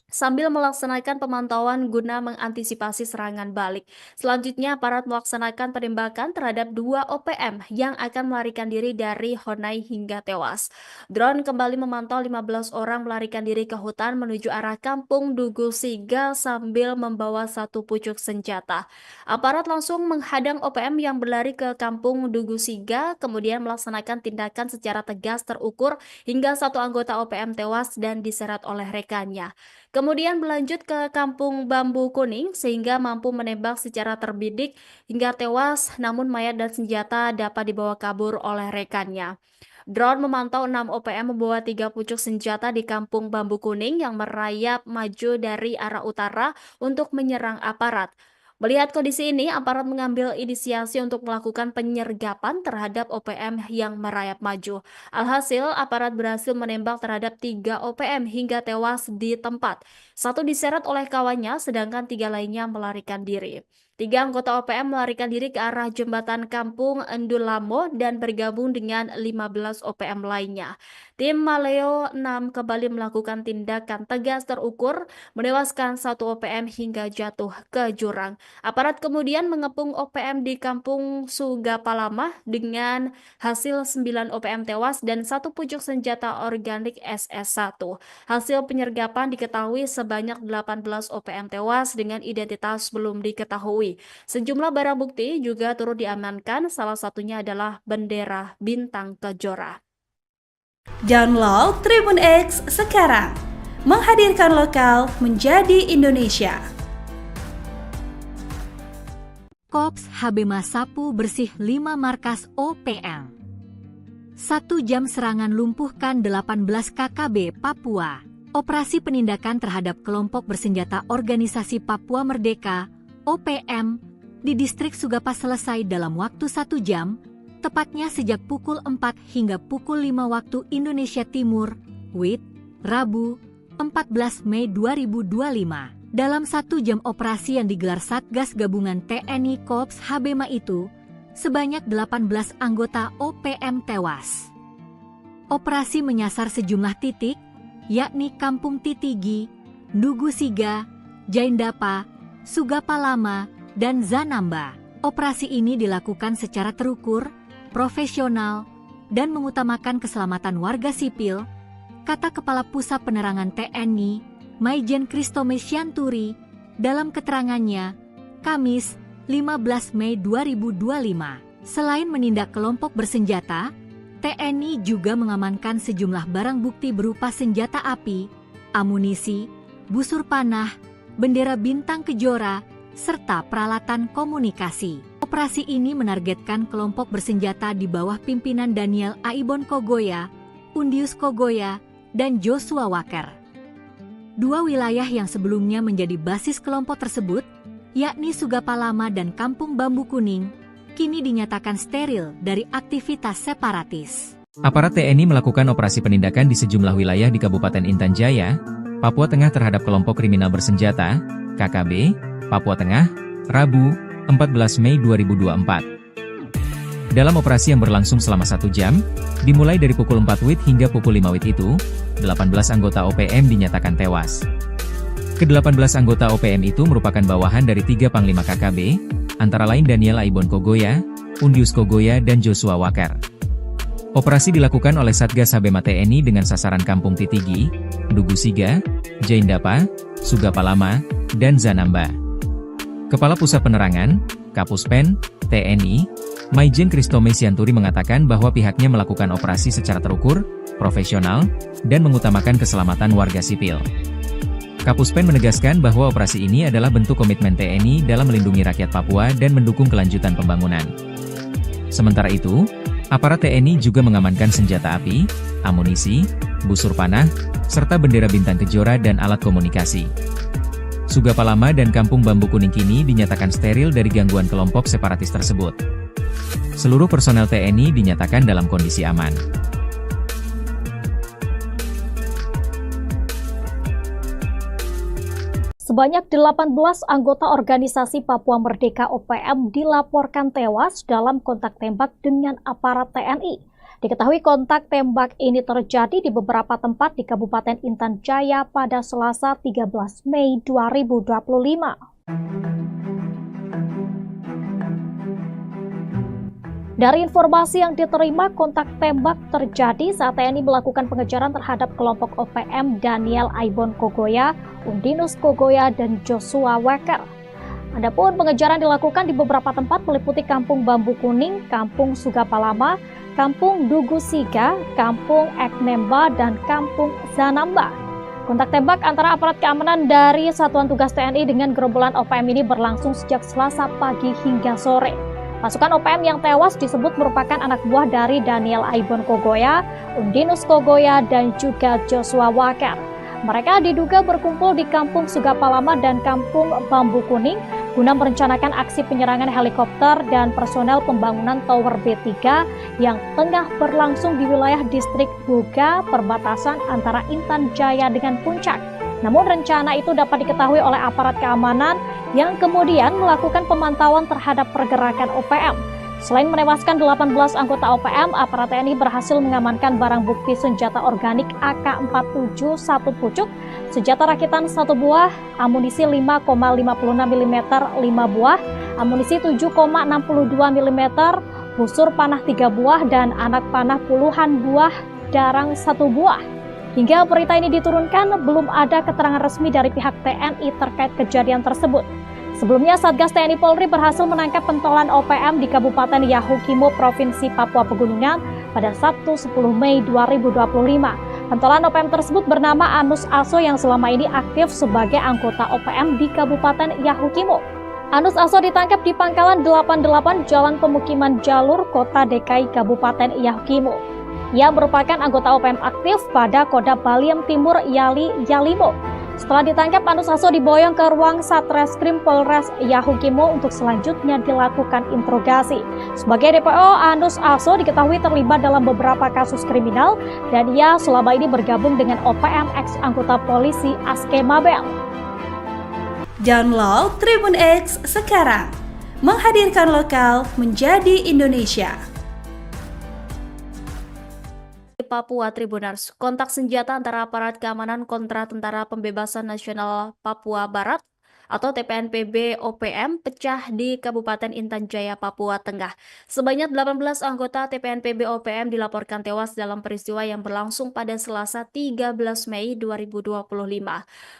sambil melaksanakan pemantauan guna mengantisipasi serangan balik. Selanjutnya, aparat melaksanakan penembakan terhadap dua OPM yang akan melarikan diri dari Honai hingga tewas. Drone kembali memantau 15 orang melarikan diri ke hutan menuju arah kampung Dugu Siga sambil membawa satu pucuk senjata. Aparat langsung menghadang OPM yang berlari ke kampung Dugu Siga, kemudian melaksanakan tindakan secara tegas terukur hingga satu anggota OPM tewas dan diseret oleh rekannya. Kemudian berlanjut ke kampung Bambu Kuning sehingga mampu menembak secara terbidik hingga tewas, namun mayat dan senjata dapat dibawa kabur oleh rekannya. Drone memantau 6 OPM membawa 3 pucuk senjata di kampung Bambu Kuning yang merayap maju dari arah utara untuk menyerang aparat. Melihat kondisi ini, aparat mengambil inisiasi untuk melakukan penyergapan terhadap OPM yang merayap maju. Alhasil, aparat berhasil menembak terhadap 3 OPM hingga tewas di tempat. Satu diseret oleh kawannya, sedangkan 3 lainnya melarikan diri. 3 anggota OPM melarikan diri ke arah jembatan kampung Endulamo dan bergabung dengan 15 OPM lainnya. Tim Maleo 6 kembali melakukan tindakan tegas terukur, menewaskan 1 OPM hingga jatuh ke jurang. Aparat kemudian mengepung OPM di kampung Sugapalama dengan hasil 9 OPM tewas dan 1 pucuk senjata organik SS1. Hasil penyergapan diketahui sebanyak 18 OPM tewas dengan identitas belum diketahui. Sejumlah barang bukti juga turut diamankan, salah satunya adalah bendera bintang kejora. Download Tribun X sekarang, menghadirkan lokal menjadi Indonesia. Kops Habema sapu bersih 5 markas OPM. 1 jam serangan lumpuhkan 18 KKB Papua. Operasi penindakan terhadap kelompok bersenjata Organisasi Papua Merdeka OPM di distrik Sugapa selesai dalam waktu 1 jam, tepatnya sejak pukul 4 hingga pukul 5 waktu Indonesia Timur, WIT, Rabu, 14 Mei 2025. Dalam 1 jam operasi yang digelar Satgas Gabungan TNI Kops Habema itu, sebanyak 18 anggota OPM tewas. Operasi menyasar sejumlah titik, yakni Kampung Titigi, Dugu Siga, Jaindapa, Sugapalama, dan Zanamba. Operasi ini dilakukan secara terukur, profesional, dan mengutamakan keselamatan warga sipil, kata Kepala Pusat Penerangan TNI, Maijen Kristome Syanturi, dalam keterangannya, Kamis, 15 Mei 2025. Selain menindak kelompok bersenjata, TNI juga mengamankan sejumlah barang bukti berupa senjata api, amunisi, busur panah, bendera bintang kejora, serta peralatan komunikasi. Operasi ini menargetkan kelompok bersenjata di bawah pimpinan Daniel Aibon Kogoya, Undius Kogoya, dan Joshua Walker. 2 wilayah yang sebelumnya menjadi basis kelompok tersebut, yakni Sugapalama dan Kampung Bambu Kuning, kini dinyatakan steril dari aktivitas separatis. Aparat TNI melakukan operasi penindakan di sejumlah wilayah di Kabupaten Intan Jaya, Papua Tengah terhadap kelompok kriminal bersenjata, KKB, Papua Tengah, Rabu, 14 Mei 2024. Dalam operasi yang berlangsung selama 1 jam, dimulai dari pukul 4 WIT hingga pukul 5 WIT itu, 18 anggota OPM dinyatakan tewas. Ke-18 anggota OPM itu merupakan bawahan dari 3 Panglima KKB, antara lain Daniel Aibon Kogoya, Undius Kogoya, dan Joshua Walker. Operasi dilakukan oleh Satgas Habema TNI dengan sasaran Kampung Titigi, Dugu Siga, Jaindapa, Sugapalama, dan Zanamba. Kepala Pusat Penerangan, Kapuspen, TNI, Maijen Kristome Sianturi mengatakan bahwa pihaknya melakukan operasi secara terukur, profesional, dan mengutamakan keselamatan warga sipil. Kapuspen menegaskan bahwa operasi ini adalah bentuk komitmen TNI dalam melindungi rakyat Papua dan mendukung kelanjutan pembangunan. Sementara itu, aparat TNI juga mengamankan senjata api, amunisi, busur panah, serta bendera bintang kejora dan alat komunikasi. Sugapalama dan Kampung Bambu Kuning kini dinyatakan steril dari gangguan kelompok separatis tersebut. Seluruh personel TNI dinyatakan dalam kondisi aman. Sebanyak 18 anggota organisasi Papua Merdeka OPM dilaporkan tewas dalam kontak tembak dengan aparat TNI. Diketahui kontak tembak ini terjadi di beberapa tempat di Kabupaten Intan Jaya pada Selasa 13 Mei 2025. Dari informasi yang diterima, kontak tembak terjadi saat TNI melakukan pengejaran terhadap kelompok OPM Daniel Aibon Kogoya, Undinus Kogoya, dan Joshua Weker. Adapun pengejaran dilakukan di beberapa tempat meliputi Kampung Bambu Kuning, Kampung Sugapalama, Kampung Dugu Siga, Kampung Eknemba, dan Kampung Zanamba. Kontak tembak antara aparat keamanan dari Satuan Tugas TNI dengan gerombolan OPM ini berlangsung sejak Selasa pagi hingga sore. Pasukan OPM yang tewas disebut merupakan anak buah dari Daniel Aibon Kogoya, Undinus Kogoya, dan juga Joshua Weker. Mereka diduga berkumpul di Kampung Sugapalama dan Kampung Bambu Kuning guna merencanakan aksi penyerangan helikopter dan personel pembangunan Tower B3 yang tengah berlangsung di wilayah distrik Buga, perbatasan antara Intan Jaya dengan Puncak. Namun rencana itu dapat diketahui oleh aparat keamanan yang kemudian melakukan pemantauan terhadap pergerakan OPM. Selain menewaskan 18 anggota OPM, aparat TNI berhasil mengamankan barang bukti senjata organik AK-47 1 pucuk, senjata rakitan 1 buah, amunisi 5,56 mm 5 buah, amunisi 7,62 mm, busur panah 3 buah, dan anak panah puluhan buah darang 1 buah. Hingga berita ini diturunkan, belum ada keterangan resmi dari pihak TNI terkait kejadian tersebut. Sebelumnya, Satgas TNI Polri berhasil menangkap pentolan OPM di Kabupaten Yahukimo, Provinsi Papua Pegunungan pada Sabtu 10 Mei 2025. Pentolan OPM tersebut bernama Anus Aso yang selama ini aktif sebagai anggota OPM di Kabupaten Yahukimo. Anus Aso ditangkap di Pangkalan 88 Jalan Pemukiman Jalur, Kota DKI Kabupaten Yahukimo. Ia merupakan anggota OPM aktif pada Kodam Baliem Timur Yali Yalimo. Setelah ditangkap, Anus Aso diboyong ke ruang Satreskrim Polres Yahukimo untuk selanjutnya dilakukan interogasi. Sebagai DPO, Anus Aso diketahui terlibat dalam beberapa kasus kriminal dan ia selama ini bergabung dengan OPM ex anggota polisi Aske Mabel. Download Tribun X sekarang, menghadirkan lokal menjadi Indonesia. Papua Tribuners, kontak senjata antara aparat keamanan kontra Tentara Pembebasan Nasional Papua Barat atau TPNPB OPM pecah di Kabupaten Intan Jaya, Papua Tengah. Sebanyak 18 anggota TPNPB OPM dilaporkan tewas dalam peristiwa yang berlangsung pada Selasa 13 Mei 2025.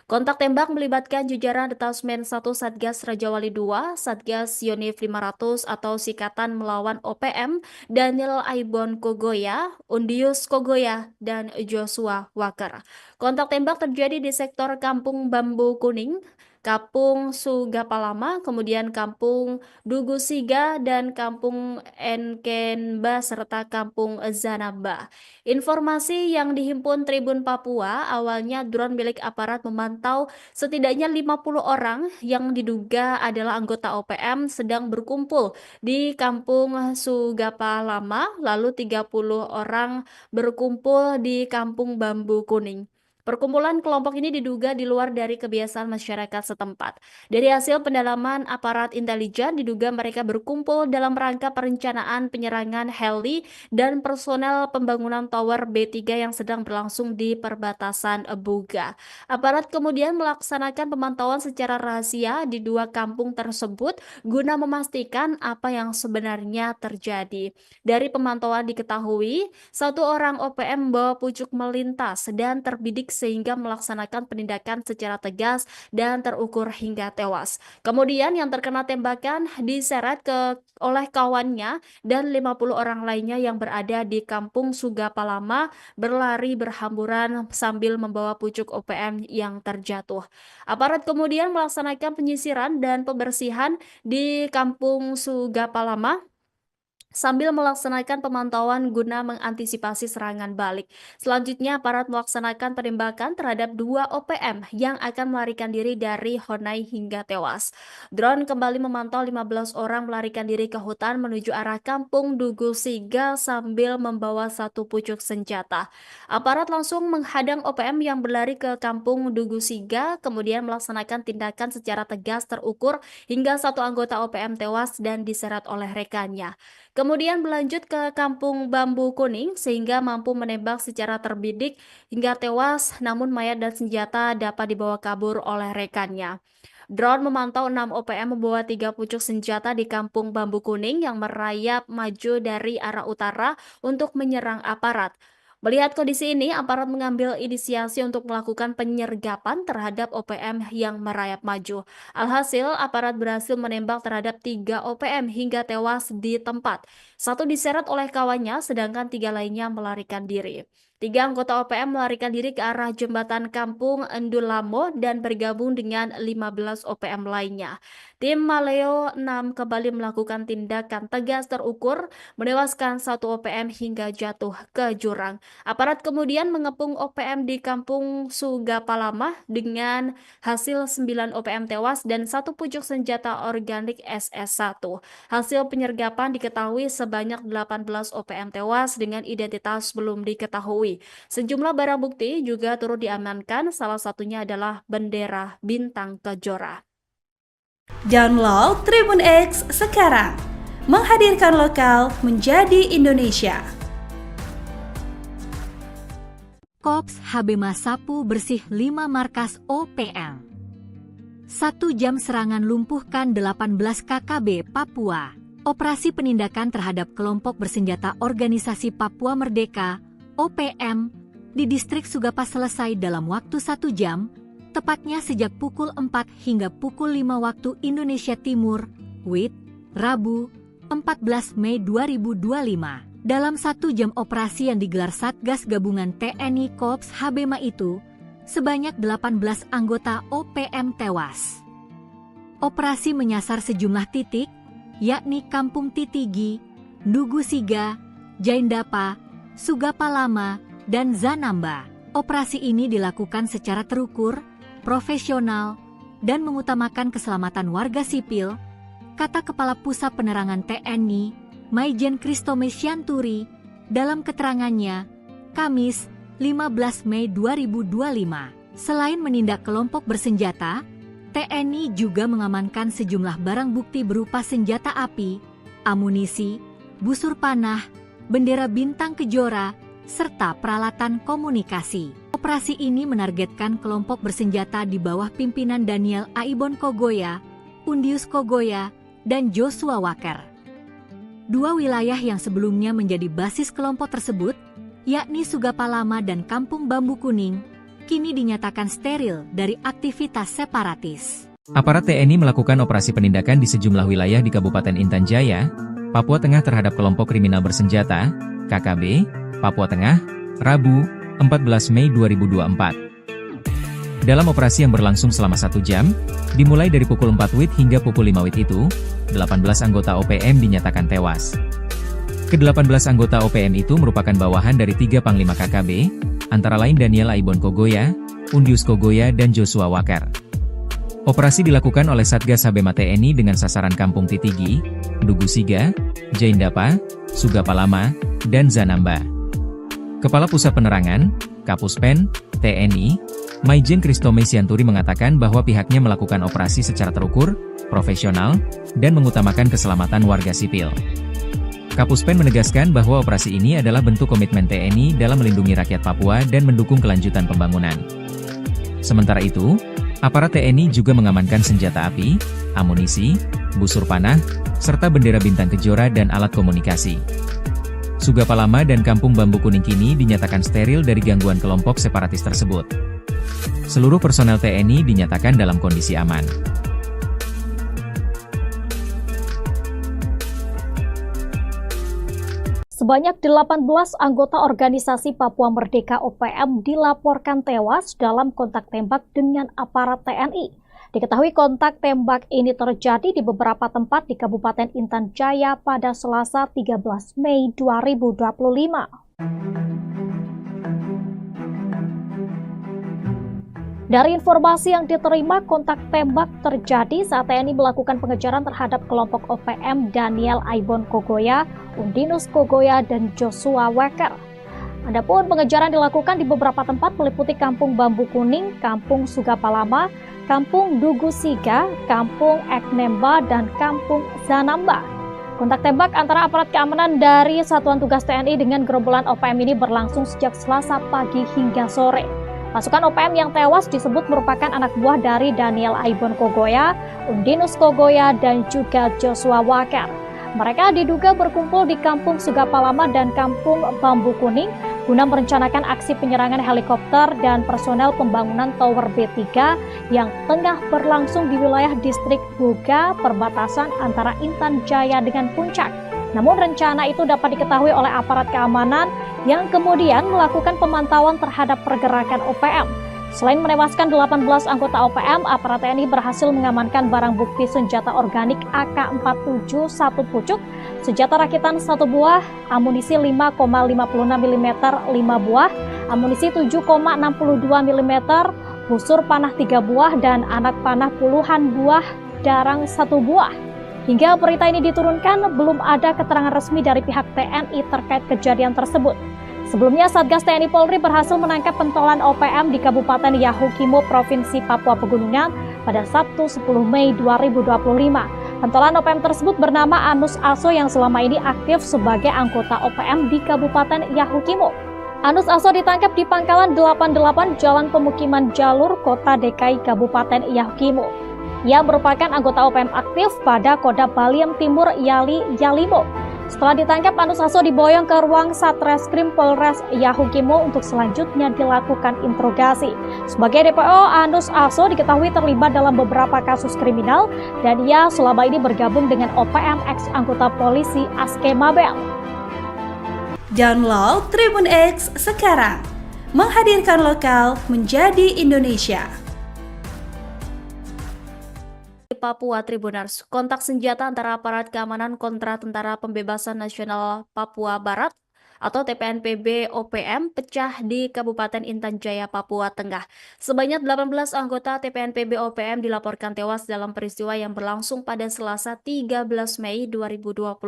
Kontak tembak melibatkan jajaran Detasmen 1 Satgas Rajawali 2, Satgas Yonif 500 atau Sikatan Melawan OPM, Daniel Aibon Kogoya, Undinus Kogoya, dan Joshua Weker. Kontak tembak terjadi di sektor Kampung Bambu Kuning, Kampung Sugapalama, kemudian Kampung Dugu Siga, dan Kampung Eknemba, serta Kampung Zanamba. Informasi yang dihimpun Tribun Papua, awalnya drone milik aparat memantau setidaknya 50 orang yang diduga adalah anggota OPM sedang berkumpul di Kampung Sugapalama, lalu 30 orang berkumpul di Kampung Bambu Kuning. Perkumpulan kelompok ini diduga di luar dari kebiasaan masyarakat setempat. Dari hasil pendalaman aparat intelijen, diduga mereka berkumpul dalam rangka perencanaan penyerangan heli dan personel pembangunan Tower B3 yang sedang berlangsung di perbatasan Buga. Aparat kemudian melaksanakan pemantauan secara rahasia di 2 kampung tersebut guna memastikan apa yang sebenarnya terjadi. Dari pemantauan diketahui, 1 orang OPM membawa pucuk melintas dan terbidik sehingga melaksanakan penindakan secara tegas dan terukur hingga tewas. Kemudian yang terkena tembakan diseret oleh kawannya dan 50 orang lainnya yang berada di Kampung Sugapalama berlari berhamburan sambil membawa pucuk OPM yang terjatuh. Aparat kemudian melaksanakan penyisiran dan pembersihan di Kampung Sugapalama sambil melaksanakan pemantauan guna mengantisipasi serangan balik. Selanjutnya, aparat melaksanakan penembakan terhadap 2 OPM yang akan melarikan diri dari Honai hingga tewas. Drone kembali memantau 15 orang melarikan diri ke hutan menuju arah Kampung Dugu Siga sambil membawa 1 pucuk senjata. Aparat langsung menghadang OPM yang berlari ke Kampung Dugu Siga, kemudian melaksanakan tindakan secara tegas terukur hingga 1 anggota OPM tewas dan diseret oleh rekannya. Kemudian berlanjut ke Kampung Bambu Kuning sehingga mampu menembak secara terbidik hingga tewas, namun mayat dan senjata dapat dibawa kabur oleh rekannya. Drone memantau 6 OPM membawa 3 pucuk senjata di Kampung Bambu Kuning yang merayap maju dari arah utara untuk menyerang aparat. Melihat kondisi ini, aparat mengambil inisiasi untuk melakukan penyergapan terhadap OPM yang merayap maju. Alhasil, aparat berhasil menembak terhadap 3 OPM hingga tewas di tempat. 1 diseret oleh kawannya, sedangkan 3 lainnya melarikan diri. 3 anggota OPM melarikan diri ke arah jembatan Kampung Endulamo dan bergabung dengan 15 OPM lainnya. Tim Maleo 6 kembali melakukan tindakan tegas terukur, menewaskan 1 OPM hingga jatuh ke jurang. Aparat kemudian mengepung OPM di Kampung Sugapalama dengan hasil 9 OPM tewas dan 1 pucuk senjata organik SS1. Hasil penyergapan diketahui sebanyak 18 OPM tewas dengan identitas belum diketahui. Sejumlah barang bukti juga turut diamankan, salah satunya adalah bendera Bintang Kejora. Download Tribun X sekarang, menghadirkan lokal menjadi Indonesia. Kops HB Sapu bersih 5 markas OPM. 1 jam serangan lumpuhkan 18 KKB Papua. Operasi penindakan terhadap kelompok bersenjata Organisasi Papua Merdeka OPM di distrik Sugapa selesai dalam waktu 1 jam, tepatnya sejak pukul 4 hingga pukul 5 waktu Indonesia Timur, WIT, Rabu, 14 Mei 2025. Dalam 1 jam operasi yang digelar Satgas Gabungan TNI Kops HBMA itu, sebanyak 18 anggota OPM tewas. Operasi menyasar sejumlah titik, yakni Kampung Titigi, Dugu Siga, Jaindapa, Sugapalama, dan Zanamba. Operasi ini dilakukan secara terukur, profesional, dan mengutamakan keselamatan warga sipil, kata Kepala Pusat Penerangan TNI, Maijen Kristome Sianturi, dalam keterangannya, Kamis, 15 Mei 2025. Selain menindak kelompok bersenjata, TNI juga mengamankan sejumlah barang bukti berupa senjata api, amunisi, busur panah, bendera Bintang Kejora, serta peralatan komunikasi. Operasi ini menargetkan kelompok bersenjata di bawah pimpinan Daniel Aibon Kogoya, Undius Kogoya, dan Joshua Walker. 2 wilayah yang sebelumnya menjadi basis kelompok tersebut, yakni Sugapalama dan Kampung Bambu Kuning, kini dinyatakan steril dari aktivitas separatis. Aparat TNI melakukan operasi penindakan di sejumlah wilayah di Kabupaten Intan Jaya, Papua Tengah terhadap kelompok kriminal bersenjata, KKB, Papua Tengah, Rabu, 14 Mei 2024. Dalam operasi yang berlangsung selama 1 jam, dimulai dari pukul 4 WIT hingga pukul 5 WIT itu, 18 anggota OPM dinyatakan tewas. Ke-18 anggota OPM itu merupakan bawahan dari 3 Panglima KKB, antara lain Daniel Aibon Kogoya, Undius Kogoya, dan Joshua Walker. Operasi dilakukan oleh Satgas HBMA TNI dengan sasaran Kampung Titigi, Dugu Siga, Jaindapa, Sugapalama, dan Zanamba. Kepala Pusat Penerangan, Kapuspen, TNI, Maijen Kristome Sianturi mengatakan bahwa pihaknya melakukan operasi secara terukur, profesional, dan mengutamakan keselamatan warga sipil. Kapuspen menegaskan bahwa operasi ini adalah bentuk komitmen TNI dalam melindungi rakyat Papua dan mendukung kelanjutan pembangunan. Sementara itu, aparat TNI juga mengamankan senjata api, amunisi, busur panah, serta bendera Bintang Kejora dan alat komunikasi. Sugapalama dan Kampung Bambu Kuning kini dinyatakan steril dari gangguan kelompok separatis tersebut. Seluruh personel TNI dinyatakan dalam kondisi aman. Sebanyak 18 anggota organisasi Papua Merdeka OPM dilaporkan tewas dalam kontak tembak dengan aparat TNI. Diketahui kontak tembak ini terjadi di beberapa tempat di Kabupaten Intan Jaya pada Selasa 13 Mei 2025. Dari informasi yang diterima, kontak tembak terjadi saat TNI melakukan pengejaran terhadap kelompok OPM Daniel Aibon Kogoya, Undinus Kogoya, dan Joshua Weker. Adapun pengejaran dilakukan di beberapa tempat meliputi Kampung Bambu Kuning, Kampung Sugapalama, Kampung Dugusiga, Kampung Eknemba, dan Kampung Zanamba. Kontak tembak antara aparat keamanan dari Satuan Tugas TNI dengan gerombolan OPM ini berlangsung sejak Selasa pagi hingga sore. Pasukan OPM yang tewas disebut merupakan anak buah dari Daniel Aibon Kogoya, Undinus Kogoya, dan juga Joshua Weker. Mereka diduga berkumpul di Kampung Sugapalama dan Kampung Bambu Kuning guna merencanakan aksi penyerangan helikopter dan personel pembangunan Tower B3 yang tengah berlangsung di wilayah distrik Buga, perbatasan antara Intan Jaya dengan Puncak. Namun rencana itu dapat diketahui oleh aparat keamanan yang kemudian melakukan pemantauan terhadap pergerakan OPM. Selain menewaskan 18 anggota OPM, aparat TNI berhasil mengamankan barang bukti senjata organik AK-47 1 pucuk, senjata rakitan 1 buah, amunisi 5,56 mm 5 buah, amunisi 7,62 mm, busur panah 3 buah, dan anak panah puluhan buah, darang 1 buah. Hingga berita ini diturunkan, belum ada keterangan resmi dari pihak TNI terkait kejadian tersebut. Sebelumnya, Satgas TNI Polri berhasil menangkap pentolan OPM di Kabupaten Yahukimo, Provinsi Papua Pegunungan pada Sabtu 10 Mei 2025. Pentolan OPM tersebut bernama Anus Aso yang selama ini aktif sebagai anggota OPM di Kabupaten Yahukimo. Anus Aso ditangkap di Pangkalan 88 Jalan Pemukiman Jalur, Kota DKI Kabupaten Yahukimo. Ia merupakan anggota OPM aktif pada Kodam Baliem Timur Yali Yalimo. Setelah ditangkap, Anus Aso diboyong ke ruang Satreskrim Polres Yahukimo untuk selanjutnya dilakukan interogasi. Sebagai DPO, Anus Aso diketahui terlibat dalam beberapa kasus kriminal dan ia selama ini bergabung dengan OPM ex anggota polisi Aske Mabel. Download Tribun X sekarang, menghadirkan lokal menjadi Indonesia. Papua Tribunars, kontak senjata antara aparat keamanan kontra Tentara Pembebasan Nasional Papua Barat atau TPNPB OPM pecah di Kabupaten Intan Jaya, Papua Tengah. Sebanyak 18 anggota TPNPB OPM dilaporkan tewas dalam peristiwa yang berlangsung pada Selasa 13 Mei 2025.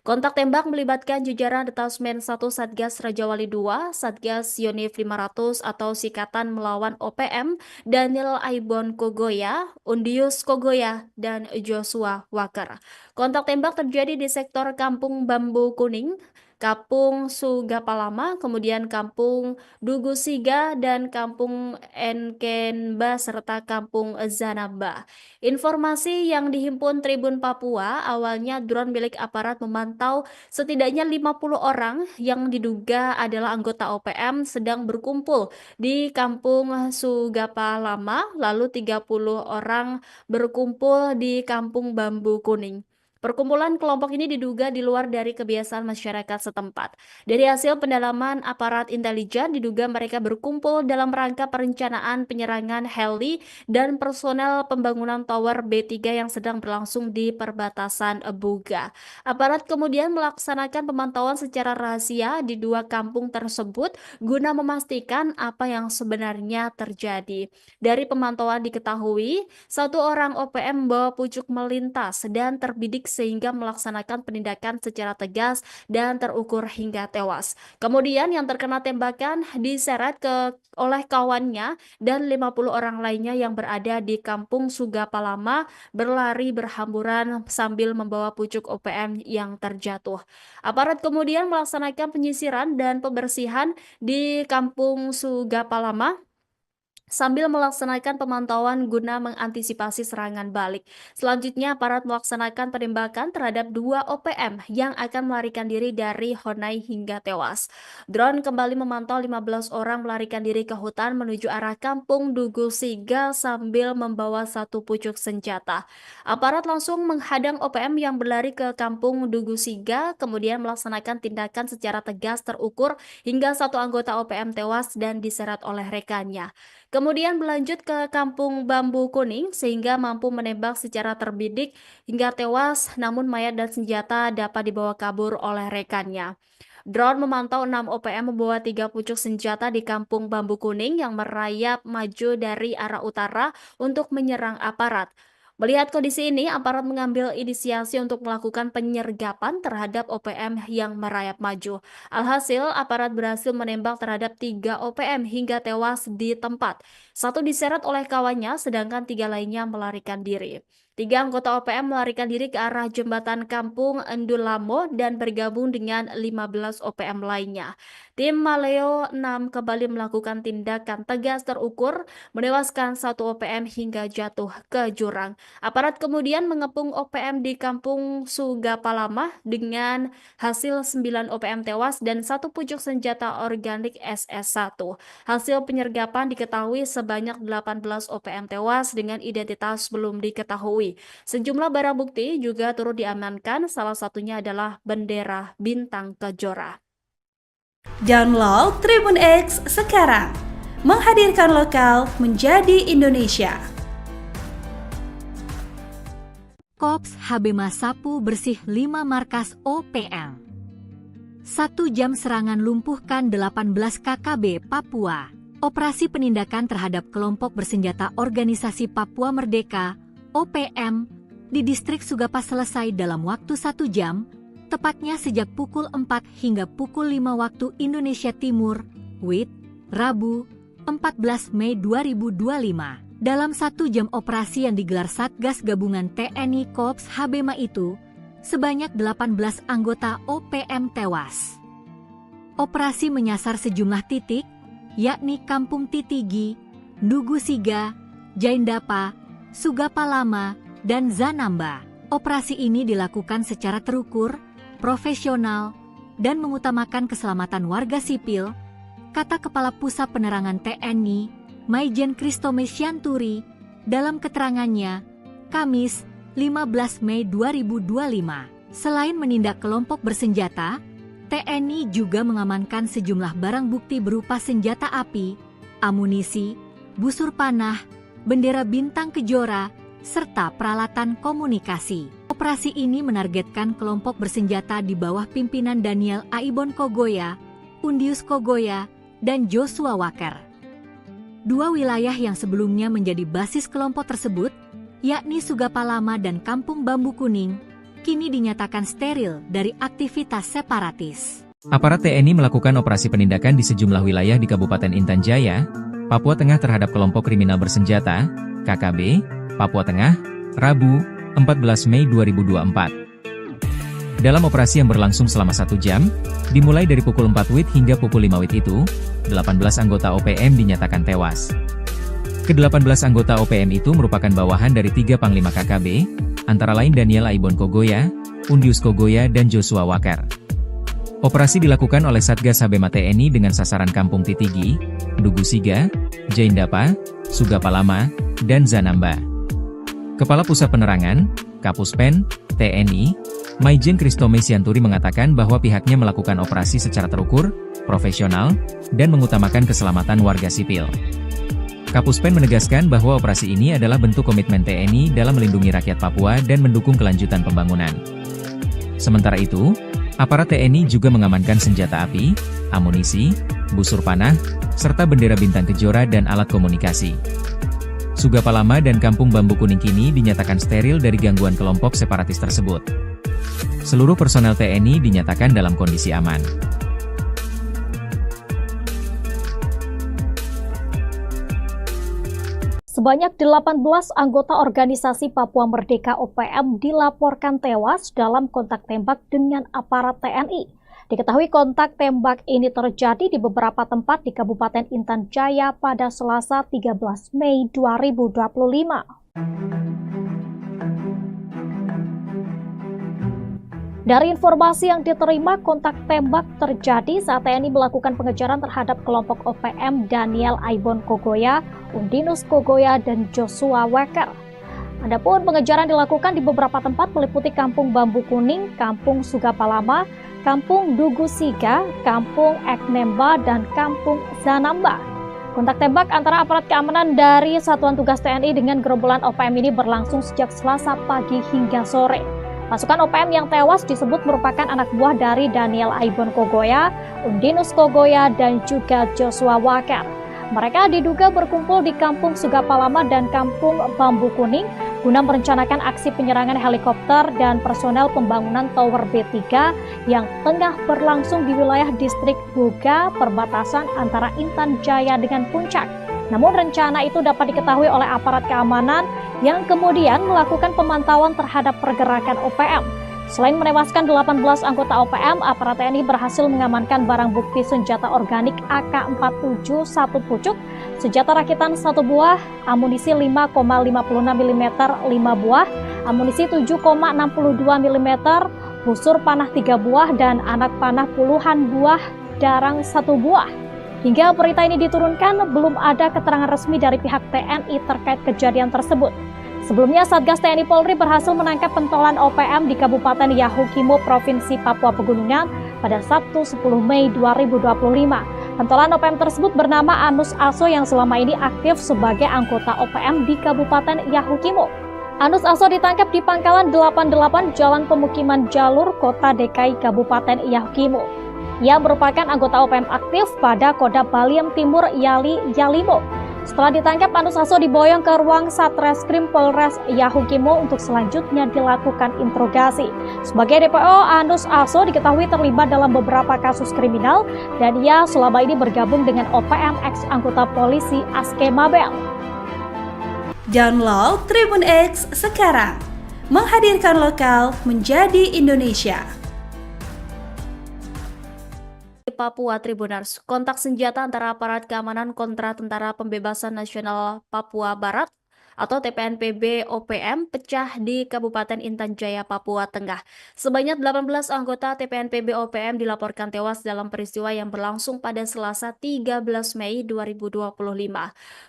Kontak tembak melibatkan jajaran Detasmen 1 Satgas Rajawali 2, Satgas Yonif 500 atau Sikatan Melawan OPM, Daniel Aibon Kogoya, Undinus Kogoya, dan Joshua Weker. Kontak tembak terjadi di sektor Kampung Bambu Kuning, Kampung Sugapalama, kemudian Kampung Dugusiga, dan Kampung Enkenba, serta Kampung Zanamba. Informasi yang dihimpun Tribun Papua, awalnya drone milik aparat memantau setidaknya 50 orang yang diduga adalah anggota OPM sedang berkumpul di Kampung Sugapalama, lalu 30 orang berkumpul di Kampung Bambu Kuning. Perkumpulan kelompok ini diduga di luar dari kebiasaan masyarakat setempat. Dari hasil pendalaman aparat intelijen, diduga mereka berkumpul dalam rangka perencanaan penyerangan heli dan personel pembangunan Tower B3 yang sedang berlangsung di perbatasan Buga. Aparat kemudian melaksanakan pemantauan secara rahasia di 2 kampung tersebut guna memastikan apa yang sebenarnya terjadi. Dari pemantauan diketahui, 1 orang OPM membawa pucuk melintas dan terbidik sehingga melaksanakan penindakan secara tegas dan terukur hingga tewas. Kemudian yang terkena tembakan diseret oleh kawannya dan 50 orang lainnya yang berada di Kampung Sugapalama berlari berhamburan sambil membawa pucuk OPM yang terjatuh. Aparat kemudian melaksanakan penyisiran dan pembersihan di Kampung Sugapalama sambil melaksanakan pemantauan guna mengantisipasi serangan balik. Selanjutnya, aparat melaksanakan penembakan terhadap 2 OPM yang akan melarikan diri dari Honai hingga tewas. Drone kembali memantau 15 orang melarikan diri ke hutan menuju arah kampung Dugu Siga sambil membawa 1 pucuk senjata. Aparat langsung menghadang OPM yang berlari ke kampung Dugu Siga, kemudian melaksanakan tindakan secara tegas terukur hingga 1 anggota OPM tewas dan diseret oleh rekannya. Kemudian berlanjut ke kampung Bambu Kuning sehingga mampu menembak secara terbidik hingga tewas, namun mayat dan senjata dapat dibawa kabur oleh rekannya. Drone memantau 6 OPM membawa 3 pucuk senjata di kampung Bambu Kuning yang merayap maju dari arah utara untuk menyerang aparat. Melihat kondisi ini, aparat mengambil inisiasi untuk melakukan penyergapan terhadap OPM yang merayap maju. Alhasil, aparat berhasil menembak terhadap 3 OPM hingga tewas di tempat. 1 diseret oleh kawannya, sedangkan 3 lainnya melarikan diri. 3 anggota OPM melarikan diri ke arah jembatan kampung Endulamo dan bergabung dengan 15 OPM lainnya. Tim Maleo 6 kembali melakukan tindakan tegas terukur, menewaskan 1 OPM hingga jatuh ke jurang. Aparat kemudian mengepung OPM di kampung Sugapalama dengan hasil 9 OPM tewas dan 1 pucuk senjata organik SS1. Hasil penyergapan diketahui sebanyak 18 OPM tewas dengan identitas belum diketahui. Sejumlah barang bukti juga turut diamankan, salah satunya adalah bendera Bintang Kejora. Download Tribun X sekarang, menghadirkan lokal menjadi Indonesia. Kops HB Sapu bersih 5 markas OPM. 1 jam serangan lumpuhkan 18 KKB Papua. Operasi penindakan terhadap kelompok bersenjata Organisasi Papua Merdeka OPM di distrik Sugapa selesai dalam waktu 1 jam, tepatnya sejak pukul 4 hingga pukul 5 waktu Indonesia Timur, WIT, Rabu, 14 Mei 2025. Dalam 1 jam operasi yang digelar Satgas Gabungan TNI Kops HBMA itu, sebanyak 18 anggota OPM tewas. Operasi menyasar sejumlah titik, yakni Kampung Titigi, Dugu Siga, Jaindapa, Sugapalama, dan Zanamba. Operasi ini dilakukan secara terukur, profesional, dan mengutamakan keselamatan warga sipil, kata Kepala Pusat Penerangan TNI, Maijen Kristome Sianturi, dalam keterangannya, Kamis, 15 Mei 2025. Selain menindak kelompok bersenjata, TNI juga mengamankan sejumlah barang bukti berupa senjata api, amunisi, busur panah, bendera Bintang Kejora, serta peralatan komunikasi. Operasi ini menargetkan kelompok bersenjata di bawah pimpinan Daniel Aibon Kogoya, Undius Kogoya, dan Joshua Walker. 2 wilayah yang sebelumnya menjadi basis kelompok tersebut, yakni Sugapalama dan Kampung Bambu Kuning, kini dinyatakan steril dari aktivitas separatis. Aparat TNI melakukan operasi penindakan di sejumlah wilayah di Kabupaten Intan Jaya, Papua Tengah terhadap kelompok kriminal bersenjata, KKB, Papua Tengah, Rabu, 14 Mei 2024. Dalam operasi yang berlangsung selama 1 jam, dimulai dari pukul 4 WIT hingga pukul 5 WIT itu, 18 anggota OPM dinyatakan tewas. Ke-18 anggota OPM itu merupakan bawahan dari 3 Panglima KKB, antara lain Daniel Aibon Kogoya, Undius Kogoya, dan Joshua Walker. Operasi dilakukan oleh Satgas HBMA TNI dengan sasaran Kampung Titigi, Dugu Siga, Jaindapa, Sugapalama, dan Zanamba. Kepala Pusat Penerangan, Kapuspen, TNI, Maijen Kristome Sianturi mengatakan bahwa pihaknya melakukan operasi secara terukur, profesional, dan mengutamakan keselamatan warga sipil. Kapuspen menegaskan bahwa operasi ini adalah bentuk komitmen TNI dalam melindungi rakyat Papua dan mendukung kelanjutan pembangunan. Sementara itu, aparat TNI juga mengamankan senjata api, amunisi, busur panah, serta bendera Bintang Kejora dan alat komunikasi. Sugapalama dan Kampung Bambu Kuning kini dinyatakan steril dari gangguan kelompok separatis tersebut. Seluruh personel TNI dinyatakan dalam kondisi aman. Sebanyak 18 anggota organisasi Papua Merdeka OPM dilaporkan tewas dalam kontak tembak dengan aparat TNI. Diketahui kontak tembak ini terjadi di beberapa tempat di Kabupaten Intan Jaya pada Selasa 13 Mei 2025. Dari informasi yang diterima, kontak tembak terjadi saat TNI melakukan pengejaran terhadap kelompok OPM Daniel Aibon Kogoya, Undinus Kogoya, dan Joshua Weker. Adapun pengejaran dilakukan di beberapa tempat meliputi Kampung Bambu Kuning, Kampung Sugapalama, Kampung Dugusiga, Kampung Eknemba, dan Kampung Zanamba. Kontak tembak antara aparat keamanan dari Satuan Tugas TNI dengan gerombolan OPM ini berlangsung sejak Selasa pagi hingga sore. Pasukan OPM yang tewas disebut merupakan anak buah dari Daniel Aibon Kogoya, Undinus Kogoya, dan juga Joshua Weker. Mereka diduga berkumpul di Kampung Sugapalama dan Kampung Bambu Kuning guna merencanakan aksi penyerangan helikopter dan personel pembangunan Tower B3 yang tengah berlangsung di wilayah distrik Buga, perbatasan antara Intan Jaya dengan Puncak. Namun rencana itu dapat diketahui oleh aparat keamanan yang kemudian melakukan pemantauan terhadap pergerakan OPM. Selain menewaskan 18 anggota OPM, aparat TNI berhasil mengamankan barang bukti senjata organik AK-47 1 pucuk, senjata rakitan 1 buah, amunisi 5,56 mm 5 buah, amunisi 7,62 mm, busur panah 3 buah, dan anak panah puluhan buah darang 1 buah. Hingga berita ini diturunkan, belum ada keterangan resmi dari pihak TNI terkait kejadian tersebut. Sebelumnya, Satgas TNI Polri berhasil menangkap pentolan OPM di Kabupaten Yahukimo, Provinsi Papua Pegunungan pada Sabtu 10 Mei 2025. Pentolan OPM tersebut bernama Anus Aso yang selama ini aktif sebagai anggota OPM di Kabupaten Yahukimo. Anus Aso ditangkap di Pangkalan 88 Jalan Pemukiman Jalur, Kota DKI Kabupaten Yahukimo. Ia merupakan anggota OPM aktif pada Kodam Baliem Timur Yalimo. Setelah ditangkap, Anus Aso diboyong ke ruang Satreskrim Polres Yahukimo untuk selanjutnya dilakukan interogasi. Sebagai DPO, Anus Aso diketahui terlibat dalam beberapa kasus kriminal dan ia selama ini bergabung dengan OPM ex anggota polisi Aske Mabel. Download Tribun X sekarang, menghadirkan lokal menjadi Indonesia. Papua Tribuners, kontak senjata antara aparat keamanan kontra Tentara Pembebasan Nasional Papua Barat atau TPNPB OPM pecah di Kabupaten Intan Jaya, Papua Tengah. Sebanyak 18 anggota TPNPB OPM dilaporkan tewas dalam peristiwa yang berlangsung pada Selasa 13 Mei 2025.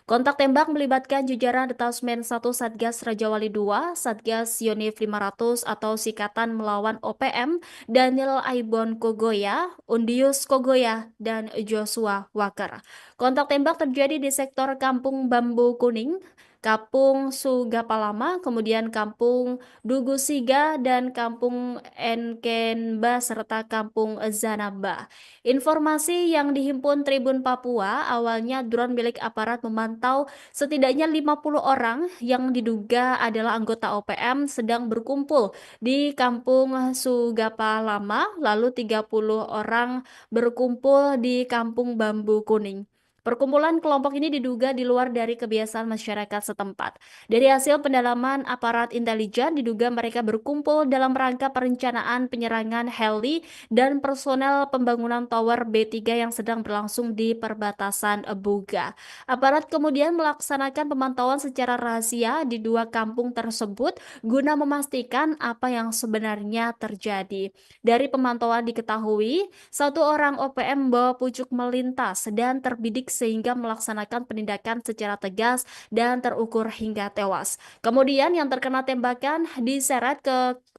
Kontak tembak melibatkan jajaran Detasmen 1 Satgas Rajawali 2, Satgas Yonif 500 atau Sikatan Melawan OPM, Daniel Aibon Kogoya, Undinus Kogoya, dan Joshua Weker. Kontak tembak terjadi di sektor Kampung Bambu Kuning, Kampung Sugapalama, kemudian Kampung Dugusiga, dan Kampung Enkenba, serta Kampung Zanamba. Informasi yang dihimpun Tribun Papua, awalnya drone milik aparat memantau setidaknya 50 orang yang diduga adalah anggota OPM sedang berkumpul di Kampung Sugapalama, lalu 30 orang berkumpul di Kampung Bambu Kuning. Perkumpulan kelompok ini diduga di luar dari kebiasaan masyarakat setempat. Dari hasil pendalaman aparat intelijen, diduga mereka berkumpul dalam rangka perencanaan penyerangan heli dan personel pembangunan Tower B3 yang sedang berlangsung di perbatasan Buga. Aparat kemudian melaksanakan pemantauan secara rahasia di 2 kampung tersebut guna memastikan apa yang sebenarnya terjadi. Dari pemantauan diketahui, 1 orang OPM membawa pucuk melintas dan terbidik sehingga melaksanakan penindakan secara tegas dan terukur hingga tewas. Kemudian yang terkena tembakan diseret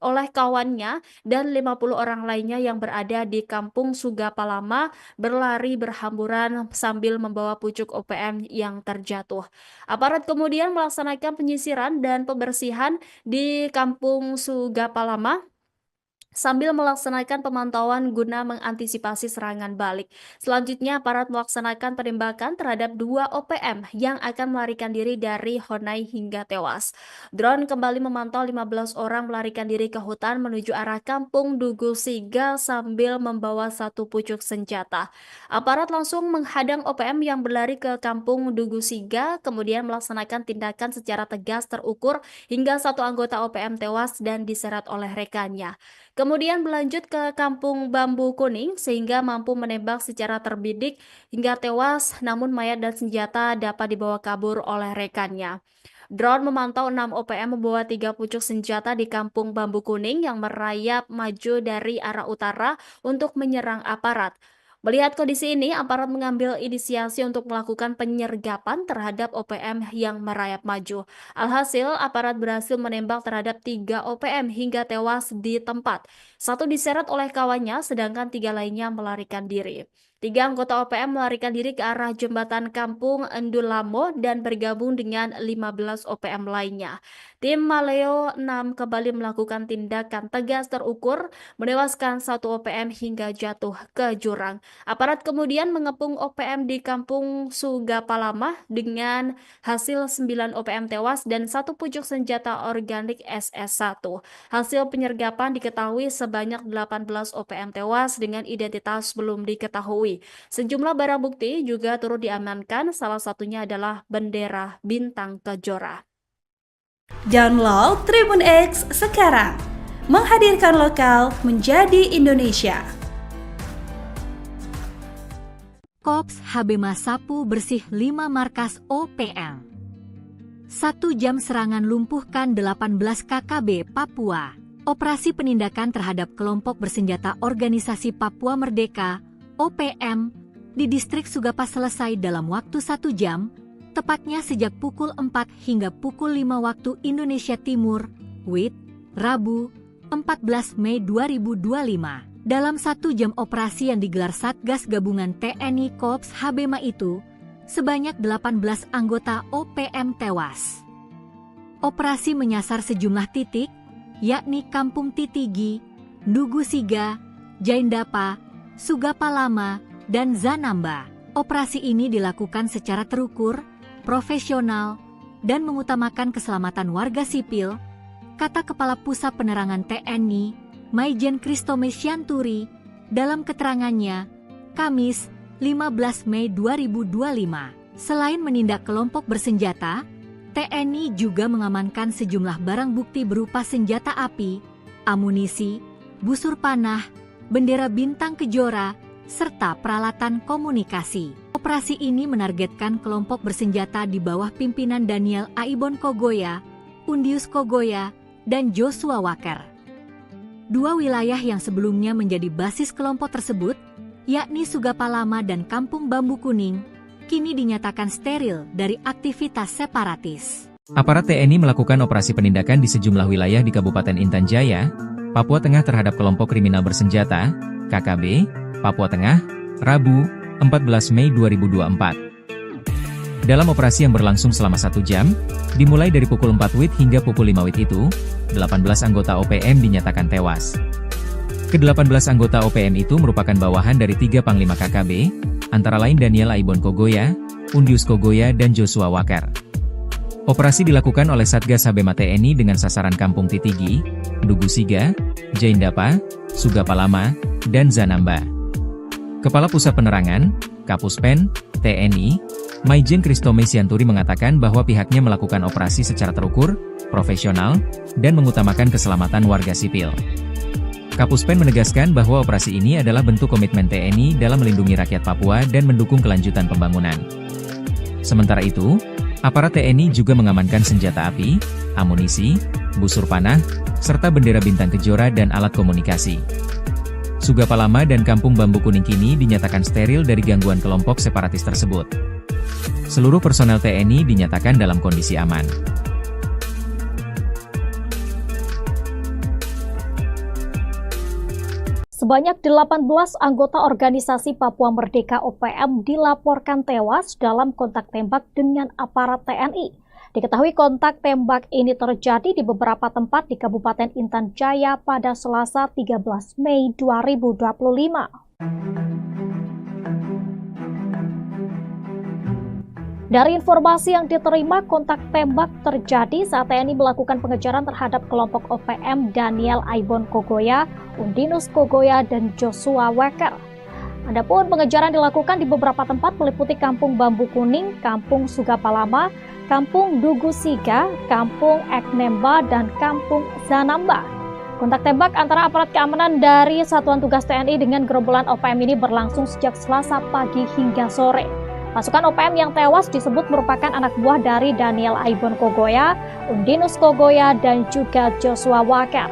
oleh kawannya dan 50 orang lainnya yang berada di Kampung Sugapalama berlari berhamburan sambil membawa pucuk OPM yang terjatuh. Aparat kemudian melaksanakan penyisiran dan pembersihan di Kampung Sugapalama sambil melaksanakan pemantauan guna mengantisipasi serangan balik. Selanjutnya, aparat melaksanakan penembakan terhadap 2 OPM yang akan melarikan diri dari Honai hingga tewas. Drone kembali memantau 15 orang melarikan diri ke hutan menuju arah Kampung Dugusiga sambil membawa 1 pucuk senjata. Aparat langsung menghadang OPM yang berlari ke Kampung Dugusiga, kemudian melaksanakan tindakan secara tegas terukur hingga 1 anggota OPM tewas dan diseret oleh rekannya. Kemudian berlanjut ke Kampung Bambu Kuning sehingga mampu menembak secara terbidik hingga tewas, namun mayat dan senjata dapat dibawa kabur oleh rekannya. Drone memantau 6 OPM membawa 3 pucuk senjata di Kampung Bambu Kuning yang merayap maju dari arah utara untuk menyerang aparat. Melihat kondisi ini, aparat mengambil inisiasi untuk melakukan penyergapan terhadap OPM yang merayap maju. Alhasil, aparat berhasil menembak terhadap 3 OPM hingga tewas di tempat. 1 diseret oleh kawannya, sedangkan 3 lainnya melarikan diri. 3 anggota OPM melarikan diri ke arah jembatan Kampung Endulamo dan bergabung dengan 15 OPM lainnya. Tim Maleo 6 kembali melakukan tindakan tegas terukur, menewaskan 1 OPM hingga jatuh ke jurang. Aparat kemudian mengepung OPM di Kampung Sugapalama dengan hasil 9 OPM tewas dan 1 pucuk senjata organik SS1. Hasil penyergapan diketahui sebanyak 18 OPM tewas dengan identitas belum diketahui. Sejumlah barang bukti juga turut diamankan, salah satunya adalah bendera Bintang Kejora. Download Tribun X sekarang, menghadirkan lokal menjadi Indonesia. Kops HB Sapu bersih 5 markas OPM. 1 jam serangan lumpuhkan 18 KKB Papua. Operasi penindakan terhadap kelompok bersenjata Organisasi Papua Merdeka OPM di distrik Sugapa selesai dalam waktu 1 jam, tepatnya sejak pukul 4 hingga pukul 5 waktu Indonesia Timur, WIT, Rabu, 14 Mei 2025. Dalam 1 jam operasi yang digelar Satgas Gabungan TNI Kops HBMA itu, sebanyak 18 anggota OPM tewas. Operasi menyasar sejumlah titik, yakni Kampung Titigi, Ndugu Siga, Jaindapa, Sugapalama, dan Zanamba. Operasi ini dilakukan secara terukur, profesional, dan mengutamakan keselamatan warga sipil, kata Kepala Pusat Penerangan TNI, Maijen Kristome Sianturi, dalam keterangannya, Kamis, 15 Mei 2025. Selain menindak kelompok bersenjata, TNI juga mengamankan sejumlah barang bukti berupa senjata api, amunisi, busur panah, bendera Bintang Kejora, serta peralatan komunikasi. Operasi ini menargetkan kelompok bersenjata di bawah pimpinan Daniel Aibon Kogoya, Undius Kogoya, dan Joshua Walker. 2 wilayah yang sebelumnya menjadi basis kelompok tersebut, yakni Sugapalama dan Kampung Bambu Kuning, kini dinyatakan steril dari aktivitas separatis. Aparat TNI melakukan operasi penindakan di sejumlah wilayah di Kabupaten Intan Jaya, Papua Tengah terhadap kelompok kriminal bersenjata, KKB, Papua Tengah, Rabu, 14 Mei 2024. Dalam operasi yang berlangsung selama 1 jam, dimulai dari pukul 4 WIT hingga pukul 5 WIT itu, 18 anggota OPM dinyatakan tewas. Ke-18 anggota OPM itu merupakan bawahan dari 3 Panglima KKB, antara lain Daniel Aibon Kogoya, Undius Kogoya, dan Joshua Walker. Operasi dilakukan oleh Satgas HBMA TNI dengan sasaran Kampung Titigi, Ndugu Siga, Jaindapa, Sugapalama, dan Zanamba. Kepala Pusat Penerangan, Kapuspen, TNI, Maijen Kristome Sianturi mengatakan bahwa pihaknya melakukan operasi secara terukur, profesional, dan mengutamakan keselamatan warga sipil. Kapuspen menegaskan bahwa operasi ini adalah bentuk komitmen TNI dalam melindungi rakyat Papua dan mendukung kelanjutan pembangunan. Sementara itu, aparat TNI juga mengamankan senjata api, amunisi, busur panah, serta bendera Bintang Kejora dan alat komunikasi. Sugapalama dan Kampung Bambu Kuning kini dinyatakan steril dari gangguan kelompok separatis tersebut. Seluruh personel TNI dinyatakan dalam kondisi aman. Sebanyak 18 anggota organisasi Papua Merdeka OPM dilaporkan tewas dalam kontak tembak dengan aparat TNI. Diketahui kontak tembak ini terjadi di beberapa tempat di Kabupaten Intan Jaya pada Selasa 13 Mei 2025. Dari informasi yang diterima, kontak tembak terjadi saat TNI melakukan pengejaran terhadap kelompok OPM Daniel Aibon Kogoya, Undinus Kogoya, dan Joshua Walker. Adapun pengejaran dilakukan di beberapa tempat meliputi Kampung Bambu Kuning, Kampung Sugapalama, Kampung Ndugu Siga, Kampung Eknemba, dan Kampung Zanamba. Kontak tembak antara aparat keamanan dari Satuan Tugas TNI dengan gerombolan OPM ini berlangsung sejak Selasa pagi hingga sore. Pasukan OPM yang tewas disebut merupakan anak buah dari Daniel Aibon Kogoya, Undinus Kogoya, dan juga Joshua Walker.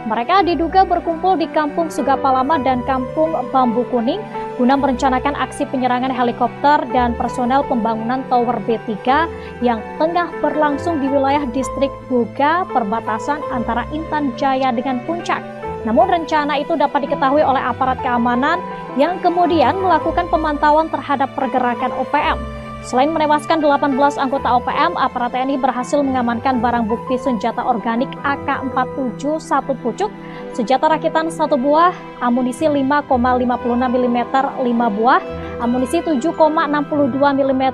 Mereka diduga berkumpul di Kampung Sugapalama dan Kampung Bambu Kuning guna merencanakan aksi penyerangan helikopter dan personel pembangunan Tower B3 yang tengah berlangsung di wilayah distrik Buga, perbatasan antara Intan Jaya dengan Puncak. Namun rencana itu dapat diketahui oleh aparat keamanan yang kemudian melakukan pemantauan terhadap pergerakan OPM. Selain menewaskan 18 anggota OPM, aparat TNI berhasil mengamankan barang bukti senjata organik AK-47 1 pucuk, senjata rakitan 1 buah, amunisi 5,56 mm 5 buah, amunisi 7,62 mm,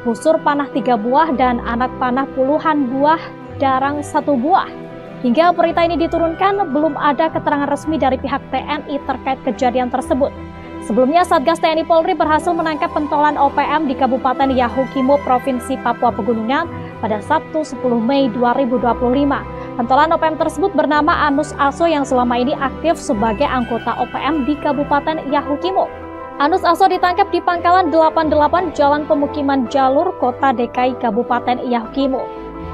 busur panah 3 buah, dan anak panah puluhan buah darang 1 buah. Hingga berita ini diturunkan, belum ada keterangan resmi dari pihak TNI terkait kejadian tersebut. Sebelumnya, Satgas TNI Polri berhasil menangkap pentolan OPM di Kabupaten Yahukimo, Provinsi Papua Pegunungan pada Sabtu 10 Mei 2025. Pentolan OPM tersebut bernama Anus Aso yang selama ini aktif sebagai anggota OPM di Kabupaten Yahukimo. Anus Aso ditangkap di Pangkalan 88 Jalan Pemukiman Jalur, Kota DKI Kabupaten Yahukimo.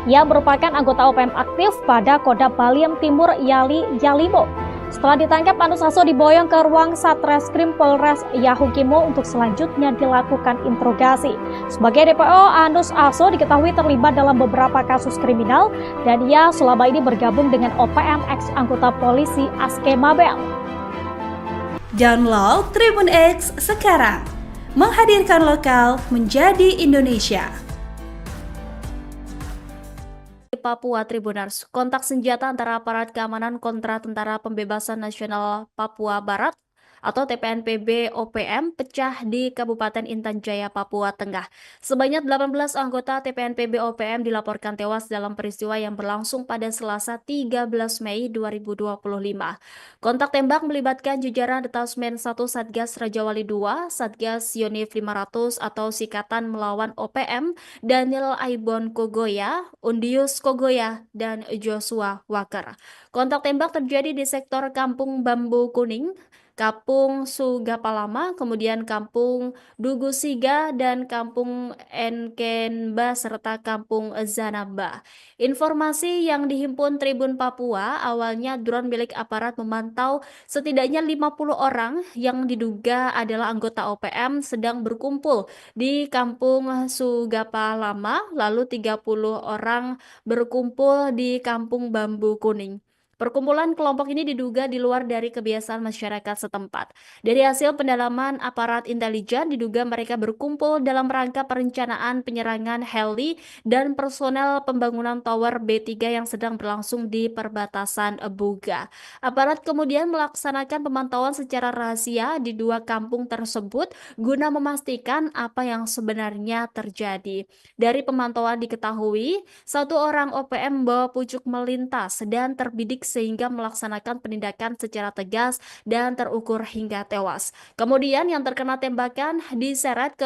Ia merupakan anggota OPM aktif pada Kodam Baliem Timur Yalimo. Setelah ditangkap, Anus Aso diboyong ke ruang Satreskrim Polres Yahukimo untuk selanjutnya dilakukan interogasi. Sebagai DPO, Anus Aso diketahui terlibat dalam beberapa kasus kriminal dan ia selama ini bergabung dengan OPM ex anggota polisi Aske Mabel. Download Tribun X sekarang, menghadirkan lokal menjadi Indonesia. Papua Tribunars, kontak senjata antara aparat keamanan kontra Tentara Pembebasan Nasional Papua Barat atau TPNPB OPM pecah di Kabupaten Intan Jaya, Papua Tengah. Sebanyak 18 anggota TPNPB OPM dilaporkan tewas dalam peristiwa yang berlangsung pada Selasa 13 Mei 2025. Kontak tembak melibatkan jajaran Detasmen 1 Satgas Rajawali 2, Satgas Yonif 500 atau Sikatan Melawan OPM, Daniel Aibon Kogoya, Undius Kogoya, dan Joshua Walker. Kontak tembak terjadi di sektor Kampung Bambu Kuning, Kampung Sugapalama, kemudian Kampung Dugusiga, dan Kampung Enkenba, serta Kampung Zanamba. Informasi yang dihimpun Tribun Papua, awalnya drone milik aparat memantau setidaknya 50 orang yang diduga adalah anggota OPM sedang berkumpul di Kampung Sugapalama, lalu 30 orang berkumpul di Kampung Bambu Kuning. Perkumpulan kelompok ini diduga di luar dari kebiasaan masyarakat setempat. Dari hasil pendalaman aparat intelijen, diduga mereka berkumpul dalam rangka perencanaan penyerangan heli dan personel pembangunan Tower B3 yang sedang berlangsung di perbatasan Buga. Aparat kemudian melaksanakan pemantauan secara rahasia di dua kampung tersebut guna memastikan apa yang sebenarnya terjadi. Dari pemantauan diketahui, satu orang OPM membawa pucuk melintas dan terbidik sehingga melaksanakan penindakan secara tegas dan terukur hingga tewas. Kemudian yang terkena tembakan diseret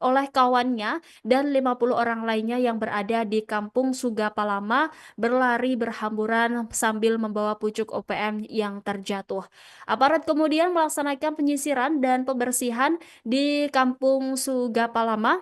oleh kawannya dan 50 orang lainnya yang berada di Kampung Sugapalama berlari berhamburan sambil membawa pucuk OPM yang terjatuh. Aparat kemudian melaksanakan penyisiran dan pembersihan di Kampung Sugapalama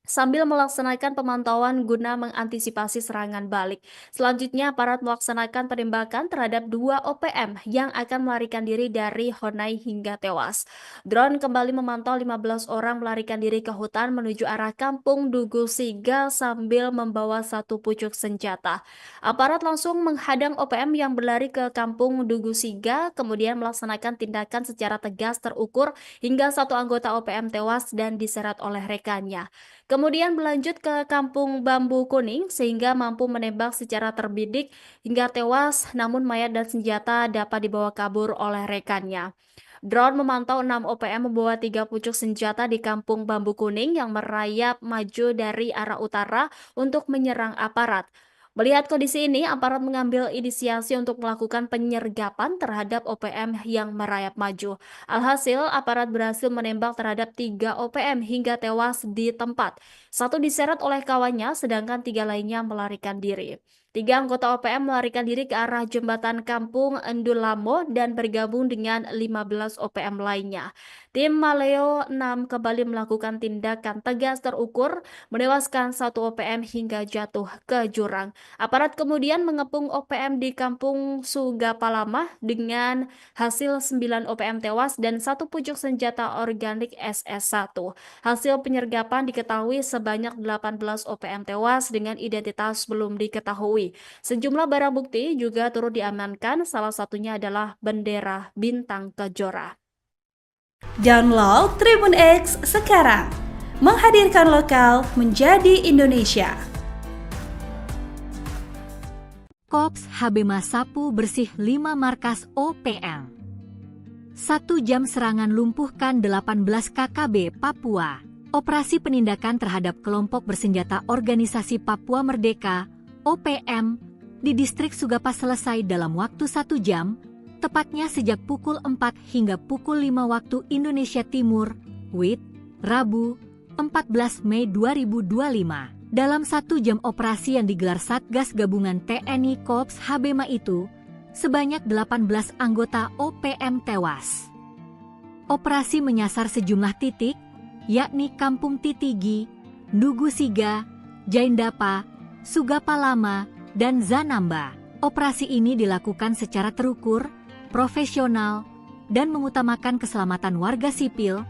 sambil melaksanakan pemantauan guna mengantisipasi serangan balik. Selanjutnya, aparat melaksanakan penembakan terhadap 2 OPM yang akan melarikan diri dari Honai hingga tewas. Drone kembali memantau 15 orang melarikan diri ke hutan menuju arah Kampung Dugusiga sambil membawa 1 pucuk senjata. Aparat langsung menghadang OPM yang berlari ke Kampung Dugusiga, kemudian melaksanakan tindakan secara tegas terukur hingga 1 anggota OPM tewas dan diseret oleh rekannya. Kemudian berlanjut ke Kampung Bambu Kuning sehingga mampu menembak secara terbidik hingga tewas, namun mayat dan senjata dapat dibawa kabur oleh rekannya. Drone memantau 6 OPM membawa 3 pucuk senjata di Kampung Bambu Kuning yang merayap maju dari arah utara untuk menyerang aparat. Melihat kondisi ini, aparat mengambil inisiasi untuk melakukan penyergapan terhadap OPM yang merayap maju. Alhasil, aparat berhasil menembak terhadap 3 OPM hingga tewas di tempat. 1 diseret oleh kawannya, sedangkan 3 lainnya melarikan diri. 3 anggota OPM melarikan diri ke arah jembatan Kampung Endulamo dan bergabung dengan 15 OPM lainnya. Tim Maleo 6 kembali melakukan tindakan tegas terukur, menewaskan 1 OPM hingga jatuh ke jurang. Aparat kemudian mengepung OPM di Kampung Sugapalama dengan hasil 9 OPM tewas dan 1 pucuk senjata organik SS1. Hasil penyergapan diketahui sebanyak 18 OPM tewas dengan identitas belum diketahui. Sejumlah barang bukti juga turut diamankan, salah satunya adalah bendera bintang kejora. Download Tribun X sekarang, menghadirkan lokal menjadi Indonesia. Kops Habema sapu bersih 5 markas OPM. 1 jam serangan lumpuhkan 18 KKB Papua. Operasi penindakan terhadap kelompok bersenjata Organisasi Papua Merdeka OPM di distrik Sugapa selesai dalam waktu 1 jam, tepatnya sejak pukul 4 hingga pukul 5 waktu Indonesia Timur, WIT, Rabu, 14 Mei 2025. Dalam 1 jam operasi yang digelar Satgas Gabungan TNI Kops Habema itu, sebanyak 18 anggota OPM tewas. Operasi menyasar sejumlah titik, yakni Kampung Titigi, Ndugu Siga, Jaindapa, Sugapalama, dan Zanamba. Operasi ini dilakukan secara terukur, profesional, dan mengutamakan keselamatan warga sipil,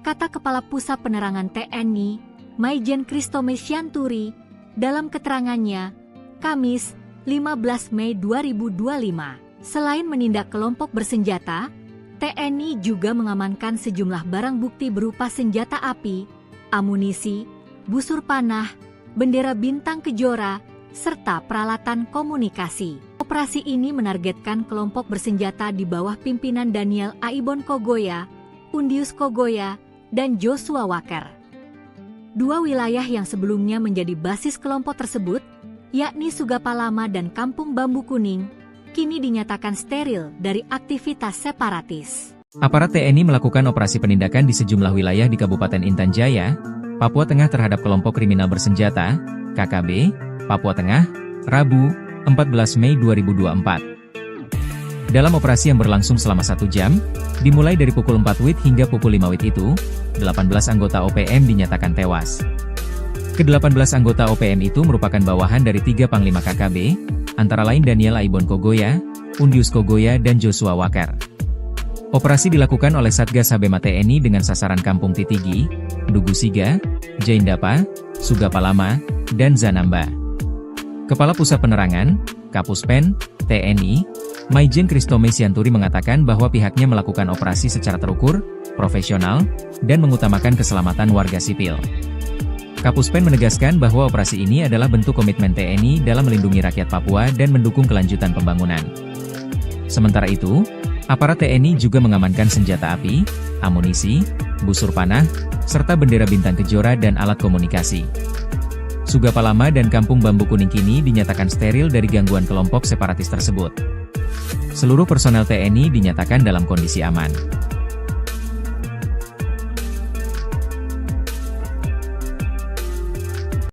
kata Kepala Pusat Penerangan TNI, Maijen Kristome Sianturi, dalam keterangannya, Kamis, 15 Mei 2025. Selain menindak kelompok bersenjata, TNI juga mengamankan sejumlah barang bukti berupa senjata api, amunisi, busur panah, bendera bintang kejora, serta peralatan komunikasi. Operasi ini menargetkan kelompok bersenjata di bawah pimpinan Daniel Aibon Kogoya, Undius Kogoya, dan Joshua Walker. 2 wilayah yang sebelumnya menjadi basis kelompok tersebut, yakni Sugapalama dan Kampung Bambu Kuning, kini dinyatakan steril dari aktivitas separatis. Aparat TNI melakukan operasi penindakan di sejumlah wilayah di Kabupaten Intan Jaya, Papua Tengah terhadap kelompok kriminal bersenjata, KKB, Papua Tengah, Rabu, 14 Mei 2024. Dalam operasi yang berlangsung selama 1 jam, dimulai dari pukul 4 WIT hingga pukul 5 WIT itu, 18 anggota OPM dinyatakan tewas. Ke-18 anggota OPM itu merupakan bawahan dari 3 Panglima KKB, antara lain Daniel Aibon Kogoya, Undius Kogoya, dan Joshua Walker. Operasi dilakukan oleh Satgas Habema TNI dengan sasaran Kampung Titigi, Ndugu Siga, Jaindapa, Sugapalama, dan Zanamba. Kepala Pusat Penerangan, Kapuspen, TNI, Maijen Kristome Sianturi mengatakan bahwa pihaknya melakukan operasi secara terukur, profesional, dan mengutamakan keselamatan warga sipil. Kapuspen menegaskan bahwa operasi ini adalah bentuk komitmen TNI dalam melindungi rakyat Papua dan mendukung kelanjutan pembangunan. Sementara itu, aparat TNI juga mengamankan senjata api, amunisi, busur panah, serta bendera bintang kejora dan alat komunikasi. Sugapalama dan Kampung Bambu Kuning kini dinyatakan steril dari gangguan kelompok separatis tersebut. Seluruh personel TNI dinyatakan dalam kondisi aman.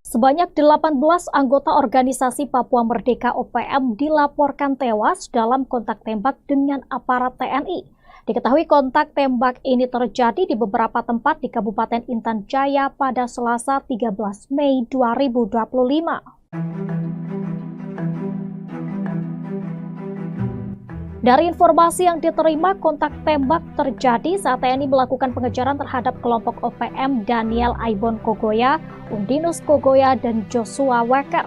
Sebanyak 18 anggota Organisasi Papua Merdeka OPM dilaporkan tewas dalam kontak tembak dengan aparat TNI. Diketahui kontak tembak ini terjadi di beberapa tempat di Kabupaten Intan Jaya pada Selasa 13 Mei 2025. Dari informasi yang diterima, kontak tembak terjadi saat TNI melakukan pengejaran terhadap kelompok OPM Daniel Aibon Kogoya, Undinus Kogoya, dan Joshua Walker.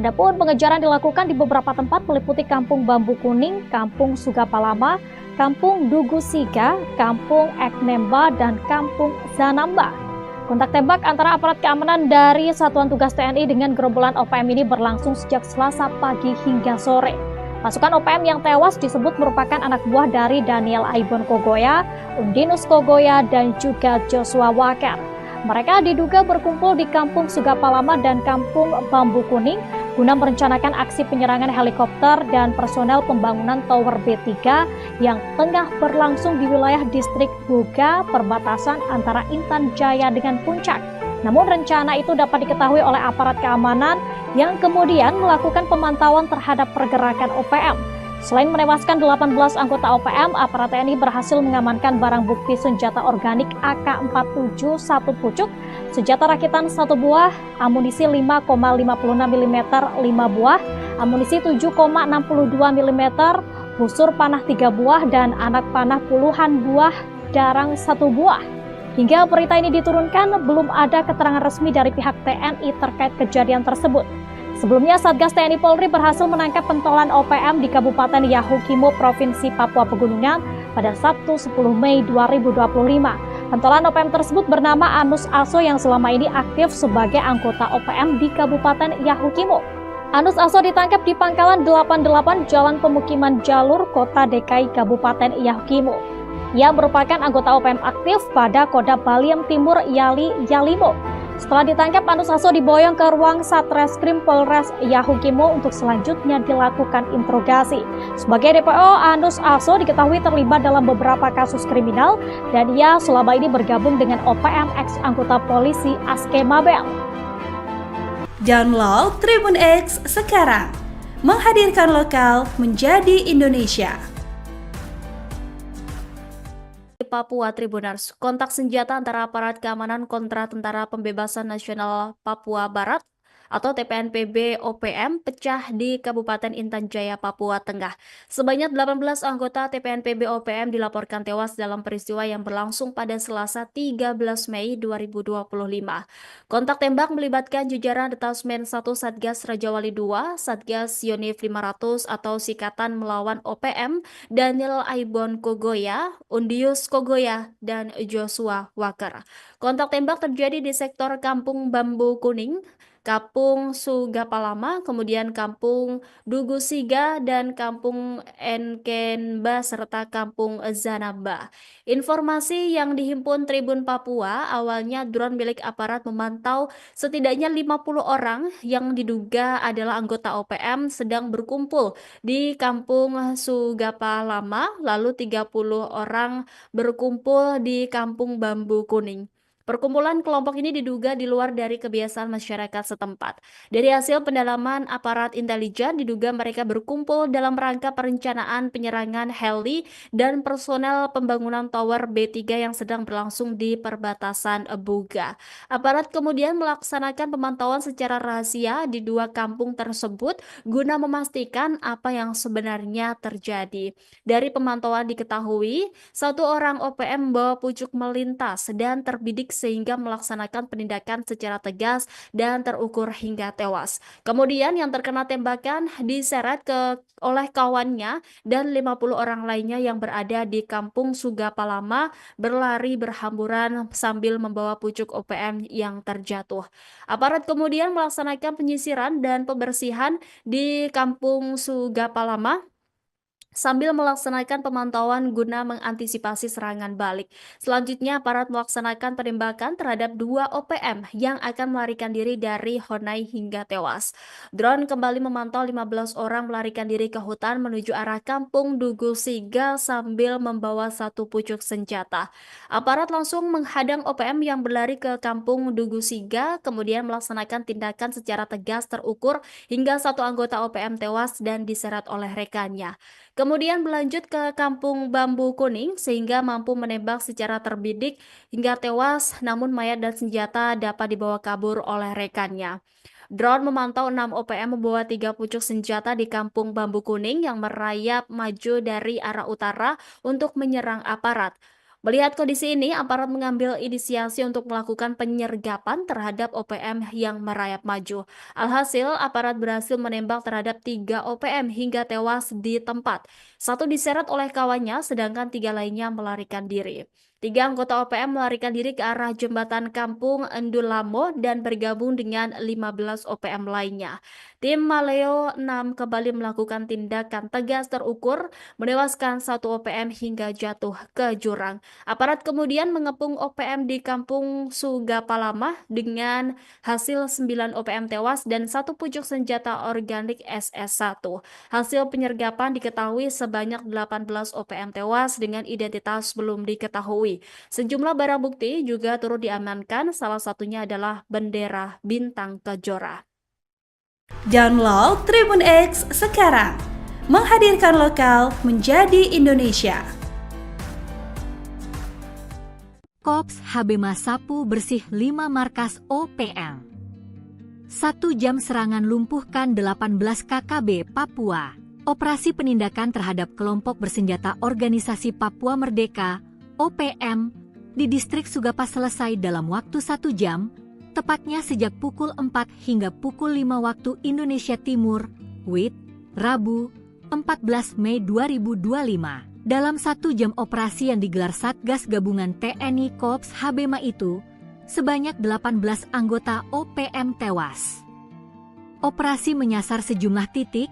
Adapun pengejaran dilakukan di beberapa tempat meliputi Kampung Bambu Kuning, Kampung Sugapalama, Kampung Ndugu Siga, Kampung Eknemba, dan Kampung Zanamba. Kontak tembak antara aparat keamanan dari Satuan Tugas TNI dengan gerombolan OPM ini berlangsung sejak Selasa pagi hingga sore. Pasukan OPM yang tewas disebut merupakan anak buah dari Daniel Aibon Kogoya, Undinus Kogoya, dan juga Joshua Walker. Mereka diduga berkumpul di Kampung Sugapalama dan Kampung Bambu Kuning guna merencanakan aksi penyerangan helikopter dan personel pembangunan Tower B3 yang tengah berlangsung di wilayah distrik Buga, perbatasan antara Intan Jaya dengan Puncak. Namun rencana itu dapat diketahui oleh aparat keamanan yang kemudian melakukan pemantauan terhadap pergerakan OPM. Selain menewaskan 18 anggota OPM, aparat TNI berhasil mengamankan barang bukti senjata organik AK-47 1 pucuk, senjata rakitan 1 buah, amunisi 5,56 mm 5 buah, amunisi 7,62 mm, busur panah 3 buah, dan anak panah puluhan buah darang 1 buah. Hingga berita ini diturunkan, belum ada keterangan resmi dari pihak TNI terkait kejadian tersebut. Sebelumnya, Satgas TNI Polri berhasil menangkap pentolan OPM di Kabupaten Yahukimo, Provinsi Papua Pegunungan pada Sabtu 10 Mei 2025. Pentolan OPM tersebut bernama Anus Aso yang selama ini aktif sebagai anggota OPM di Kabupaten Yahukimo. Anus Aso ditangkap di Pangkalan 88 Jalan Pemukiman Jalur, Kota DKI Kabupaten Yahukimo. Ia merupakan anggota OPM aktif pada Kodam Baliem Timur Yali Yalimo. Setelah ditangkap, Anus Aso diboyong ke ruang Satreskrim Polres Yahukimo untuk selanjutnya dilakukan interogasi. Sebagai DPO, Anus Aso diketahui terlibat dalam beberapa kasus kriminal dan ia selama ini bergabung dengan OPM ex anggota polisi Aske Mabel. Download Tribun X sekarang, menghadirkan lokal menjadi Indonesia. Papua Tribuners, kontak senjata antara aparat keamanan kontra Tentara Pembebasan Nasional Papua Barat atau TPNPB OPM pecah di Kabupaten Intan Jaya, Papua Tengah. Sebanyak 18 anggota TPNPB OPM dilaporkan tewas dalam peristiwa yang berlangsung pada Selasa 13 Mei 2025. Kontak tembak melibatkan jajaran Detasmen 1 Satgas Rajawali 2, Satgas Yonif 500 atau Sikatan Melawan OPM, Daniel Aibon Kogoya, Undius Kogoya, dan Joshua Walker. Kontak tembak terjadi di sektor Kampung Bambu Kuning, Kampung Sugapalama, kemudian Kampung Dugusiga, dan Kampung Enkenba, serta Kampung Zanaba. Informasi yang dihimpun Tribun Papua, awalnya drone milik aparat memantau setidaknya 50 orang yang diduga adalah anggota OPM sedang berkumpul di Kampung Sugapalama, lalu 30 orang berkumpul di Kampung Bambu Kuning. Perkumpulan kelompok ini diduga di luar dari kebiasaan masyarakat setempat. Dari hasil pendalaman aparat intelijen, diduga mereka berkumpul dalam rangka perencanaan penyerangan heli dan personel pembangunan tower B3 yang sedang berlangsung di perbatasan Buga. Aparat kemudian melaksanakan pemantauan secara rahasia di 2 kampung tersebut guna memastikan apa yang sebenarnya terjadi. Dari pemantauan diketahui, 1 orang OPM membawa pucuk melintas dan terbidik sehingga melaksanakan penindakan secara tegas dan terukur hingga tewas. Kemudian yang terkena tembakan diseret oleh kawannya dan 50 orang lainnya yang berada di Kampung Sugapalama berlari berhamburan sambil membawa pucuk OPM yang terjatuh. Aparat kemudian melaksanakan penyisiran dan pembersihan di Kampung Sugapalama sambil melaksanakan pemantauan guna mengantisipasi serangan balik. Selanjutnya, aparat melaksanakan penembakan terhadap 2 OPM yang akan melarikan diri dari Honai hingga tewas. Drone kembali memantau 15 orang melarikan diri ke hutan menuju arah Kampung Dugusiga sambil membawa 1 pucuk senjata. Aparat langsung menghadang OPM yang berlari ke Kampung Dugusiga, kemudian melaksanakan tindakan secara tegas terukur hingga 1 anggota OPM tewas dan diseret oleh rekannya. Kemudian berlanjut ke Kampung Bambu Kuning sehingga mampu menembak secara terbidik hingga tewas, namun mayat dan senjata dapat dibawa kabur oleh rekannya. Drone memantau 6 OPM membawa 3 pucuk senjata di Kampung Bambu Kuning yang merayap maju dari arah utara untuk menyerang aparat. Melihat kondisi ini, aparat mengambil inisiasi untuk melakukan penyergapan terhadap OPM yang merayap maju. Alhasil, aparat berhasil menembak terhadap 3 OPM hingga tewas di tempat. 1 diseret oleh kawannya, sedangkan 3 lainnya melarikan diri. 3 anggota OPM melarikan diri ke arah jembatan Kampung Endulamo dan bergabung dengan 15 OPM lainnya. Tim Maleo 6 kembali melakukan tindakan tegas terukur, menewaskan 1 OPM hingga jatuh ke jurang. Aparat kemudian mengepung OPM di Kampung Sugapalama dengan hasil 9 OPM tewas dan 1 pucuk senjata organik SS1. Hasil penyergapan diketahui sebanyak 18 OPM tewas dengan identitas belum diketahui. diketahui. Sejumlah barang bukti juga turut diamankan, salah satunya adalah bendera Bintang Kejora. Download Tribun X sekarang, menghadirkan lokal menjadi Indonesia. Kops Habema sapu bersih 5 markas OPM. 1 jam serangan lumpuhkan 18 KKB Papua. Operasi penindakan terhadap kelompok bersenjata Organisasi Papua Merdeka (OPM) di distrik Sugapa selesai dalam waktu 1 jam, tepatnya sejak pukul 4 hingga pukul 5 waktu Indonesia Timur, WIT, Rabu, 14 Mei 2025. Dalam 1 jam operasi yang digelar Satgas Gabungan TNI Kops Habema itu, sebanyak 18 anggota OPM tewas. Operasi menyasar sejumlah titik,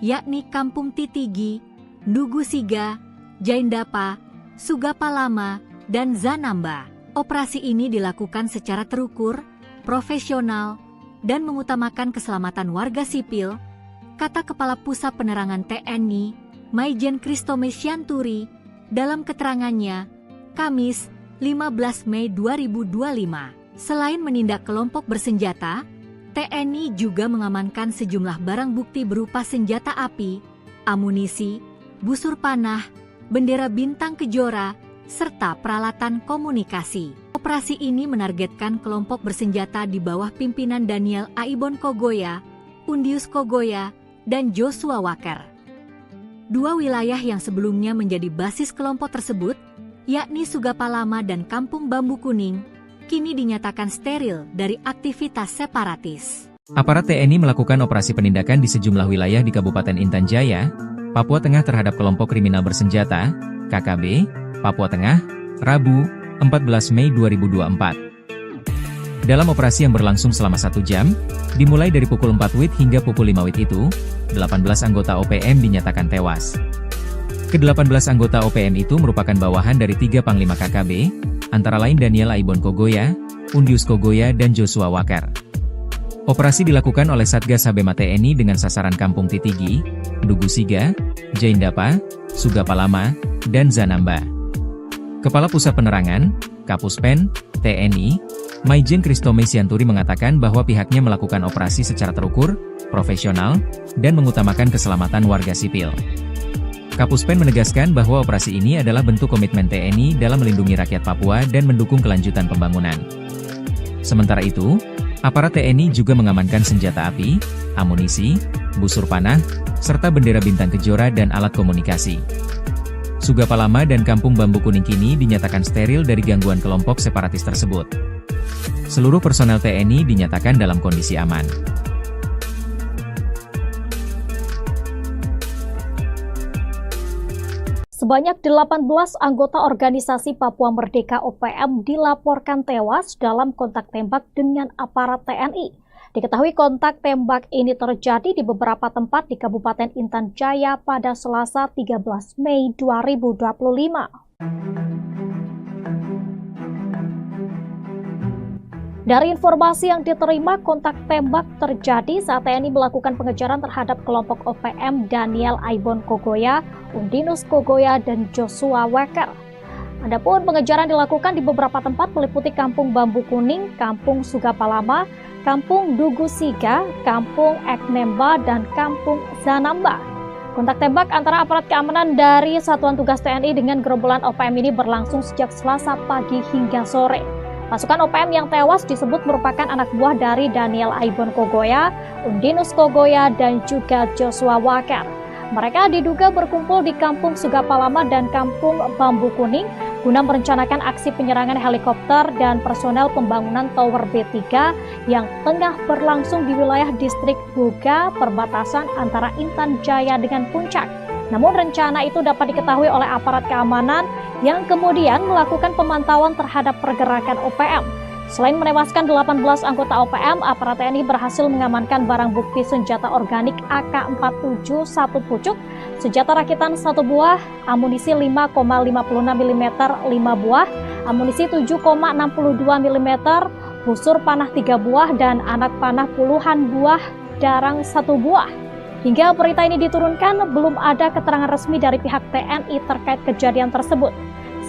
yakni Kampung Titigi, Ndugu Siga, Jaindapa, Sugapa Lama, dan Zanamba. Operasi ini dilakukan secara terukur, profesional, dan mengutamakan keselamatan warga sipil, kata Kepala Pusat Penerangan TNI, Maijen Kristome Sianturi, dalam keterangannya, Kamis, 15 Mei 2025. Selain menindak kelompok bersenjata, TNI juga mengamankan sejumlah barang bukti berupa senjata api, amunisi, busur panah, bendera Bintang Kejora, serta peralatan komunikasi. Operasi ini menargetkan kelompok bersenjata di bawah pimpinan Daniel Aibon Kogoya, Undius Kogoya, dan Joshua Walker. 2 wilayah yang sebelumnya menjadi basis kelompok tersebut, yakni Sugapa Lama dan Kampung Bambu Kuning, kini dinyatakan steril dari aktivitas separatis. Aparat TNI melakukan operasi penindakan di sejumlah wilayah di Kabupaten Intan Jaya, Papua Tengah terhadap kelompok kriminal bersenjata, KKB, Papua Tengah, Rabu, 14 Mei 2024. Dalam operasi yang berlangsung selama 1 jam, dimulai dari pukul 4 WIT hingga pukul 5 WIT itu, 18 anggota OPM dinyatakan tewas. Ke-18 anggota OPM itu merupakan bawahan dari 3 Panglima KKB, antara lain Daniel Aibon Kogoya, Undius Kogoya, dan Joshua Walker. Operasi dilakukan oleh Satgas Habema TNI dengan sasaran Kampung Titigi, Ndugu Siga, Jaindapa, Sugapa Lama, dan Zanamba. Kepala Pusat Penerangan, Kapuspen, TNI, Maijen Kristome Sianturi mengatakan bahwa pihaknya melakukan operasi secara terukur, profesional, dan mengutamakan keselamatan warga sipil. Kapuspen menegaskan bahwa operasi ini adalah bentuk komitmen TNI dalam melindungi rakyat Papua dan mendukung kelanjutan pembangunan. Sementara itu, aparat TNI juga mengamankan senjata api, amunisi, busur panah, serta bendera Bintang Kejora dan alat komunikasi. Sugapa Lama dan Kampung Bambu Kuning kini dinyatakan steril dari gangguan kelompok separatis tersebut. Seluruh personel TNI dinyatakan dalam kondisi aman. Sebanyak 18 anggota organisasi Papua Merdeka OPM dilaporkan tewas dalam kontak tembak dengan aparat TNI. Diketahui kontak tembak ini terjadi di beberapa tempat di Kabupaten Intan Jaya pada Selasa 13 Mei 2025. Dari informasi yang diterima, kontak tembak terjadi saat TNI melakukan pengejaran terhadap kelompok OPM Daniel Aibon Kogoya, Undinus Kogoya, dan Joshua Walker. Adapun pengejaran dilakukan di beberapa tempat meliputi Kampung Bambu Kuning, Kampung Sugapa Lama, Kampung Ndugu Siga, Kampung Eknemba, dan Kampung Zanamba. Kontak tembak antara aparat keamanan dari Satuan Tugas TNI dengan gerombolan OPM ini berlangsung sejak Selasa pagi hingga sore. Pasukan OPM yang tewas disebut merupakan anak buah dari Daniel Aibon Kogoya, Undinus Kogoya, dan juga Joshua Walker. Mereka diduga berkumpul di Kampung Sugapa Lama dan Kampung Bambu Kuning guna merencanakan aksi penyerangan helikopter dan personel pembangunan Tower B3 yang tengah berlangsung di wilayah distrik Buga, perbatasan antara Intan Jaya dengan Puncak. Namun rencana itu dapat diketahui oleh aparat keamanan yang kemudian melakukan pemantauan terhadap pergerakan OPM. Selain menewaskan 18 anggota OPM, aparat TNI berhasil mengamankan barang bukti senjata organik AK-47 1 pucuk, senjata rakitan 1 buah, amunisi 5,56 mm 5 buah, amunisi 7,62 mm, busur panah 3 buah, dan anak panah puluhan buah darang 1 buah. Hingga berita ini diturunkan, belum ada keterangan resmi dari pihak TNI terkait kejadian tersebut.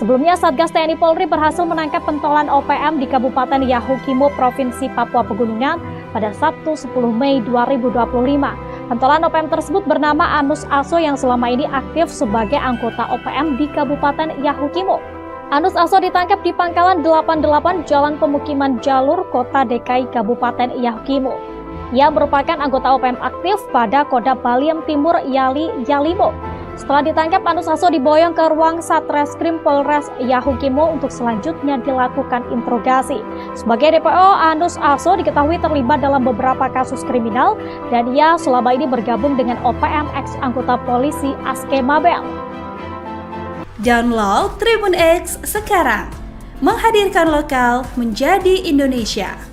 Sebelumnya, Satgas TNI Polri berhasil menangkap pentolan OPM di Kabupaten Yahukimo, Provinsi Papua Pegunungan pada Sabtu 10 Mei 2025. Pentolan OPM tersebut bernama Anus Aso yang selama ini aktif sebagai anggota OPM di Kabupaten Yahukimo. Anus Aso ditangkap di Pangkalan 88 Jalan Pemukiman Jalur, Kota DKI Kabupaten Yahukimo. Ia merupakan anggota OPM aktif pada Kodam Baliem Timur Yalimo. Setelah ditangkap, Anus Aso diboyong ke ruang Satreskrim Polres Yahukimo untuk selanjutnya dilakukan interogasi. Sebagai DPO, Anus Aso diketahui terlibat dalam beberapa kasus kriminal dan ia selama ini bergabung dengan OPM ex-anggota polisi Aske Mabel. Download Tribun X sekarang, menghadirkan lokal menjadi Indonesia.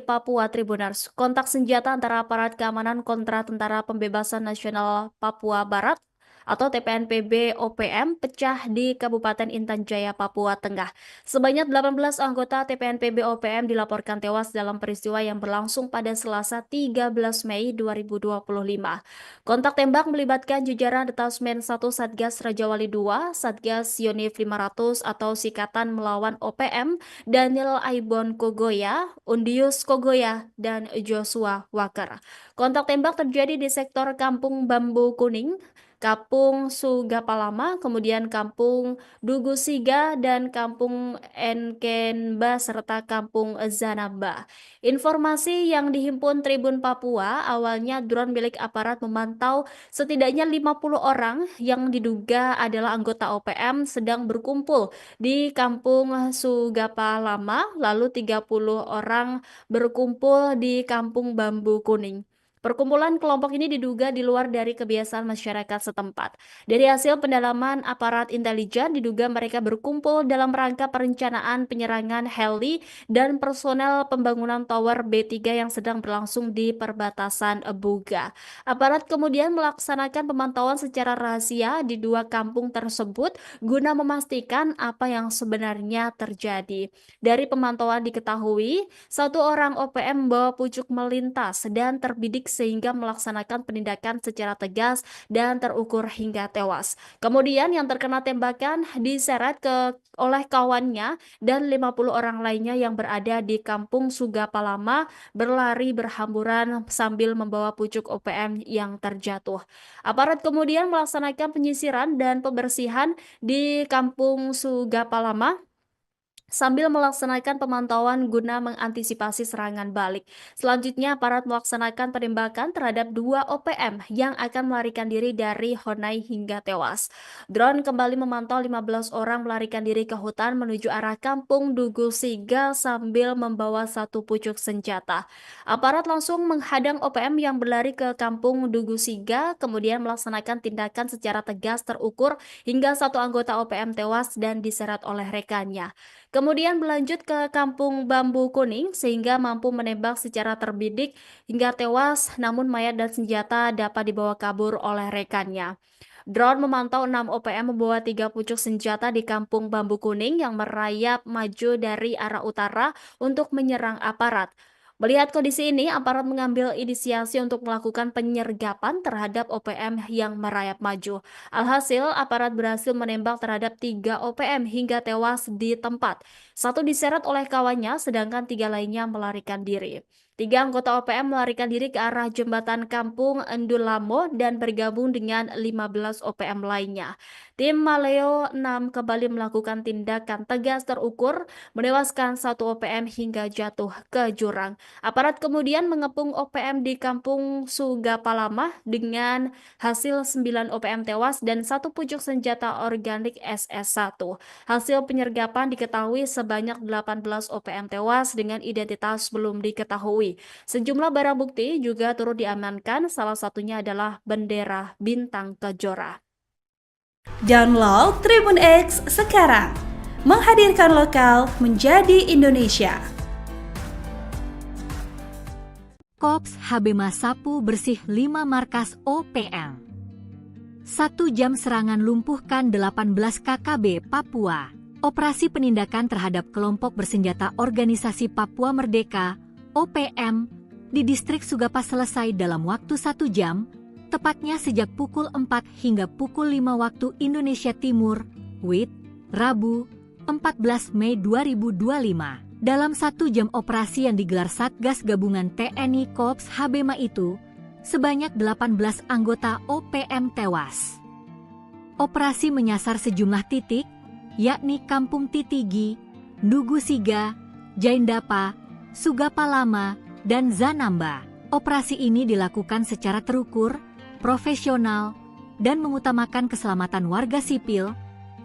Papua Tribuners, kontak senjata antara aparat keamanan kontra Tentara Pembebasan Nasional Papua Barat atau TPNPB OPM pecah di Kabupaten Intan Jaya, Papua Tengah. Sebanyak 18 anggota TPNPB OPM dilaporkan tewas dalam peristiwa yang berlangsung pada Selasa 13 Mei 2025. Kontak tembak melibatkan jajaran Detasmen 1 Satgas Rajawali 2, Satgas Yonif 500 atau Sikatan Melawan OPM, Daniel Aibon Kogoya, Undius Kogoya, dan Joshua Walker. Kontak tembak terjadi di sektor Kampung Bambu Kuning, Kampung Sugapalama, kemudian Kampung Dugusiga, dan Kampung Enkenba, serta Kampung Zanaba. Informasi yang dihimpun Tribun Papua, awalnya drone milik aparat memantau setidaknya 50 orang yang diduga adalah anggota OPM sedang berkumpul di Kampung Sugapalama, lalu 30 orang berkumpul di Kampung Bambu Kuning. Perkumpulan kelompok ini diduga di luar dari kebiasaan masyarakat setempat. Dari hasil pendalaman aparat intelijen, diduga mereka berkumpul dalam rangka perencanaan penyerangan heli dan personel pembangunan tower B3 yang sedang berlangsung di perbatasan Buga. Aparat kemudian melaksanakan pemantauan secara rahasia di dua kampung tersebut guna memastikan apa yang sebenarnya terjadi. Dari pemantauan diketahui, satu orang OPM membawa pucuk melintas dan terbidik sehingga melaksanakan penindakan secara tegas dan terukur hingga tewas. Kemudian yang terkena tembakan diseret oleh kawannya dan 50 orang lainnya yang berada di Kampung Sugapalama berlari berhamburan sambil membawa pucuk OPM yang terjatuh. Aparat kemudian melaksanakan penyisiran dan pembersihan di Kampung Sugapalama sambil melaksanakan pemantauan guna mengantisipasi serangan balik. Selanjutnya, aparat melaksanakan penembakan terhadap dua OPM yang akan melarikan diri dari Honai hingga tewas. Drone kembali memantau 15 orang melarikan diri ke hutan menuju arah Kampung Dugusiga sambil membawa satu pucuk senjata. Aparat langsung menghadang OPM yang berlari ke Kampung Dugusiga, kemudian melaksanakan tindakan secara tegas terukur hingga satu anggota OPM tewas dan diseret oleh rekannya. Kemudian berlanjut ke Kampung Bambu Kuning sehingga mampu menembak secara terbidik hingga tewas, namun mayat dan senjata dapat dibawa kabur oleh rekannya. Drone memantau 6 OPM membawa 3 pucuk senjata di Kampung Bambu Kuning yang merayap maju dari arah utara untuk menyerang aparat. Melihat kondisi ini, aparat mengambil inisiasi untuk melakukan penyergapan terhadap OPM yang merayap maju. Alhasil, aparat berhasil menembak terhadap 3 OPM hingga tewas di tempat. Satu diseret oleh kawannya, sedangkan 3 lainnya melarikan diri. 3 anggota OPM melarikan diri ke arah jembatan Kampung Endulamo dan bergabung dengan 15 OPM lainnya. Tim Maleo 6 kembali melakukan tindakan tegas terukur, menewaskan 1 OPM hingga jatuh ke jurang. Aparat kemudian mengepung OPM di Kampung Sugapalama dengan hasil 9 OPM tewas dan 1 pucuk senjata organik SS1. Hasil penyergapan diketahui sebanyak 18 OPM tewas dengan identitas belum diketahui. Sejumlah barang bukti juga turut diamankan, salah satunya adalah bendera bintang kejora. Download Tribun X sekarang, menghadirkan lokal menjadi Indonesia. Kops HB Masapu bersih 5 markas OPM. 1 jam serangan lumpuhkan 18 KKB Papua. Operasi penindakan terhadap kelompok bersenjata Organisasi Papua Merdeka OPM di distrik Sugapa selesai dalam waktu 1 jam, tepatnya sejak pukul 4 hingga pukul 5 waktu Indonesia Timur, WIB, Rabu, 14 Mei 2025. Dalam 1 jam operasi yang digelar Satgas Gabungan TNI Korps Habema itu, sebanyak 18 anggota OPM tewas. Operasi menyasar sejumlah titik, yakni Kampung Titigi, Ndugu Siga, Jaindapa, Sugapalama, dan Zanamba. Operasi ini dilakukan secara terukur, profesional, dan mengutamakan keselamatan warga sipil,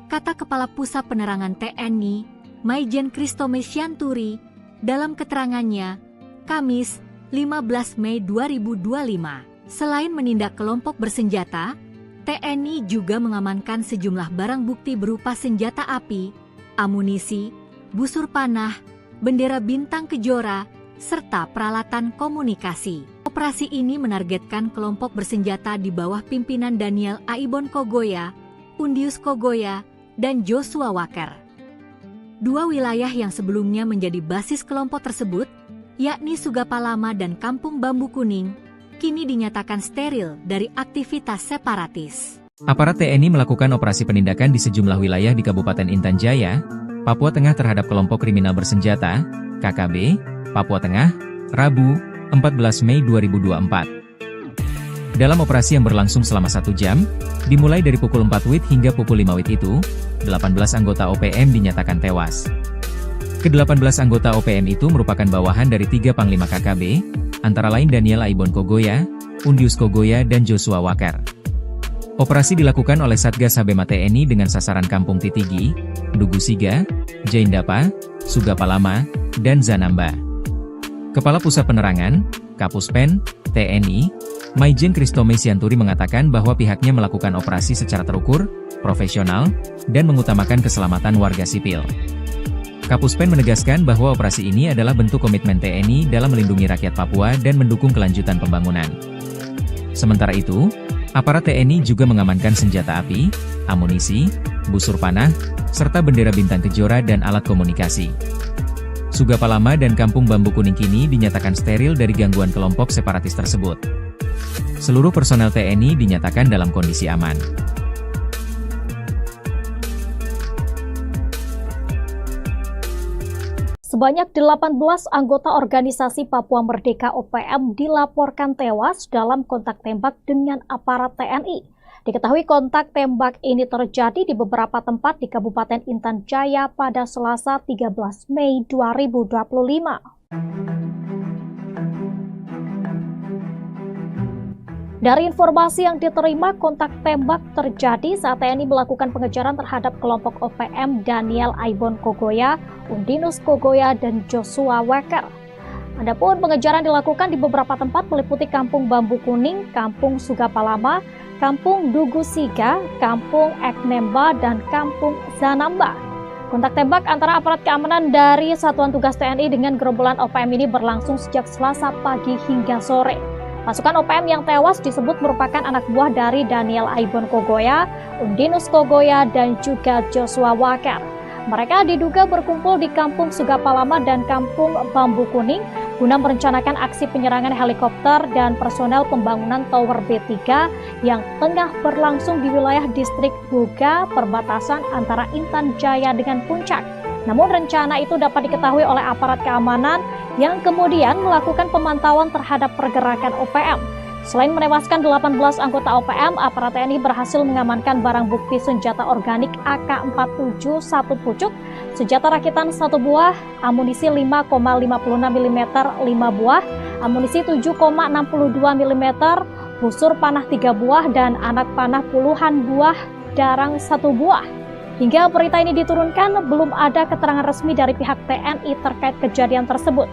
kata Kepala Pusat Penerangan TNI, Maijen Kristome Sianturi, dalam keterangannya, Kamis, 15 Mei 2025. Selain menindak kelompok bersenjata, TNI juga mengamankan sejumlah barang bukti berupa senjata api, amunisi, busur panah, bendera bintang kejora, serta peralatan komunikasi. Operasi ini menargetkan kelompok bersenjata di bawah pimpinan Daniel Aibon Kogoya, Undius Kogoya, dan Joshua Walker. 2 wilayah yang sebelumnya menjadi basis kelompok tersebut, yakni Sugapalama dan Kampung Bambu Kuning, kini dinyatakan steril dari aktivitas separatis. Aparat TNI melakukan operasi penindakan di sejumlah wilayah di Kabupaten Intan Jaya, Papua Tengah terhadap kelompok kriminal bersenjata, KKB, Papua Tengah, Rabu, 14 Mei 2024. Dalam operasi yang berlangsung selama 1 jam, dimulai dari pukul 4 WIB hingga pukul 5 WIB itu, 18 anggota OPM dinyatakan tewas. Ke-18 anggota OPM itu merupakan bawahan dari 3 Panglima KKB, antara lain Daniel Aibon Kogoya, Undius Kogoya, dan Joshua Walker. Operasi dilakukan oleh Satgas Habema TNI dengan sasaran Kampung Titigi, Ndugu Siga, Jaindapa, Sugapalama, dan Zanamba. Kepala Pusat Penerangan, Kapuspen, TNI, Maijen Kristome Sianturi mengatakan bahwa pihaknya melakukan operasi secara terukur, profesional, dan mengutamakan keselamatan warga sipil. Kapuspen menegaskan bahwa operasi ini adalah bentuk komitmen TNI dalam melindungi rakyat Papua dan mendukung kelanjutan pembangunan. Sementara itu, aparat TNI juga mengamankan senjata api, amunisi, busur panah, serta bendera bintang kejora dan alat komunikasi. Sugapalama dan Kampung Bambu Kuning kini dinyatakan steril dari gangguan kelompok separatis tersebut. Seluruh personel TNI dinyatakan dalam kondisi aman. Sebanyak 18 anggota organisasi Papua Merdeka OPM dilaporkan tewas dalam kontak tembak dengan aparat TNI. Diketahui kontak tembak ini terjadi di beberapa tempat di Kabupaten Intan Jaya pada Selasa 13 Mei 2025. Dari informasi yang diterima, kontak tembak terjadi saat TNI melakukan pengejaran terhadap kelompok OPM Daniel Aibon Kogoya, Undinus Kogoya, dan Joshua Walker. Adapun pengejaran dilakukan di beberapa tempat meliputi Kampung Bambu Kuning, Kampung Sugapalama, Kampung Ndugu Siga, Kampung Eknemba, dan Kampung Zanamba. Kontak tembak antara aparat keamanan dari Satuan Tugas TNI dengan gerombolan OPM ini berlangsung sejak Selasa pagi hingga sore. Pasukan OPM yang tewas disebut merupakan anak buah dari Daniel Aibon Kogoya, Undinus Kogoya, dan juga Joshua Walker. Mereka diduga berkumpul di Kampung Sugapalama dan Kampung Bambu Kuning guna merencanakan aksi penyerangan helikopter dan personel pembangunan Tower B3 yang tengah berlangsung di wilayah distrik Buga, perbatasan antara Intan Jaya dengan Puncak. Namun rencana itu dapat diketahui oleh aparat keamanan yang kemudian melakukan pemantauan terhadap pergerakan OPM. Selain menewaskan 18 anggota OPM, aparat TNI berhasil mengamankan barang bukti senjata organik AK-47 1 pucuk, senjata rakitan 1 buah, amunisi 5,56 mm 5 buah, amunisi 7,62 mm, busur panah 3 buah, dan anak panah puluhan buah darang 1 buah. Hingga berita ini diturunkan, belum ada keterangan resmi dari pihak TNI terkait kejadian tersebut.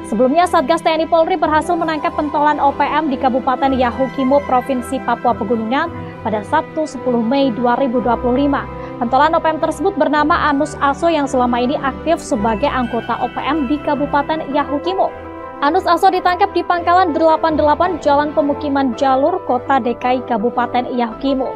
Sebelumnya, Satgas TNI Polri berhasil menangkap pentolan OPM di Kabupaten Yahukimo, Provinsi Papua Pegunungan pada Sabtu 10 Mei 2025. Pentolan OPM tersebut bernama Anus Aso yang selama ini aktif sebagai anggota OPM di Kabupaten Yahukimo. Anus Aso ditangkap di Pangkalan 88 Jalan Pemukiman Jalur, Kota DKI Kabupaten Yahukimo.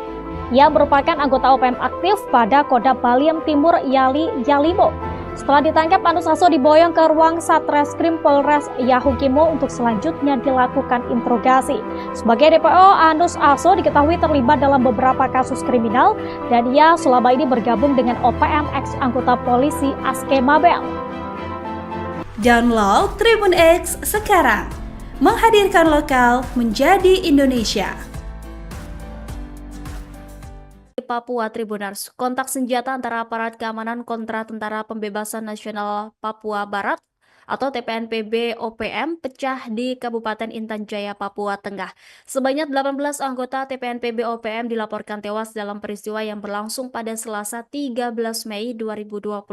Ia merupakan anggota OPM aktif pada Kodam Baliem Timur Yali Yalimo. Setelah ditangkap, Anus Aso diboyong ke ruang Satreskrim Polres Yahukimo untuk selanjutnya dilakukan interogasi. Sebagai DPO, Anus Aso diketahui terlibat dalam beberapa kasus kriminal dan ia selama ini bergabung dengan OPM ex anggota polisi Aske Mabel. Download Tribun X sekarang, menghadirkan lokal menjadi Indonesia. Papua Tribuners, kontak senjata antara aparat keamanan kontra Tentara Pembebasan Nasional Papua Barat atau TPNPB OPM pecah di Kabupaten Intan Jaya, Papua Tengah. Sebanyak 18 anggota TPNPB OPM dilaporkan tewas dalam peristiwa yang berlangsung pada Selasa 13 Mei 2025.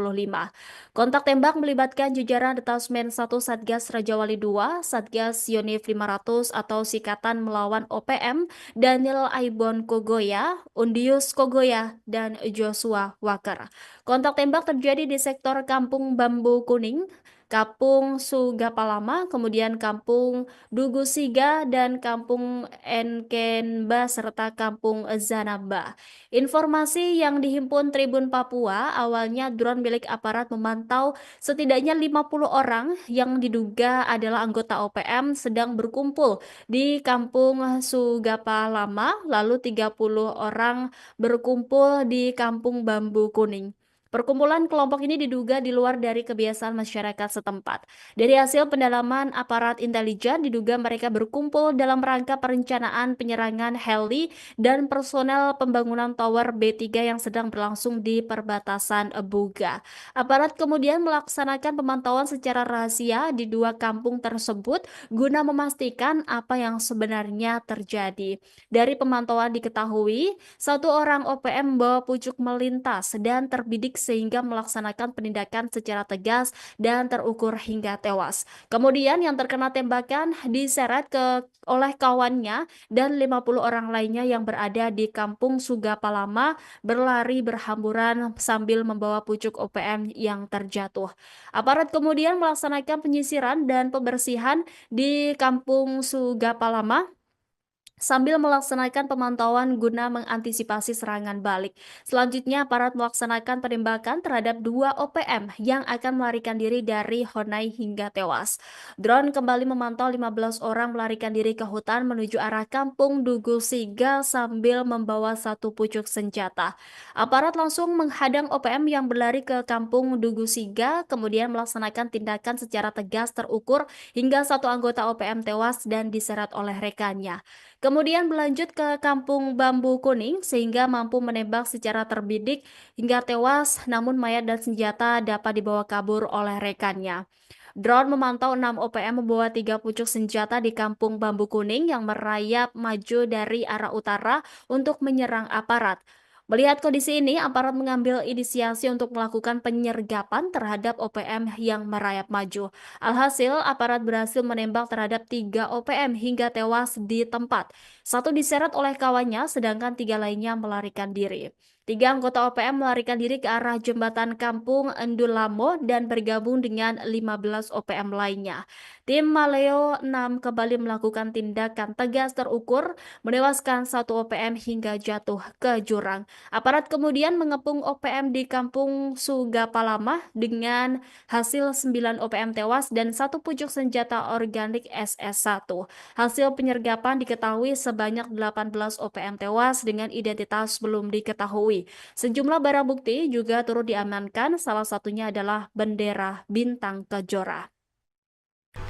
Kontak tembak melibatkan jajaran Detasmen 1 Satgas Rajawali 2, Satgas Yonif 500 atau Sikatan Melawan OPM, Daniel Aibon Kogoya, Undius Kogoya, dan Joshua Walker. Kontak tembak terjadi di sektor Kampung Bambu Kuning, Kampung Sugapalama, kemudian Kampung Dugusiga, dan Kampung Enkenba, serta Kampung Zanamba. Informasi yang dihimpun Tribun Papua, awalnya drone milik aparat memantau setidaknya 50 orang yang diduga adalah anggota OPM sedang berkumpul di Kampung Sugapalama, lalu 30 orang berkumpul di Kampung Bambu Kuning. Perkumpulan kelompok ini diduga di luar dari kebiasaan masyarakat setempat. Dari hasil pendalaman aparat intelijen, diduga mereka berkumpul dalam rangka perencanaan penyerangan heli dan personel pembangunan tower B3 yang sedang berlangsung di perbatasan Buga. Aparat kemudian melaksanakan pemantauan secara rahasia di dua kampung tersebut guna memastikan apa yang sebenarnya terjadi. Dari pemantauan diketahui, satu orang OPM membawa pucuk melintas dan terbidik sehingga melaksanakan penindakan secara tegas dan terukur hingga tewas. Kemudian yang terkena tembakan diseret oleh kawannya dan 50 orang lainnya yang berada di Kampung Sugapalama berlari berhamburan sambil membawa pucuk OPM yang terjatuh. Aparat kemudian melaksanakan penyisiran dan pembersihan di Kampung Sugapalama sambil melaksanakan pemantauan guna mengantisipasi serangan balik. Selanjutnya, aparat melaksanakan penembakan terhadap dua OPM yang akan melarikan diri dari Honai hingga tewas. Drone kembali memantau 15 orang melarikan diri ke hutan menuju arah Kampung Dugusiga sambil membawa satu pucuk senjata. Aparat langsung menghadang OPM yang berlari ke Kampung Dugusiga, kemudian melaksanakan tindakan secara tegas terukur hingga satu anggota OPM tewas dan diseret oleh rekannya. Kemudian berlanjut ke Kampung Bambu Kuning sehingga mampu menembak secara terbidik hingga tewas, namun mayat dan senjata dapat dibawa kabur oleh rekannya. Drone memantau 6 OPM membawa 3 pucuk senjata di Kampung Bambu Kuning yang merayap maju dari arah utara untuk menyerang aparat. Melihat kondisi ini, aparat mengambil inisiasi untuk melakukan penyergapan terhadap OPM yang merayap maju. Alhasil, aparat berhasil menembak terhadap 3 OPM hingga tewas di tempat. Satu diseret oleh kawannya, sedangkan 3 lainnya melarikan diri. 3 anggota OPM melarikan diri ke arah jembatan Kampung Endulamo dan bergabung dengan 15 OPM lainnya. Tim Maleo 6 kembali melakukan tindakan tegas terukur, menewaskan 1 OPM hingga jatuh ke jurang. Aparat kemudian mengepung OPM di Kampung Sugapalama dengan hasil 9 OPM tewas dan 1 pucuk senjata organik SS1. Hasil penyergapan diketahui sebanyak 18 OPM tewas dengan identitas belum diketahui. Sejumlah barang bukti juga turut diamankan, salah satunya adalah bendera Bintang Kejora.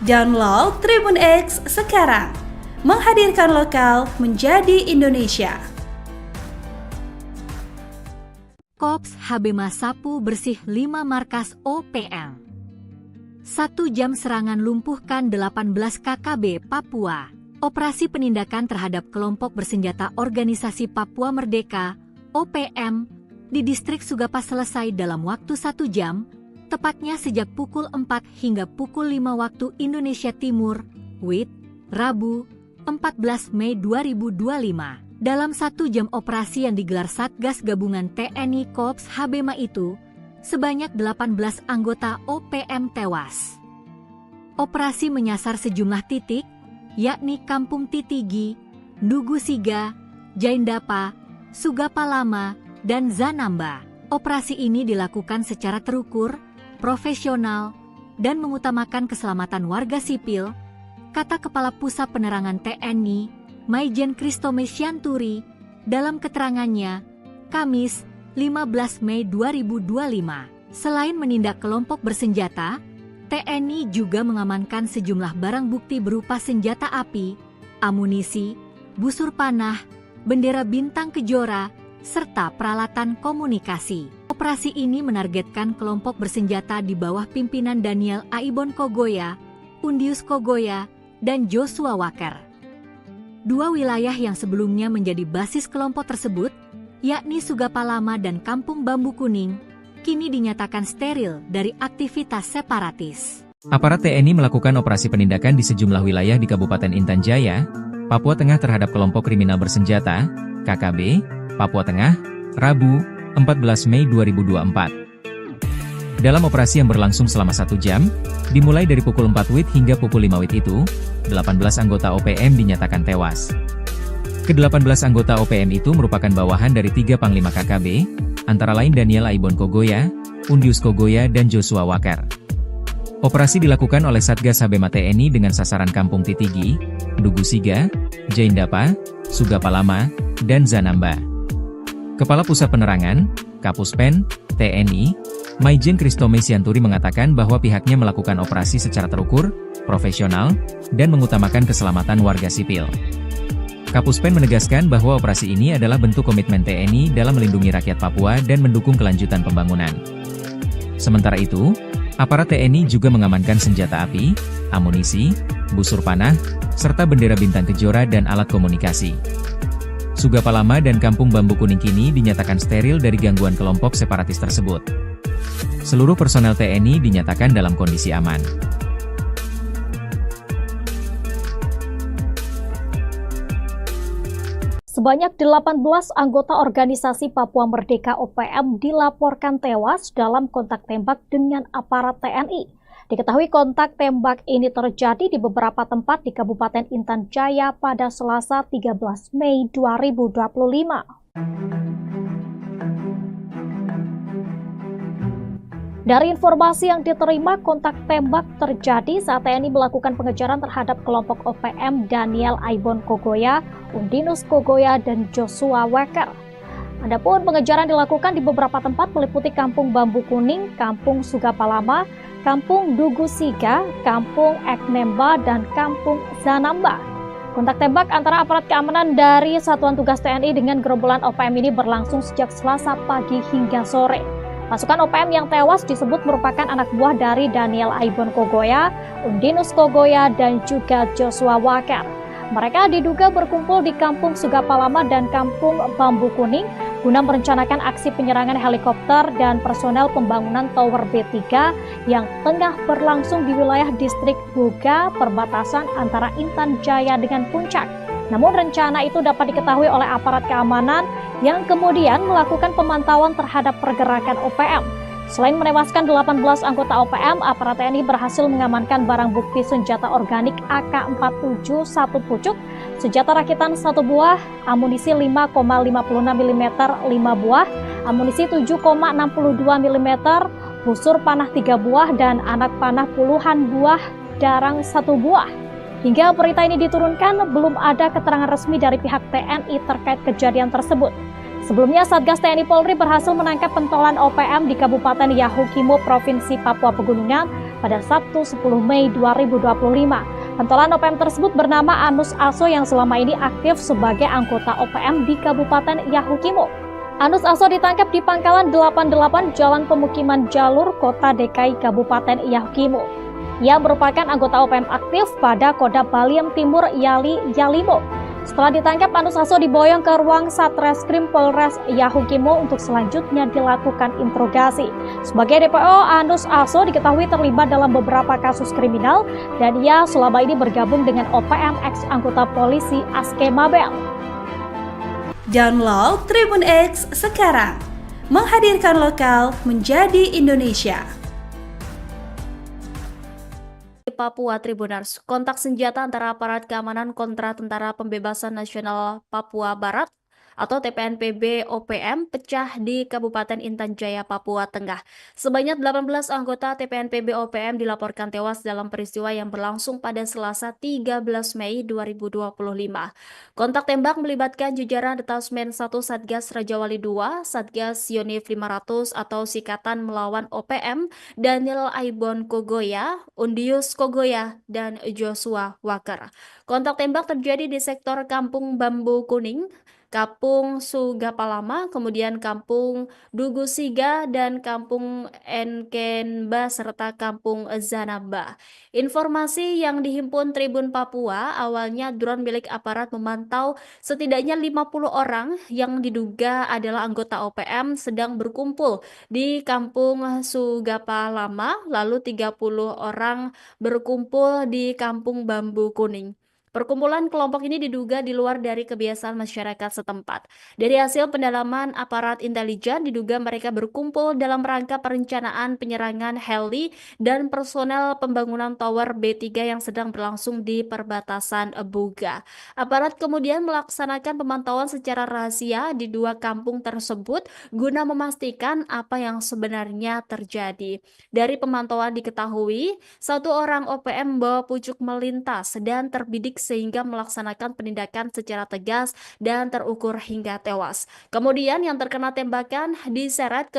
Download Tribun X sekarang, menghadirkan lokal menjadi Indonesia. Kops HB Sapu bersih 5 markas OPM. 1 jam serangan lumpuhkan 18 KKB Papua. Operasi penindakan terhadap kelompok bersenjata Organisasi Papua Merdeka OPM di distrik Sugapa selesai dalam waktu 1 jam, tepatnya sejak pukul 4 hingga pukul 5 waktu Indonesia Timur, WIB, Rabu, 14 Mei 2025. Dalam 1 jam operasi yang digelar Satgas Gabungan TNI Kops HBMA itu, sebanyak 18 anggota OPM tewas. Operasi menyasar sejumlah titik, yakni Kampung Titigi, Dugusiga, Jaindapa, Sugapalama, dan Zanamba. Operasi ini dilakukan secara terukur profesional, dan mengutamakan keselamatan warga sipil, kata Kepala Pusat Penerangan TNI, Maijen Kristome Sianturi, dalam keterangannya, Kamis, 15 Mei 2025. Selain menindak kelompok bersenjata, TNI juga mengamankan sejumlah barang bukti berupa senjata api, amunisi, busur panah, bendera bintang kejora, serta peralatan komunikasi. Operasi ini menargetkan kelompok bersenjata di bawah pimpinan Daniel Aibon Kogoya, Undius Kogoya, dan Joshua Walker. Dua wilayah yang sebelumnya menjadi basis kelompok tersebut, yakni Sugapalama dan Kampung Bambu Kuning, kini dinyatakan steril dari aktivitas separatis. Aparat TNI melakukan operasi penindakan di sejumlah wilayah di Kabupaten Intan Jaya, Papua Tengah terhadap kelompok kriminal bersenjata, KKB, Papua Tengah, Rabu, 14 Mei 2024. Dalam operasi yang berlangsung selama 1 jam, dimulai dari pukul 4 WIB hingga pukul 5 WIB itu, 18 anggota OPM dinyatakan tewas. Ke-18 anggota OPM itu merupakan bawahan dari 3 Panglima KKB, antara lain Daniel Aibon Kogoya, Undius Kogoya, dan Joshua Walker. Operasi dilakukan oleh Satgas Habema TNI dengan sasaran Kampung Titigi, Dugu Siga, Jaindapa, Sugapalama, dan Zanamba. Kepala Pusat Penerangan, Kapuspen, TNI, Maijen Kristome Sianturi mengatakan bahwa pihaknya melakukan operasi secara terukur, profesional, dan mengutamakan keselamatan warga sipil. Kapuspen menegaskan bahwa operasi ini adalah bentuk komitmen TNI dalam melindungi rakyat Papua dan mendukung kelanjutan pembangunan. Sementara itu, aparat TNI juga mengamankan senjata api, amunisi, busur panah, serta bendera bintang kejora dan alat komunikasi. Sugapalama dan Kampung Bambu Kuning kini dinyatakan steril dari gangguan kelompok separatis tersebut. Seluruh personel TNI dinyatakan dalam kondisi aman. Sebanyak 18 anggota organisasi Papua Merdeka OPM dilaporkan tewas dalam kontak tembak dengan aparat TNI. Diketahui kontak tembak ini terjadi di beberapa tempat di Kabupaten Intan Jaya pada Selasa 13 Mei 2025. Dari informasi yang diterima, kontak tembak terjadi saat TNI melakukan pengejaran terhadap kelompok OPM Daniel Aibon Kogoya, Undinus Kogoya, dan Joshua Walker. Adapun pengejaran dilakukan di beberapa tempat meliputi Kampung Bambu Kuning, Kampung Sugapalama, Kampung Dugu Siga, Kampung Eknemba, dan Kampung Zanamba. Kontak tembak antara aparat keamanan dari Satuan Tugas TNI dengan gerombolan OPM ini berlangsung sejak Selasa pagi hingga sore. Pasukan OPM yang tewas disebut merupakan anak buah dari Daniel Aibon Kogoya, Undinus Kogoya, dan juga Joshua Walker. Mereka diduga berkumpul di Kampung Sugapalama dan Kampung Bambu Kuning guna merencanakan aksi penyerangan helikopter dan personel pembangunan Tower B3 yang tengah berlangsung di wilayah distrik Buga, perbatasan antara Intan Jaya dengan Puncak. Namun rencana itu dapat diketahui oleh aparat keamanan yang kemudian melakukan pemantauan terhadap pergerakan OPM. Selain menewaskan 18 anggota OPM, aparat TNI berhasil mengamankan barang bukti senjata organik AK-47 1 pucuk, senjata rakitan 1 buah, amunisi 5,56 mm 5 buah, amunisi 7,62 mm, busur panah 3 buah, dan anak panah puluhan buah darang 1 buah. Hingga berita ini diturunkan, belum ada keterangan resmi dari pihak TNI terkait kejadian tersebut. Sebelumnya, Satgas TNI Polri berhasil menangkap pentolan OPM di Kabupaten Yahukimo, Provinsi Papua Pegunungan pada Sabtu 10 Mei 2025. Pentolan OPM tersebut bernama Anus Aso yang selama ini aktif sebagai anggota OPM di Kabupaten Yahukimo. Anus Aso ditangkap di Pangkalan 88 Jalan Pemukiman Jalur, Kota DKI Kabupaten Yahukimo. Ia merupakan anggota OPM aktif pada Kodam Baliem Timur Yalimo. Setelah ditangkap, Anus Aso diboyong ke ruang Satreskrim Polres Yahukimo untuk selanjutnya dilakukan interogasi. Sebagai DPO, Anus Aso diketahui terlibat dalam beberapa kasus kriminal dan ia selama ini bergabung dengan OPM ex anggota polisi Aske Mabel. Download Tribun X sekarang, menghadirkan lokal menjadi Indonesia. Papua Tribunars, kontak senjata antara aparat keamanan kontra Tentara Pembebasan Nasional Papua Barat atau TPNPB OPM pecah di Kabupaten Intan Jaya, Papua Tengah. Sebanyak 18 anggota TPNPB OPM dilaporkan tewas dalam peristiwa yang berlangsung pada Selasa 13 Mei 2025. Kontak tembak melibatkan jajaran Detasmen 1 Satgas Raja Wali 2, Satgas Yonif 500 atau Sikatan Melawan OPM, Daniel Aibon Kogoya, Undius Kogoya, dan Joshua Walker. Kontak tembak terjadi di sektor Kampung Bambu Kuning, Kampung Sugapalama, kemudian Kampung Dugusiga, dan Kampung Enkenba, serta Kampung Zanamba. Informasi yang dihimpun Tribun Papua, awalnya drone milik aparat memantau setidaknya 50 orang yang diduga adalah anggota OPM sedang berkumpul di Kampung Sugapalama, lalu 30 orang berkumpul di Kampung Bambu Kuning. Perkumpulan kelompok ini diduga di luar dari kebiasaan masyarakat setempat. Dari hasil pendalaman aparat intelijen, diduga mereka berkumpul dalam rangka perencanaan penyerangan heli dan personel pembangunan tower B3 yang sedang berlangsung di perbatasan Buga. Aparat kemudian melaksanakan pemantauan secara rahasia di dua kampung tersebut guna memastikan apa yang sebenarnya terjadi. Dari pemantauan diketahui, satu orang OPM membawa pucuk melintas dan terbidik sehingga melaksanakan penindakan secara tegas dan terukur hingga tewas. Kemudian yang terkena tembakan diseret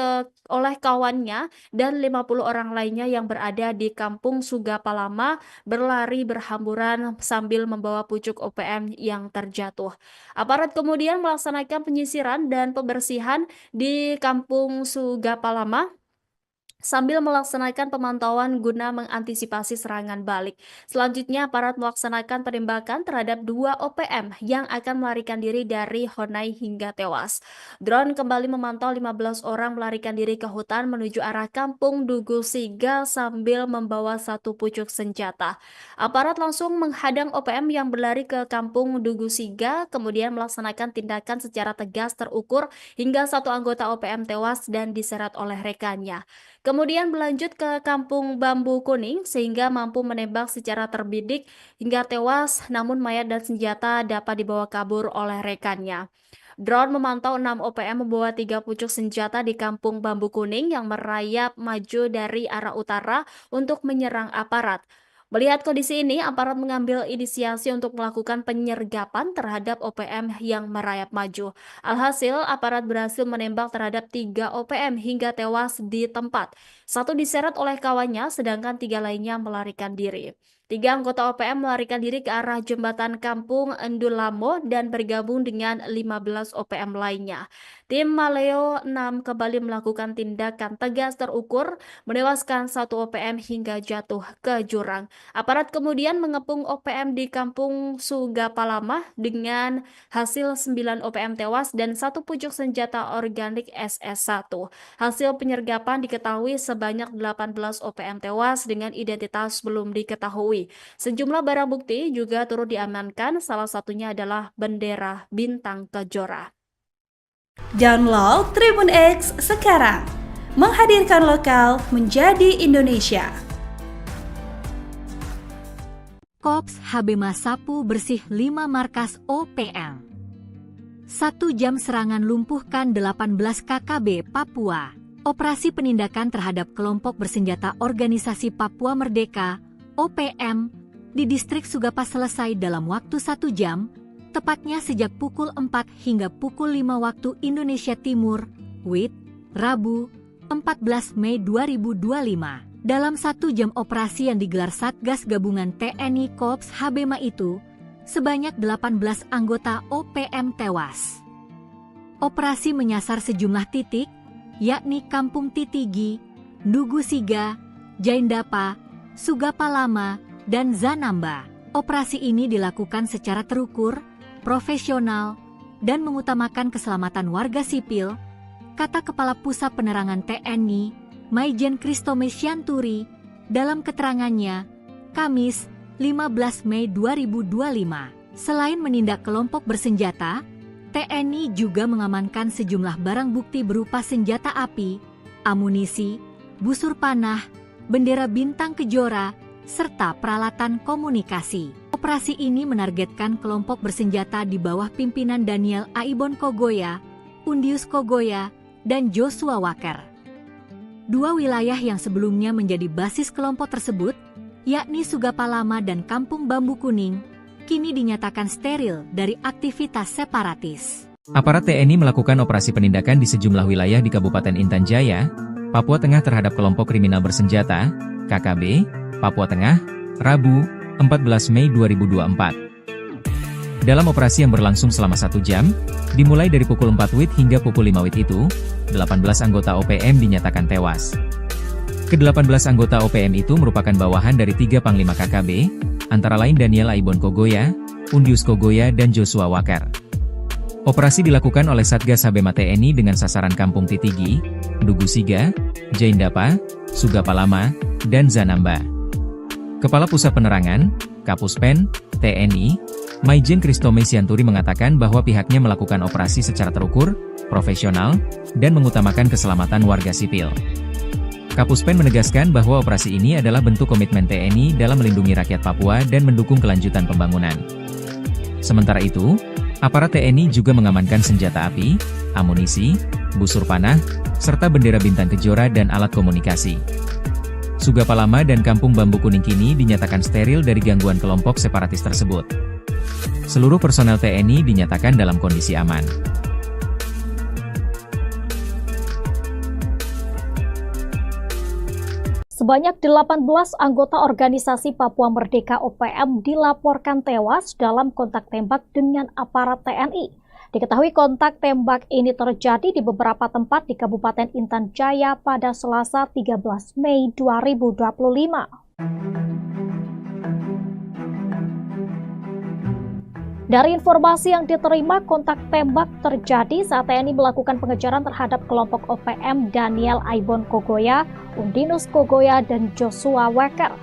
oleh kawannya dan 50 orang lainnya yang berada di Kampung Sugapalama berlari berhamburan sambil membawa pucuk OPM yang terjatuh. Aparat kemudian melaksanakan penyisiran dan pembersihan di Kampung Sugapalama sambil melaksanakan pemantauan guna mengantisipasi serangan balik. Selanjutnya, aparat melaksanakan penembakan terhadap dua OPM yang akan melarikan diri dari Honai hingga tewas. Drone kembali memantau 15 orang melarikan diri ke hutan menuju arah Kampung Dugusiga sambil membawa satu pucuk senjata. Aparat langsung menghadang OPM yang berlari ke Kampung Dugusiga, kemudian melaksanakan tindakan secara tegas terukur hingga satu anggota OPM tewas dan diseret oleh rekannya. Kemudian berlanjut ke Kampung Bambu Kuning sehingga mampu menembak secara terbidik hingga tewas, namun mayat dan senjata dapat dibawa kabur oleh rekannya. Drone memantau 6 OPM membawa 3 pucuk senjata di Kampung Bambu Kuning yang merayap maju dari arah utara untuk menyerang aparat. Melihat kondisi ini, aparat mengambil inisiasi untuk melakukan penyergapan terhadap OPM yang merayap maju. Alhasil, aparat berhasil menembak terhadap 3 OPM hingga tewas di tempat. Satu diseret oleh kawannya, sedangkan 3 lainnya melarikan diri. 3 anggota OPM melarikan diri ke arah jembatan Kampung Endulamo dan bergabung dengan 15 OPM lainnya. Tim Maleo 6 kembali melakukan tindakan tegas terukur, menewaskan 1 OPM hingga jatuh ke jurang. Aparat kemudian mengepung OPM di Kampung Sugapalama dengan hasil 9 OPM tewas dan 1 pucuk senjata organik SS1. Hasil penyergapan diketahui sebanyak 18 OPM tewas dengan identitas belum diketahui. Sejumlah barang bukti juga turut diamankan, salah satunya adalah bendera bintang kejora. Download Tribun X sekarang, menghadirkan lokal menjadi Indonesia. Kops HB Masapu bersih 5 markas OPM. 1 jam serangan lumpuhkan 18 KKB Papua. Operasi penindakan terhadap kelompok bersenjata Organisasi Papua Merdeka OPM di distrik Sugapa selesai dalam waktu 1 jam, tepatnya sejak pukul 4 hingga pukul 5 waktu Indonesia Timur, WIT, Rabu, 14 Mei 2025. Dalam 1 jam operasi yang digelar Satgas Gabungan TNI Kops HBMA itu, sebanyak 18 anggota OPM tewas. Operasi menyasar sejumlah titik, yakni Kampung Titigi, Dugusiga, Jaindapa, Sugapalama, dan Zanamba. Operasi ini dilakukan secara terukur, profesional, dan mengutamakan keselamatan warga sipil, kata Kepala Pusat Penerangan TNI, Maijen Kristome Syanturi, dalam keterangannya, Kamis, 15 Mei 2025. Selain menindak kelompok bersenjata, TNI juga mengamankan sejumlah barang bukti berupa senjata api, amunisi, busur panah, bendera bintang kejora, serta peralatan komunikasi. Operasi ini menargetkan kelompok bersenjata di bawah pimpinan Daniel Aibon Kogoya, Undius Kogoya, dan Joshua Walker. Dua wilayah yang sebelumnya menjadi basis kelompok tersebut, yakni Sugapalama dan Kampung Bambu Kuning, kini dinyatakan steril dari aktivitas separatis. Aparat TNI melakukan operasi penindakan di sejumlah wilayah di Kabupaten Intan Jaya, Papua Tengah terhadap kelompok kriminal bersenjata, KKB, Papua Tengah, Rabu, 14 Mei 2024. Dalam operasi yang berlangsung selama 1 jam, dimulai dari pukul 4 WIB hingga pukul 5 WIB itu, 18 anggota OPM dinyatakan tewas. Ke-18 anggota OPM itu merupakan bawahan dari 3 Panglima KKB, antara lain Daniel Aibon Kogoya, Undius Kogoya dan Joshua Walker. Operasi dilakukan oleh Satgas Habema TNI dengan sasaran Kampung Titigi, Dugu Siga, Jaindapa, Sugapalama, dan Zanamba. Kepala Pusat Penerangan, Kapuspen, TNI, Maijen Kristome Sianturi mengatakan bahwa pihaknya melakukan operasi secara terukur, profesional, dan mengutamakan keselamatan warga sipil. Kapuspen menegaskan bahwa operasi ini adalah bentuk komitmen TNI dalam melindungi rakyat Papua dan mendukung kelanjutan pembangunan. Sementara itu, aparat TNI juga mengamankan senjata api, amunisi, busur panah, serta bendera bintang kejora dan alat komunikasi. Sugapalama dan Kampung Bambu Kuning kini dinyatakan steril dari gangguan kelompok separatis tersebut. Seluruh personel TNI dinyatakan dalam kondisi aman. Sebanyak 18 anggota organisasi Papua Merdeka OPM dilaporkan tewas dalam kontak tembak dengan aparat TNI. Diketahui kontak tembak ini terjadi di beberapa tempat di Kabupaten Intan Jaya pada Selasa 13 Mei 2025. Dari informasi yang diterima, kontak tembak terjadi saat TNI melakukan pengejaran terhadap kelompok OPM Daniel Aibon Kogoya, Undinus Kogoya, dan Joshua Walker.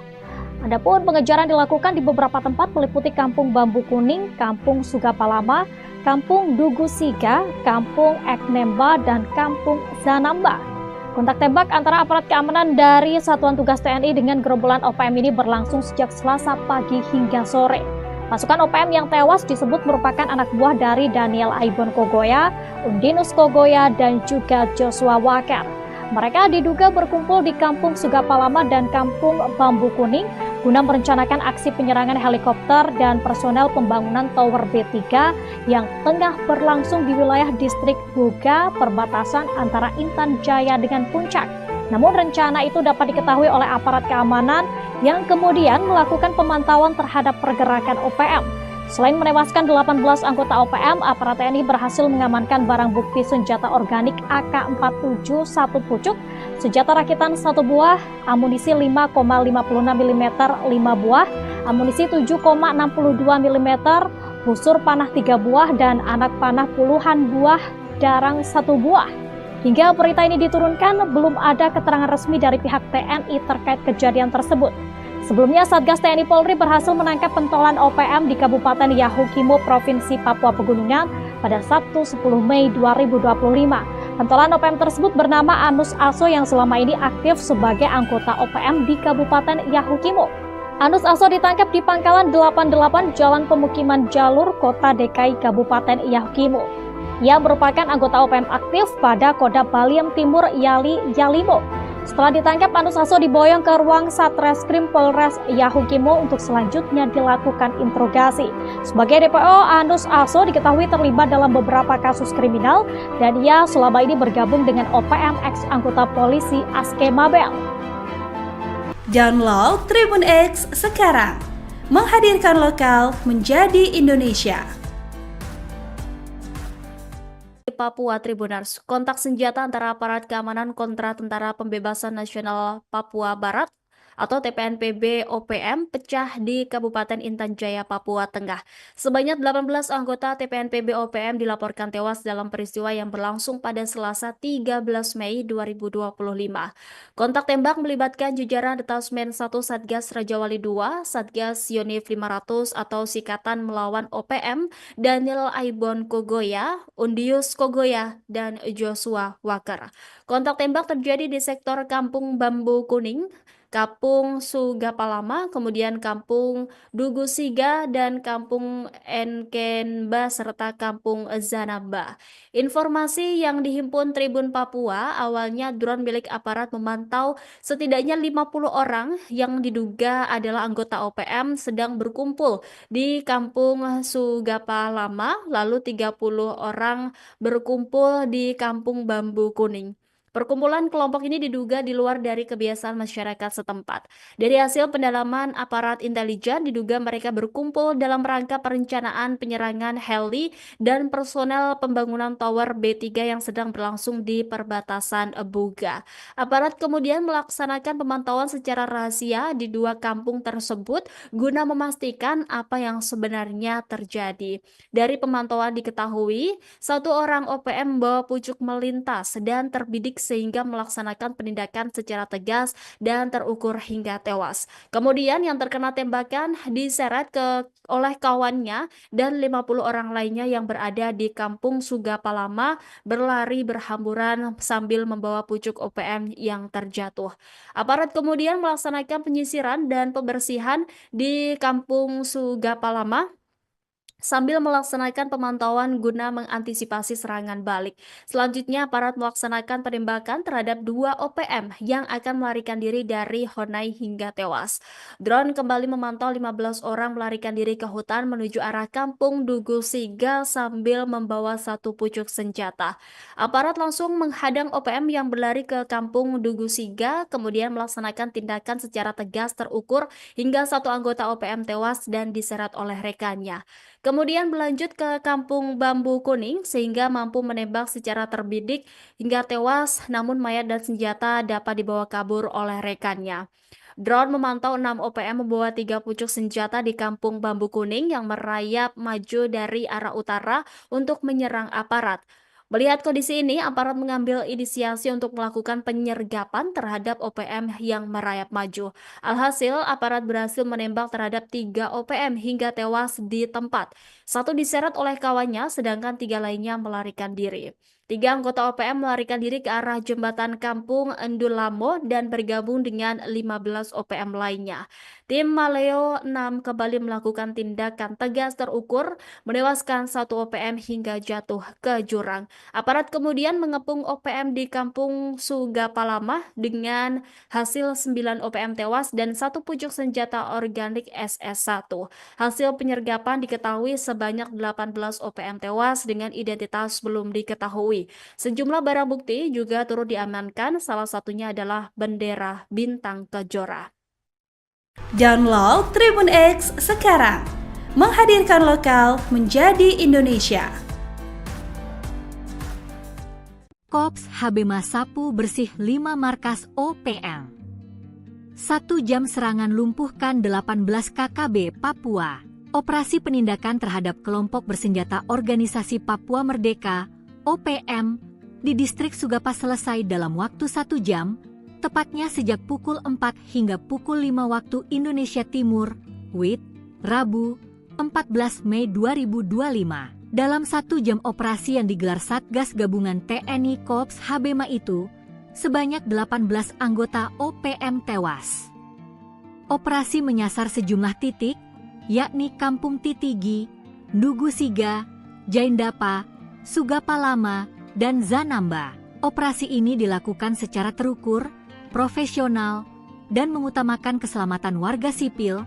Adapun pengejaran dilakukan di beberapa tempat meliputi Kampung Bambu Kuning, Kampung Sugapalama, Kampung Dugu Siga, Kampung Eknemba, dan Kampung Zanamba. Kontak tembak antara aparat keamanan dari Satuan Tugas TNI dengan gerombolan OPM ini berlangsung sejak Selasa pagi hingga sore. Pasukan OPM yang tewas disebut merupakan anak buah dari Daniel Aibon Kogoya, Undinus Kogoya, dan juga Joshua Walker. Mereka diduga berkumpul di Kampung Sugapalama dan Kampung Bambu Kuning guna merencanakan aksi penyerangan helikopter dan personel pembangunan Tower B3 yang tengah berlangsung di wilayah distrik Buga, perbatasan antara Intan Jaya dengan Puncak. Namun rencana itu dapat diketahui oleh aparat keamanan yang kemudian melakukan pemantauan terhadap pergerakan OPM. Selain menewaskan 18 anggota OPM, aparat TNI berhasil mengamankan barang bukti senjata organik AK-47 1 pucuk, senjata rakitan 1 buah, amunisi 5,56 mm 5 buah, amunisi 7,62 mm, busur panah 3 buah, dan anak panah puluhan buah darang 1 buah. Hingga berita ini diturunkan, belum ada keterangan resmi dari pihak TNI terkait kejadian tersebut. Sebelumnya, Satgas TNI Polri berhasil menangkap pentolan OPM di Kabupaten Yahukimo, Provinsi Papua Pegunungan pada Sabtu 10 Mei 2025. Pentolan OPM tersebut bernama Anus Aso yang selama ini aktif sebagai anggota OPM di Kabupaten Yahukimo. Anus Aso ditangkap di Pangkalan 88 Jalan Pemukiman Jalur, Kota DKI Kabupaten Yahukimo. Ia merupakan anggota OPM aktif pada Kodam Baliem Timur Yalimo. Setelah ditangkap, Anus Aso diboyong ke ruang Satreskrim Polres Yahukimo untuk selanjutnya dilakukan interogasi. Sebagai DPO, Anus Aso diketahui terlibat dalam beberapa kasus kriminal dan ia selama ini bergabung dengan OPM ex anggota polisi Aske Mabel. Download Tribun X sekarang, menghadirkan lokal menjadi Indonesia. Papua Tribunars, kontak senjata antara aparat keamanan kontra Tentara Pembebasan Nasional Papua Barat atau TPNPB OPM pecah di Kabupaten Intan Jaya, Papua Tengah. Sebanyak 18 anggota TPNPB OPM dilaporkan tewas dalam peristiwa yang berlangsung pada Selasa 13 Mei 2025. Kontak tembak melibatkan jajaran Detasmen 1 Satgas Rajawali 2, Satgas Yonif 500 atau Sikatan Melawan OPM, Daniel Aibon Kogoya, Undius Kogoya, dan Joshua Walker. Kontak tembak terjadi di sektor Kampung Bambu Kuning, Kampung Sugapalama, kemudian Kampung Dugusiga, dan Kampung Enkenba, serta Kampung Zanamba. Informasi yang dihimpun Tribun Papua, awalnya drone milik aparat memantau setidaknya 50 orang yang diduga adalah anggota OPM sedang berkumpul di Kampung Sugapalama, lalu 30 orang berkumpul di Kampung Bambu Kuning. Perkumpulan kelompok ini diduga di luar dari kebiasaan masyarakat setempat. Dari hasil pendalaman aparat intelijen, diduga mereka berkumpul dalam rangka perencanaan penyerangan heli dan personel pembangunan tower B3 yang sedang berlangsung di perbatasan Buga. Aparat kemudian melaksanakan pemantauan secara rahasia di dua kampung tersebut guna memastikan apa yang sebenarnya terjadi. Dari pemantauan diketahui, satu orang OPM membawa pucuk melintas dan terbidik sehingga melaksanakan penindakan secara tegas dan terukur hingga tewas. Kemudian yang terkena tembakan diseret oleh kawannya dan 50 orang lainnya yang berada di Kampung Sugapalama berlari berhamburan sambil membawa pucuk OPM yang terjatuh. Aparat kemudian melaksanakan penyisiran dan pembersihan di Kampung Sugapalama sambil melaksanakan pemantauan guna mengantisipasi serangan balik. Selanjutnya, aparat melaksanakan penembakan terhadap dua OPM yang akan melarikan diri dari Honai hingga tewas. Drone kembali memantau 15 orang melarikan diri ke hutan menuju arah Kampung Dugusiga sambil membawa satu pucuk senjata. Aparat langsung menghadang OPM yang berlari ke Kampung Dugusiga, kemudian melaksanakan tindakan secara tegas terukur hingga satu anggota OPM tewas dan diseret oleh rekannya. Kemudian berlanjut ke Kampung Bambu Kuning sehingga mampu menembak secara terbidik hingga tewas, namun mayat dan senjata dapat dibawa kabur oleh rekannya. Drone memantau 6 OPM membawa 3 pucuk senjata di Kampung Bambu Kuning yang merayap maju dari arah utara untuk menyerang aparat. Melihat kondisi ini, aparat mengambil inisiasi untuk melakukan penyergapan terhadap OPM yang merayap maju. Alhasil, aparat berhasil menembak terhadap 3 OPM hingga tewas di tempat. Satu diseret oleh kawannya, sedangkan 3 lainnya melarikan diri. 3 anggota OPM melarikan diri ke arah jembatan Kampung Endulamo dan bergabung dengan 15 OPM lainnya. Tim Maleo 6 kembali melakukan tindakan tegas terukur, menewaskan satu OPM hingga jatuh ke jurang. Aparat kemudian mengepung OPM di Kampung Sugapalama dengan hasil 9 OPM tewas dan satu pucuk senjata organik SS1. Hasil penyergapan diketahui sebanyak 18 OPM tewas dengan identitas belum diketahui. Sejumlah barang bukti juga turut diamankan, salah satunya adalah bendera bintang kejora. Download Tribun X sekarang, menghadirkan lokal menjadi Indonesia. Kops HB Sapu bersih 5 markas OPM. 1 jam serangan lumpuhkan 18 KKB Papua. Operasi penindakan terhadap kelompok bersenjata Organisasi Papua Merdeka OPM di distrik Sugapa selesai dalam waktu 1 jam, tepatnya sejak pukul 4 hingga pukul 5 waktu Indonesia Timur, WIT, Rabu, 14 Mei 2025. Dalam 1 jam operasi yang digelar Satgas Gabungan TNI Kops HBMA itu, sebanyak 18 anggota OPM tewas. Operasi menyasar sejumlah titik, yakni Kampung Titigi, Dugusiga, Jaindapa, Sugapalama, dan Zanamba. Operasi ini dilakukan secara terukur, profesional, dan mengutamakan keselamatan warga sipil,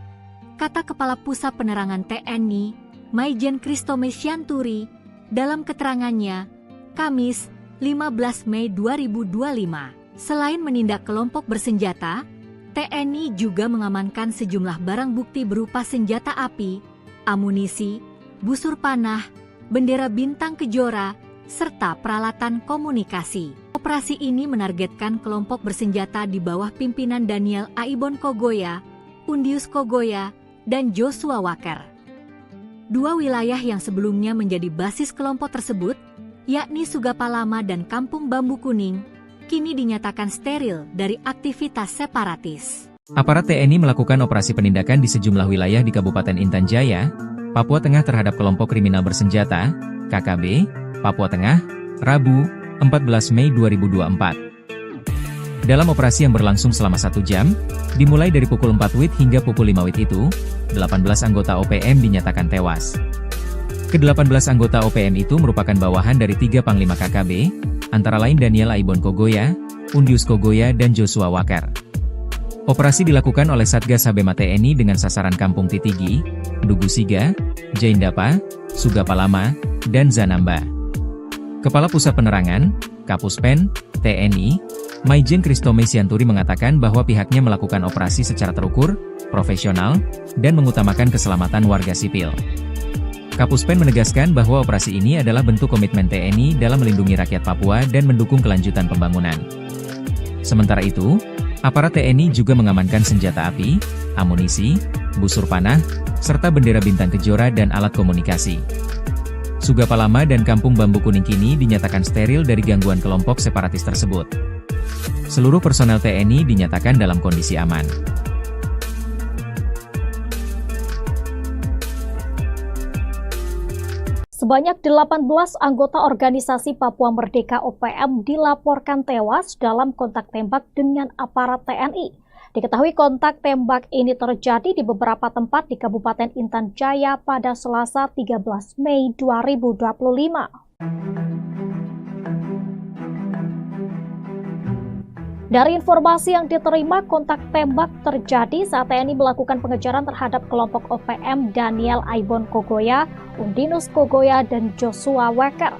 kata Kepala Pusat Penerangan TNI, Maijen Kristome Syanturi, dalam keterangannya, Kamis, 15 Mei 2025. Selain menindak kelompok bersenjata, TNI juga mengamankan sejumlah barang bukti berupa senjata api, amunisi, busur panah, bendera bintang kejora, serta peralatan komunikasi. Operasi ini menargetkan kelompok bersenjata di bawah pimpinan Daniel Aibon Kogoya, Undius Kogoya, dan Joshua Walker. 2 wilayah yang sebelumnya menjadi basis kelompok tersebut, yakni Sugapalama dan Kampung Bambu Kuning, kini dinyatakan steril dari aktivitas separatis. Aparat TNI melakukan operasi penindakan di sejumlah wilayah di Kabupaten Intan Jaya, Papua Tengah terhadap kelompok kriminal bersenjata, KKB, Papua Tengah, Rabu, 14 Mei 2024. Dalam operasi yang berlangsung selama 1 jam, dimulai dari pukul 4 WIB hingga pukul 5 WIB itu, 18 anggota OPM dinyatakan tewas. Ke-18 anggota OPM itu merupakan bawahan dari 3 Panglima KKB, antara lain Daniel Aibon Kogoya, Undius Kogoya dan Joshua Wakar. Operasi dilakukan oleh Satgas Habema TNI dengan sasaran Kampung Titigi, Dugu Siga, Jaindapa, Sugapalama, dan Zanamba. Kepala Pusat Penerangan, Kapuspen, TNI, Maijen Kristome Sianturi mengatakan bahwa pihaknya melakukan operasi secara terukur, profesional, dan mengutamakan keselamatan warga sipil. Kapuspen menegaskan bahwa operasi ini adalah bentuk komitmen TNI dalam melindungi rakyat Papua dan mendukung kelanjutan pembangunan. Sementara itu, aparat TNI juga mengamankan senjata api, amunisi, busur panah, serta bendera bintang kejora dan alat komunikasi. Sugapalama dan Kampung Bambu Kuning kini dinyatakan steril dari gangguan kelompok separatis tersebut. Seluruh personel TNI dinyatakan dalam kondisi aman. Sebanyak 18 anggota organisasi Papua Merdeka OPM dilaporkan tewas dalam kontak tembak dengan aparat TNI. Diketahui kontak tembak ini terjadi di beberapa tempat di Kabupaten Intan Jaya pada Selasa 13 Mei 2025. Dari informasi yang diterima, kontak tembak terjadi saat TNI melakukan pengejaran terhadap kelompok OPM Daniel Aibon Kogoya, Undinus Kogoya, dan Joshua Wakar.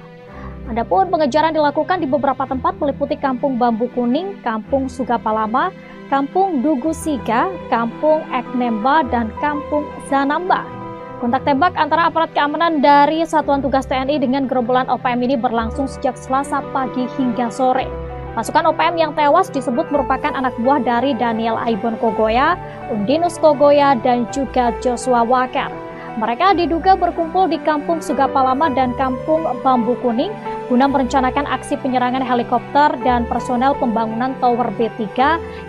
Adapun pengejaran dilakukan di beberapa tempat meliputi Kampung Bambu Kuning, Kampung Sugapalama, Kampung Dugu Siga, Kampung Eknemba, dan Kampung Zanamba. Kontak tembak antara aparat keamanan dari Satuan Tugas TNI dengan gerombolan OPM ini berlangsung sejak Selasa pagi hingga sore. Pasukan OPM yang tewas disebut merupakan anak buah dari Daniel Aibon Kogoya, Undinus Kogoya, dan juga Joshua Wakar. Mereka diduga berkumpul di Kampung Sugapalama dan Kampung Bambu Kuning guna merencanakan aksi penyerangan helikopter dan personel pembangunan Tower B3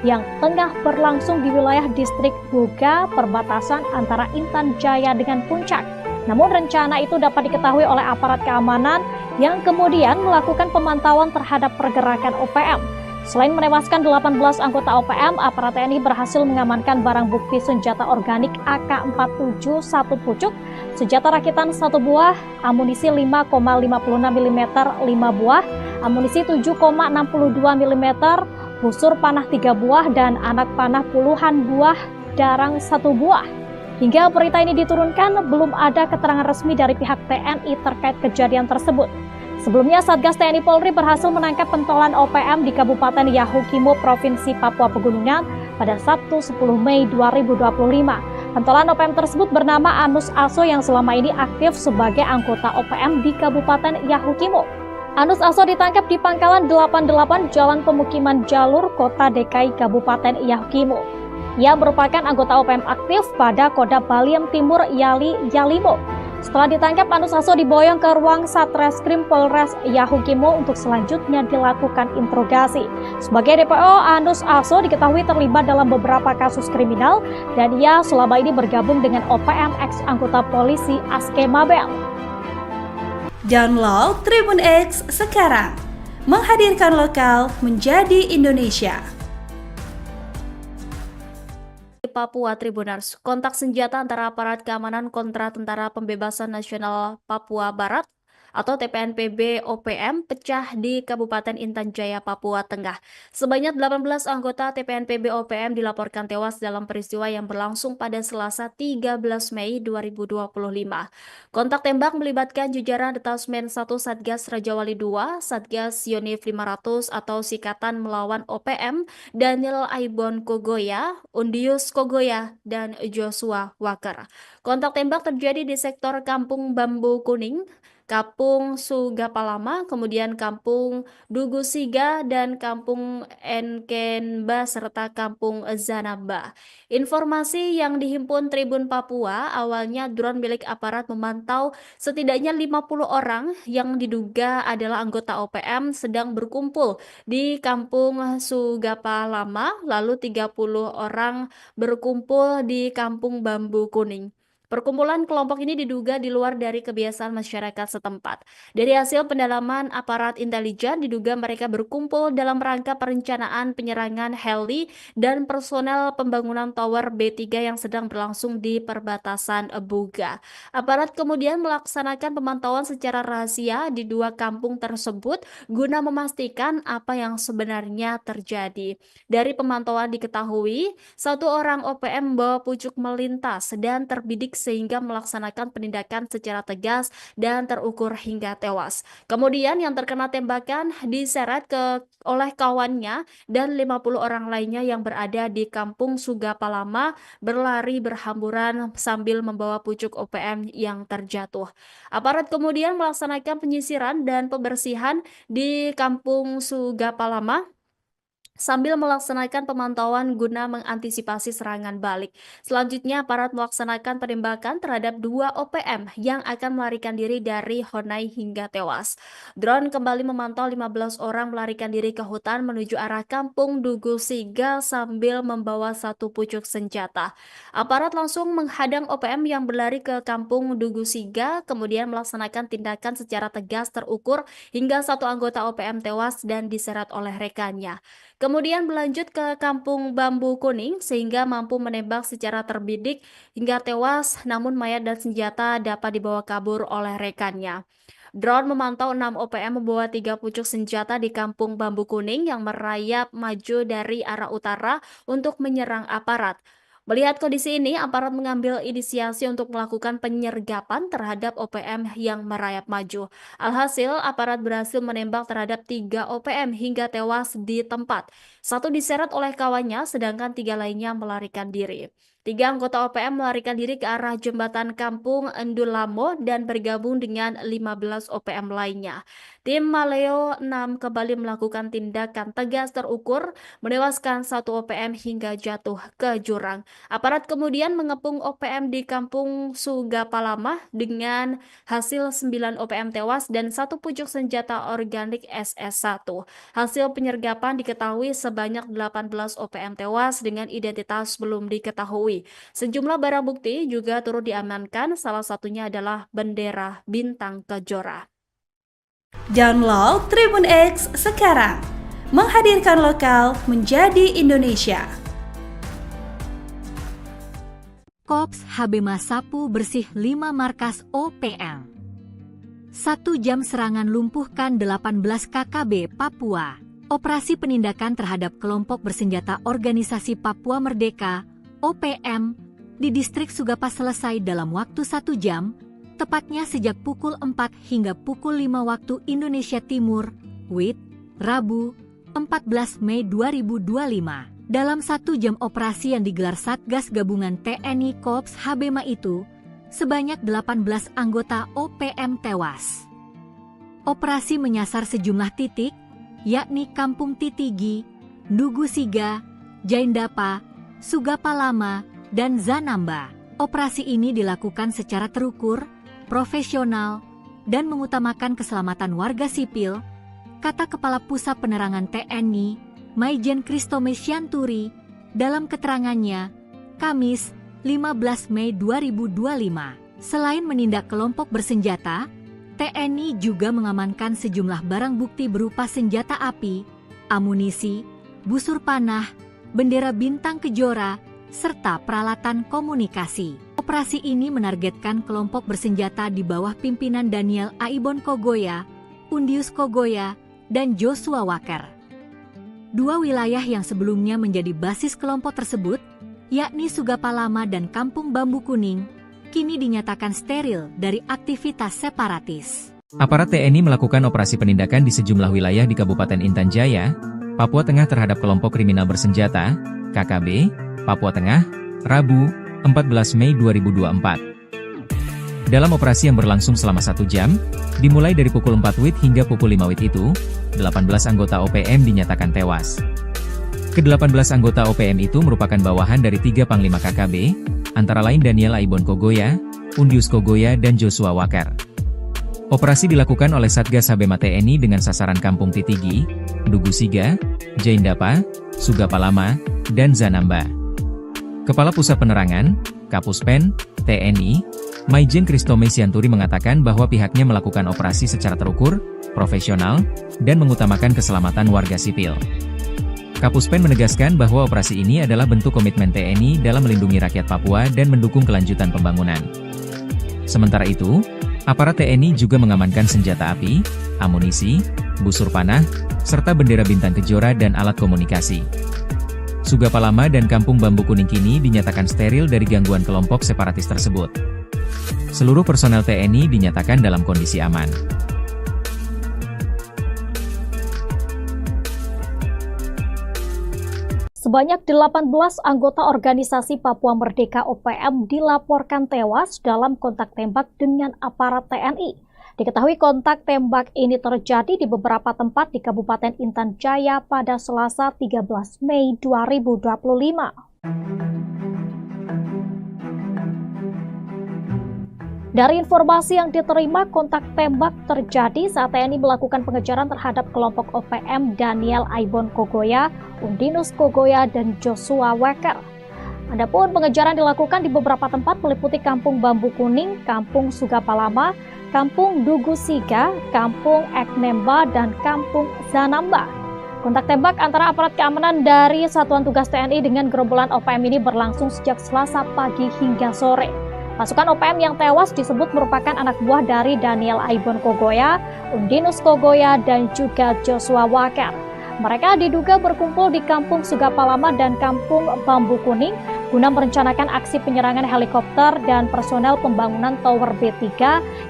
yang tengah berlangsung di wilayah distrik Buga, perbatasan antara Intan Jaya dengan Puncak. Namun rencana itu dapat diketahui oleh aparat keamanan yang kemudian melakukan pemantauan terhadap pergerakan OPM. Selain menewaskan 18 anggota OPM, aparat TNI berhasil mengamankan barang bukti senjata organik AK-47 1 pucuk, senjata rakitan 1 buah, amunisi 5,56 mm 5 buah, amunisi 7,62 mm, busur panah 3 buah, dan anak panah puluhan buah darang 1 buah. Hingga berita ini diturunkan, belum ada keterangan resmi dari pihak TNI terkait kejadian tersebut. Sebelumnya, Satgas TNI Polri berhasil menangkap pentolan OPM di Kabupaten Yahukimo, Provinsi Papua Pegunungan pada Sabtu 10 Mei 2025. Pentolan OPM tersebut bernama Anus Aso yang selama ini aktif sebagai anggota OPM di Kabupaten Yahukimo. Anus Aso ditangkap di Pangkalan 88 Jalan Pemukiman Jalur, Kota DKI Kabupaten Yahukimo. Ia merupakan anggota OPM aktif pada Kodam Baliem Timur Yalimo. Setelah ditangkap, Anus Aso diboyong ke ruang Satreskrim Polres Yahukimo untuk selanjutnya dilakukan interogasi. Sebagai DPO, Anus Aso diketahui terlibat dalam beberapa kasus kriminal dan ia selama ini bergabung dengan OPM ex anggota polisi Aske Mabel. Download Tribun X sekarang, menghadirkan lokal menjadi Indonesia. Papua Tribuners, kontak senjata antara aparat keamanan kontra Tentara Pembebasan Nasional Papua Barat atau TPNPB OPM pecah di Kabupaten Intan Jaya, Papua Tengah. Sebanyak 18 anggota TPNPB OPM dilaporkan tewas dalam peristiwa yang berlangsung pada Selasa 13 Mei 2025. Kontak tembak melibatkan jajaran Detasmen 1 Satgas Rajawali 2, Satgas Yonif 500 atau Sikatan Melawan OPM, Daniel Aibon Kogoya, Undius Kogoya, dan Joshua Wakar. Kontak tembak terjadi di sektor Kampung Bambu Kuning, Kampung Sugapalama, kemudian Kampung Dugu Siga, dan Kampung Enkenba, serta Kampung Zanamba. Informasi yang dihimpun Tribun Papua, awalnya drone milik aparat memantau setidaknya 50 orang yang diduga adalah anggota OPM sedang berkumpul di Kampung Sugapalama, lalu 30 orang berkumpul di Kampung Bambu Kuning. Perkumpulan kelompok ini diduga di luar dari kebiasaan masyarakat setempat. Dari hasil pendalaman aparat intelijen, diduga mereka berkumpul dalam rangka perencanaan penyerangan heli dan personel pembangunan Tower B3 yang sedang berlangsung di perbatasan Buga. Aparat kemudian melaksanakan pemantauan secara rahasia di dua kampung tersebut guna memastikan apa yang sebenarnya terjadi. Dari pemantauan diketahui, satu orang OPM membawa pucuk melintas dan terbidik sehingga melaksanakan penindakan secara tegas dan terukur hingga tewas. Kemudian yang terkena tembakan diseret oleh kawannya dan 50 orang lainnya yang berada di kampung Sugapalama berlari berhamburan sambil membawa pucuk OPM yang terjatuh. Aparat kemudian melaksanakan penyisiran dan pembersihan di kampung Sugapalama sambil melaksanakan pemantauan guna mengantisipasi serangan balik. Selanjutnya, aparat melaksanakan penembakan terhadap dua OPM yang akan melarikan diri dari Honai hingga tewas. Drone kembali memantau 15 orang melarikan diri ke hutan menuju arah kampung Dugu Siga sambil membawa satu pucuk senjata. Aparat langsung menghadang OPM yang berlari ke kampung Dugu Siga, kemudian melaksanakan tindakan secara tegas terukur hingga satu anggota OPM tewas dan diseret oleh rekannya. Kemudian berlanjut ke kampung Bambu Kuning sehingga mampu menembak secara terbidik hingga tewas, namun mayat dan senjata dapat dibawa kabur oleh rekannya. Drone memantau 6 OPM membawa 3 pucuk senjata di kampung Bambu Kuning yang merayap maju dari arah utara untuk menyerang aparat. Melihat kondisi ini, aparat mengambil inisiasi untuk melakukan penyergapan terhadap OPM yang merayap maju. Alhasil, aparat berhasil menembak terhadap 3 OPM hingga tewas di tempat. Satu diseret oleh kawannya, sedangkan 3 lainnya melarikan diri. 3 anggota OPM melarikan diri ke arah jembatan kampung Endulamo dan bergabung dengan 15 OPM lainnya. Tim Maleo 6 kembali melakukan tindakan tegas terukur, menewaskan 1 OPM hingga jatuh ke jurang. Aparat kemudian mengepung OPM di kampung Sugapalama dengan hasil 9 OPM tewas dan 1 pucuk senjata organik SS1. Hasil penyergapan diketahui sebanyak 18 OPM tewas dengan identitas belum diketahui. Sejumlah barang bukti juga turut diamankan, salah satunya adalah bendera bintang kejora. Download Tribun X sekarang, menghadirkan lokal menjadi Indonesia. Kops HB Sapu bersih 5 markas OPM. 1 jam serangan lumpuhkan 18 KKB Papua. Operasi penindakan terhadap kelompok bersenjata Organisasi Papua Merdeka OPM di distrik Sugapa selesai dalam waktu 1 jam, tepatnya sejak pukul 4 hingga pukul 5 waktu Indonesia Timur, WIT, Rabu, 14 Mei 2025. Dalam 1 jam operasi yang digelar Satgas Gabungan TNI Kops HBMA itu, sebanyak 18 anggota OPM tewas. Operasi menyasar sejumlah titik, yakni Kampung Titigi, Dugu Siga, Jaindapa, Sugapalama, dan Zanamba. Operasi ini dilakukan secara terukur, profesional, dan mengutamakan keselamatan warga sipil, kata Kepala Pusat Penerangan TNI, Maijen Kristome Syanturi, dalam keterangannya, Kamis, 15 Mei 2025. Selain menindak kelompok bersenjata, TNI juga mengamankan sejumlah barang bukti berupa senjata api, amunisi, busur panah, bendera bintang kejora, serta peralatan komunikasi. Operasi ini menargetkan kelompok bersenjata di bawah pimpinan Daniel Aibon Kogoya, Undius Kogoya, dan Joshua Walker. 2 wilayah yang sebelumnya menjadi basis kelompok tersebut, yakni Sugapalama dan Kampung Bambu Kuning, kini dinyatakan steril dari aktivitas separatis. Aparat TNI melakukan operasi penindakan di sejumlah wilayah di Kabupaten Intan Jaya, Papua Tengah terhadap kelompok kriminal bersenjata, KKB, Papua Tengah, Rabu, 14 Mei 2024. Dalam operasi yang berlangsung selama 1 jam, dimulai dari pukul 4 WIT hingga pukul 5 WIT itu, 18 anggota OPM dinyatakan tewas. Ke-18 anggota OPM itu merupakan bawahan dari 3 Panglima KKB, antara lain Daniel Aibon Kogoya, Undius Kogoya, dan Joshua Walker. Operasi dilakukan oleh Satgas HBMA TNI dengan sasaran Kampung Titigi, Dugu Siga, Jaindapa, Sugapalama, dan Zanamba. Kepala Pusat Penerangan, Kapuspen, TNI, Maijen Kristome Sianturi mengatakan bahwa pihaknya melakukan operasi secara terukur, profesional, dan mengutamakan keselamatan warga sipil. Kapuspen menegaskan bahwa operasi ini adalah bentuk komitmen TNI dalam melindungi rakyat Papua dan mendukung kelanjutan pembangunan. Sementara itu, aparat TNI juga mengamankan senjata api, amunisi, busur panah, serta bendera bintang kejora dan alat komunikasi. Sugapalama dan Kampung Bambu Kuning kini dinyatakan steril dari gangguan kelompok separatis tersebut. Seluruh personel TNI dinyatakan dalam kondisi aman. Sebanyak 18 anggota organisasi Papua Merdeka OPM dilaporkan tewas dalam kontak tembak dengan aparat TNI. Diketahui kontak tembak ini terjadi di beberapa tempat di Kabupaten Intan Jaya pada Selasa 13 Mei 2025. Dari informasi yang diterima, kontak tembak terjadi saat TNI melakukan pengejaran terhadap kelompok OPM Daniel Aibon Kogoya, Undinus Kogoya, dan Joshua Weker. Adapun pengejaran dilakukan di beberapa tempat meliputi Kampung Bambu Kuning, Kampung Sugapalama, Kampung Dugusiga, Kampung Eknemba, dan Kampung Zanamba. Kontak tembak antara aparat keamanan dari Satuan Tugas TNI dengan gerombolan OPM ini berlangsung sejak Selasa pagi hingga sore. Pasukan OPM yang tewas disebut merupakan anak buah dari Daniel Aibon Kogoya, Undinus Kogoya, dan juga Joshua Weker. Mereka diduga berkumpul di Kampung Sugapalama dan Kampung Bambu Kuning guna merencanakan aksi penyerangan helikopter dan personel pembangunan Tower B3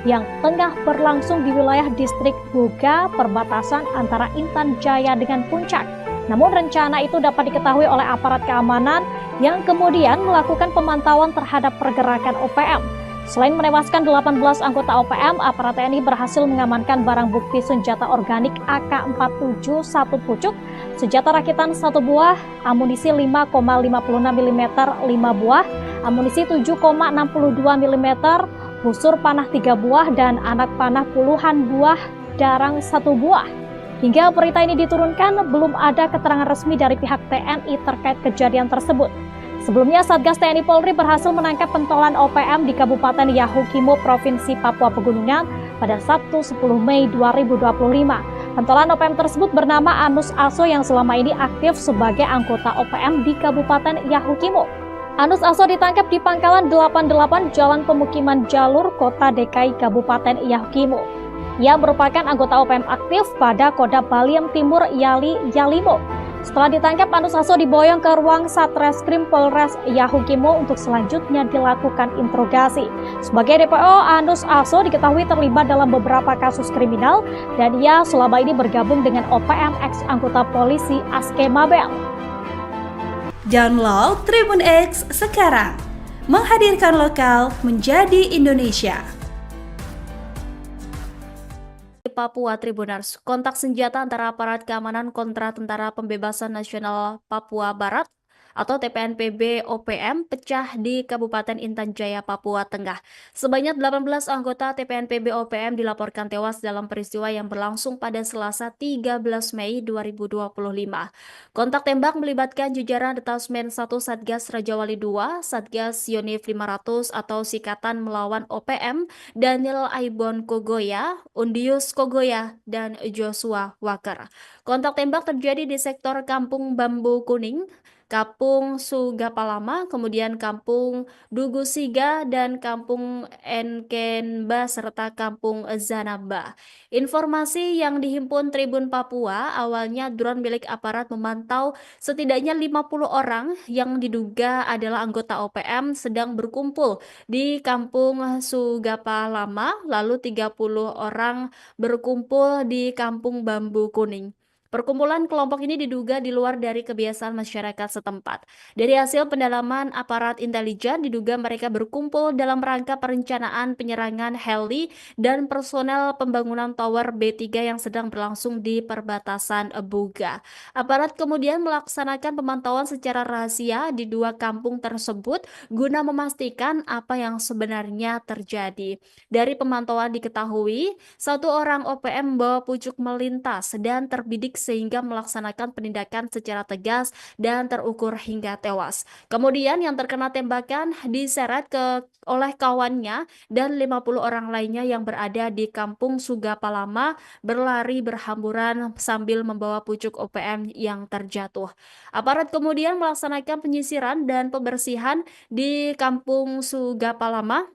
yang tengah berlangsung di wilayah distrik Buga, perbatasan antara Intan Jaya dengan Puncak. Namun rencana itu dapat diketahui oleh aparat keamanan yang kemudian melakukan pemantauan terhadap pergerakan OPM. Selain menewaskan 18 anggota OPM, aparat TNI berhasil mengamankan barang bukti senjata organik AK-47 1 pucuk, senjata rakitan 1 buah, amunisi 5,56 mm 5 buah, amunisi 7,62 mm, busur panah 3 buah, dan anak panah puluhan buah, darang 1 buah. Hingga berita ini diturunkan, belum ada keterangan resmi dari pihak TNI terkait kejadian tersebut. Sebelumnya, Satgas TNI Polri berhasil menangkap pentolan OPM di Kabupaten Yahukimo, Provinsi Papua Pegunungan pada Sabtu 10 Mei 2025. Pentolan OPM tersebut bernama Anus Aso yang selama ini aktif sebagai anggota OPM di Kabupaten Yahukimo. Anus Aso ditangkap di Pangkalan 88 Jalan Pemukiman Jalur, Kota DKI Kabupaten Yahukimo. Ia merupakan anggota OPM aktif pada Kodam Baliem Timur Yali Yalimo. Setelah ditangkap, Anus Aso diboyong ke ruang Satreskrim Polres Yahukimo untuk selanjutnya dilakukan interogasi. Sebagai DPO, Anus Aso diketahui terlibat dalam beberapa kasus kriminal dan ia selama ini bergabung dengan OPM ex anggota polisi Aske Mabel. Download Tribun X sekarang, menghadirkan lokal menjadi Indonesia. Papua Tribuners, kontak senjata antara aparat keamanan kontra Tentara Pembebasan Nasional Papua Barat atau TPNPB OPM pecah di Kabupaten Intan Jaya, Papua Tengah. Sebanyak 18 anggota TPNPB OPM dilaporkan tewas dalam peristiwa yang berlangsung pada Selasa 13 Mei 2025. Kontak tembak melibatkan jajaran Detasmen 1 Satgas Rajawali 2, Satgas Yonif 500 atau Sikatan Melawan OPM, Daniel Aibon Kogoya, Undinus Kogoya, dan Joshua Weker. Kontak tembak terjadi di sektor Kampung Bambu Kuning, Kampung Sugapalama, kemudian Kampung Dugusiga, dan Kampung Enkenba, serta Kampung Zanamba. Informasi yang dihimpun Tribun Papua, awalnya drone milik aparat memantau setidaknya 50 orang yang diduga adalah anggota OPM sedang berkumpul di Kampung Sugapalama, lalu 30 orang berkumpul di Kampung Bambu Kuning. Perkumpulan kelompok ini diduga di luar dari kebiasaan masyarakat setempat. Dari hasil pendalaman aparat intelijen, diduga mereka berkumpul dalam rangka perencanaan penyerangan heli dan personel pembangunan Tower B3 yang sedang berlangsung di perbatasan Buga. Aparat kemudian melaksanakan pemantauan secara rahasia di 2 kampung tersebut guna memastikan apa yang sebenarnya terjadi. Dari pemantauan diketahui, 1 orang OPM membawa pucuk melintas dan terbidik sehingga melaksanakan penindakan secara tegas dan terukur hingga tewas. Kemudian yang terkena tembakan diseret oleh kawannya dan 50 orang lainnya yang berada di Kampung Sugapalama berlari berhamburan sambil membawa pucuk OPM yang terjatuh. Aparat kemudian melaksanakan penyisiran dan pembersihan di Kampung Sugapalama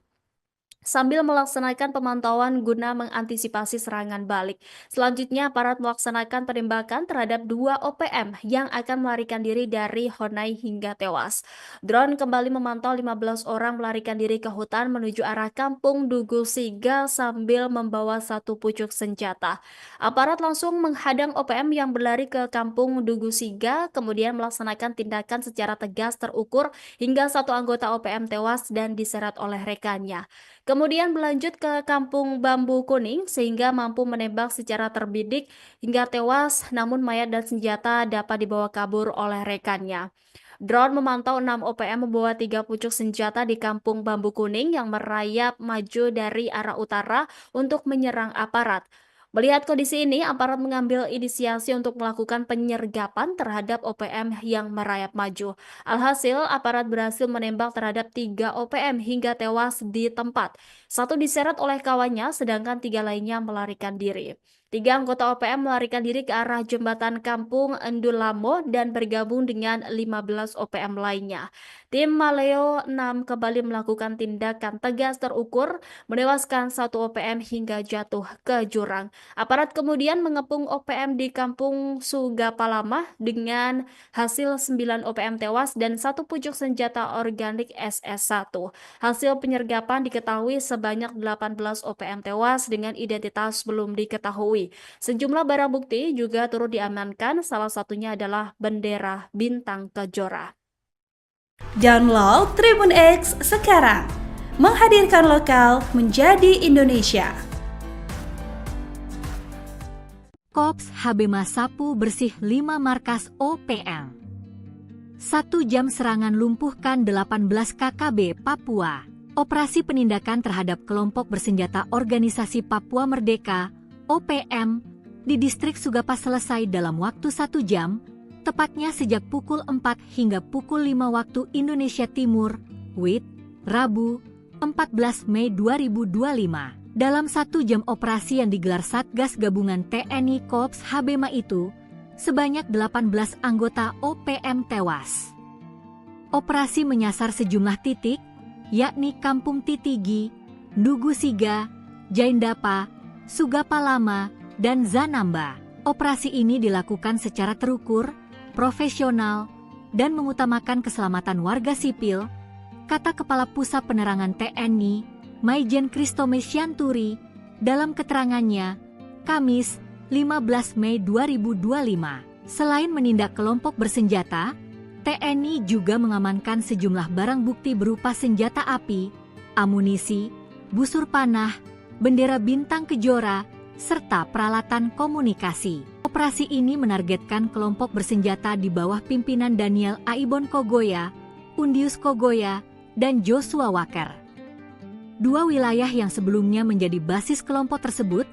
sambil melaksanakan pemantauan guna mengantisipasi serangan balik. Selanjutnya, aparat melaksanakan penembakan terhadap 2 OPM yang akan melarikan diri dari Honai hingga tewas. Drone kembali memantau 15 orang melarikan diri ke hutan menuju arah Kampung Dugu Siga sambil membawa 1 pucuk senjata. Aparat langsung menghadang OPM yang berlari ke Kampung Dugu Siga, kemudian melaksanakan tindakan secara tegas terukur hingga 1 anggota OPM tewas dan diseret oleh rekannya. Kemudian berlanjut ke Kampung Bambu Kuning sehingga mampu menembak secara terbidik hingga tewas, namun mayat dan senjata dapat dibawa kabur oleh rekannya. Drone memantau 6 OPM membawa 3 pucuk senjata di Kampung Bambu Kuning yang merayap maju dari arah utara untuk menyerang aparat. Melihat kondisi ini, aparat mengambil inisiasi untuk melakukan penyergapan terhadap OPM yang merayap maju. Alhasil, aparat berhasil menembak terhadap 3 OPM hingga tewas di tempat. 1 diseret oleh kawannya, sedangkan 3 lainnya melarikan diri. 3 anggota OPM melarikan diri ke arah jembatan Kampung Endulamo dan bergabung dengan 15 OPM lainnya. Tim Maleo 6 kembali melakukan tindakan tegas terukur, menewaskan 1 OPM hingga jatuh ke jurang. Aparat kemudian mengepung OPM di Kampung Sugapalama dengan hasil 9 OPM tewas dan 1 pucuk senjata organik SS1. Hasil penyergapan diketahui sebanyak 18 OPM tewas dengan identitas belum diketahui. Sejumlah barang bukti juga turut diamankan, salah satunya adalah bendera Bintang Kejora. Download Tribun X sekarang, menghadirkan lokal menjadi Indonesia. Kops Habema sapu bersih 5 markas OPM. 1 jam serangan lumpuhkan 18 KKB Papua. Operasi penindakan terhadap kelompok bersenjata Organisasi Papua Merdeka OPM di distrik Sugapa selesai dalam waktu 1 jam, tepatnya sejak pukul 4 hingga pukul 5 waktu Indonesia Timur, WIT, Rabu, 14 Mei 2025. Dalam 1 jam operasi yang digelar Satgas Gabungan TNI Kops Habema itu, sebanyak 18 anggota OPM tewas. Operasi menyasar sejumlah titik, yakni Kampung Titigi, Dugu Siga, Jaindapa, Sugapalama, dan Zanamba. Operasi ini dilakukan secara terukur, profesional, dan mengutamakan keselamatan warga sipil, kata Kepala Pusat Penerangan TNI, Maijen Kristome Sianturi, dalam keterangannya, Kamis, 15 Mei 2025. Selain menindak kelompok bersenjata, TNI juga mengamankan sejumlah barang bukti berupa senjata api, amunisi, busur panah, bendera Bintang Kejora, serta peralatan komunikasi. Operasi ini menargetkan kelompok bersenjata di bawah pimpinan Daniel Aibon Kogoya, Undius Kogoya, dan Joshua Walker. 2 wilayah yang sebelumnya menjadi basis kelompok tersebut,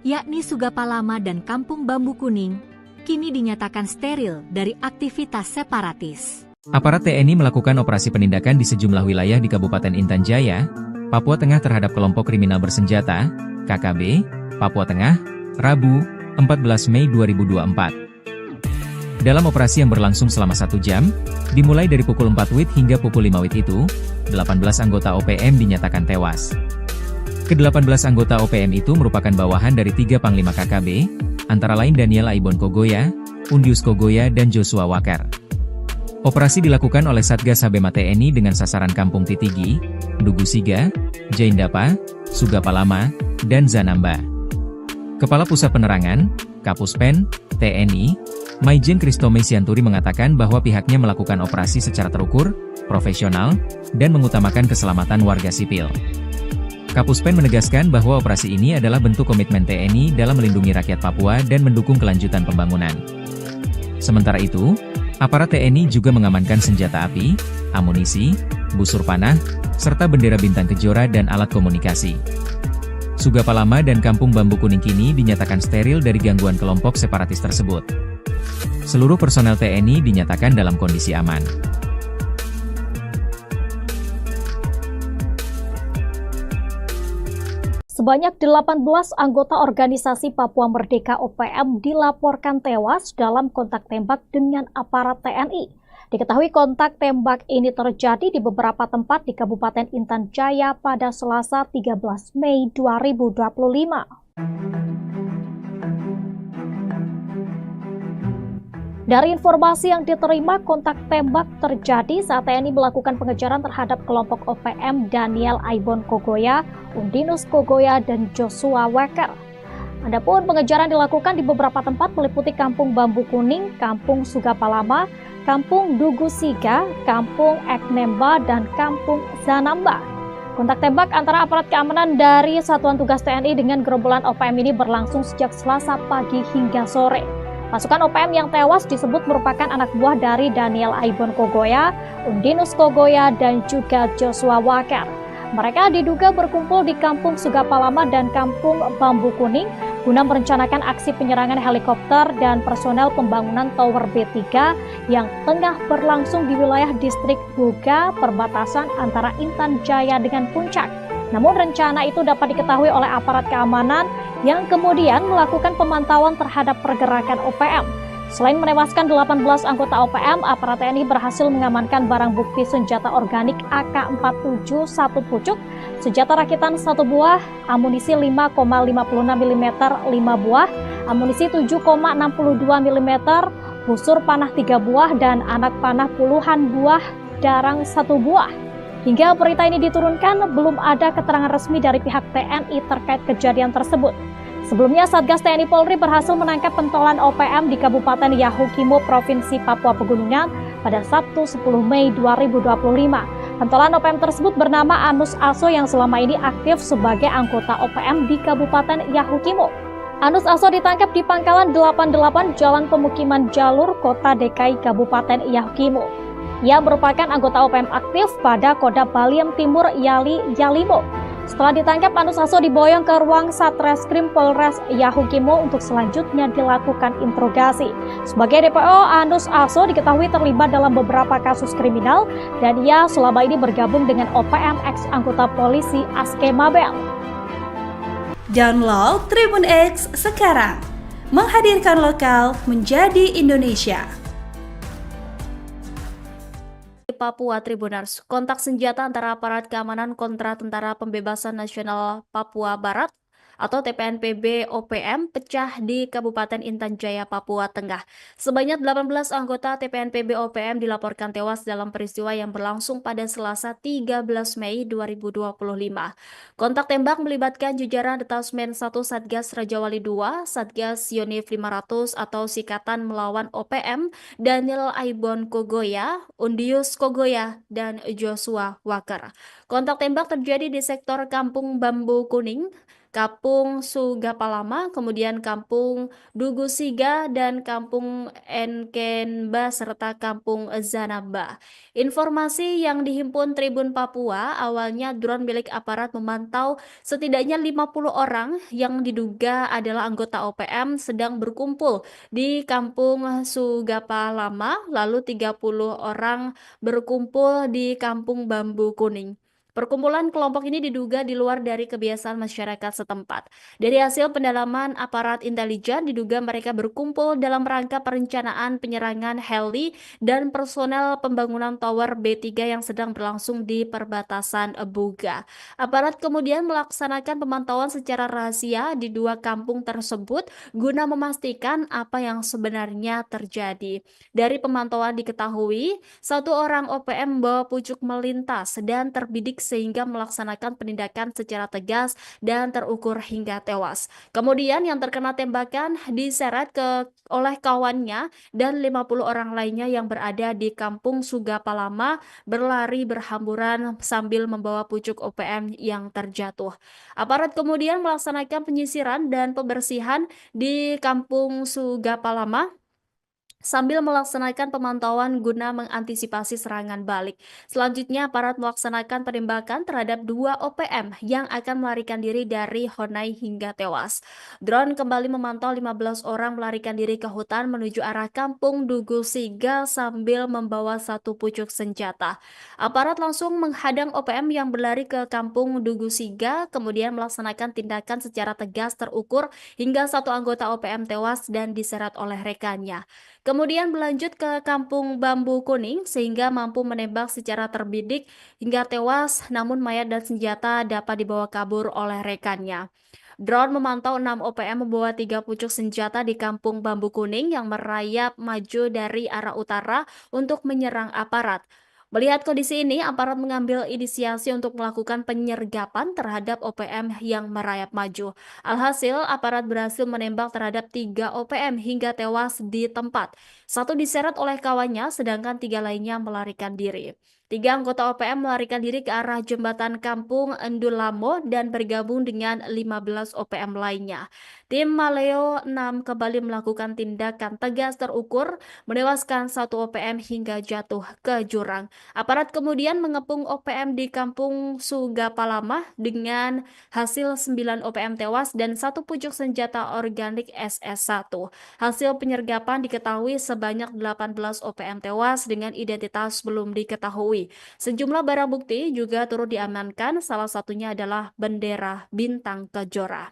yakni Sugapalama dan Kampung Bambu Kuning, kini dinyatakan steril dari aktivitas separatis. Aparat TNI melakukan operasi penindakan di sejumlah wilayah di Kabupaten Intan Jaya, Papua Tengah terhadap kelompok kriminal bersenjata, KKB, Papua Tengah, Rabu, 14 Mei 2024. Dalam operasi yang berlangsung selama 1 jam, dimulai dari pukul 4 WIT hingga pukul 5 WIT itu, 18 anggota OPM dinyatakan tewas. Ke-18 anggota OPM itu merupakan bawahan dari 3 Panglima KKB, antara lain Daniel Aibon Kogoya, Undius Kogoya, dan Joshua Walker. Operasi dilakukan oleh Satgas Habema TNI dengan sasaran Kampung Titigi, Dugu Siga, Jaindapa, Sugapalama, dan Zanamba. Kepala Pusat Penerangan, Kapuspen, TNI, Maijen Kristome Sianturi mengatakan bahwa pihaknya melakukan operasi secara terukur, profesional, dan mengutamakan keselamatan warga sipil. Kapuspen menegaskan bahwa operasi ini adalah bentuk komitmen TNI dalam melindungi rakyat Papua dan mendukung kelanjutan pembangunan. Sementara itu, aparat TNI juga mengamankan senjata api, amunisi, busur panah, serta bendera Bintang Kejora dan alat komunikasi. Sugapalama dan Kampung Bambu Kuning kini dinyatakan steril dari gangguan kelompok separatis tersebut. Seluruh personel TNI dinyatakan dalam kondisi aman. Sebanyak 18 anggota organisasi Papua Merdeka OPM dilaporkan tewas dalam kontak tembak dengan aparat TNI. Diketahui kontak tembak ini terjadi di beberapa tempat di Kabupaten Intan Jaya pada Selasa 13 Mei 2025. Dari informasi yang diterima, kontak tembak terjadi saat TNI melakukan pengejaran terhadap kelompok OPM Daniel Aibon Kogoya, Undinus Kogoya, dan Joshua Weker. Adapun pengejaran dilakukan di beberapa tempat meliputi Kampung Bambu Kuning, Kampung Sugapalama, Kampung Dugusiga, Kampung Eknemba, dan Kampung Zanamba. Kontak tembak antara aparat keamanan dari Satuan Tugas TNI dengan gerombolan OPM ini berlangsung sejak Selasa pagi hingga sore. Pasukan OPM yang tewas disebut merupakan anak buah dari Daniel Aibon Kogoya, Undinus Kogoya, dan juga Joshua Weker. Mereka diduga berkumpul di Kampung Sugapalama dan Kampung Bambu Kuning guna merencanakan aksi penyerangan helikopter dan personel pembangunan Tower B3 yang tengah berlangsung di wilayah distrik Buga, perbatasan antara Intan Jaya dengan Puncak. Namun rencana itu dapat diketahui oleh aparat keamanan yang kemudian melakukan pemantauan terhadap pergerakan OPM. Selain menewaskan 18 anggota OPM, aparat TNI berhasil mengamankan barang bukti senjata organik AK-47 1 pucuk, senjata rakitan 1 buah, amunisi 5,56 mm 5 buah, amunisi 7,62 mm, busur panah 3 buah, dan anak panah puluhan buah, darang 1 buah. Hingga berita ini diturunkan, belum ada keterangan resmi dari pihak TNI terkait kejadian tersebut. Sebelumnya, Satgas TNI Polri berhasil menangkap pentolan OPM di Kabupaten Yahukimo, Provinsi Papua Pegunungan pada Sabtu 10 Mei 2025. Pentolan OPM tersebut bernama Anus Aso yang selama ini aktif sebagai anggota OPM di Kabupaten Yahukimo. Anus Aso ditangkap di Pangkalan 88 Jalan Pemukiman Jalur, Kota DKI Kabupaten Yahukimo. Ia merupakan anggota OPM aktif pada Kodam Baliem Timur Yali Yalimo. Setelah ditangkap, Anus Aso diboyong ke ruang Satreskrim Polres Yahukimo untuk selanjutnya dilakukan interogasi. Sebagai DPO, Anus Aso diketahui terlibat dalam beberapa kasus kriminal dan ia selama ini bergabung dengan OPM ex anggota polisi Aske Mabel. Download Tribun X sekarang, menghadirkan lokal menjadi Indonesia. Papua Tribunars, kontak senjata antara aparat keamanan kontra Tentara Pembebasan Nasional Papua Barat atau TPNPB OPM pecah di Kabupaten Intan Jaya, Papua Tengah. Sebanyak 18 anggota TPNPB OPM dilaporkan tewas dalam peristiwa yang berlangsung pada Selasa 13 Mei 2025. Kontak tembak melibatkan jajaran Detasmen 1 Satgas Rajawali 2, Satgas Yonif 500 atau Sikatan Melawan OPM, Daniel Aibon Kogoya, Undinus Kogoya, dan Joshua Weker. Kontak tembak terjadi di sektor Kampung Bambu Kuning, Kampung Sugapalama, kemudian Kampung Dugusiga, dan Kampung Enkenba, serta Kampung Zanamba. Informasi yang dihimpun Tribun Papua, awalnya drone milik aparat memantau setidaknya 50 orang yang diduga adalah anggota OPM sedang berkumpul di Kampung Sugapalama, lalu 30 orang berkumpul di Kampung Bambu Kuning. Perkumpulan kelompok ini diduga di luar dari kebiasaan masyarakat setempat. Dari hasil pendalaman aparat intelijen, diduga mereka berkumpul dalam rangka perencanaan penyerangan heli dan personel pembangunan Tower B3 yang sedang berlangsung di perbatasan Buga. Aparat kemudian melaksanakan pemantauan secara rahasia di 2 kampung tersebut guna memastikan apa yang sebenarnya terjadi. Dari pemantauan diketahui, 1 orang OPM membawa pucuk melintas dan terbidik sehingga melaksanakan penindakan secara tegas dan terukur hingga tewas. Kemudian yang terkena tembakan diseret oleh kawannya dan 50 orang lainnya yang berada di Kampung Sugapalama berlari berhamburan sambil membawa pucuk OPM yang terjatuh. Aparat kemudian melaksanakan penyisiran dan pembersihan di Kampung Sugapalama sambil melaksanakan pemantauan guna mengantisipasi serangan balik. Selanjutnya, aparat melaksanakan penembakan terhadap 2 OPM yang akan melarikan diri dari Honai hingga tewas. Drone kembali memantau 15 orang melarikan diri ke hutan menuju arah kampung Dugu Siga sambil membawa 1 pucuk senjata. Aparat langsung menghadang OPM yang berlari ke kampung Dugu Siga, kemudian melaksanakan tindakan secara tegas terukur hingga 1 anggota OPM tewas dan diseret oleh rekannya. Kemudian berlanjut ke kampung Bambu Kuning sehingga mampu menembak secara terbidik hingga tewas, namun mayat dan senjata dapat dibawa kabur oleh rekannya. Drone memantau 6 OPM membawa 3 pucuk senjata di kampung Bambu Kuning yang merayap maju dari arah utara untuk menyerang aparat. Melihat kondisi ini, aparat mengambil inisiasi untuk melakukan penyergapan terhadap OPM yang merayap maju. Alhasil, aparat berhasil menembak terhadap 3 OPM hingga tewas di tempat. 1 diseret oleh kawannya, sedangkan 3 lainnya melarikan diri. 3 anggota OPM melarikan diri ke arah jembatan kampung Endulamo dan bergabung dengan 15 OPM lainnya. Tim Maleo 6 kembali melakukan tindakan tegas terukur, menewaskan 1 OPM hingga jatuh ke jurang. Aparat kemudian mengepung OPM di kampung Sugapalama dengan hasil 9 OPM tewas dan 1 pucuk senjata organik SS1. Hasil penyergapan diketahui sebanyak 18 OPM tewas dengan identitas belum diketahui. Sejumlah barang bukti juga turut diamankan, salah satunya adalah bendera Bintang Kejora.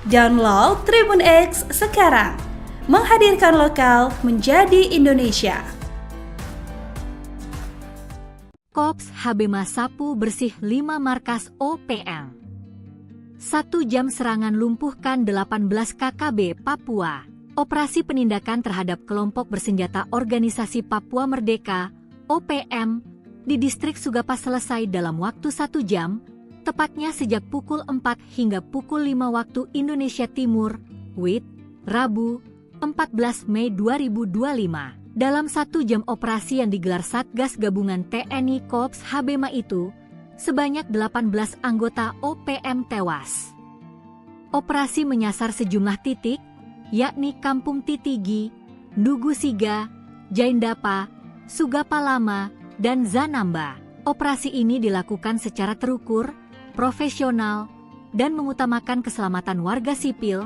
Download Tribun X sekarang, menghadirkan lokal menjadi Indonesia. Kops HB Sapu bersih 5 markas OPM. 1 jam serangan lumpuhkan 18 KKB Papua. Operasi penindakan terhadap kelompok bersenjata Organisasi Papua Merdeka OPM di distrik Sugapa selesai dalam waktu 1 jam, tepatnya sejak pukul 4 hingga pukul 5 waktu Indonesia Timur, WIT, Rabu, 14 Mei 2025. Dalam 1 jam operasi yang digelar Satgas Gabungan TNI Kops HBMA itu, sebanyak 18 anggota OPM tewas. Operasi menyasar sejumlah titik, yakni Kampung Titigi, Dugu Siga, Jaindapa, Sugapalama, dan Zanamba. Operasi ini dilakukan secara terukur, profesional, dan mengutamakan keselamatan warga sipil,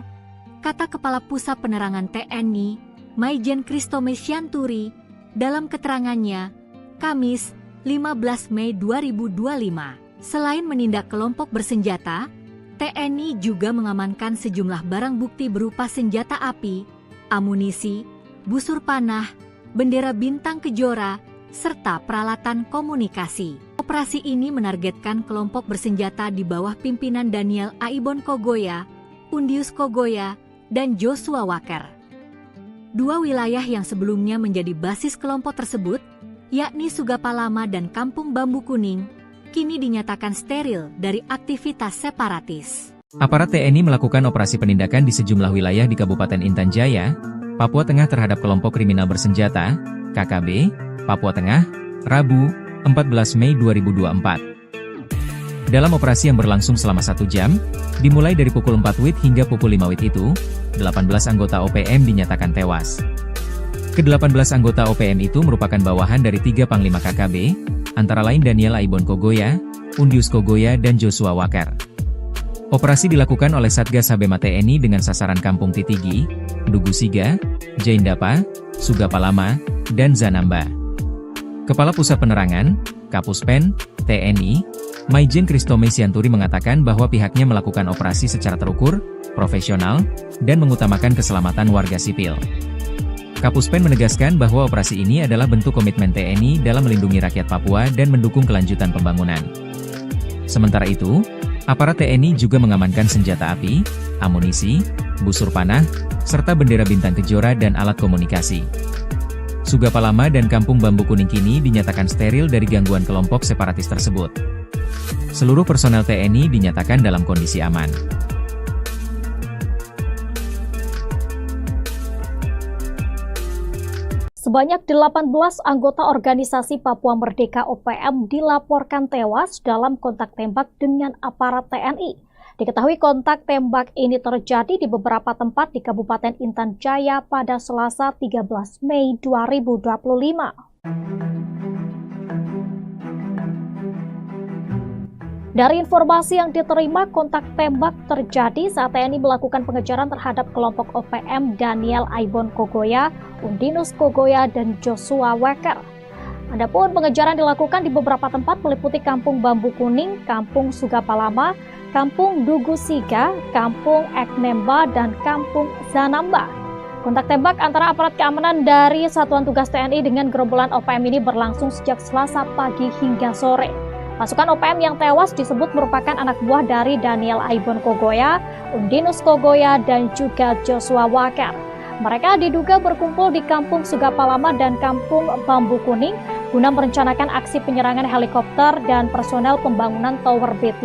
kata Kepala Pusat Penerangan TNI, Maijen Kristome Sianturi, dalam keterangannya, Kamis, 15 Mei 2025. Selain menindak kelompok bersenjata, TNI juga mengamankan sejumlah barang bukti berupa senjata api, amunisi, busur panah, bendera Bintang Kejora, serta peralatan komunikasi. Operasi ini menargetkan kelompok bersenjata di bawah pimpinan Daniel Aibon Kogoya, Undius Kogoya, dan Joshua Walker. 2 wilayah yang sebelumnya menjadi basis kelompok tersebut, yakni Sugapalama dan Kampung Bambu Kuning, kini dinyatakan steril dari aktivitas separatis. Aparat TNI melakukan operasi penindakan di sejumlah wilayah di Kabupaten Intan Jaya, Papua Tengah terhadap kelompok kriminal bersenjata, KKB, Papua Tengah, Rabu, 14 Mei 2024. Dalam operasi yang berlangsung selama 1 jam, dimulai dari pukul 4 WIT hingga pukul 5 WIT itu, 18 anggota OPM dinyatakan tewas. Ke-18 anggota OPM itu merupakan bawahan dari 3 Panglima KKB, antara lain Daniel Aibon Kogoya, Undius Kogoya, dan Joshua Walker. Operasi dilakukan oleh Satgas HBMA TNI dengan sasaran Kampung Titigi, Dugu Siga, Jaindapa, Sugapalama, dan Zanamba. Kepala Pusat Penerangan, Kapuspen, TNI, Maijen Kristome Sianturi mengatakan bahwa pihaknya melakukan operasi secara terukur, profesional, dan mengutamakan keselamatan warga sipil. Kapuspen menegaskan bahwa operasi ini adalah bentuk komitmen TNI dalam melindungi rakyat Papua dan mendukung kelanjutan pembangunan. Sementara itu, aparat TNI juga mengamankan senjata api, amunisi, busur panah, serta bendera Bintang Kejora dan alat komunikasi. Sugapalama dan Kampung Bambu Kuning kini dinyatakan steril dari gangguan kelompok separatis tersebut. Seluruh personel TNI dinyatakan dalam kondisi aman. Sebanyak 18 anggota organisasi Papua Merdeka OPM dilaporkan tewas dalam kontak tembak dengan aparat TNI. Diketahui kontak tembak ini terjadi di beberapa tempat di Kabupaten Intan Jaya pada Selasa 13 Mei 2025. Dari informasi yang diterima, kontak tembak terjadi saat TNI melakukan pengejaran terhadap kelompok OPM Daniel Aibon Kogoya, Undinus Kogoya, dan Joshua Weker. Adapun pengejaran dilakukan di beberapa tempat meliputi Kampung Bambu Kuning, Kampung Sugapalama, Kampung Dugu Siga, Kampung Eknemba, dan Kampung Zanamba. Kontak tembak antara aparat keamanan dari Satuan Tugas TNI dengan gerombolan OPM ini berlangsung sejak Selasa pagi hingga sore. Pasukan OPM yang tewas disebut merupakan anak buah dari Daniel Aibon Kogoya, Undinus Kogoya, dan juga Joshua Weker. Mereka diduga berkumpul di Kampung Sugapalama dan Kampung Bambu Kuning guna merencanakan aksi penyerangan helikopter dan personel pembangunan Tower B3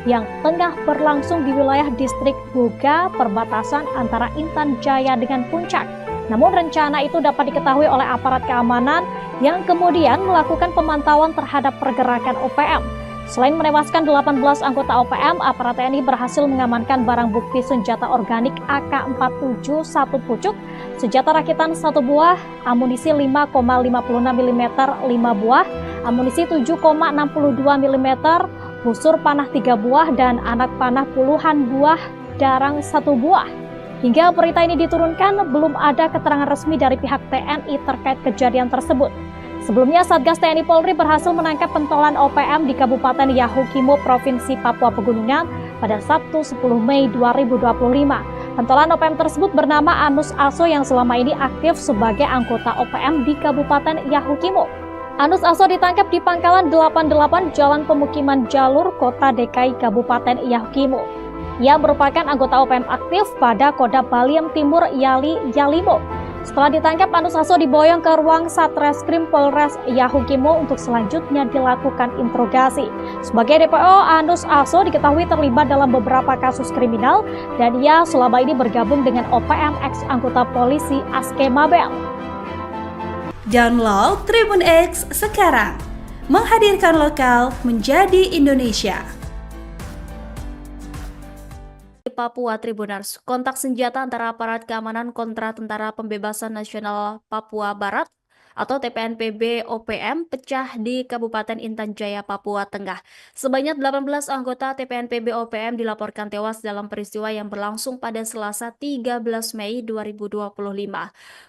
yang tengah berlangsung di wilayah distrik Buga, perbatasan antara Intan Jaya dengan Puncak. Namun rencana itu dapat diketahui oleh aparat keamanan yang kemudian melakukan pemantauan terhadap pergerakan OPM. Selain menewaskan 18 anggota OPM, aparat TNI berhasil mengamankan barang bukti senjata organik AK-47 1 pucuk, senjata rakitan 1 buah, amunisi 5,56 mm 5 buah, amunisi 7,62 mm, busur panah 3 buah, dan anak panah puluhan buah darang 1 buah. Hingga berita ini diturunkan, belum ada keterangan resmi dari pihak TNI terkait kejadian tersebut. Sebelumnya, Satgas TNI Polri berhasil menangkap pentolan OPM di Kabupaten Yahukimo, Provinsi Papua Pegunungan pada Sabtu 10 Mei 2025. Pentolan OPM tersebut bernama Anus Aso yang selama ini aktif sebagai anggota OPM di Kabupaten Yahukimo. Anus Aso ditangkap di Pangkalan 88 Jalan Pemukiman Jalur, Kota DKI Kabupaten Yahukimo. Ia merupakan anggota OPM aktif pada Kodam Baliem Timur Yalimo. Setelah ditangkap, Anus Aso diboyong ke ruang Satreskrim Polres Yahukimo untuk selanjutnya dilakukan interogasi. Sebagai DPO, Anus Aso diketahui terlibat dalam beberapa kasus kriminal dan ia selama ini bergabung dengan OPM ex anggota polisi Aske Mabel. Download Tribun X sekarang, menghadirkan lokal menjadi Indonesia. Papua Tribunars, kontak senjata antara aparat keamanan kontra Tentara Pembebasan Nasional Papua Barat atau TPNPB OPM pecah di Kabupaten Intan Jaya, Papua Tengah. Sebanyak 18 anggota TPNPB OPM dilaporkan tewas dalam peristiwa yang berlangsung pada Selasa 13 Mei 2025.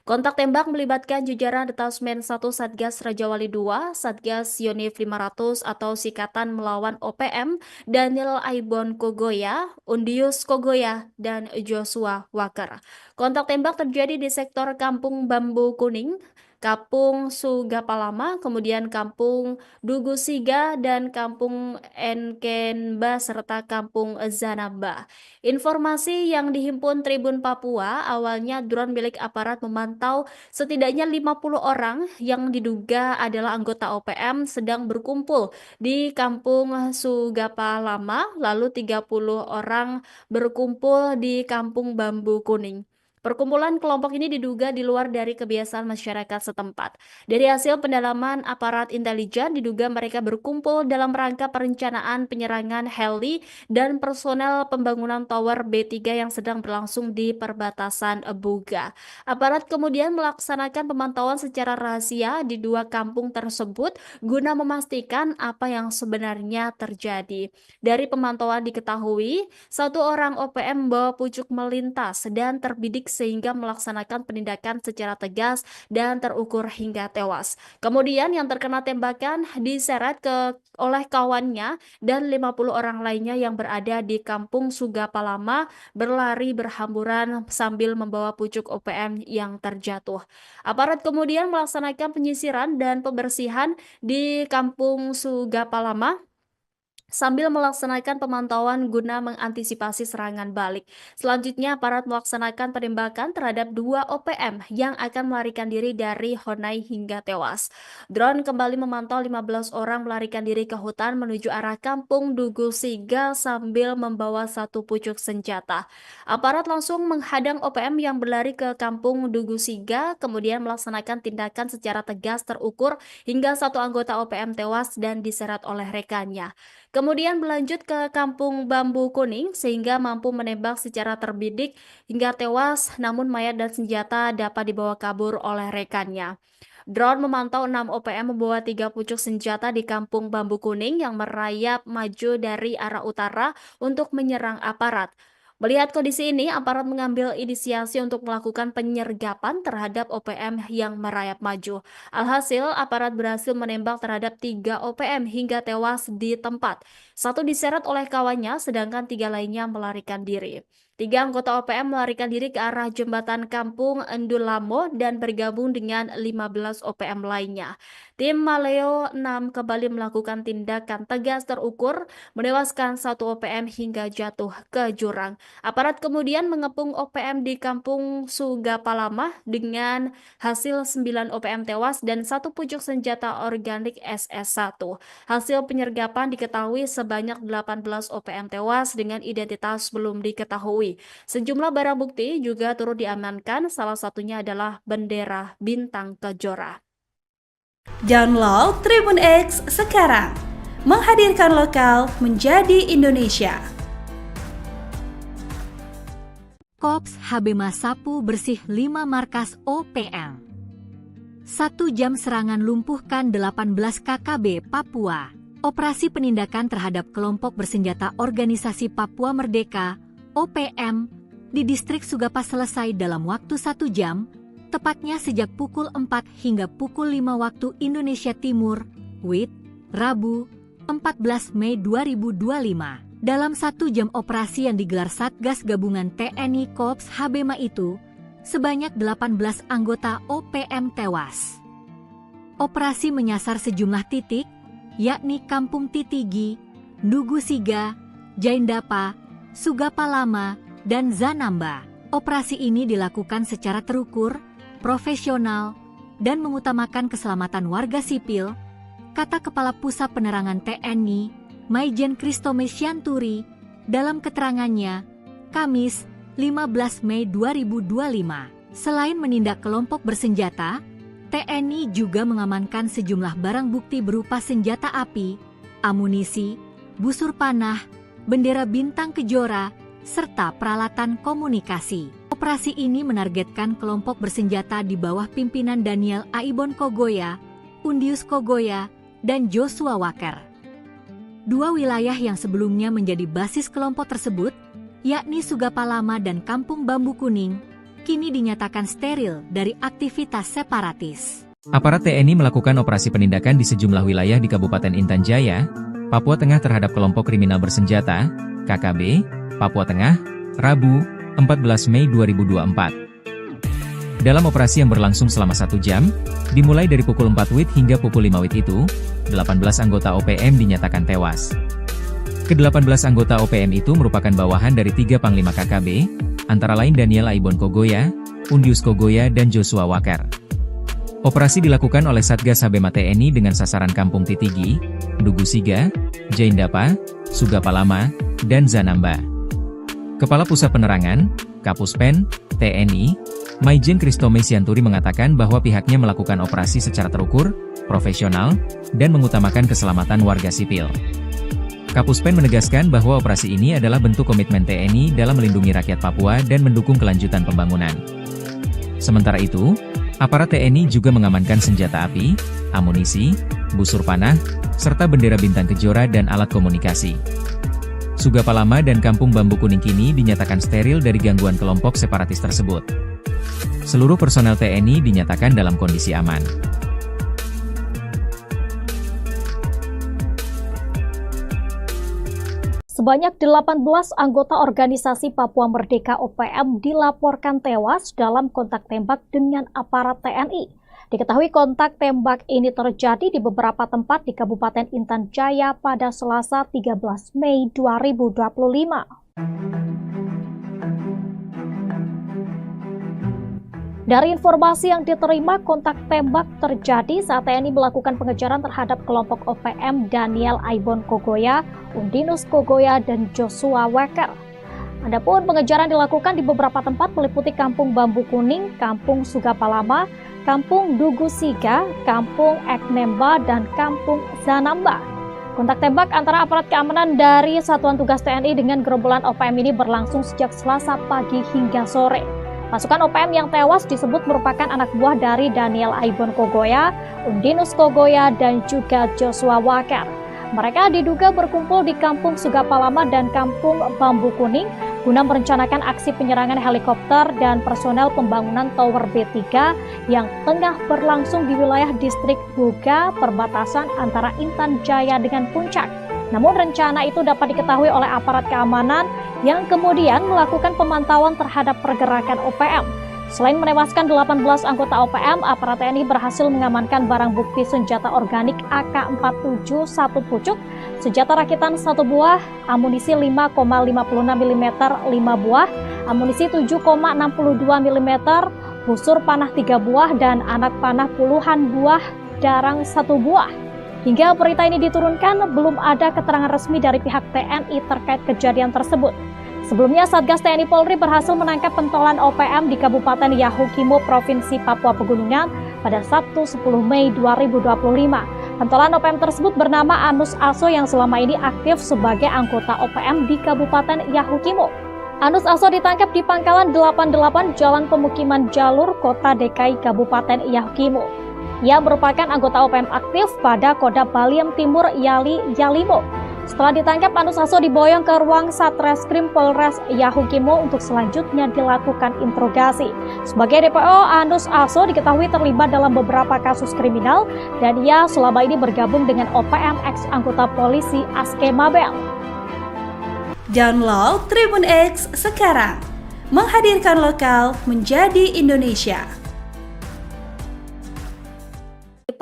Kontak tembak melibatkan jajaran Detasmen 1 Satgas Rajawali 2, Satgas Yonif 500 atau Sikatan Melawan OPM, Daniel Aibon Kogoya, Undinus Kogoya, dan Joshua Weker. Kontak tembak terjadi di sektor Kampung Bambu Kuning, Kampung Sugapalama, kemudian Kampung Dugu Siga, dan Kampung Enkenba, serta Kampung Zanamba. Informasi yang dihimpun Tribun Papua, awalnya drone milik aparat memantau setidaknya 50 orang yang diduga adalah anggota OPM sedang berkumpul di Kampung Sugapalama, lalu 30 orang berkumpul di Kampung Bambu Kuning. Perkumpulan kelompok ini diduga di luar dari kebiasaan masyarakat setempat. Dari hasil pendalaman aparat intelijen, diduga mereka berkumpul dalam rangka perencanaan penyerangan heli dan personel pembangunan Tower B3 yang sedang berlangsung di perbatasan Buga. Aparat kemudian melaksanakan pemantauan secara rahasia di 2 kampung tersebut guna memastikan apa yang sebenarnya terjadi. Dari pemantauan diketahui, 1 orang OPM membawa pucuk melintas dan terbidik sehingga melaksanakan penindakan secara tegas dan terukur hingga tewas. Kemudian yang terkena tembakan diseret oleh kawannya dan 50 orang lainnya yang berada di Kampung Sugapalama berlari berhamburan sambil membawa pucuk OPM yang terjatuh. Aparat kemudian melaksanakan penyisiran dan pembersihan di Kampung Sugapalama sambil melaksanakan pemantauan guna mengantisipasi serangan balik. Selanjutnya, aparat melaksanakan penembakan terhadap 2 OPM yang akan melarikan diri dari Honai hingga tewas. Drone kembali memantau 15 orang melarikan diri ke hutan menuju arah Kampung Dugu Siga sambil membawa 1 pucuk senjata. Aparat langsung menghadang OPM yang berlari ke Kampung Dugu Siga, kemudian melaksanakan tindakan secara tegas terukur hingga 1 anggota OPM tewas dan diseret oleh rekannya. Kemudian berlanjut ke Kampung Bambu Kuning sehingga mampu menembak secara terbidik hingga tewas, namun mayat dan senjata dapat dibawa kabur oleh rekannya. Drone memantau 6 OPM membawa 3 pucuk senjata di Kampung Bambu Kuning yang merayap maju dari arah utara untuk menyerang aparat. Melihat kondisi ini, aparat mengambil inisiasi untuk melakukan penyergapan terhadap OPM yang merayap maju. Alhasil, aparat berhasil menembak terhadap 3 OPM hingga tewas di tempat. 1 diseret oleh kawannya, sedangkan 3 lainnya melarikan diri. 3 anggota OPM melarikan diri ke arah jembatan Kampung Endulamo dan bergabung dengan 15 OPM lainnya. Tim Maleo 6 kembali melakukan tindakan tegas terukur, menewaskan 1 OPM hingga jatuh ke jurang. Aparat kemudian mengepung OPM di Kampung Sugapalama dengan hasil 9 OPM tewas dan 1 pucuk senjata organik SS1. Hasil penyergapan diketahui sebanyak 18 OPM tewas dengan identitas belum diketahui. Sejumlah barang bukti juga turut diamankan, salah satunya adalah bendera Bintang Kejora. Download Tribun X sekarang, menghadirkan lokal menjadi Indonesia. Kops Habema sapu bersih 5 markas OPM. 1 jam serangan lumpuhkan 18 KKB Papua. Operasi penindakan terhadap kelompok bersenjata Organisasi Papua Merdeka OPM di distrik Sugapa selesai dalam waktu 1 jam, tepatnya sejak pukul 4 hingga pukul 5 waktu Indonesia Timur, WIT, Rabu, 14 Mei 2025. Dalam 1 jam operasi yang digelar Satgas Gabungan TNI Kops Habema itu, sebanyak 18 anggota OPM tewas. Operasi menyasar sejumlah titik, yakni Kampung Titigi, Ndugu Siga, Jaindapa, Sugapalama, dan Zanamba. Operasi ini dilakukan secara terukur, profesional, dan mengutamakan keselamatan warga sipil, kata Kepala Pusat Penerangan TNI, Maijen Kristome Sianturi, dalam keterangannya, Kamis, 15 Mei 2025. Selain menindak kelompok bersenjata, TNI juga mengamankan sejumlah barang bukti berupa senjata api, amunisi, busur panah, bendera Bintang Kejora, serta peralatan komunikasi. Operasi ini menargetkan kelompok bersenjata di bawah pimpinan Daniel Aibon Kogoya, Undius Kogoya, dan Joshua Walker. 2 wilayah yang sebelumnya menjadi basis kelompok tersebut, yakni Sugapalama dan Kampung Bambu Kuning, kini dinyatakan steril dari aktivitas separatis. Aparat TNI melakukan operasi penindakan di sejumlah wilayah di Kabupaten Intan Jaya, Papua Tengah terhadap kelompok kriminal bersenjata, KKB, Papua Tengah, Rabu, 14 Mei 2024. Dalam operasi yang berlangsung selama 1 jam, dimulai dari pukul 4 WIT hingga pukul 5 WIT itu, 18 anggota OPM dinyatakan tewas. Ke-18 anggota OPM itu merupakan bawahan dari 3 Panglima KKB, antara lain Daniel Aibon Kogoya, Undius Kogoya, dan Joshua Walker. Operasi dilakukan oleh Satgas Habema TNI dengan sasaran Kampung Titigi, Ndugu Siga, Jaindapa, Sugapalama, dan Zanamba. Kepala Pusat Penerangan, Kapuspen, TNI, Maijen Kristome Sianturi mengatakan bahwa pihaknya melakukan operasi secara terukur, profesional, dan mengutamakan keselamatan warga sipil. Kapuspen menegaskan bahwa operasi ini adalah bentuk komitmen TNI dalam melindungi rakyat Papua dan mendukung kelanjutan pembangunan. Sementara itu, aparat TNI juga mengamankan senjata api, amunisi, busur panah, serta bendera Bintang Kejora dan alat komunikasi. Sugapalama dan Kampung Bambu Kuning kini dinyatakan steril dari gangguan kelompok separatis tersebut. Seluruh personel TNI dinyatakan dalam kondisi aman. Sebanyak 18 anggota organisasi Papua Merdeka OPM dilaporkan tewas dalam kontak tembak dengan aparat TNI. Diketahui kontak tembak ini terjadi di beberapa tempat di Kabupaten Intan Jaya pada Selasa 13 Mei 2025. Dari informasi yang diterima, kontak tembak terjadi saat TNI melakukan pengejaran terhadap kelompok OPM Daniel Aibon Kogoya, Undinus Kogoya, dan Joshua Walker. Adapun pengejaran dilakukan di beberapa tempat meliputi Kampung Bambu Kuning, Kampung Sugapalama, Kampung Ndugu Siga, Kampung Eknemba, dan Kampung Zanamba. Kontak tembak antara aparat keamanan dari Satuan Tugas TNI dengan gerombolan OPM ini berlangsung sejak Selasa pagi hingga sore. Pasukan OPM yang tewas disebut merupakan anak buah dari Daniel Aibon Kogoya, Undinus Kogoya, dan juga Joshua Walker. Mereka diduga berkumpul di Kampung Sugapalama dan Kampung Bambu Kuning guna merencanakan aksi penyerangan helikopter dan personel pembangunan Tower B3 yang tengah berlangsung di wilayah distrik Buga, perbatasan antara Intan Jaya dengan Puncak. Namun rencana itu dapat diketahui oleh aparat keamanan yang kemudian melakukan pemantauan terhadap pergerakan OPM. Selain menewaskan 18 anggota OPM, aparat TNI berhasil mengamankan barang bukti senjata organik AK-47 1 pucuk, senjata rakitan 1 buah, amunisi 5,56 mm 5 buah, amunisi 7,62 mm, busur panah 3 buah, dan anak panah puluhan buah darang 1 buah. Hingga berita ini diturunkan, belum ada keterangan resmi dari pihak TNI terkait kejadian tersebut. Sebelumnya, Satgas TNI Polri berhasil menangkap pentolan OPM di Kabupaten Yahukimo, Provinsi Papua Pegunungan pada Sabtu 10 Mei 2025. Pentolan OPM tersebut bernama Anus Aso yang selama ini aktif sebagai anggota OPM di Kabupaten Yahukimo. Anus Aso ditangkap di Pangkalan 88 Jalan Pemukiman Jalur, Kota DKI Kabupaten Yahukimo. Ia merupakan anggota OPM aktif pada Kodam Baliem Timur Yalimo. Setelah ditangkap, Anus Aso diboyong ke ruang Satreskrim Polres Yahukimo untuk selanjutnya dilakukan interogasi. Sebagai DPO, Anus Aso diketahui terlibat dalam beberapa kasus kriminal dan ia selama ini bergabung dengan OPM ex anggota polisi Aske Mabel. Download Tribun X sekarang, menghadirkan lokal menjadi Indonesia.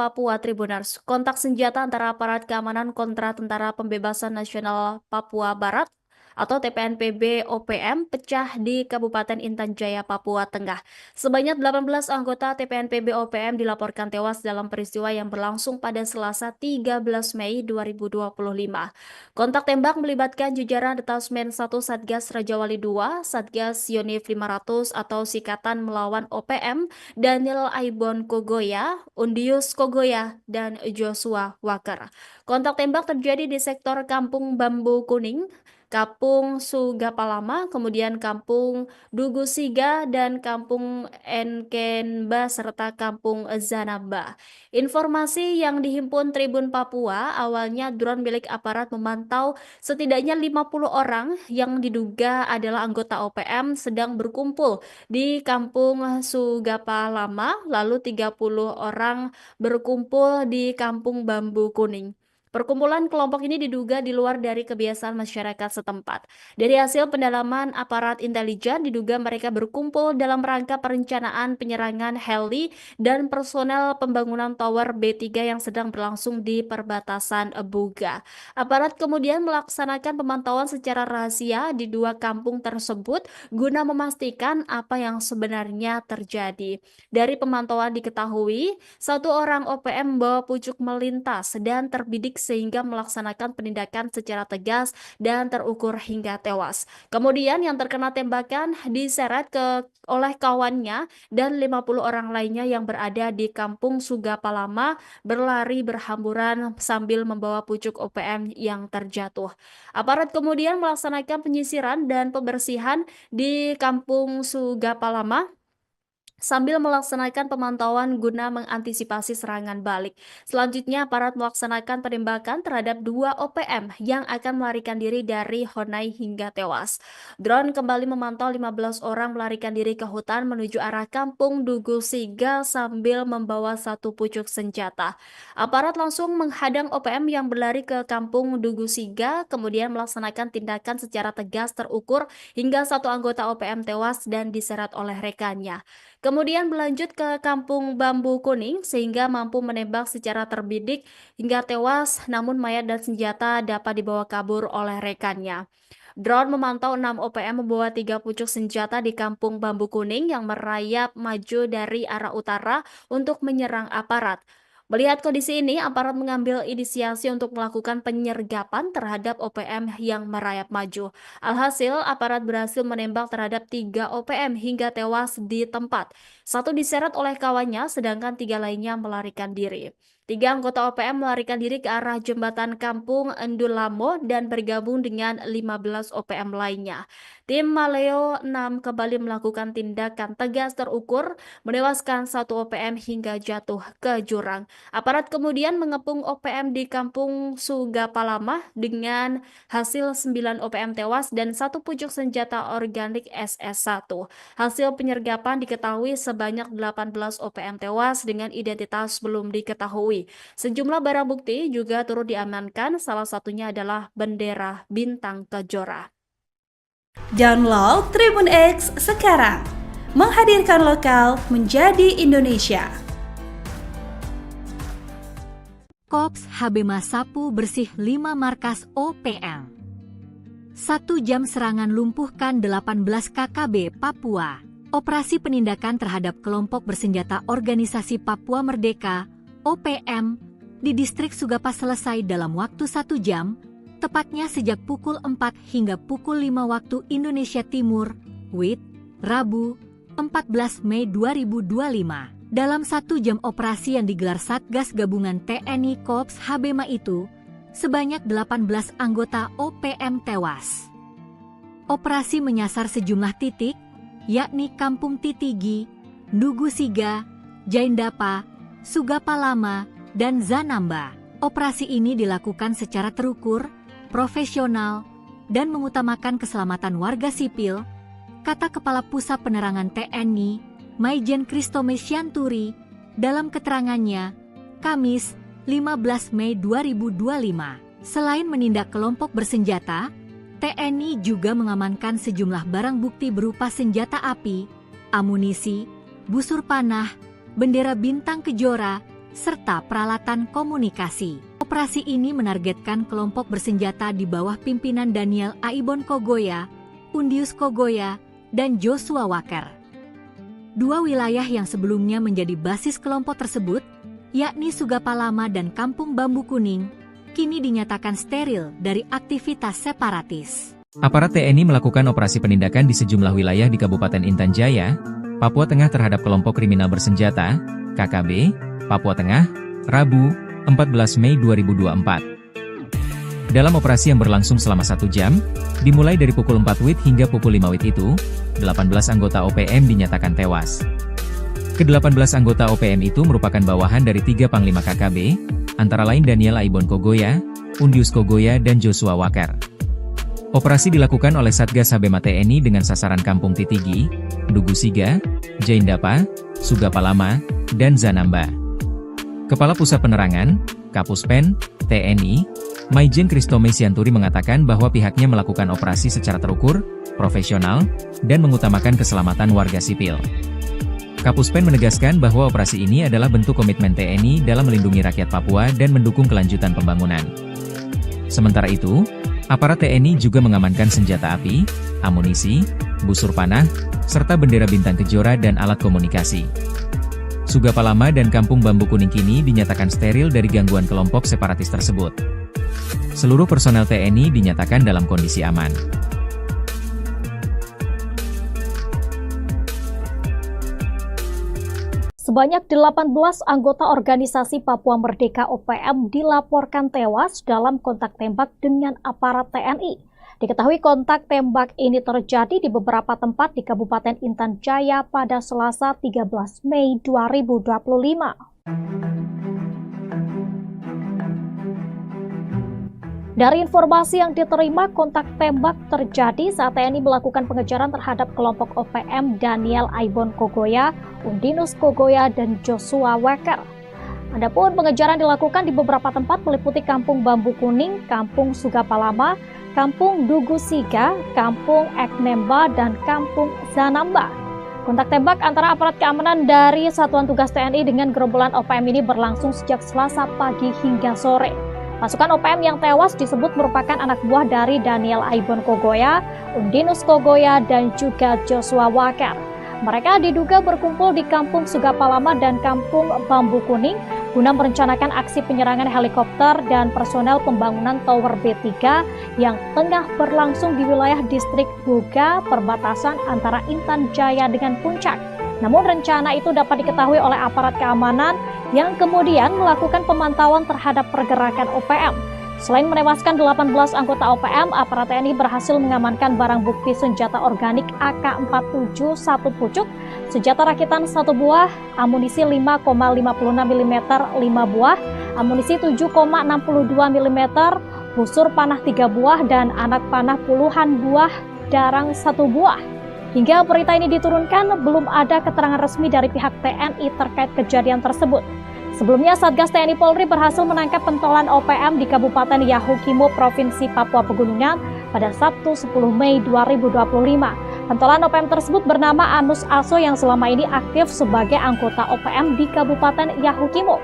Papua Tribuners, kontak senjata antara aparat keamanan kontra Tentara Pembebasan Nasional Papua Barat atau TPNPB OPM pecah di Kabupaten Intan Jaya, Papua Tengah. Sebanyak 18 anggota TPNPB OPM dilaporkan tewas dalam peristiwa yang berlangsung pada Selasa 13 Mei 2025. Kontak tembak melibatkan jajaran Detasmen 1 Satgas Rajawali 2, Satgas Yonif 500 atau Sikatan Melawan OPM, Daniel Aibon Kogoya, Undius Kogoya, dan Joshua Walker. Kontak tembak terjadi di sektor Kampung Bambu Kuning, Kampung Sugapalama, kemudian Kampung Dugusiga, dan Kampung Enkenba, serta Kampung Zanamba. Informasi yang dihimpun Tribun Papua, awalnya drone milik aparat memantau setidaknya 50 orang yang diduga adalah anggota OPM sedang berkumpul di Kampung Sugapalama, lalu 30 orang berkumpul di Kampung Bambu Kuning. Perkumpulan kelompok ini diduga di luar dari kebiasaan masyarakat setempat. Dari hasil pendalaman aparat intelijen, diduga mereka berkumpul dalam rangka perencanaan penyerangan heli dan personel pembangunan Tower B3 yang sedang berlangsung di perbatasan Buga. Aparat kemudian melaksanakan pemantauan secara rahasia di dua kampung tersebut guna memastikan apa yang sebenarnya terjadi. Dari pemantauan diketahui, satu orang OPM membawa pucuk melintas dan terbidik sehingga melaksanakan penindakan secara tegas dan terukur hingga tewas. Kemudian yang terkena tembakan diseret oleh kawannya dan 50 orang lainnya yang berada di Kampung Sugapalama berlari berhamburan sambil membawa pucuk OPM yang terjatuh. Aparat kemudian melaksanakan penyisiran dan pembersihan di Kampung Sugapalama sambil melaksanakan pemantauan guna mengantisipasi serangan balik. Selanjutnya, aparat melaksanakan penembakan terhadap dua OPM yang akan melarikan diri dari Honai hingga tewas. Drone kembali memantau 15 orang melarikan diri ke hutan menuju arah Kampung Dugusiga sambil membawa satu pucuk senjata. Aparat langsung menghadang OPM yang berlari ke Kampung Dugusiga, kemudian melaksanakan tindakan secara tegas terukur hingga satu anggota OPM tewas dan diseret oleh rekannya. Kemudian berlanjut ke Kampung Bambu Kuning sehingga mampu menembak secara terbidik hingga tewas, namun mayat dan senjata dapat dibawa kabur oleh rekannya. Drone memantau 6 OPM membawa 3 pucuk senjata di Kampung Bambu Kuning yang merayap maju dari arah utara untuk menyerang aparat. Melihat kondisi ini, aparat mengambil inisiasi untuk melakukan penyergapan terhadap OPM yang merayap maju. Alhasil, aparat berhasil menembak terhadap 3 OPM hingga tewas di tempat. Satu diseret oleh kawannya, sedangkan 3 lainnya melarikan diri. 3 anggota OPM melarikan diri ke arah jembatan Kampung Endulamo dan bergabung dengan 15 OPM lainnya. Tim Maleo 6 kembali melakukan tindakan tegas terukur, menewaskan 1 OPM hingga jatuh ke jurang. Aparat kemudian mengepung OPM di Kampung Sugapalama dengan hasil 9 OPM tewas dan 1 pucuk senjata organik SS1. Hasil penyergapan diketahui sebanyak 18 OPM tewas dengan identitas belum diketahui. Sejumlah barang bukti juga turut diamankan, salah satunya adalah bendera bintang kejora. Download Tribun X sekarang, menghadirkan lokal menjadi Indonesia. Kops Habema sapu bersih 5 markas OPM. 1 jam serangan lumpuhkan 18 KKB Papua. Operasi penindakan terhadap kelompok bersenjata Organisasi Papua Merdeka OPM di distrik Sugapa selesai dalam waktu 1 jam, tepatnya sejak pukul 4 hingga pukul 5 waktu Indonesia Timur, WIT, Rabu, 14 Mei 2025. Dalam 1 jam operasi yang digelar Satgas Gabungan TNI Kops Habema itu, sebanyak 18 anggota OPM tewas. Operasi menyasar sejumlah titik, yakni Kampung Titigi, Ndugu Siga, Jaindapa, Sugapalama, dan Zanamba. Operasi ini dilakukan secara terukur, profesional, dan mengutamakan keselamatan warga sipil, kata Kepala Pusat Penerangan TNI, Maijen Kristome Sianturi, dalam keterangannya, Kamis, 15 Mei 2025. Selain menindak kelompok bersenjata, TNI juga mengamankan sejumlah barang bukti berupa senjata api, amunisi, busur panah, bendera bintang kejora, serta peralatan komunikasi. Operasi ini menargetkan kelompok bersenjata di bawah pimpinan Daniel Aibon Kogoya, Undius Kogoya, dan Joshua Walker. 2 wilayah yang sebelumnya menjadi basis kelompok tersebut, yakni Sugapalama dan Kampung Bambu Kuning, kini dinyatakan steril dari aktivitas separatis. Aparat TNI melakukan operasi penindakan di sejumlah wilayah di Kabupaten Intan Jaya, Papua Tengah terhadap kelompok kriminal bersenjata, KKB, Papua Tengah, Rabu, 14 Mei 2024. Dalam operasi yang berlangsung selama 1 jam, dimulai dari pukul 4 WIT hingga pukul 5 WIT itu, 18 anggota OPM dinyatakan tewas. Ke-18 anggota OPM itu merupakan bawahan dari 3 Panglima KKB, antara lain Daniel Aibon Kogoya, Undius Kogoya, dan Joshua Walker. Operasi dilakukan oleh Satgas Habema TNI dengan sasaran Kampung Titigi, Ndugu Siga, Jaindapa, Sugapalama, dan Zanamba. Kepala Pusat Penerangan, Kapuspen, TNI, Maijen Kristome Sianturi mengatakan bahwa pihaknya melakukan operasi secara terukur, profesional, dan mengutamakan keselamatan warga sipil. Kapuspen menegaskan bahwa operasi ini adalah bentuk komitmen TNI dalam melindungi rakyat Papua dan mendukung kelanjutan pembangunan. Sementara itu, aparat TNI juga mengamankan senjata api, amunisi, busur panah, serta bendera bintang kejora dan alat komunikasi. Sugapalama dan Kampung Bambu Kuning kini dinyatakan steril dari gangguan kelompok separatis tersebut. Seluruh personel TNI dinyatakan dalam kondisi aman. Sebanyak 18 anggota organisasi Papua Merdeka OPM dilaporkan tewas dalam kontak tembak dengan aparat TNI. Diketahui kontak tembak ini terjadi di beberapa tempat di Kabupaten Intan Jaya pada Selasa 13 Mei 2025. Dari informasi yang diterima, kontak tembak terjadi saat TNI melakukan pengejaran terhadap kelompok OPM Daniel Aibon Kogoya, Undinus Kogoya, dan Joshua Walker. Adapun pengejaran dilakukan di beberapa tempat meliputi Kampung Bambu Kuning, Kampung Sugapalama, Kampung Ndugu Siga, Kampung Eknemba, dan Kampung Zanamba. Kontak tembak antara aparat keamanan dari Satuan Tugas TNI dengan gerombolan OPM ini berlangsung sejak Selasa pagi hingga sore. Pasukan OPM yang tewas disebut merupakan anak buah dari Daniel Aibon Kogoya, Undinus Kogoya, dan juga Joshua Walker. Mereka diduga berkumpul di Kampung Sugapalama dan Kampung Bambu Kuning guna merencanakan aksi penyerangan helikopter dan personel pembangunan Tower B3 yang tengah berlangsung di wilayah distrik Buga, perbatasan antara Intan Jaya dengan Puncak. Namun rencana itu dapat diketahui oleh aparat keamanan yang kemudian melakukan pemantauan terhadap pergerakan OPM. Selain menewaskan 18 anggota OPM, aparat TNI berhasil mengamankan barang bukti senjata organik AK-47 1 pucuk, senjata rakitan 1 buah, amunisi 5,56 mm 5 buah, amunisi 7,62 mm, busur panah 3 buah, dan anak panah puluhan buah darang 1 buah. Hingga berita ini diturunkan, belum ada keterangan resmi dari pihak TNI terkait kejadian tersebut. Sebelumnya, Satgas TNI Polri berhasil menangkap pentolan OPM di Kabupaten Yahukimo, Provinsi Papua Pegunungan pada Sabtu 10 Mei 2025. Pentolan OPM tersebut bernama Anus Aso yang selama ini aktif sebagai anggota OPM di Kabupaten Yahukimo.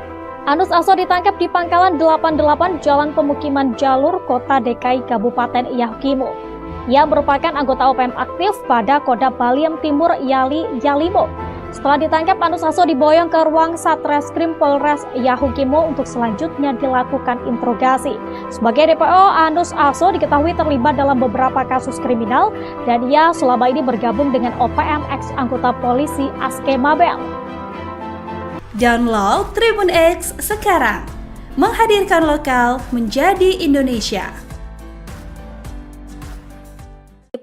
Anus Aso ditangkap di Pangkalan 88 Jalan Pemukiman Jalur, Kota DKI Kabupaten Yahukimo. Ia merupakan anggota OPM aktif pada Kodam Baliem Timur Yalimo. Setelah ditangkap, Anus Aso diboyong ke ruang Satreskrim Polres Yahukimo untuk selanjutnya dilakukan interogasi. Sebagai DPO, Anus Aso diketahui terlibat dalam beberapa kasus kriminal dan ia selama ini bergabung dengan OPM ex anggota polisi Aske Mabel. Download Tribun X sekarang, menghadirkan lokal menjadi Indonesia.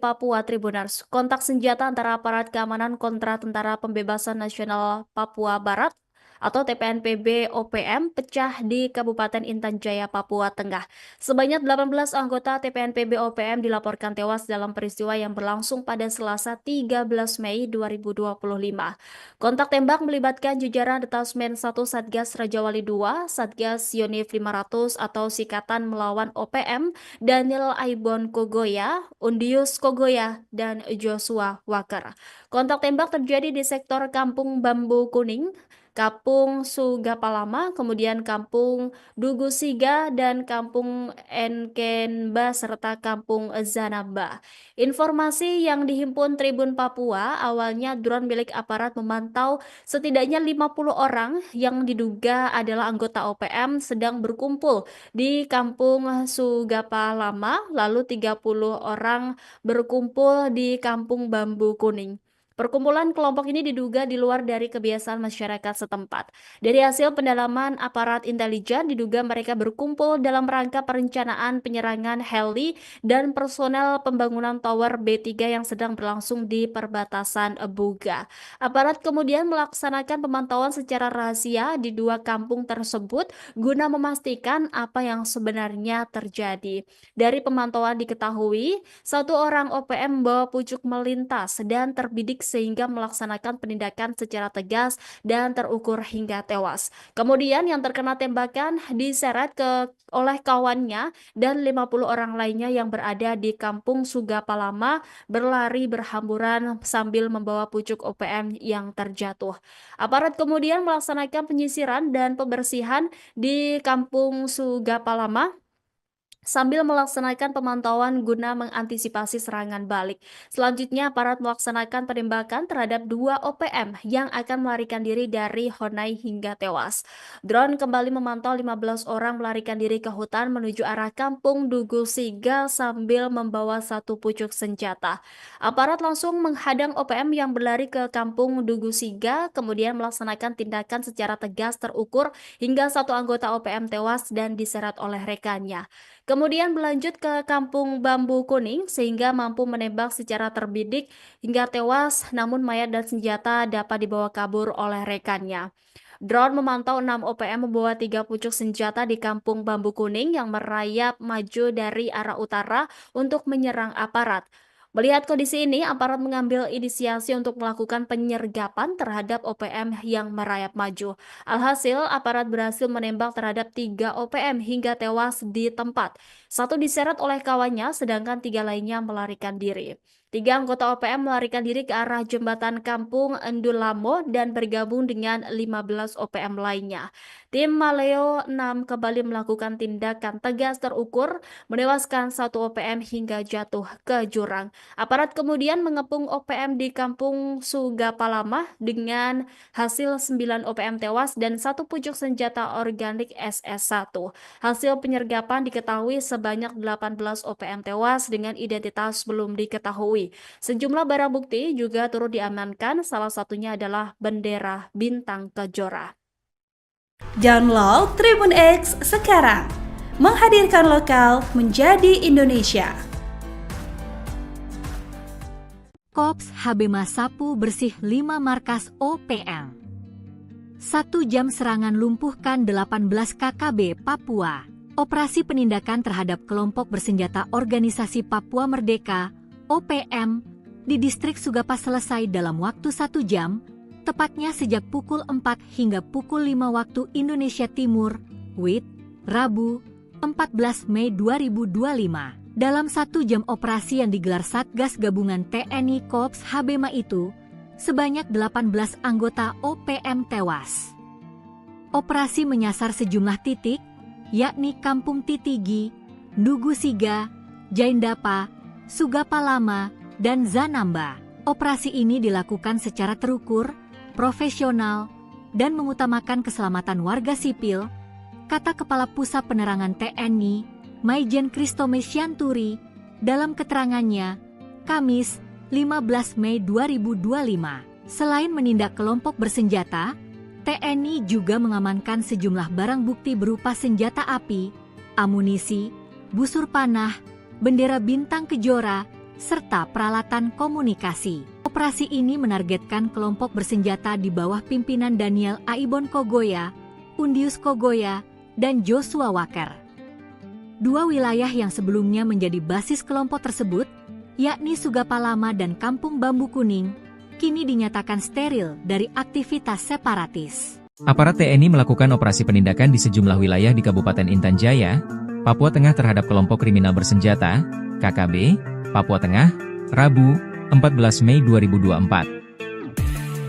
Papua Tribuners, kontak senjata antara aparat keamanan kontra Tentara Pembebasan Nasional Papua Barat atau TPNPB OPM pecah di Kabupaten Intan Jaya, Papua Tengah. Sebanyak 18 anggota TPNPB OPM dilaporkan tewas dalam peristiwa yang berlangsung pada Selasa 13 Mei 2025. Kontak tembak melibatkan jajaran Detasmen 1 Satgas Rajawali 2, Satgas Yonif 500 atau Sikatan Melawan OPM, Daniel Aibon Kogoya, Undius Kogoya, dan Joshua Walker. Kontak tembak terjadi di sektor Kampung Bambu Kuning, Kampung Sugapalama, kemudian Kampung Dugusiga, dan Kampung Enkenba, serta Kampung Zanaba. Informasi yang dihimpun Tribun Papua, awalnya drone milik aparat memantau setidaknya 50 orang yang diduga adalah anggota OPM sedang berkumpul di Kampung Sugapalama, lalu 30 orang berkumpul di Kampung Bambu Kuning. Perkumpulan kelompok ini diduga di luar dari kebiasaan masyarakat setempat. Dari hasil pendalaman aparat intelijen, diduga mereka berkumpul dalam rangka perencanaan penyerangan heli dan personel pembangunan tower B3 yang sedang berlangsung di perbatasan Buga. Aparat kemudian melaksanakan pemantauan secara rahasia di dua kampung tersebut guna memastikan apa yang sebenarnya terjadi. Dari pemantauan diketahui, satu orang OPM membawa pucuk melintas dan terbidik sehingga melaksanakan penindakan secara tegas dan terukur hingga tewas. Kemudian yang terkena tembakan diseret oleh kawannya dan 50 orang lainnya yang berada di Kampung Sugapalama berlari berhamburan sambil membawa pucuk OPM yang terjatuh. Aparat kemudian melaksanakan penyisiran dan pembersihan di Kampung Sugapalama sambil melaksanakan pemantauan guna mengantisipasi serangan balik. Selanjutnya, aparat melaksanakan penembakan terhadap dua OPM yang akan melarikan diri dari Honai hingga tewas. Drone kembali memantau 15 orang melarikan diri ke hutan menuju arah Kampung Dugusiga sambil membawa satu pucuk senjata. Aparat langsung menghadang OPM yang berlari ke Kampung Dugusiga, kemudian melaksanakan tindakan secara tegas terukur hingga satu anggota OPM tewas dan diseret oleh rekannya. Kemudian berlanjut ke Kampung Bambu Kuning sehingga mampu menembak secara terbidik hingga tewas, namun mayat dan senjata dapat dibawa kabur oleh rekannya. Drone memantau 6 OPM membawa 3 pucuk senjata di Kampung Bambu Kuning yang merayap maju dari arah utara untuk menyerang aparat. Melihat kondisi ini, aparat mengambil inisiasi untuk melakukan penyergapan terhadap OPM yang merayap maju. Alhasil, aparat berhasil menembak terhadap 3 OPM hingga tewas di tempat. Satu diseret oleh kawannya, sedangkan 3 lainnya melarikan diri. 3 anggota OPM melarikan diri ke arah jembatan Kampung Endulamo dan bergabung dengan 15 OPM lainnya. Tim Maleo 6 kembali melakukan tindakan tegas terukur, menewaskan 1 OPM hingga jatuh ke jurang. Aparat kemudian mengepung OPM di Kampung Sugapalama dengan hasil 9 OPM tewas dan 1 pucuk senjata organik SS1. Hasil penyergapan diketahui sebanyak 18 OPM tewas dengan identitas belum diketahui. terjadi. Sejumlah barang bukti juga turut diamankan, salah satunya adalah bendera Bintang Kejora. Download Tribun X sekarang, menghadirkan lokal menjadi Indonesia. Kops HB Sapu bersih 5 markas OPM. 1 jam serangan lumpuhkan 18 KKB Papua. Operasi penindakan terhadap kelompok bersenjata Organisasi Papua Merdeka (OPM) di distrik Sugapa selesai dalam waktu 1 jam, tepatnya sejak pukul 4 hingga pukul 5 waktu Indonesia Timur, WIT, Rabu, 14 Mei 2025. Dalam 1 jam operasi yang digelar Satgas Gabungan TNI Kops HB itu, sebanyak 18 anggota OPM tewas. Operasi menyasar sejumlah titik, yakni Kampung Titigi, Ndugu Siga, Jaindapa, Sugapa Lama, dan Zanamba. Operasi ini dilakukan secara terukur, profesional, dan mengutamakan keselamatan warga sipil, kata Kepala Pusat Penerangan TNI, Maijen Kristome Sianturi, dalam keterangannya, Kamis, 15 Mei 2025. Selain menindak kelompok bersenjata, TNI juga mengamankan sejumlah barang bukti berupa senjata api, amunisi, busur panah, bendera Bintang Kejora, serta peralatan komunikasi. Operasi ini menargetkan kelompok bersenjata di bawah pimpinan Daniel Aibon Kogoya, Undius Kogoya, dan Joshua Walker. 2 wilayah yang sebelumnya menjadi basis kelompok tersebut, yakni Sugapa Lama dan Kampung Bambu Kuning, kini dinyatakan steril dari aktivitas separatis. Aparat TNI melakukan operasi penindakan di sejumlah wilayah di Kabupaten Intan Jaya, Papua Tengah terhadap kelompok kriminal bersenjata, KKB, Papua Tengah, Rabu, 14 Mei 2024.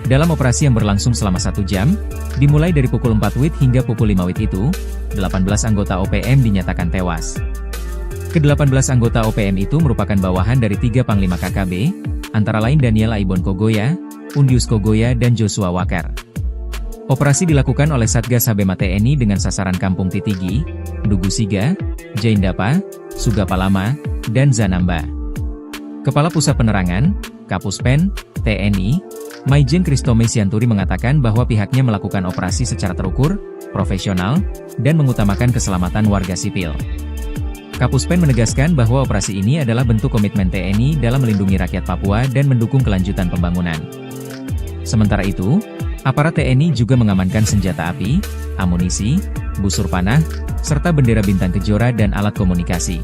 Dalam operasi yang berlangsung selama 1 jam, dimulai dari pukul 4 WIT hingga pukul 5 WIT itu, 18 anggota OPM dinyatakan tewas. Ke-18 anggota OPM itu merupakan bawahan dari 3 Panglima KKB, antara lain Daniel Aibon Kogoya, Undius Kogoya, dan Joshua Walker. Operasi dilakukan oleh Satgas HB TNI dengan sasaran Kampung Titigi, Ndugu Siga, Jaindapa, Sugapa Lama, dan Zanamba. Kepala Pusat Penerangan, Kapuspen, TNI, Maijen Kristome Sianturi mengatakan bahwa pihaknya melakukan operasi secara terukur, profesional, dan mengutamakan keselamatan warga sipil. Kapuspen menegaskan bahwa operasi ini adalah bentuk komitmen TNI dalam melindungi rakyat Papua dan mendukung kelanjutan pembangunan. Sementara itu, aparat TNI juga mengamankan senjata api, amunisi, busur panah, serta bendera Bintang Kejora dan alat komunikasi.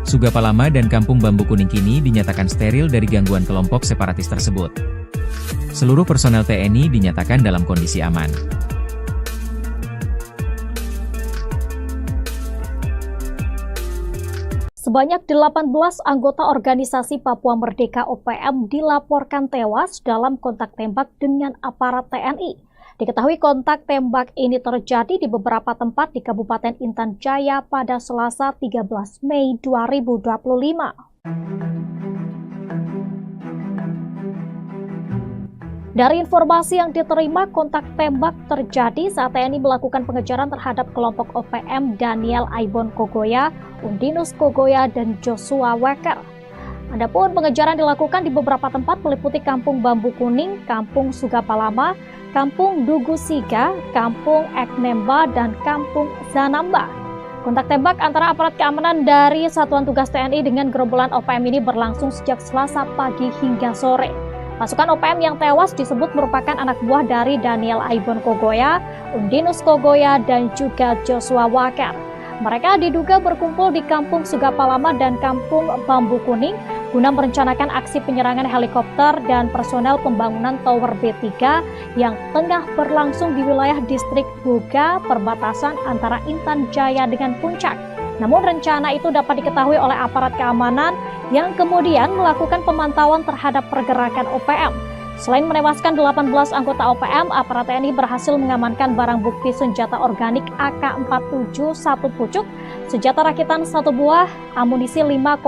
Sugapa Lama dan Kampung Bambu Kuning kini dinyatakan steril dari gangguan kelompok separatis tersebut. Seluruh personel TNI dinyatakan dalam kondisi aman. Sebanyak 18 anggota Organisasi Papua Merdeka OPM dilaporkan tewas dalam kontak tembak dengan aparat TNI. Diketahui kontak tembak ini terjadi di beberapa tempat di Kabupaten Intan Jaya pada Selasa 13 Mei 2025. Dari informasi yang diterima, kontak tembak terjadi saat TNI melakukan pengejaran terhadap kelompok OPM Daniel Aibon Kogoya, Undinus Kogoya, dan Joshua Walker. Adapun pengejaran dilakukan di beberapa tempat meliputi Kampung Bambu Kuning, Kampung Sugapa Lama, Kampung Ndugu Siga, Kampung Eknemba, dan Kampung Zanamba. Kontak tembak antara aparat keamanan dari Satuan Tugas TNI dengan gerombolan OPM ini berlangsung sejak Selasa pagi hingga sore. Pasukan OPM yang tewas disebut merupakan anak buah dari Daniel Aibon Kogoya, Undinus Kogoya, dan juga Joshua Walker. Mereka diduga berkumpul di Kampung Sugapa Lama dan Kampung Bambu Kuning guna merencanakan aksi penyerangan helikopter dan personel pembangunan Tower B3 yang tengah berlangsung di wilayah distrik Buga, perbatasan antara Intan Jaya dengan Puncak. Namun rencana itu dapat diketahui oleh aparat keamanan yang kemudian melakukan pemantauan terhadap pergerakan OPM. Selain menewaskan 18 anggota OPM, aparat TNI berhasil mengamankan barang bukti senjata organik AK-47 1 pucuk, senjata rakitan 1 buah, amunisi 5,56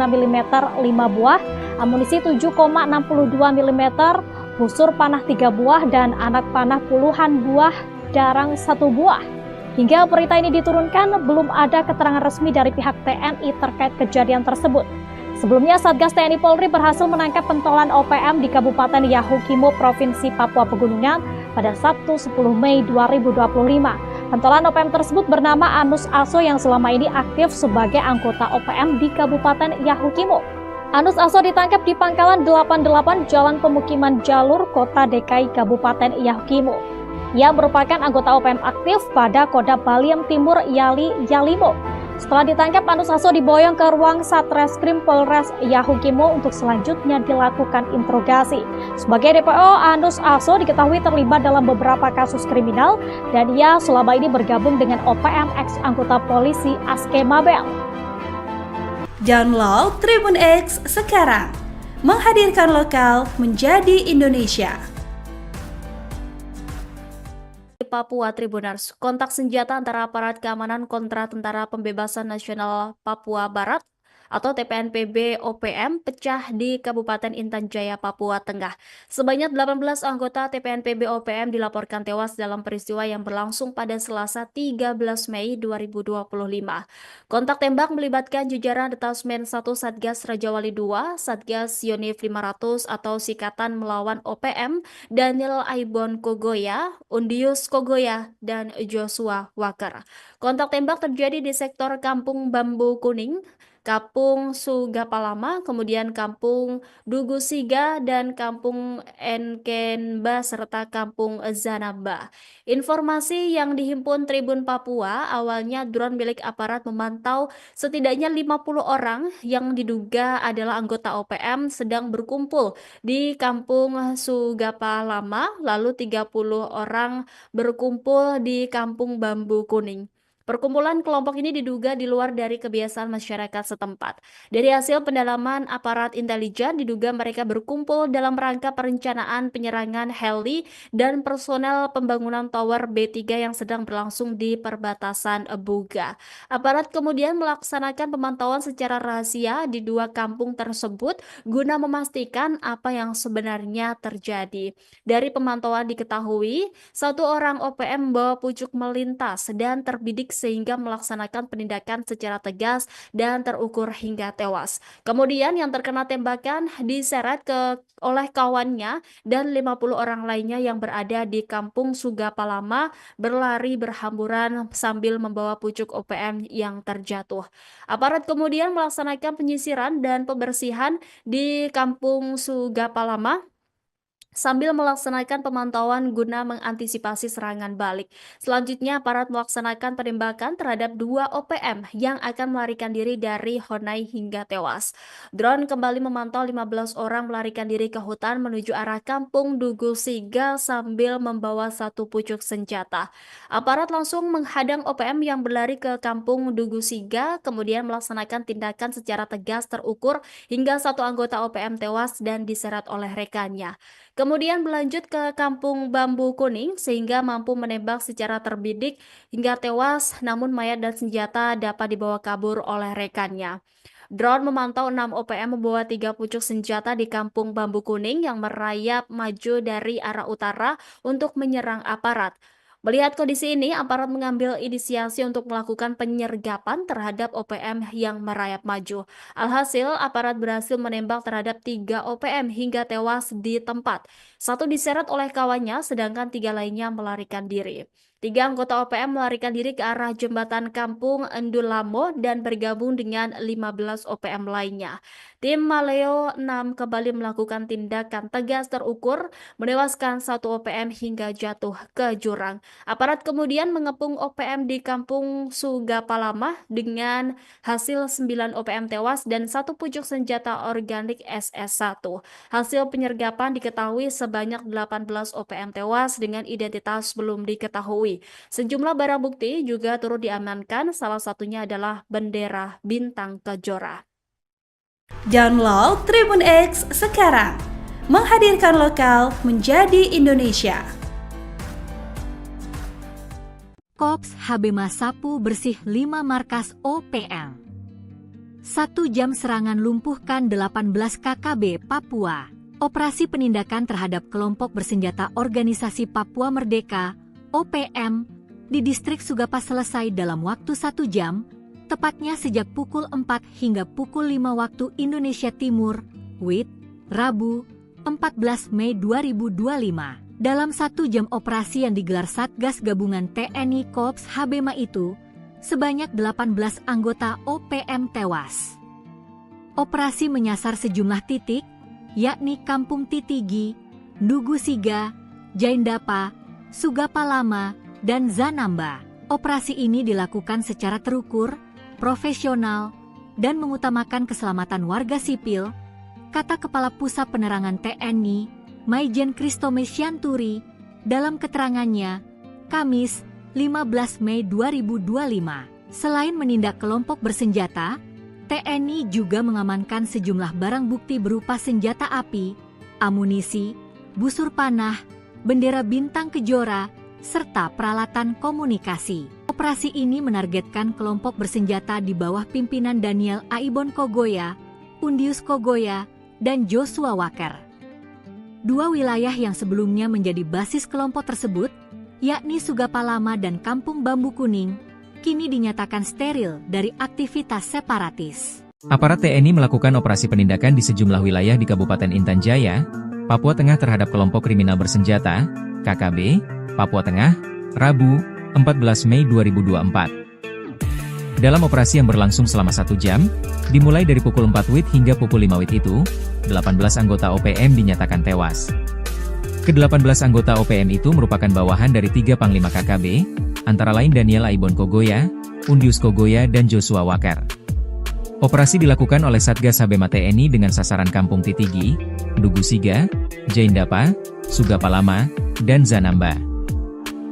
mm 5 buah, amunisi 7,62 mm, busur panah 3 buah, dan anak panah puluhan buah darang 1 buah. Hingga berita ini diturunkan, belum ada keterangan resmi dari pihak TNI terkait kejadian tersebut. Sebelumnya, Satgas TNI Polri berhasil menangkap pentolan OPM di Kabupaten Yahukimo, Provinsi Papua Pegunungan pada Sabtu 10 Mei 2025. Pentolan OPM tersebut bernama Anus Aso yang selama ini aktif sebagai anggota OPM di Kabupaten Yahukimo. Anus Aso ditangkap di Pangkalan 88 Jalan Pemukiman Jalur Kota DKI Kabupaten Yahukimo. Ia merupakan anggota OPM aktif pada Kodam Baliem Timur Yalimo. Setelah ditangkap, Anus Aso diboyong ke ruang Satreskrim Polres Yahukimo untuk selanjutnya dilakukan interogasi. Sebagai DPO, Anus Aso diketahui terlibat dalam beberapa kasus kriminal dan ia selama ini bergabung dengan OPM ex anggota polisi Aske Mabel. Download Tribun X sekarang, menghadirkan lokal menjadi Indonesia. Papua Tribuners, kontak senjata antara aparat keamanan kontra Tentara Pembebasan Nasional Papua Barat atau TPNPB OPM pecah di Kabupaten Intan Jaya, Papua Tengah. Sebanyak 18 anggota TPNPB OPM dilaporkan tewas dalam peristiwa yang berlangsung pada Selasa 13 Mei 2025. Kontak tembak melibatkan jajaran Detasmen 1 Satgas Rajawali 2, Satgas Yonif 500 atau Sikatan Melawan OPM, Daniel Aibon Kogoya, Undius Kogoya, dan Joshua Walker. Kontak tembak terjadi di sektor Kampung Bambu Kuning, Kampung Sugapalama, kemudian Kampung Dugusiga, dan Kampung Enkenba, serta Kampung Zanaba. Informasi yang dihimpun Tribun Papua, awalnya drone milik aparat memantau setidaknya 50 orang yang diduga adalah anggota OPM sedang berkumpul di Kampung Sugapalama, lalu 30 orang berkumpul di Kampung Bambu Kuning. Perkumpulan kelompok ini diduga di luar dari kebiasaan masyarakat setempat. Dari hasil pendalaman aparat intelijen, diduga mereka berkumpul dalam rangka perencanaan penyerangan heli dan personel pembangunan tower B3 yang sedang berlangsung di perbatasan Buga. Aparat kemudian melaksanakan pemantauan secara rahasia di dua kampung tersebut guna memastikan apa yang sebenarnya terjadi. Dari pemantauan diketahui, satu orang OPM membawa pucuk melintas dan terbidik sehingga melaksanakan penindakan secara tegas dan terukur hingga tewas. Kemudian yang terkena tembakan diseret oleh kawannya dan 50 orang lainnya yang berada di Kampung Sugapalama berlari berhamburan sambil membawa pucuk OPM yang terjatuh. Aparat kemudian melaksanakan penyisiran dan pembersihan di Kampung Sugapalama sambil melaksanakan pemantauan guna mengantisipasi serangan balik. Selanjutnya, aparat melaksanakan penembakan terhadap dua OPM yang akan melarikan diri dari Honai hingga tewas. Drone kembali memantau 15 orang melarikan diri ke hutan menuju arah Kampung Dugusiga sambil membawa satu pucuk senjata. Aparat langsung menghadang OPM yang berlari ke Kampung Dugusiga, kemudian melaksanakan tindakan secara tegas terukur hingga satu anggota OPM tewas dan diseret oleh rekannya. Kemudian berlanjut ke Kampung Bambu Kuning sehingga mampu menembak secara terbidik hingga tewas, namun mayat dan senjata dapat dibawa kabur oleh rekannya. Drone memantau 6 OPM membawa 3 pucuk senjata di Kampung Bambu Kuning yang merayap maju dari arah utara untuk menyerang aparat. Melihat kondisi ini, aparat mengambil inisiasi untuk melakukan penyergapan terhadap OPM yang merayap maju. Alhasil, aparat berhasil menembak terhadap 3 OPM hingga tewas di tempat. Satu diseret oleh kawannya, sedangkan 3 lainnya melarikan diri. 3 anggota OPM melarikan diri ke arah jembatan Kampung Endulamo dan bergabung dengan 15 OPM lainnya. Tim Maleo 6 kembali melakukan tindakan tegas terukur, menewaskan 1 OPM hingga jatuh ke jurang. Aparat kemudian mengepung OPM di Kampung Sugapalama dengan hasil 9 OPM tewas dan 1 pucuk senjata organik SS1. Hasil penyergapan diketahui sebanyak 18 OPM tewas dengan identitas belum diketahui. Sejumlah barang bukti juga turut diamankan, salah satunya adalah bendera bintang kejora. Download Tribun X sekarang, menghadirkan lokal menjadi Indonesia. Kops HB Masapu bersih 5 markas OPM. 1 jam serangan lumpuhkan 18 KKB Papua. Operasi penindakan terhadap kelompok bersenjata Organisasi Papua Merdeka OPM di distrik Sugapa selesai dalam waktu 1 jam, tepatnya sejak pukul 4 hingga pukul 5 waktu Indonesia Timur, WIB, Rabu, 14 Mei 2025. Dalam 1 jam operasi yang digelar Satgas Gabungan TNI Korps Habema itu, sebanyak 18 anggota OPM tewas. Operasi menyasar sejumlah titik, yakni Kampung Titigi, Ndugu Siga, Jaindapa, Sugapalama, dan Zanamba. Operasi ini dilakukan secara terukur, profesional, dan mengutamakan keselamatan warga sipil, kata Kepala Pusat Penerangan TNI, Maijen Kristome Sianturi, dalam keterangannya, Kamis, 15 Mei 2025. Selain menindak kelompok bersenjata, TNI juga mengamankan sejumlah barang bukti berupa senjata api, amunisi, busur panah, bendera bintang kejora, serta peralatan komunikasi. Operasi ini menargetkan kelompok bersenjata di bawah pimpinan Daniel Aibon Kogoya, Undius Kogoya, dan Joshua Walker. 2 wilayah yang sebelumnya menjadi basis kelompok tersebut, yakni Sugapalama dan Kampung Bambu Kuning, kini dinyatakan steril dari aktivitas separatis. Aparat TNI melakukan operasi penindakan di sejumlah wilayah di Kabupaten Intan Jaya, Papua Tengah terhadap kelompok kriminal bersenjata, KKB, Papua Tengah, Rabu, 14 Mei 2024. Dalam operasi yang berlangsung selama 1 jam, dimulai dari pukul 4 WIB hingga pukul 5 WIB itu, 18 anggota OPM dinyatakan tewas. Ke-18 anggota OPM itu merupakan bawahan dari 3 Panglima KKB, antara lain Daniel Aibon Kogoya, Undius Kogoya, dan Joshua Walker. Operasi dilakukan oleh Satgas Habema TNI dengan sasaran Kampung Titigi, Ndugu Siga, Jaindapa, Sugapalama, dan Zanamba.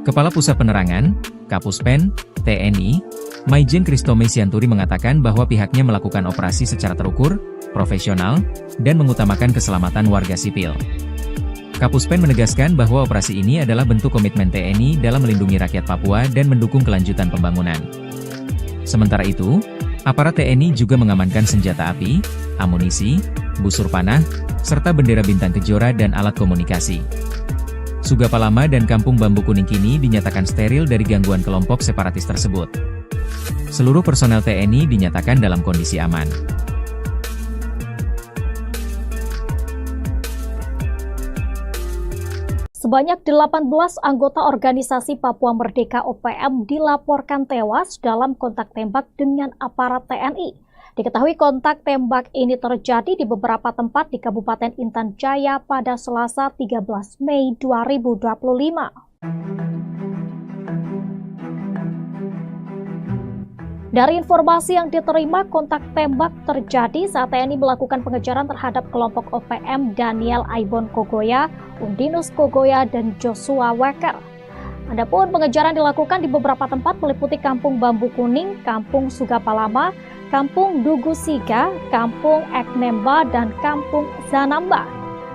Kepala Pusat Penerangan, Kapuspen, TNI, Maijen Kristome Sianturi mengatakan bahwa pihaknya melakukan operasi secara terukur, profesional, dan mengutamakan keselamatan warga sipil. Kapuspen menegaskan bahwa operasi ini adalah bentuk komitmen TNI dalam melindungi rakyat Papua dan mendukung kelanjutan pembangunan. Sementara itu, aparat TNI juga mengamankan senjata api, amunisi, busur panah, serta bendera bintang kejora dan alat komunikasi. Sugapalama dan Kampung Bambu Kuning kini dinyatakan steril dari gangguan kelompok separatis tersebut. Seluruh personel TNI dinyatakan dalam kondisi aman. Sebanyak 18 anggota organisasi Papua Merdeka OPM dilaporkan tewas dalam kontak tembak dengan aparat TNI. Diketahui kontak tembak ini terjadi di beberapa tempat di Kabupaten Intan Jaya pada Selasa 13 Mei 2025. Dari informasi yang diterima, kontak tembak terjadi saat TNI melakukan pengejaran terhadap kelompok OPM Daniel Aibon Kogoya, Undinus Kogoya, dan Joshua Walker. Adapun pengejaran dilakukan di beberapa tempat meliputi Kampung Bambu Kuning, Kampung Sugapalama, Kampung Ndugu Siga, Kampung Eknemba, dan Kampung Zanamba.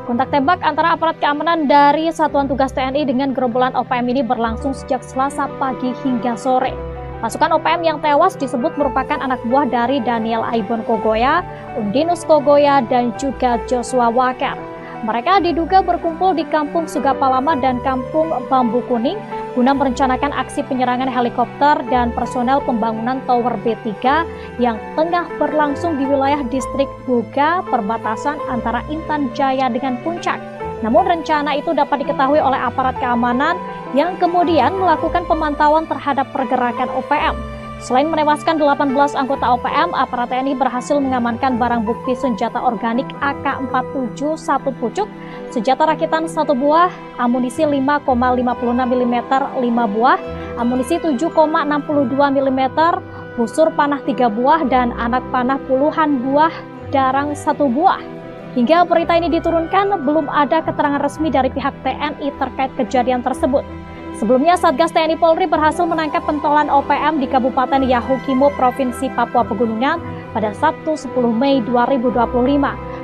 Kontak tembak antara aparat keamanan dari Satuan Tugas TNI dengan gerombolan OPM ini berlangsung sejak Selasa pagi hingga sore. Pasukan OPM yang tewas disebut merupakan anak buah dari Daniel Aibon Kogoya, Undinus Kogoya, dan juga Joshua Walker. Mereka diduga berkumpul di Kampung Sugapalama dan Kampung Bambu Kuning guna merencanakan aksi penyerangan helikopter dan personel pembangunan Tower B3 yang tengah berlangsung di wilayah distrik Buga, perbatasan antara Intan Jaya dengan Puncak. Namun rencana itu dapat diketahui oleh aparat keamanan yang kemudian melakukan pemantauan terhadap pergerakan OPM. Selain menewaskan 18 anggota OPM, aparat TNI berhasil mengamankan barang bukti senjata organik AK-47 1 pucuk, senjata rakitan 1 buah, amunisi 5,56 mm 5 buah, amunisi 7,62 mm, busur panah 3 buah, dan anak panah puluhan buah, darang 1 buah. Hingga berita ini diturunkan, belum ada keterangan resmi dari pihak TNI terkait kejadian tersebut. Sebelumnya, Satgas TNI Polri berhasil menangkap pentolan OPM di Kabupaten Yahukimo, Provinsi Papua Pegunungan pada Sabtu 10 Mei 2025.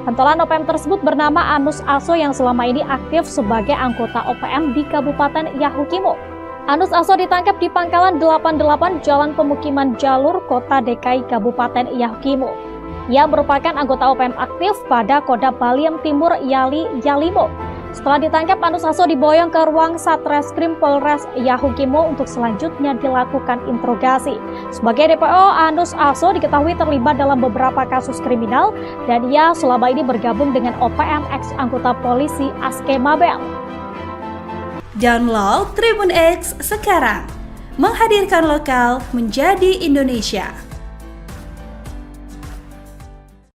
Pentolan OPM tersebut bernama Anus Aso yang selama ini aktif sebagai anggota OPM di Kabupaten Yahukimo. Anus Aso ditangkap di Pangkalan 88 Jalan Pemukiman Jalur, Kota DKI Kabupaten Yahukimo. Ia merupakan anggota OPM aktif pada Kodam Baliem Timur Yali Yalimo. Setelah ditangkap, Anus Aso diboyong ke ruang Satreskrim Polres Yahukimo untuk selanjutnya dilakukan interogasi. Sebagai DPO, Anus Aso diketahui terlibat dalam beberapa kasus kriminal dan ia selama ini bergabung dengan OPM ex anggota polisi Aske Mabel. Download Tribun X sekarang, menghadirkan lokal menjadi Indonesia.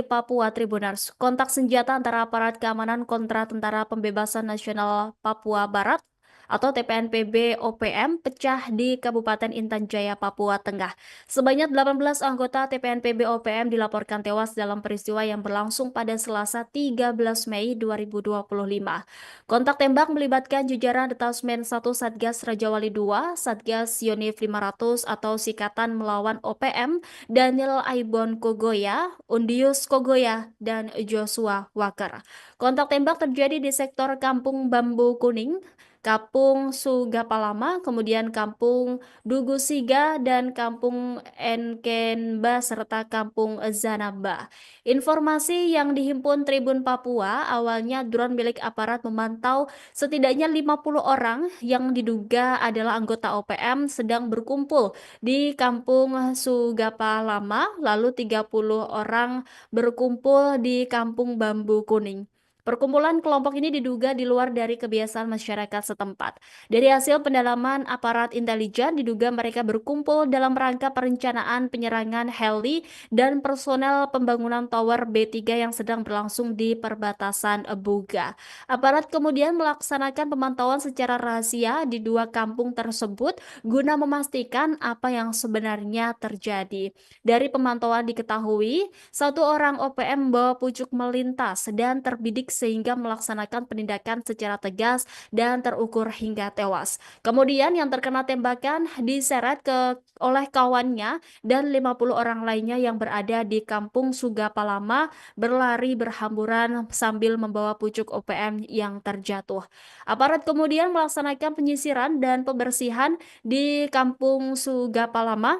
Papua Tribuners, kontak senjata antara aparat keamanan kontra Tentara Pembebasan Nasional Papua Barat atau TPNPB OPM pecah di Kabupaten Intan Jaya, Papua Tengah. Sebanyak 18 anggota TPNPB OPM dilaporkan tewas dalam peristiwa yang berlangsung pada Selasa 13 Mei 2025. Kontak tembak melibatkan jajaran Detasmen 1 Satgas Rajawali 2, Satgas Yonif 500 atau Sikatan Melawan OPM, Daniel Aibon Kogoya, Undius Kogoya, dan Joshua Walker. Kontak tembak terjadi di sektor Kampung Bambu Kuning, Kampung Sugapalama, kemudian Kampung Dugusiga, dan Kampung Enkenba, serta Kampung Zanamba. Informasi yang dihimpun Tribun Papua, awalnya drone milik aparat memantau setidaknya 50 orang yang diduga adalah anggota OPM sedang berkumpul di Kampung Sugapalama, lalu 30 orang berkumpul di Kampung Bambu Kuning. Perkumpulan kelompok ini diduga di luar dari kebiasaan masyarakat setempat. Dari hasil pendalaman aparat intelijen, diduga mereka berkumpul dalam rangka perencanaan penyerangan heli dan personel pembangunan tower B3 yang sedang berlangsung di perbatasan Buga. Aparat kemudian melaksanakan pemantauan secara rahasia di dua kampung tersebut guna memastikan apa yang sebenarnya terjadi. Dari pemantauan diketahui, satu orang OPM membawa pucuk melintas dan terbidik sehingga melaksanakan penindakan secara tegas dan terukur hingga tewas. Kemudian yang terkena tembakan diseret oleh kawannya dan 50 orang lainnya yang berada di Kampung Sugapalama berlari berhamburan sambil membawa pucuk OPM yang terjatuh. Aparat kemudian melaksanakan penyisiran dan pembersihan di Kampung Sugapalama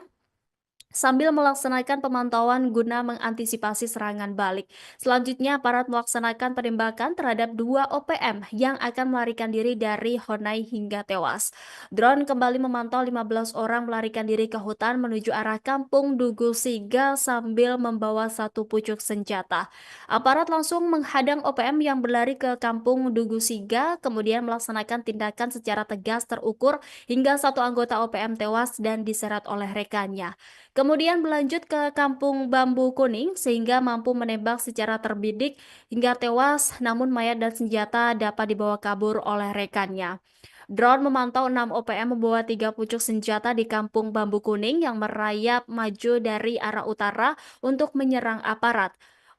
sambil melaksanakan pemantauan guna mengantisipasi serangan balik. Selanjutnya, aparat melaksanakan penembakan terhadap dua OPM yang akan melarikan diri dari Honai hingga tewas. Drone kembali memantau 15 orang melarikan diri ke hutan menuju arah Kampung Dugusiga sambil membawa satu pucuk senjata. Aparat langsung menghadang OPM yang berlari ke Kampung Dugusiga, kemudian melaksanakan tindakan secara tegas terukur hingga satu anggota OPM tewas dan diseret oleh rekannya. Kemudian berlanjut ke Kampung Bambu Kuning sehingga mampu menembak secara terbidik hingga tewas, namun mayat dan senjata dapat dibawa kabur oleh rekannya. Drone memantau 6 OPM membawa 3 pucuk senjata di Kampung Bambu Kuning yang merayap maju dari arah utara untuk menyerang aparat.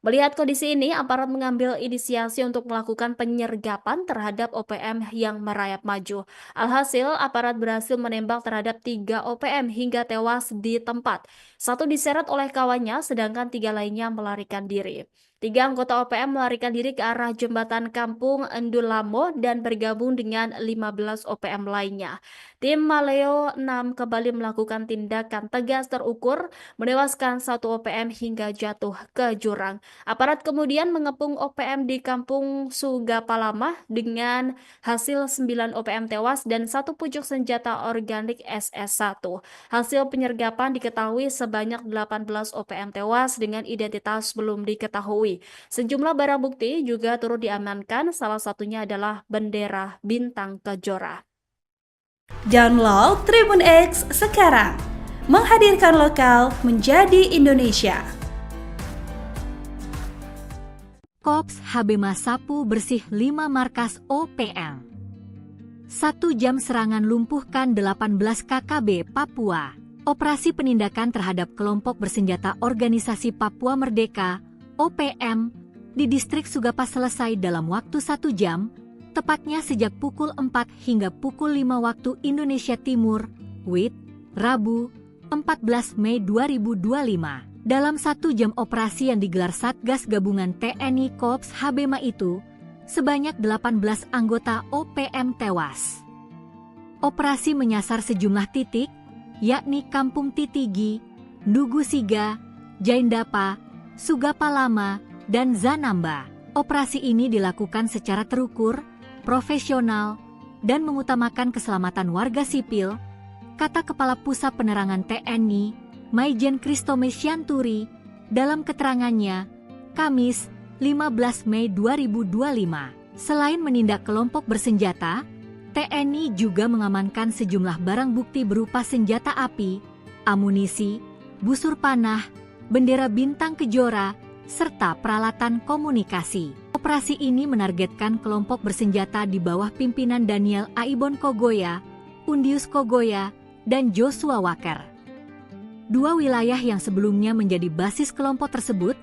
Melihat kondisi ini, aparat mengambil inisiasi untuk melakukan penyergapan terhadap OPM yang merayap maju. Alhasil, aparat berhasil menembak terhadap 3 OPM hingga tewas di tempat. Satu diseret oleh kawannya, sedangkan 3 lainnya melarikan diri. 3 anggota OPM melarikan diri ke arah jembatan Kampung Endulamo dan bergabung dengan 15 OPM lainnya. Tim Maleo 6 kembali melakukan tindakan tegas terukur, menewaskan 1 OPM hingga jatuh ke jurang. Aparat kemudian mengepung OPM di Kampung Sugapalama dengan hasil 9 OPM tewas dan 1 pucuk senjata organik SS1. Hasil penyergapan diketahui sebanyak 18 OPM tewas dengan identitas belum diketahui. Sejumlah barang bukti juga turut diamankan, salah satunya adalah bendera Bintang Kejora. Download Tribun X sekarang, menghadirkan lokal menjadi Indonesia. Kops HB Sapu bersih 5 markas OPM. 1 jam serangan lumpuhkan 18 KKB Papua. Operasi penindakan terhadap kelompok bersenjata Organisasi Papua Merdeka OPM di distrik Sugapa selesai dalam waktu 1 jam, tepatnya sejak pukul 4 hingga pukul 5 waktu Indonesia Timur, WIT, Rabu, 14 Mei 2025. Dalam 1 jam operasi yang digelar Satgas Gabungan TNI Kops HBMA itu, sebanyak 18 anggota OPM tewas. Operasi menyasar sejumlah titik, yakni Kampung Titigi, Dugusiga, Jaindapa, Sugapalama, dan Zanamba. Operasi ini dilakukan secara terukur profesional, dan mengutamakan keselamatan warga sipil, kata Kepala Pusat Penerangan TNI, Maijen Kristome Sianturi, dalam keterangannya, Kamis, 15 Mei 2025. Selain menindak kelompok bersenjata, TNI juga mengamankan sejumlah barang bukti berupa senjata api, amunisi, busur panah, bendera bintang kejora, serta peralatan komunikasi. Operasi ini menargetkan kelompok bersenjata di bawah pimpinan Daniel Aibon Kogoya, Undius Kogoya, dan Joshua Walker. Dua wilayah yang sebelumnya menjadi basis kelompok tersebut,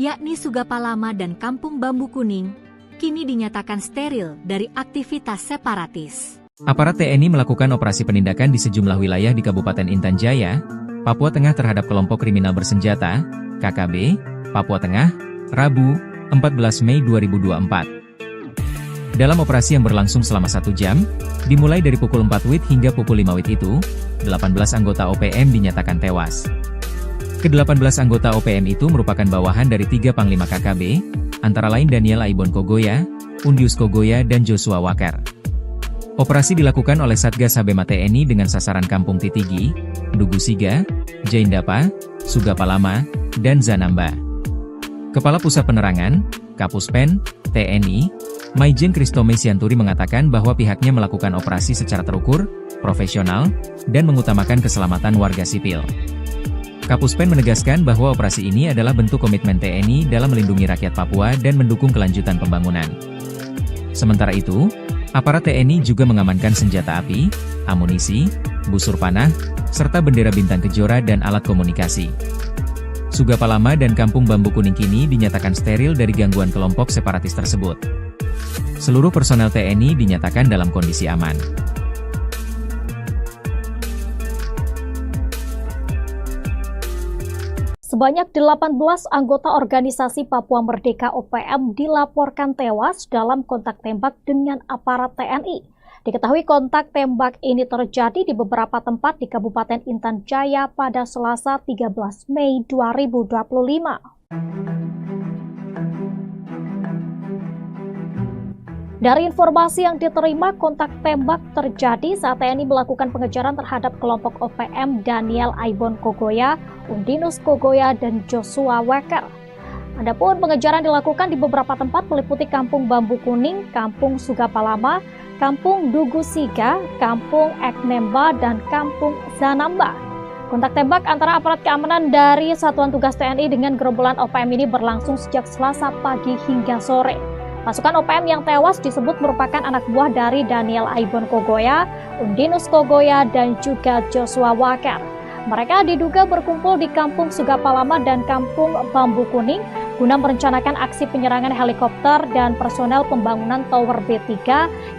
yakni Sugapalama dan Kampung Bambu Kuning, kini dinyatakan steril dari aktivitas separatis. Aparat TNI melakukan operasi penindakan di sejumlah wilayah di Kabupaten Intan Jaya, Papua Tengah terhadap kelompok kriminal bersenjata, KKB, Papua Tengah, Rabu, 14 Mei 2024. Dalam operasi yang berlangsung selama 1 jam, dimulai dari pukul 4 WIB hingga pukul 5 WIB itu, 18 anggota OPM dinyatakan tewas. Ke-18 anggota OPM itu merupakan bawahan dari 3 Panglima KKB, antara lain Daniel Aibon Kogoya, Undius Kogoya, dan Joshua Walker. Operasi dilakukan oleh Satgas Habema TNI dengan sasaran Kampung Titigi, Dugu Siga, Jaindapa, Sugapalama, dan Zanamba. Kepala Pusat Penerangan, Kapuspen, TNI, Maijen Kristome Sianturi mengatakan bahwa pihaknya melakukan operasi secara terukur, profesional, dan mengutamakan keselamatan warga sipil. Kapuspen menegaskan bahwa operasi ini adalah bentuk komitmen TNI dalam melindungi rakyat Papua dan mendukung kelanjutan pembangunan. Sementara itu, aparat TNI juga mengamankan senjata api, amunisi, busur panah, serta bendera bintang kejora dan alat komunikasi. Sugapalama dan Kampung Bambu Kuning kini dinyatakan steril dari gangguan kelompok separatis tersebut. Seluruh personel TNI dinyatakan dalam kondisi aman. Sebanyak 18 anggota organisasi Papua Merdeka OPM dilaporkan tewas dalam kontak tembak dengan aparat TNI. Diketahui kontak tembak ini terjadi di beberapa tempat di Kabupaten Intan Jaya pada Selasa 13 Mei 2025. Dari informasi yang diterima, kontak tembak terjadi saat TNI melakukan pengejaran terhadap kelompok OPM Daniel Aibon Kogoya, Undinus Kogoya, dan Joshua Walker. Adapun pengejaran dilakukan di beberapa tempat meliputi Kampung Bambu Kuning, Kampung Sugapalama, Kampung Dugu Siga, Kampung Eknemba, dan Kampung Zanamba. Kontak tembak antara aparat keamanan dari Satuan Tugas TNI dengan gerombolan OPM ini berlangsung sejak Selasa pagi hingga sore. Pasukan OPM yang tewas disebut merupakan anak buah dari Daniel Aibon Kogoya, Undinus Kogoya, dan juga Joshua Walker. Mereka diduga berkumpul di Kampung Sugapalama dan Kampung Bambu Kuning guna merencanakan aksi penyerangan helikopter dan personel pembangunan Tower B3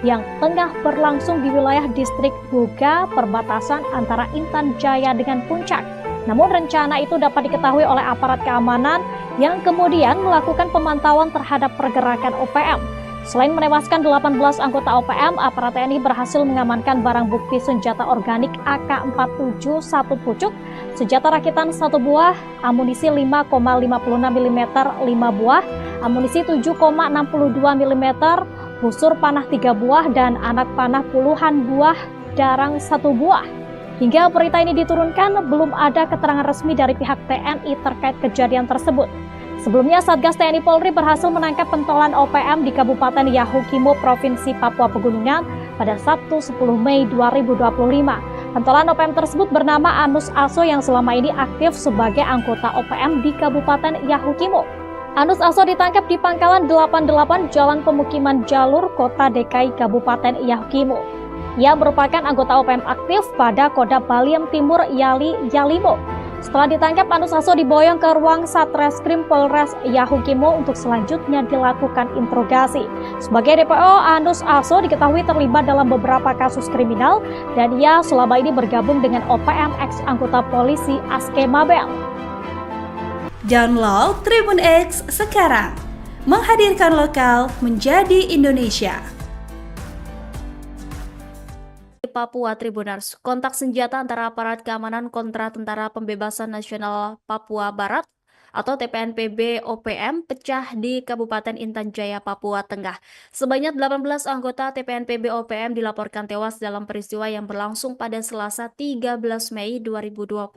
yang tengah berlangsung di wilayah distrik Buga, perbatasan antara Intan Jaya dengan Puncak. Namun rencana itu dapat diketahui oleh aparat keamanan yang kemudian melakukan pemantauan terhadap pergerakan OPM. Selain menewaskan 18 anggota OPM, aparat TNI berhasil mengamankan barang bukti senjata organik AK-47 1 pucuk, senjata rakitan 1 buah, amunisi 5,56 mm 5 buah, amunisi 7,62 mm, busur panah 3 buah, dan anak panah puluhan buah darang 1 buah. Hingga berita ini diturunkan, belum ada keterangan resmi dari pihak TNI terkait kejadian tersebut. Sebelumnya, Satgas TNI Polri berhasil menangkap pentolan OPM di Kabupaten Yahukimo, Provinsi Papua Pegunungan pada Sabtu 10 Mei 2025. Pentolan OPM tersebut bernama Anus Aso yang selama ini aktif sebagai anggota OPM di Kabupaten Yahukimo. Anus Aso ditangkap di Pangkalan 88 Jalan Pemukiman Jalur, Kota DKI Kabupaten Yahukimo. Ia merupakan anggota OPM aktif pada Kodam Baliem Timur Yalimo. Setelah ditangkap, Anus Aso diboyong ke ruang Satreskrim Polres Yahukimo untuk selanjutnya dilakukan interogasi. Sebagai DPO, Anus Aso diketahui terlibat dalam beberapa kasus kriminal dan ia selama ini bergabung dengan OPM ex anggota polisi Aske Mabel. Download Tribun X sekarang, menghadirkan lokal menjadi Indonesia. Papua Tribunars, kontak senjata antara aparat keamanan kontra Tentara Pembebasan Nasional Papua Barat atau TPNPB OPM pecah di Kabupaten Intan Jaya, Papua Tengah. Sebanyak 18 anggota TPNPB OPM dilaporkan tewas dalam peristiwa yang berlangsung pada Selasa 13 Mei 2025.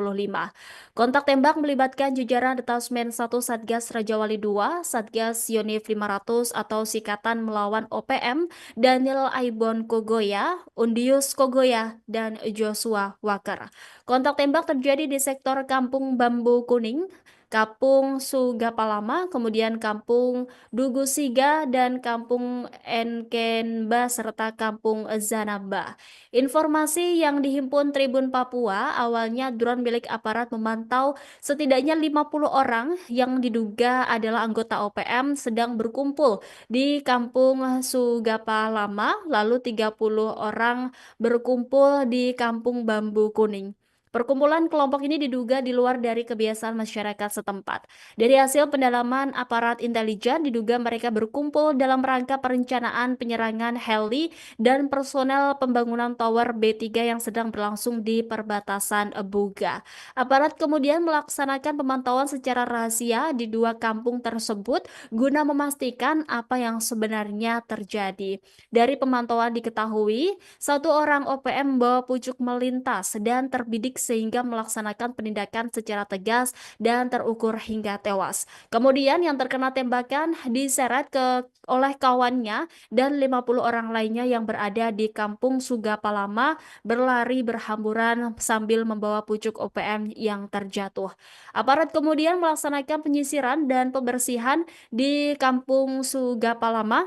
Kontak tembak melibatkan jajaran Detasmen 1 Satgas Rajawali 2, Satgas Yonif 500 atau Sikatan Melawan OPM, Daniel Aibon Kogoya, Undius Kogoya, dan Joshua Walker. Kontak tembak terjadi di sektor Kampung Bambu Kuning, Kampung Sugapalama, kemudian Kampung Dugusiga, dan Kampung Enkenba, serta Kampung Zanamba. Informasi yang dihimpun Tribun Papua, awalnya drone milik aparat memantau setidaknya 50 orang yang diduga adalah anggota OPM sedang berkumpul di Kampung Sugapalama, lalu 30 orang berkumpul di Kampung Bambu Kuning. Perkumpulan kelompok ini diduga di luar dari kebiasaan masyarakat setempat. Dari hasil pendalaman aparat intelijen, diduga mereka berkumpul dalam rangka perencanaan penyerangan heli dan personel pembangunan tower B3 yang sedang berlangsung di perbatasan Buga. Aparat kemudian melaksanakan pemantauan secara rahasia di dua kampung tersebut guna memastikan apa yang sebenarnya terjadi. Dari pemantauan diketahui, satu orang OPM membawa pucuk melintas dan terbidik sehingga melaksanakan penindakan secara tegas dan terukur hingga tewas. Kemudian yang terkena tembakan diseret oleh kawannya dan 50 orang lainnya yang berada di Kampung Sugapalama berlari berhamburan sambil membawa pucuk OPM yang terjatuh. Aparat kemudian melaksanakan penyisiran dan pembersihan di Kampung Sugapalama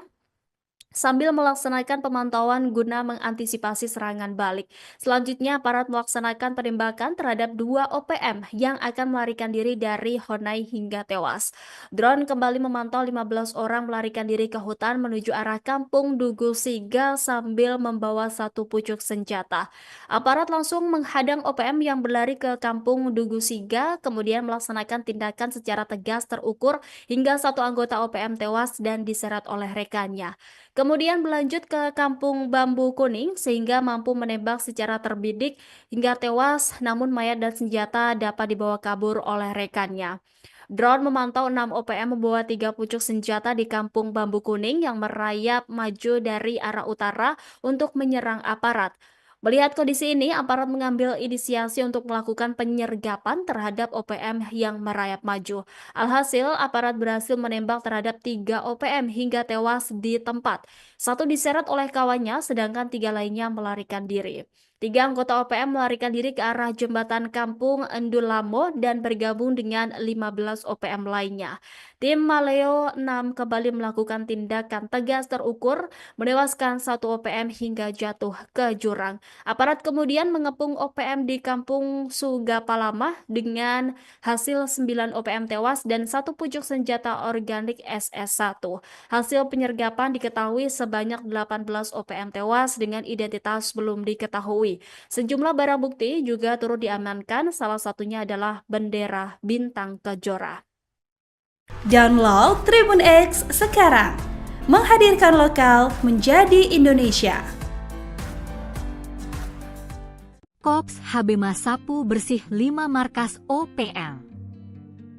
sambil melaksanakan pemantauan guna mengantisipasi serangan balik. Selanjutnya, aparat melaksanakan penembakan terhadap dua OPM yang akan melarikan diri dari Honai hingga tewas. Drone kembali memantau 15 orang melarikan diri ke hutan menuju arah Kampung Dugusiga sambil membawa satu pucuk senjata. Aparat langsung menghadang OPM yang berlari ke Kampung Dugusiga, kemudian melaksanakan tindakan secara tegas terukur hingga satu anggota OPM tewas dan diseret oleh rekannya. Kemudian berlanjut ke Kampung Bambu Kuning sehingga mampu menembak secara terbidik hingga tewas, namun mayat dan senjata dapat dibawa kabur oleh rekannya. Drone memantau 6 OPM membawa 3 pucuk senjata di Kampung Bambu Kuning yang merayap maju dari arah utara untuk menyerang aparat. Melihat kondisi ini, aparat mengambil inisiasi untuk melakukan penyergapan terhadap OPM yang merayap maju. Alhasil, aparat berhasil menembak terhadap 3 OPM hingga tewas di tempat. Satu diseret oleh kawannya, sedangkan 3 lainnya melarikan diri. 3 anggota OPM melarikan diri ke arah jembatan Kampung Endulamo dan bergabung dengan 15 OPM lainnya. Tim Maleo 6 kembali melakukan tindakan tegas terukur, menewaskan 1 OPM hingga jatuh ke jurang. Aparat kemudian mengepung OPM di Kampung Sugapalama dengan hasil 9 OPM tewas dan 1 pucuk senjata organik SS1. Hasil penyergapan diketahui sebanyak 18 OPM tewas dengan identitas belum diketahui. Sejumlah barang bukti juga turut diamankan, salah satunya adalah bendera bintang kejora. Download Tribun X sekarang, menghadirkan lokal menjadi Indonesia. Kops Habema sapu bersih 5 markas OPM.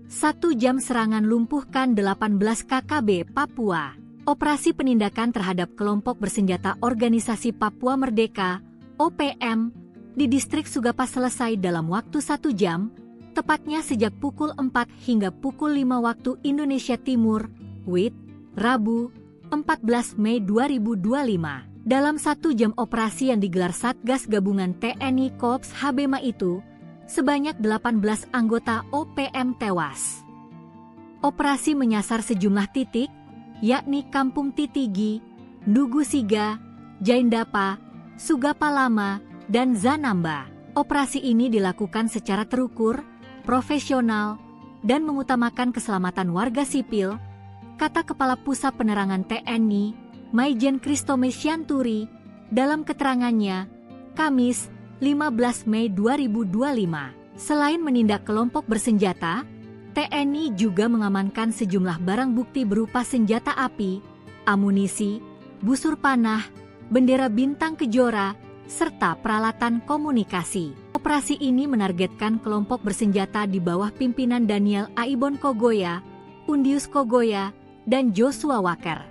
1 jam serangan lumpuhkan 18 KKB Papua. Operasi penindakan terhadap kelompok bersenjata Organisasi Papua Merdeka OPM di distrik Sugapa selesai dalam waktu 1 jam, tepatnya sejak pukul 4 hingga pukul 5 waktu Indonesia Timur, WIT, Rabu, 14 Mei 2025. Dalam 1 jam operasi yang digelar Satgas Gabungan TNI Kops Habema itu, sebanyak 18 anggota OPM tewas. Operasi menyasar sejumlah titik, yakni Kampung Titigi, Dugusiga, Jaindapa, Sugapalama, dan Zanamba. Operasi ini dilakukan secara terukur, profesional, dan mengutamakan keselamatan warga sipil, kata Kepala Pusat Penerangan TNI, Maijen Kristome Syanturi, dalam keterangannya, Kamis, 15 Mei 2025. Selain menindak kelompok bersenjata, TNI juga mengamankan sejumlah barang bukti berupa senjata api, amunisi, busur panah, bendera bintang kejora, serta peralatan komunikasi. Operasi ini menargetkan kelompok bersenjata di bawah pimpinan Daniel Aibon Kogoya, Undius Kogoya, dan Joshua Walker.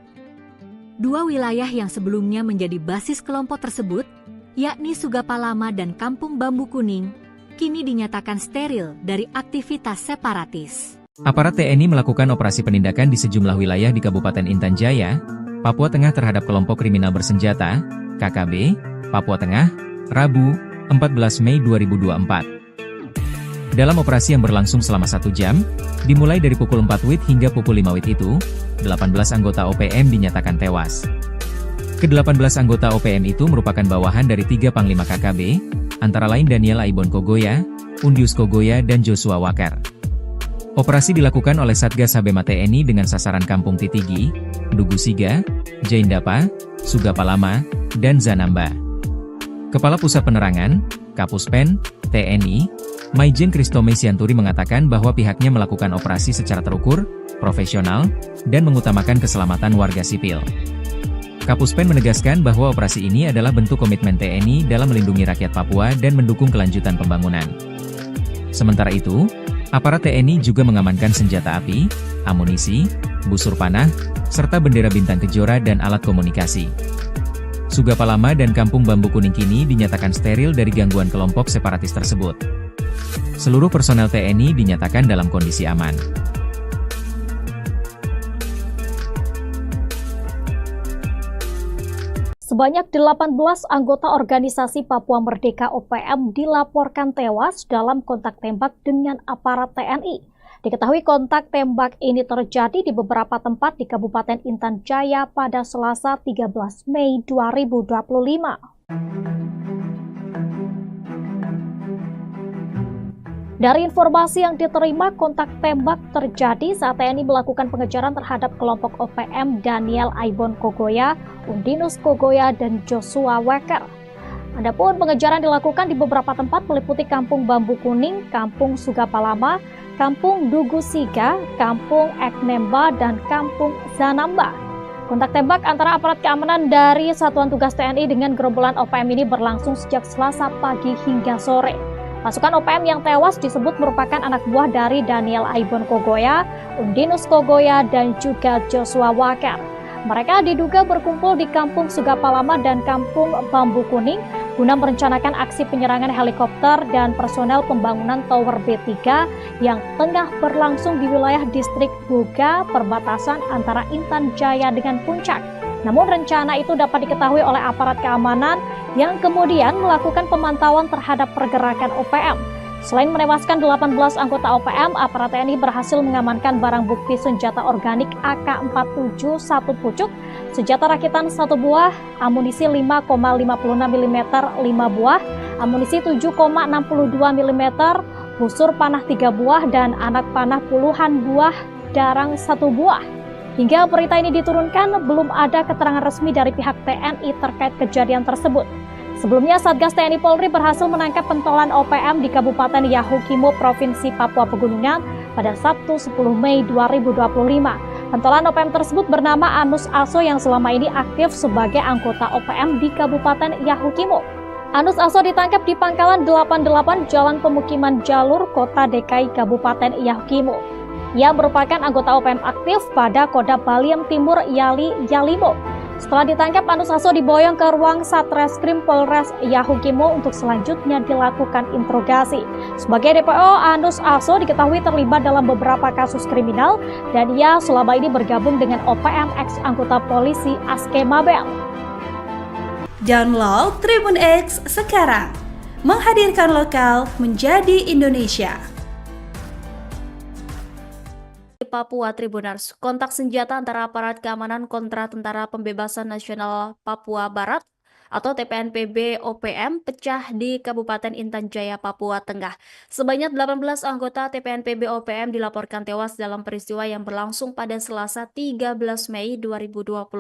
Dua wilayah yang sebelumnya menjadi basis kelompok tersebut, yakni Sugapalama dan Kampung Bambu Kuning, kini dinyatakan steril dari aktivitas separatis. Aparat TNI melakukan operasi penindakan di sejumlah wilayah di Kabupaten Intan Jaya, Papua Tengah terhadap kelompok kriminal bersenjata, KKB, Papua Tengah, Rabu, 14 Mei 2024. Dalam operasi yang berlangsung selama 1 jam, dimulai dari pukul 4 WIB hingga pukul 5 WIB itu, 18 anggota OPM dinyatakan tewas. Ke-18 anggota OPM itu merupakan bawahan dari 3 Panglima KKB, antara lain Daniel Aibon Kogoya, Undius Kogoya dan Joshua Walker. Operasi dilakukan oleh Satgas Habema TNI dengan sasaran Kampung Titigi, Dugusiga, Jaindapa, Sugapalama, dan Zanamba. Kepala Pusat Penerangan, Kapuspen, TNI, Maijen Kristome Sianturi mengatakan bahwa pihaknya melakukan operasi secara terukur, profesional, dan mengutamakan keselamatan warga sipil. Kapuspen menegaskan bahwa operasi ini adalah bentuk komitmen TNI dalam melindungi rakyat Papua dan mendukung kelanjutan pembangunan. Sementara itu, aparat TNI juga mengamankan senjata api, amunisi, busur panah, serta bendera bintang kejora dan alat komunikasi. Sugapalama dan Kampung Bambu Kuning kini dinyatakan steril dari gangguan kelompok separatis tersebut. Seluruh personel TNI dinyatakan dalam kondisi aman. Sebanyak 18 anggota organisasi Papua Merdeka OPM dilaporkan tewas dalam kontak tembak dengan aparat TNI. Diketahui kontak tembak ini terjadi di beberapa tempat di Kabupaten Intan Jaya pada Selasa 13 Mei 2025. Dari informasi yang diterima, kontak tembak terjadi saat TNI melakukan pengejaran terhadap kelompok OPM Daniel Aibon Kogoya, Undinus Kogoya, dan Joshua Walker. Adapun pengejaran dilakukan di beberapa tempat meliputi Kampung Bambu Kuning, Kampung Sugapalama, Kampung Dugusiga, Kampung Eknemba, dan Kampung Zanamba. Kontak tembak antara aparat keamanan dari Satuan Tugas TNI dengan gerombolan OPM ini berlangsung sejak Selasa pagi hingga sore. Pasukan OPM yang tewas disebut merupakan anak buah dari Daniel Aibon Kogoya, Undinus Kogoya, dan juga Joshua Walker. Mereka diduga berkumpul di Kampung Sugapalama dan Kampung Bambu Kuning guna merencanakan aksi penyerangan helikopter dan personel pembangunan Tower B3 yang tengah berlangsung di wilayah distrik Buga, perbatasan antara Intan Jaya dengan Puncak. Namun rencana itu dapat diketahui oleh aparat keamanan yang kemudian melakukan pemantauan terhadap pergerakan OPM. Selain menewaskan 18 anggota OPM, aparat TNI berhasil mengamankan barang bukti senjata organik AK-47 1 pucuk, senjata rakitan 1 buah, amunisi 5,56 mm 5 buah, amunisi 7,62 mm, busur panah 3 buah, dan anak panah puluhan buah darang 1 buah. Hingga berita ini diturunkan, belum ada keterangan resmi dari pihak TNI terkait kejadian tersebut. Sebelumnya, Satgas TNI Polri berhasil menangkap pentolan OPM di Kabupaten Yahukimo, Provinsi Papua Pegunungan pada Sabtu 10 Mei 2025. Pentolan OPM tersebut bernama Anus Aso yang selama ini aktif sebagai anggota OPM di Kabupaten Yahukimo. Anus Aso ditangkap di Pangkalan 88 Jalan Pemukiman Jalur, Kota DKI Kabupaten Yahukimo. Ia merupakan anggota OPM aktif pada Kodam Baliem Timur Yalimo. Setelah ditangkap, Anus Aso diboyong ke ruang Satreskrim Polres Yahukimo untuk selanjutnya dilakukan interogasi. Sebagai DPO, Anus Aso diketahui terlibat dalam beberapa kasus kriminal dan ia selama ini bergabung dengan OPM ex-anggota polisi Aske Mabel. Download Tribun X sekarang, menghadirkan lokal menjadi Indonesia. Papua Tribuners, kontak senjata antara aparat keamanan kontra Tentara Pembebasan Nasional Papua Barat atau TPNPB OPM pecah di Kabupaten Intan Jaya, Papua Tengah. Sebanyak 18 anggota TPNPB OPM dilaporkan tewas dalam peristiwa yang berlangsung pada Selasa 13 Mei 2025.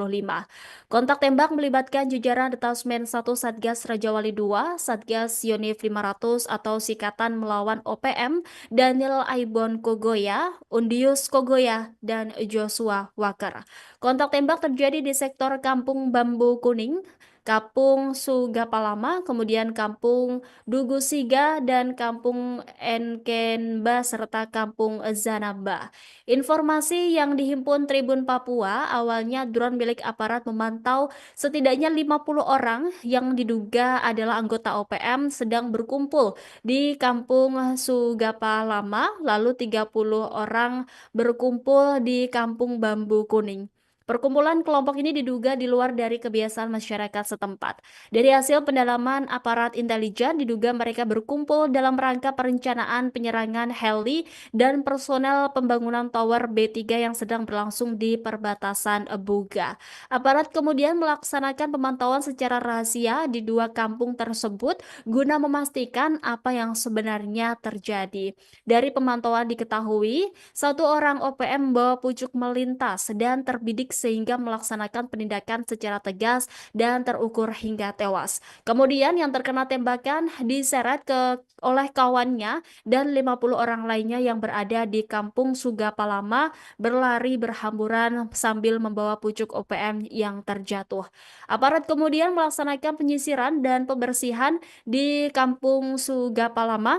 Kontak tembak melibatkan jajaran Detasmen 1 Satgas Rajawali 2, Satgas Yonif 500 atau Sikatan Melawan OPM, Daniel Aibon Kogoya, Undius Kogoya, dan Joshua Walker. Kontak tembak terjadi di sektor Kampung Bambu Kuning, Kampung Sugapalama, kemudian Kampung Dugusiga, dan Kampung Enkenba, serta Kampung Zanamba. Informasi yang dihimpun Tribun Papua, awalnya drone milik aparat memantau setidaknya 50 orang yang diduga adalah anggota OPM sedang berkumpul di Kampung Sugapalama, lalu 30 orang berkumpul di Kampung Bambu Kuning. Perkumpulan kelompok ini diduga di luar dari kebiasaan masyarakat setempat. Dari hasil pendalaman aparat intelijen, diduga mereka berkumpul dalam rangka perencanaan penyerangan heli dan personel pembangunan tower B3 yang sedang berlangsung di perbatasan Buga. Aparat kemudian melaksanakan pemantauan secara rahasia di dua kampung tersebut guna memastikan apa yang sebenarnya terjadi. Dari pemantauan diketahui, satu orang OPM membawa pucuk melintas dan terbidik sehingga melaksanakan penindakan secara tegas dan terukur hingga tewas. Kemudian yang terkena tembakan diseret oleh kawannya dan 50 orang lainnya yang berada di Kampung Sugapalama berlari berhamburan sambil membawa pucuk OPM yang terjatuh. Aparat kemudian melaksanakan penyisiran dan pembersihan di Kampung Sugapalama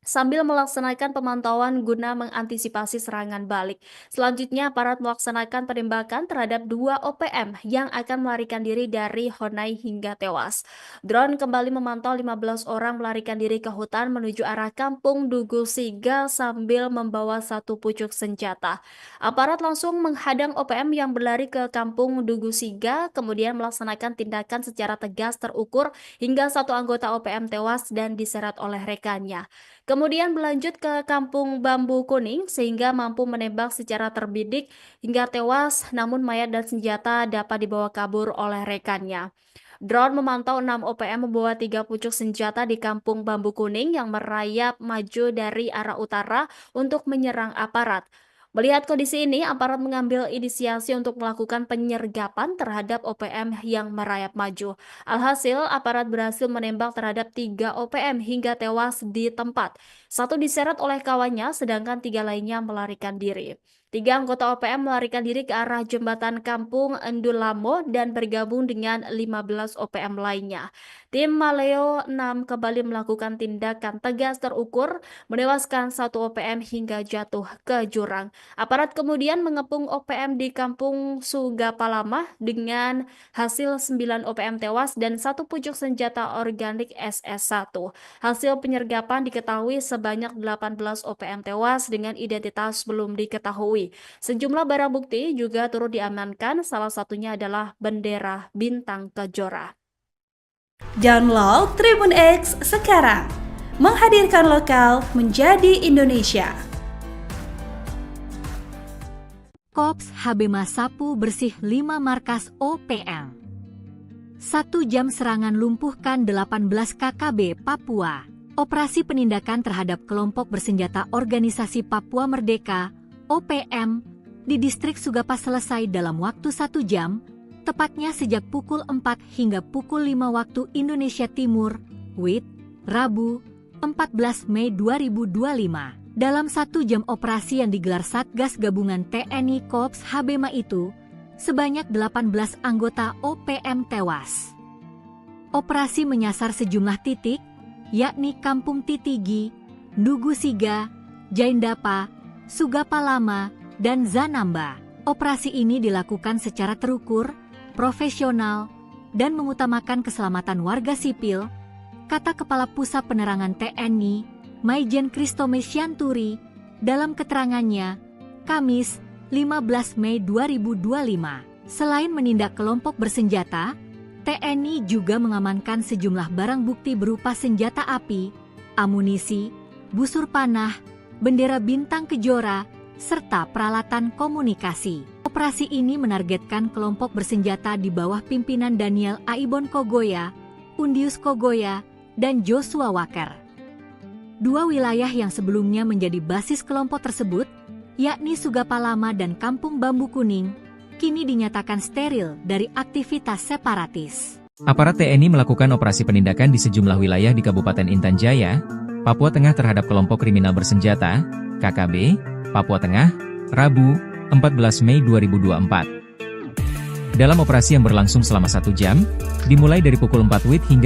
sambil melaksanakan pemantauan guna mengantisipasi serangan balik. Selanjutnya, aparat melaksanakan penembakan terhadap dua OPM yang akan melarikan diri dari Honai hingga tewas. Drone kembali memantau 15 orang melarikan diri ke hutan menuju arah Kampung Dugusiga sambil membawa satu pucuk senjata. Aparat langsung menghadang OPM yang berlari ke Kampung Dugusiga, kemudian melaksanakan tindakan secara tegas terukur hingga satu anggota OPM tewas dan diseret oleh rekannya. Kemudian berlanjut ke Kampung Bambu Kuning sehingga mampu menembak secara terbidik hingga tewas, namun mayat dan senjata dapat dibawa kabur oleh rekannya. Drone memantau 6 OPM membawa 3 pucuk senjata di Kampung Bambu Kuning yang merayap maju dari arah utara untuk menyerang aparat. Melihat kondisi ini, aparat mengambil inisiasi untuk melakukan penyergapan terhadap OPM yang merayap maju. Alhasil, aparat berhasil menembak terhadap 3 OPM hingga tewas di tempat. Satu diseret oleh kawannya, sedangkan 3 lainnya melarikan diri. 3 anggota OPM melarikan diri ke arah jembatan Kampung Endulamo dan bergabung dengan 15 OPM lainnya. Tim Maleo 6 kembali melakukan tindakan tegas terukur, menewaskan 1 OPM hingga jatuh ke jurang. Aparat kemudian mengepung OPM di Kampung Sugapalama dengan hasil 9 OPM tewas dan 1 pucuk senjata organik SS1. Hasil penyergapan diketahui sebanyak 18 OPM tewas dengan identitas belum diketahui. Sejumlah barang bukti juga turut diamankan, salah satunya adalah bendera bintang kejora. Download Tribun X sekarang, menghadirkan lokal menjadi Indonesia. Kops HB Sapu bersih 5 markas OPM. 1 jam serangan lumpuhkan 18 KKB Papua. Operasi penindakan terhadap kelompok bersenjata Organisasi Papua Merdeka OPM di distrik Sugapa selesai dalam waktu 1 jam, tepatnya sejak pukul 4 hingga pukul 5 waktu Indonesia Timur, WIT, Rabu, 14 Mei 2025. Dalam 1 jam operasi yang digelar Satgas Gabungan TNI Kops HBMA itu, sebanyak 18 anggota OPM tewas. Operasi menyasar sejumlah titik, yakni Kampung Titigi, Dugusiga, Jaindapa, Sugapalama, dan Zanamba. Operasi ini dilakukan secara terukur, profesional, dan mengutamakan keselamatan warga sipil, kata Kepala Pusat Penerangan TNI, Maijen Kristome Syanturi, dalam keterangannya, Kamis, 15 Mei 2025. Selain menindak kelompok bersenjata, TNI juga mengamankan sejumlah barang bukti berupa senjata api, amunisi, busur panah, bendera bintang kejora, serta peralatan komunikasi. Operasi ini menargetkan kelompok bersenjata di bawah pimpinan Daniel Aibon Kogoya, Undius Kogoya, dan Joshua Walker. 2 wilayah yang sebelumnya menjadi basis kelompok tersebut, yakni Sugapalama dan Kampung Bambu Kuning, kini dinyatakan steril dari aktivitas separatis. Aparat TNI melakukan operasi penindakan di sejumlah wilayah di Kabupaten Intan Jaya, Papua Tengah terhadap kelompok kriminal bersenjata, KKB, Papua Tengah, Rabu, 14 Mei 2024. Dalam operasi yang berlangsung selama 1 jam, dimulai dari pukul 4 WIB hingga